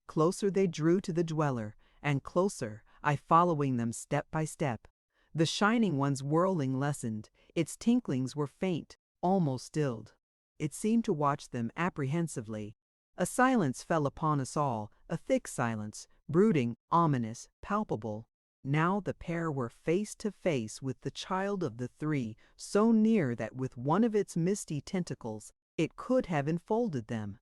Closer they drew to the dweller, and closer, I following them step by step. The Shining One's whirling lessened, its tinklings were faint, almost stilled. It seemed to watch them apprehensively. A silence fell upon us all, a thick silence, brooding, ominous, palpable. Now the pair were face to face with the child of the three, so near that with one of its misty tentacles it could have enfolded them.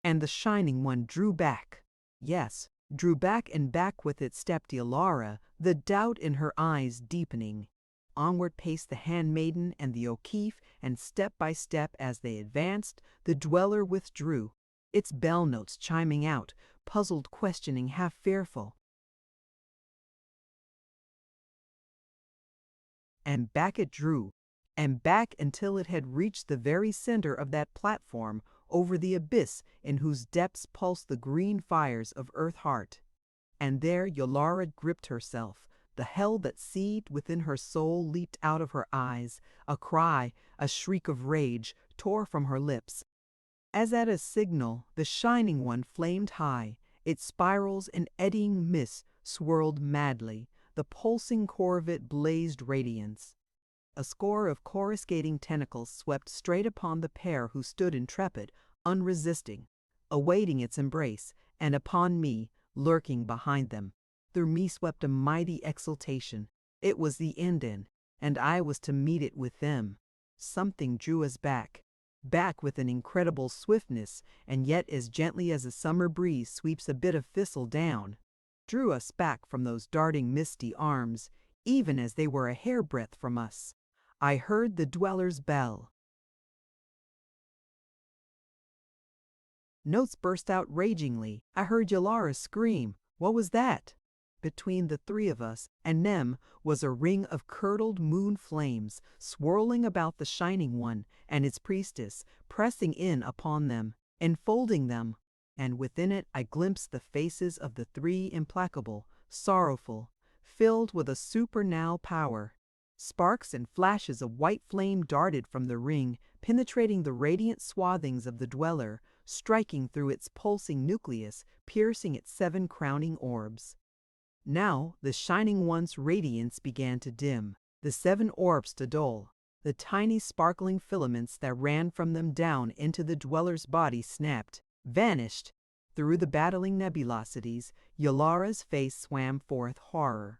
And the Shining One drew back. Yes, drew back and back with it stepped Yolara, the doubt in her eyes deepening. Onward paced the handmaiden and the O'Keefe, and step by step as they advanced, the dweller withdrew, its bell notes chiming out, puzzled, questioning, half fearful. And back it drew, and back until it had reached the very center of that platform over the abyss in whose depths pulsed the green fires of Earth Heart. And there Yolara gripped herself. The hell that seethed within her soul leaped out of her eyes. A cry, a shriek of rage, tore from her lips. As at a signal, the Shining One flamed high. Its spirals and eddying mists swirled madly. The pulsing core of it blazed radiance. A score of coruscating tentacles swept straight upon the pair who stood intrepid, unresisting, awaiting its embrace, and upon me, lurking behind them. Through me swept a mighty exultation. It was the end in, and I was to meet it with them. Something drew us back with an incredible swiftness, and yet as gently as a summer breeze sweeps a bit of thistle down. Drew us back from those darting misty arms, even as they were a hairbreadth from us. I heard the dweller's bell. Notes burst out ragingly. I heard Yolara scream. What was that? Between the three of us and them was a ring of curdled moon flames, swirling about the Shining One and its priestess, pressing in upon them, enfolding them. And within it I glimpsed the faces of the three, implacable, sorrowful, filled with a supernal power. Sparks and flashes of white flame darted from the ring, penetrating the radiant swathings of the dweller, striking through its pulsing nucleus, piercing its 7 crowning orbs. Now the Shining One's radiance began to dim, the 7 orbs to dull. The tiny sparkling filaments that ran from them down into the dweller's body snapped, vanished. Through the battling nebulosities, Yolara's face swam forth horror.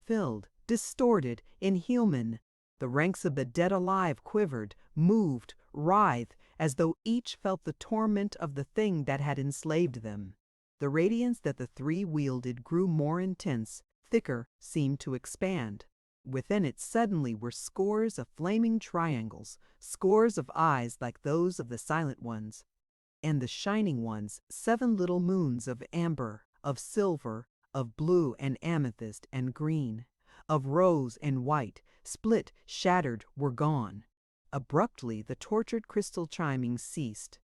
Filled, distorted, inhuman. The ranks of the dead alive quivered, moved, writhed, as though each felt the torment of the thing that had enslaved them. The radiance that the three wielded grew more intense, thicker, seemed to expand. Within it suddenly were scores of flaming triangles, scores of eyes like those of the Silent Ones. And the Shining Ones, 7 little moons of amber, of silver, of blue and amethyst and green, of rose and white, split, shattered, were gone. Abruptly the tortured crystal chiming ceased.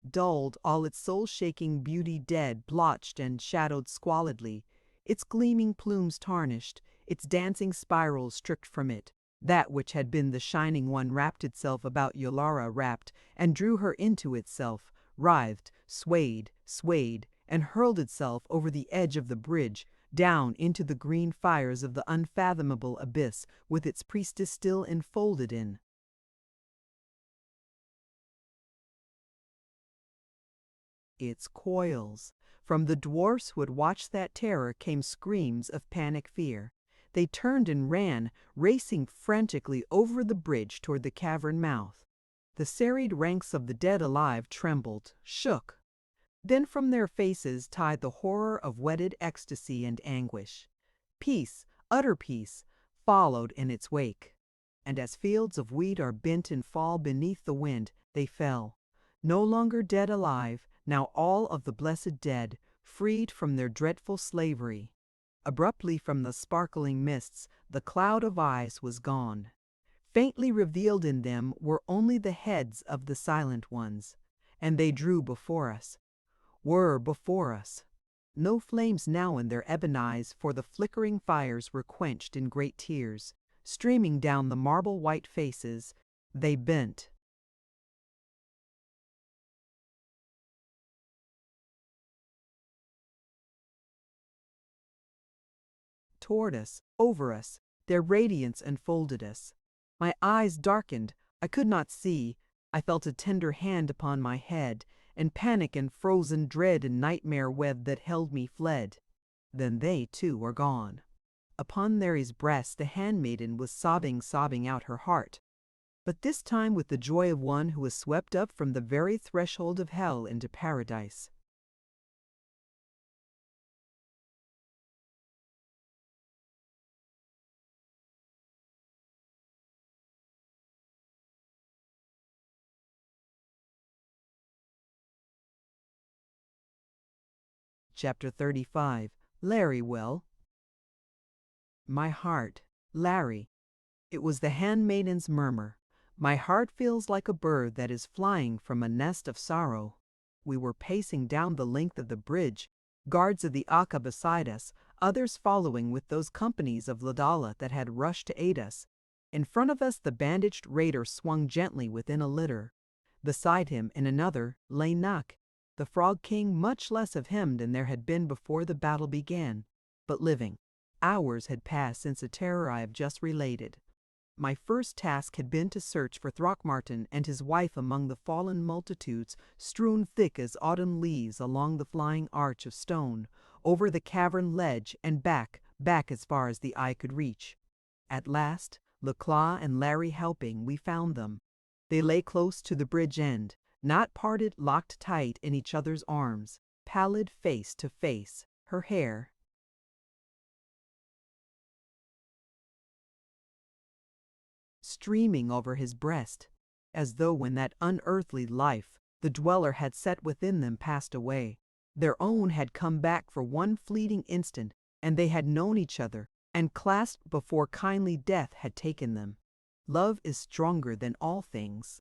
Dulled, all its soul-shaking beauty dead, blotched and shadowed squalidly, its gleaming plumes tarnished, its dancing spirals stripped from it. That which had been the Shining One wrapped itself about Yolara wrapped, and drew her into itself, writhed, swayed, and hurled itself over the edge of the bridge, down into the green fires of the unfathomable abyss, with its priestess still enfolded in. Its coils. From the dwarfs who had watched that terror came screams of panic fear. They turned and ran, racing frantically over the bridge toward the cavern mouth. The serried ranks of the dead alive trembled, shook. Then from their faces tied the horror of wedded ecstasy and anguish. Peace, utter peace, followed in its wake. And as fields of wheat are bent and fall beneath the wind, they fell. No longer dead alive, now all of the blessed dead, freed from their dreadful slavery. Abruptly from the sparkling mists, the cloud of eyes was gone. Faintly revealed in them were only the heads of the silent ones, and they drew before us. Were before us. No flames now in their ebon eyes, for the flickering fires were quenched in great tears. Streaming down the marble-white faces, they bent. Toward us, over us, their radiance enfolded us. My eyes darkened, I could not see. I felt a tender hand upon my head, and panic and frozen dread and nightmare web that held me fled. Then they, too, were gone. Upon Mary's breast the handmaiden was sobbing out her heart, but this time with the joy of one who was swept up from the very threshold of hell into paradise. Chapter 35. Larry Will. My heart, Larry. It was the handmaiden's murmur. My heart feels like a bird that is flying from a nest of sorrow. We were pacing down the length of the bridge, guards of the Akka beside us, others following with those companies of Ladala that had rushed to aid us. In front of us the bandaged raider swung gently within a litter. Beside him, in another, lay Nak, the Frog King, much less of him than there had been before the battle began, but living. Hours had passed since the terror I have just related. My first task had been to search for Throckmorton and his wife among the fallen multitudes strewn thick as autumn leaves along the flying arch of stone, over the cavern ledge and back as far as the eye could reach. At last, Leclaw and Larry helping, we found them. They lay close to the bridge end, not parted, locked tight in each other's arms, pallid face to face, her hair streaming over his breast, as though when that unearthly life the dweller had set within them passed away, their own had come back for one fleeting instant, and they had known each other, and clasped before kindly death had taken them. Love is stronger than all things.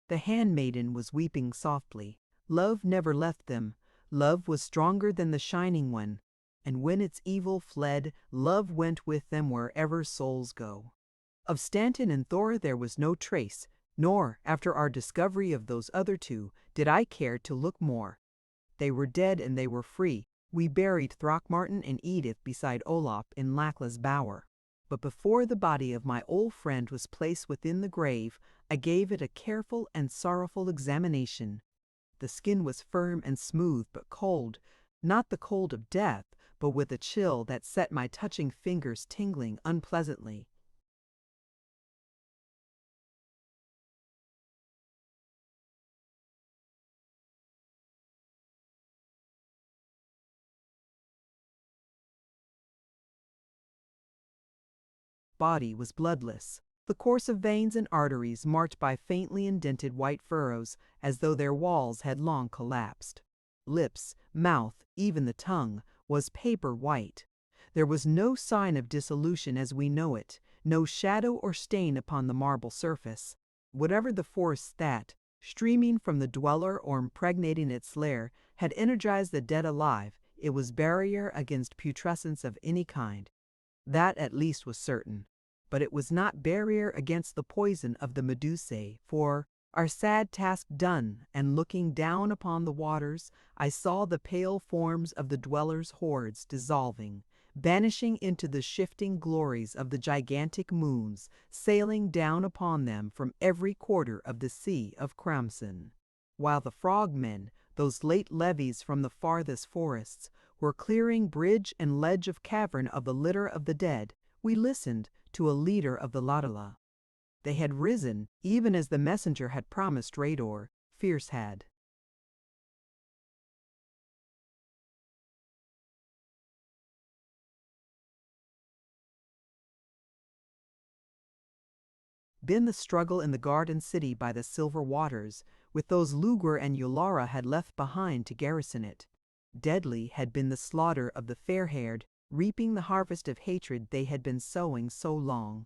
The handmaiden was weeping softly. Love never left them. Love was stronger than the Shining One, and when its evil fled, love went with them wherever souls go. Of Stanton and Thor there was no trace, nor, after our discovery of those other two, did I care to look more. They were dead and they were free. We buried Throckmorton and Edith beside Olaf in Lackla's bower. But before the body of my old friend was placed within the grave, I gave it a careful and sorrowful examination. The skin was firm and smooth but cold, not the cold of death, but with a chill that set my touching fingers tingling unpleasantly. Body was bloodless, the course of veins and arteries marked by faintly indented white furrows, as though their walls had long collapsed. Lips, mouth, even the tongue, was paper white. There was no sign of dissolution as we know it, no shadow or stain upon the marble surface. Whatever the force that, streaming from the dweller or impregnating its lair, had energized the dead alive, it was barrier against putrescence of any kind. That at least was certain. But it was not barrier against the poison of the Medusae, for, our sad task done, and looking down upon the waters, I saw the pale forms of the dwellers' hordes dissolving, vanishing into the shifting glories of the gigantic moons, sailing down upon them from every quarter of the Sea of Crimson. While the frogmen, those late levies from the farthest forests, were clearing bridge and ledge of cavern of the litter of the dead, We listened to a leader of the Ladala. They had risen, even as the messenger had promised Rador, Fierce had. Been the struggle in the garden city by the silver waters, with those Lugur and Yulara had left behind to garrison it. Deadly had been the slaughter of the fair-haired, reaping the harvest of hatred they had been sowing so long.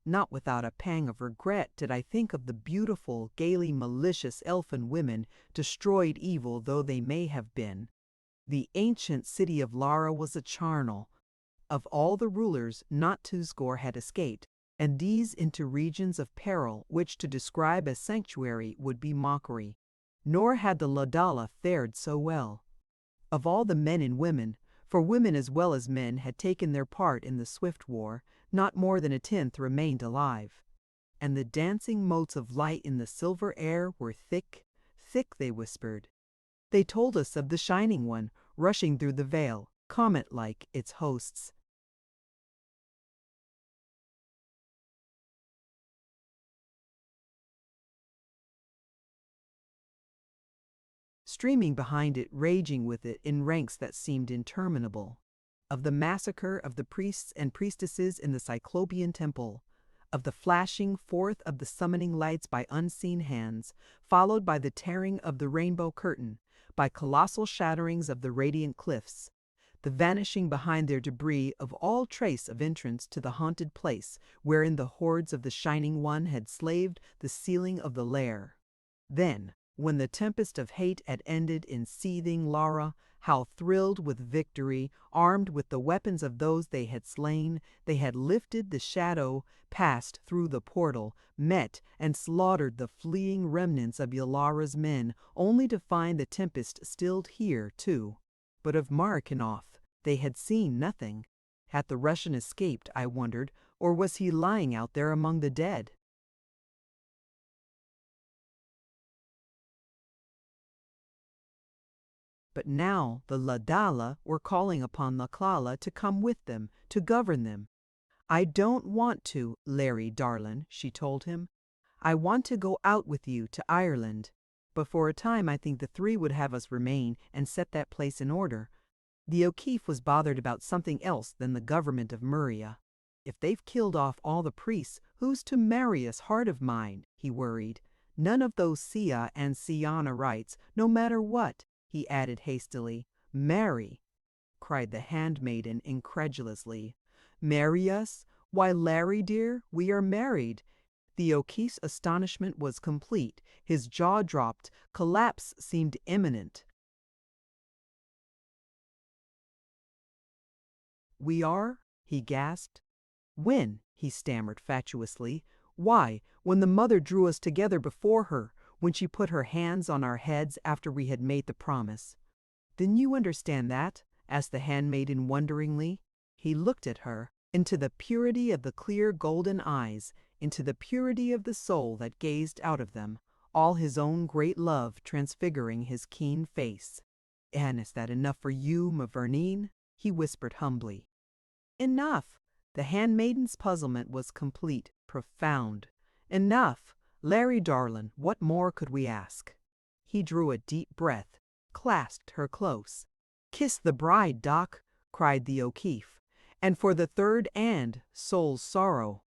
Not without a pang of regret did I think of the beautiful, gaily malicious elfin women, destroyed evil though they may have been. The ancient city of Lara was a charnel. Of all the rulers, not twoscore had escaped, and these into regions of peril which to describe as sanctuary would be mockery. Nor had the Ladala fared so well. Of all the men and women, for women as well as men had taken their part in the swift war, not more than a tenth remained alive. And the dancing motes of light in the silver air were thick, thick, they whispered. They told us of the Shining One, rushing through the veil, comet-like its hosts. Streaming behind it, raging with it in ranks that seemed interminable. Of the massacre of the priests and priestesses in the Cyclopean temple, of the flashing forth of the summoning lights by unseen hands, followed by the tearing of the rainbow curtain, by colossal shatterings of the radiant cliffs, the vanishing behind their debris of all trace of entrance to the haunted place wherein the hordes of the Shining One had slaved the ceiling of the lair. Then, when the tempest of hate had ended in seething Lara, how thrilled with victory, armed with the weapons of those they had slain, they had lifted the shadow, passed through the portal, met and slaughtered the fleeing remnants of Yalara's men, only to find the tempest stilled here too. But of Marikinoff they had seen nothing. Had the Russian escaped, I wondered, or was he lying out there among the dead? But now the Ladala were calling upon Laklala to come with them, to govern them. "I don't want to, Larry darlin'," she told him. "I want to go out with you to Ireland." But for a time I think the three would have us remain and set that place in order. The O'Keefe was bothered about something else than the government of Muria. "If they've killed off all the priests, who's to marry us, heart of mine?" he worried. "None of those Sia and Siana rights, no matter what," he added hastily. "Marry!" cried the handmaiden incredulously. "Marry us? Why, Larry dear, we are married." The O'Keefe's astonishment was complete. His jaw dropped. Collapse seemed imminent. "We are?" he gasped. "When?" he stammered fatuously. "Why, when the mother drew us together before her, when she put her hands on our heads after we had made the promise." "Then you understand that?" asked the handmaiden wonderingly. He looked at her, into the purity of the clear golden eyes, into the purity of the soul that gazed out of them, all his own great love transfiguring his keen face. "And is that enough for you, Mavourneen?" he whispered humbly. "Enough!" The handmaiden's puzzlement was complete, profound. "Enough! Larry darlin', what more could we ask?" He drew a deep breath, clasped her close. "Kiss the bride, Doc!" cried the O'Keefe. "And for the third and soul's sorrow."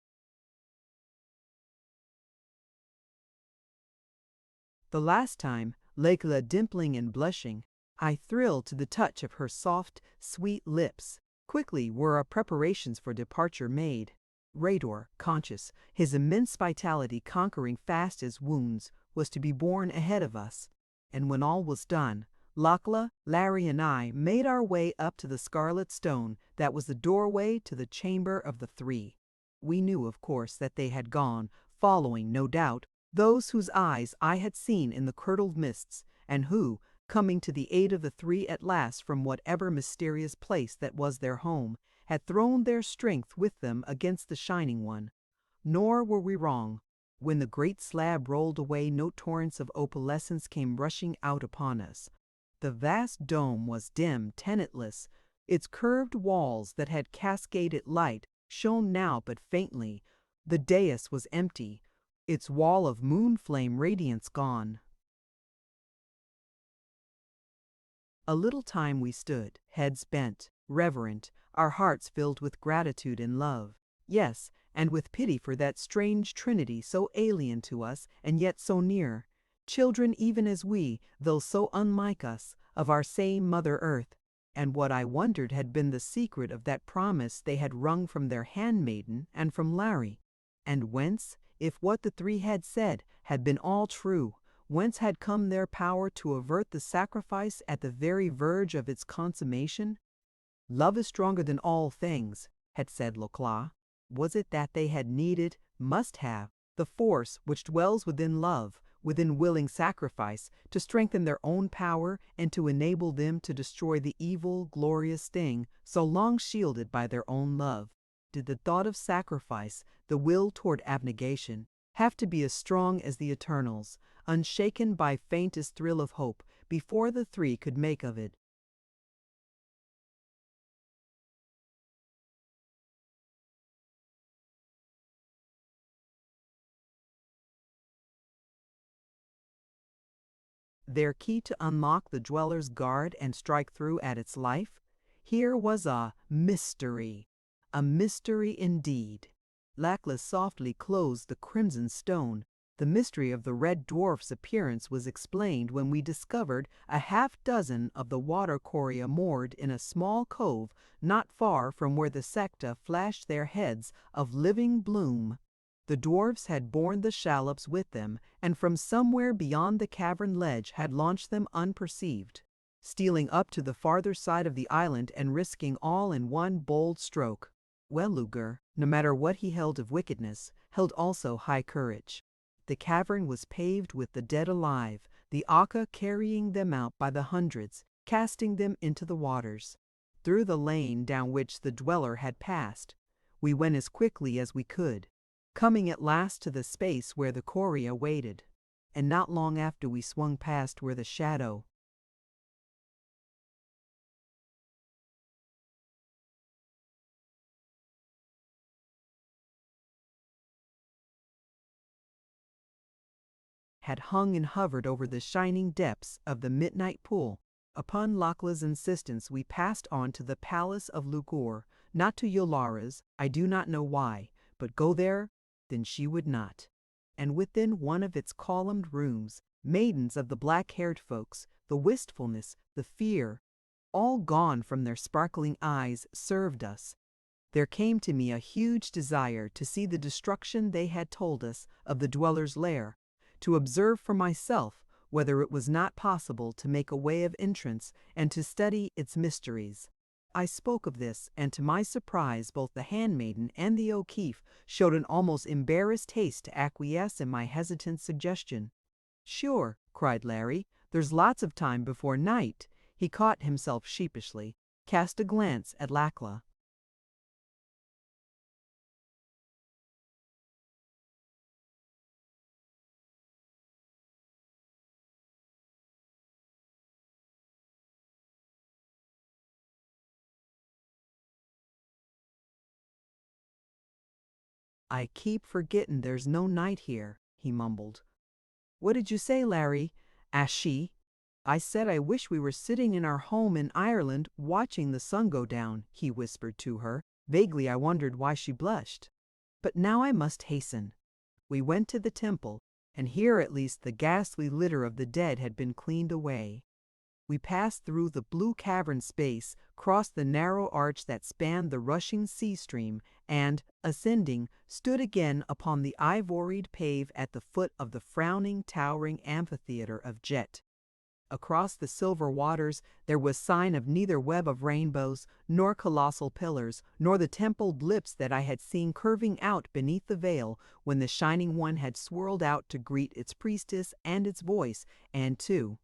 The last time, Lekla dimpling and blushing, I thrilled to the touch of her soft, sweet lips. Quickly were our preparations for departure made. Rador, conscious, his immense vitality conquering fast his wounds, was to be borne ahead of us. And when all was done, Lakla, Larry, and I made our way up to the scarlet stone that was the doorway to the chamber of the three. We knew, of course, that they had gone, following, no doubt, those whose eyes I had seen in the curdled mists, and who, coming to the aid of the three at last from whatever mysterious place that was their home, had thrown their strength with them against the Shining One. Nor were we wrong. When the great slab rolled away, no torrents of opalescence came rushing out upon us. The vast dome was dim, tenantless. Its curved walls that had cascaded light shone now but faintly. The dais was empty, its wall of moon-flame radiance gone. A little time we stood, heads bent, reverent, our hearts filled with gratitude and love. Yes, and with pity for that strange trinity so alien to us and yet so near. Children even as we, though so unlike us, of our same Mother Earth. And what I wondered had been the secret of that promise they had wrung from their handmaiden and from Larry. And whence, if what the three had said had been all true, whence had come their power to avert the sacrifice at the very verge of its consummation? Love is stronger than all things, had said Laclas. Was it that they had needed, must have, the force which dwells within love, within willing sacrifice, to strengthen their own power and to enable them to destroy the evil, glorious thing so long shielded by their own love? Did the thought of sacrifice, the will toward abnegation, have to be as strong as the Eternal's, unshaken by faintest thrill of hope, before the three could make of it? Their key to unlock the dweller's guard and strike through at its life? Here was a mystery indeed. Laclas softly closed the crimson stone. The mystery of the red dwarf's appearance was explained when we discovered a half-dozen of the water coria moored in a small cove not far from where the secta flashed their heads of living bloom. The dwarfs had borne the shallops with them, and from somewhere beyond the cavern ledge had launched them unperceived, stealing up to the farther side of the island and risking all in one bold stroke. Well, Luger, no matter what he held of wickedness, held also high courage. The cavern was paved with the dead alive, the Aka carrying them out by the hundreds, casting them into the waters. Through the lane down which the dweller had passed, we went as quickly as we could, coming at last to the space where the coria waited, and not long after we swung past where the shadow had hung and hovered over the shining depths of the midnight pool. Upon Laclas's insistence we passed on to the palace of Lugur, not to Yolara's, I do not know why, but go there, then she would not. And within one of its columned rooms, maidens of the black-haired folks, the wistfulness, the fear, all gone from their sparkling eyes, served us. There came to me a huge desire to see the destruction they had told us of the dweller's lair, to observe for myself whether it was not possible to make a way of entrance and to study its mysteries. I spoke of this, and to my surprise both the handmaiden and the O'Keefe showed an almost embarrassed haste to acquiesce in my hesitant suggestion. "Sure," cried Larry, "there's lots of time before night." He caught himself sheepishly, cast a glance at Laclas. "I keep forgettin' there's no night here," he mumbled. "What did you say, Larry?" asked she. "I said I wish we were sitting in our home in Ireland watching the sun go down," he whispered to her. Vaguely I wondered why she blushed. But now I must hasten. We went to the temple, and here at least the ghastly litter of the dead had been cleaned away. We passed through the blue cavern space, crossed the narrow arch that spanned the rushing sea stream, and, ascending, stood again upon the ivoried pave at the foot of the frowning, towering amphitheater of jet. Across the silver waters there was sign of neither web of rainbows, nor colossal pillars, nor the templed lips that I had seen curving out beneath the veil when the Shining One had swirled out to greet its priestess and its voice, and to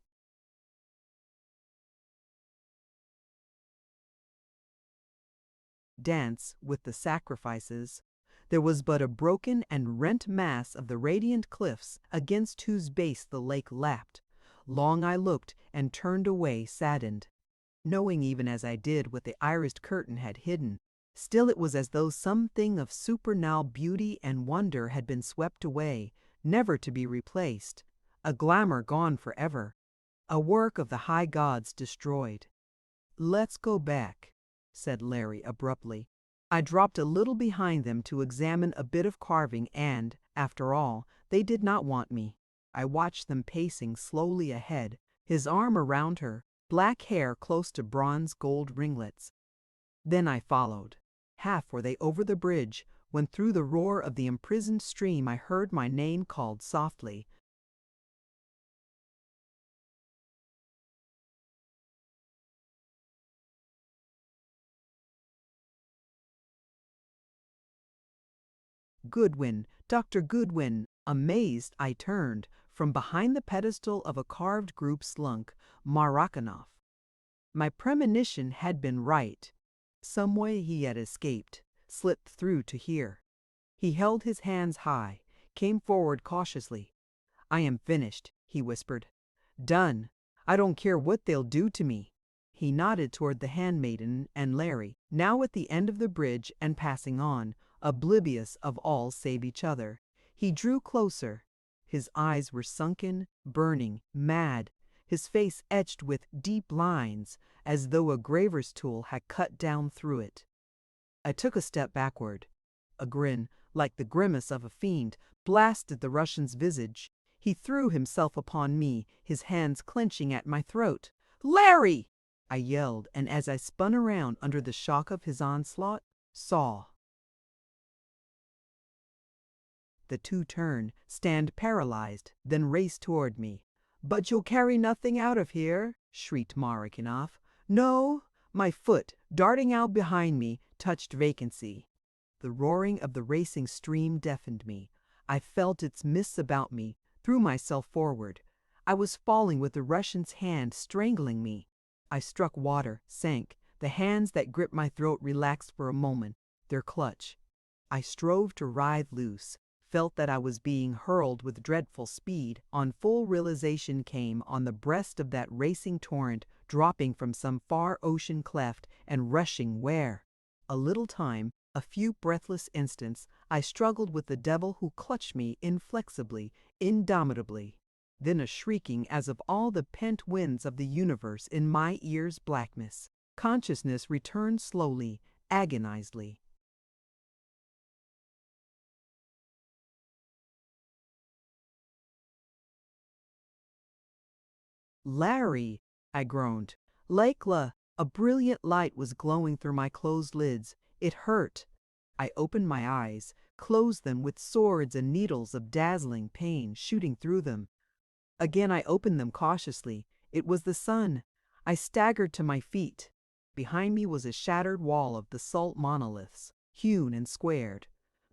dance with the sacrifices. There was but a broken and rent mass of the radiant cliffs against whose base the lake lapped. Long I looked and turned away saddened, knowing even as I did what the irised curtain had hidden. Still it was as though something of supernal beauty and wonder had been swept away, never to be replaced, a glamour gone forever, a work of the high gods destroyed. "Let's go back," said Larry abruptly. I dropped a little behind them to examine a bit of carving and, after all, they did not want me. I watched them pacing slowly ahead, his arm around her, black hair close to bronze gold ringlets. Then I followed. Half were they over the bridge, when through the roar of the imprisoned stream I heard my name called softly. "Goodwin, Dr. Goodwin!" Amazed, I turned. From behind the pedestal of a carved group slunk Maracanoff. My premonition had been right. Some way he had escaped, slipped through to here. He held his hands high, came forward cautiously. "I am finished," he whispered. "Done. I don't care what they'll do to me." He nodded toward the handmaiden and Larry, now at the end of the bridge and passing on, oblivious of all save each other. He drew closer. His eyes were sunken, burning, mad, his face etched with deep lines, as though a graver's tool had cut down through it. I took a step backward. A grin, like the grimace of a fiend, blasted the Russian's visage. He threw himself upon me, his hands clenching at my throat. "Larry!" I yelled, and as I spun around under the shock of his onslaught, saw. The two turned, stand paralyzed, then raced toward me. "But you'll carry nothing out of here!" shrieked Marikinoff. "No!" My foot, darting out behind me, touched vacancy. The roaring of the racing stream deafened me. I felt its mists about me, threw myself forward. I was falling with the Russian's hand strangling me. I struck water, sank. The hands that gripped my throat relaxed for a moment, their clutch. I strove to writhe loose, felt that I was being hurled with dreadful speed. On full realization came on the breast of that racing torrent, dropping from some far ocean cleft and rushing where? A little time, a few breathless instants, I struggled with the devil who clutched me inflexibly, indomitably. Then a shrieking as of all the pent winds of the universe in my ears' blackness. Consciousness returned slowly, agonizedly. "Larry!" I groaned. "Laikla!" A brilliant light was glowing through my closed lids. It hurt. I opened my eyes, closed them with swords and needles of dazzling pain shooting through them. Again I opened them cautiously. It was the sun. I staggered to my feet. Behind me was a shattered wall of basalt monoliths, hewn and squared.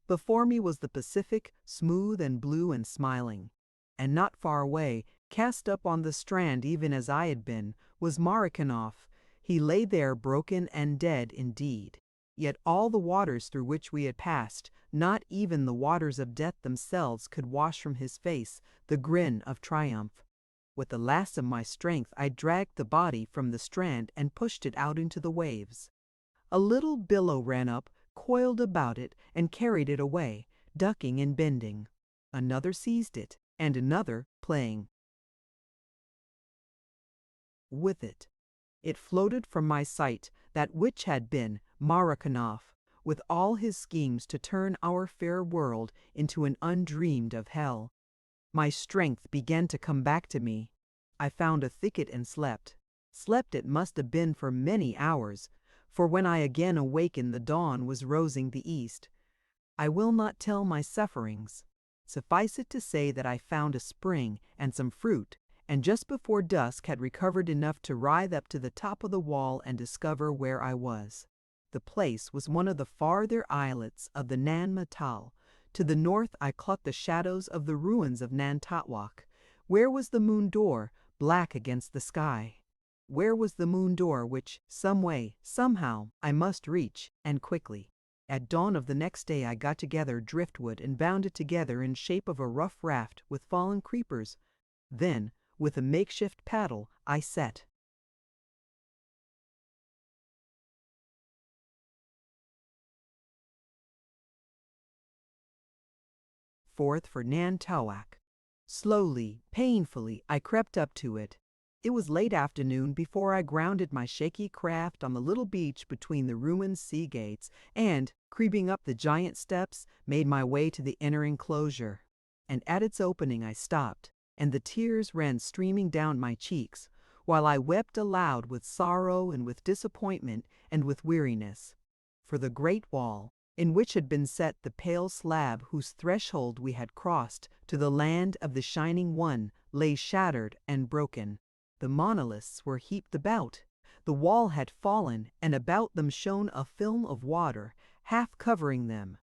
Before me was the Pacific, smooth and blue and smiling. And not far away, cast up on the strand even as I had been, was Marikinoff. He lay there broken and dead indeed. Yet all the waters through which we had passed, not even the waters of death themselves, could wash from his face the grin of triumph. With the last of my strength I dragged the body from the strand and pushed it out into the waves. A little billow ran up, coiled about it, and carried it away, ducking and bending. Another seized it, and another, playing with it. It floated from my sight, that which had been Marikinoff, with all his schemes to turn our fair world into an undreamed of hell. My strength began to come back to me. I found a thicket and slept. Slept it must have been for many hours, for when I again awakened the dawn was rosing the east. I will not tell my sufferings. Suffice it to say that I found a spring and some fruit, and just before dusk had recovered enough to writhe up to the top of the wall and discover where I was. The place was one of the farther islets of the Nan Matal. To the north I caught the shadows of the ruins of Nantatwak. Where was the moon door, black against the sky? Where was the moon door which, some way, somehow, I must reach, and quickly? At dawn of the next day I got together driftwood and bound it together in shape of a rough raft with fallen creepers. Then, with a makeshift paddle, I set. forth for Nantucket. Slowly, painfully, I crept up to it. It was late afternoon before I grounded my shaky craft on the little beach between the ruined sea gates and, creeping up the giant steps, made my way to the inner enclosure. And at its opening I stopped, and the tears ran streaming down my cheeks, while I wept aloud with sorrow and with disappointment and with weariness. For the great wall, in which had been set the pale slab whose threshold we had crossed to the land of the Shining One, lay shattered and broken. The monoliths were heaped about. The wall had fallen, and about them shone a film of water, half covering them.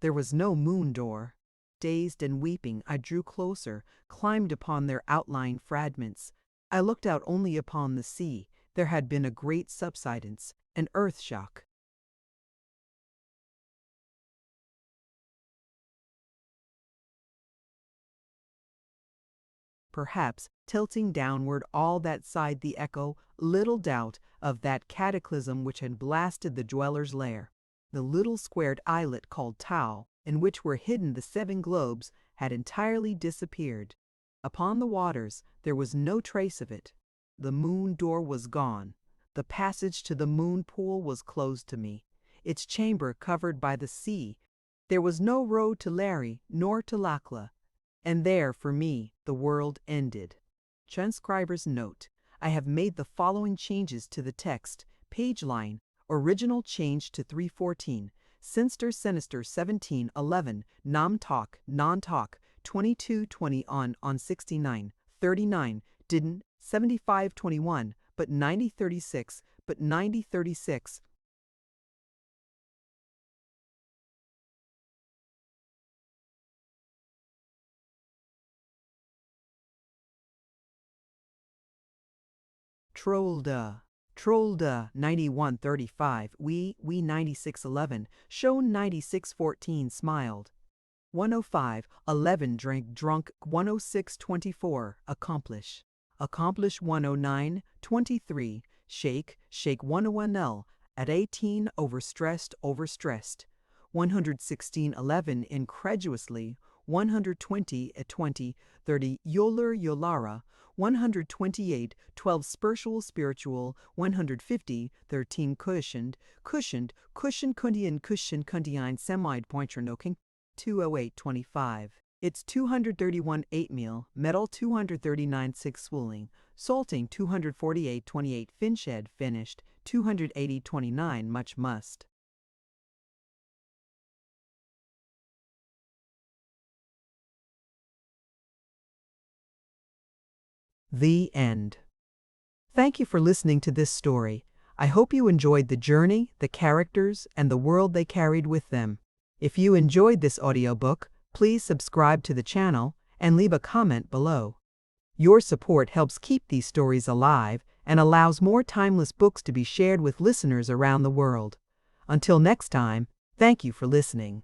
There was no moon door. Dazed and weeping, I drew closer, climbed upon their outlying fragments. I looked out only upon the sea. There had been a great subsidence, an earth shock. Perhaps tilting downward all that side the echo, little doubt, of that cataclysm which had blasted the dweller's lair. The little squared islet called Tau, in which were hidden the 7 globes, had entirely disappeared. Upon the waters there was no trace of it. The moon door was gone. The passage to the moon pool was closed to me, its chamber covered by the sea. There was no road to Larry nor to Lakla. And there, for me, the world ended. Transcriber's note: I have made the following changes to the text. Page line: original change to 314. Sinister Sinister 1711. Nam Talk Non Talk 2220 on 69. 39. Didn't 7521 but 9036 but 9036. Trollda 9135, we 9611, shown 9614 smiled. 105, 11 drunk 10624, accomplish 109, 23, shake 101L, at 18 overstressed 116 11 incredulously, 120 at 20, 30 yolara, 128 12 spiritual, 150 13 cushioned kundian semi-pointronoking, 208 25. It's 231 8 meal, metal 239 6 swooling, salting 248 28 finshed finished, 280 29 much must. The end. Thank you for listening to this story. I hope you enjoyed the journey, the characters, and the world they carried with them. If you enjoyed this audiobook, please subscribe to the channel and leave a comment below. Your support helps keep these stories alive and allows more timeless books to be shared with listeners around the world. Until next time, thank you for listening.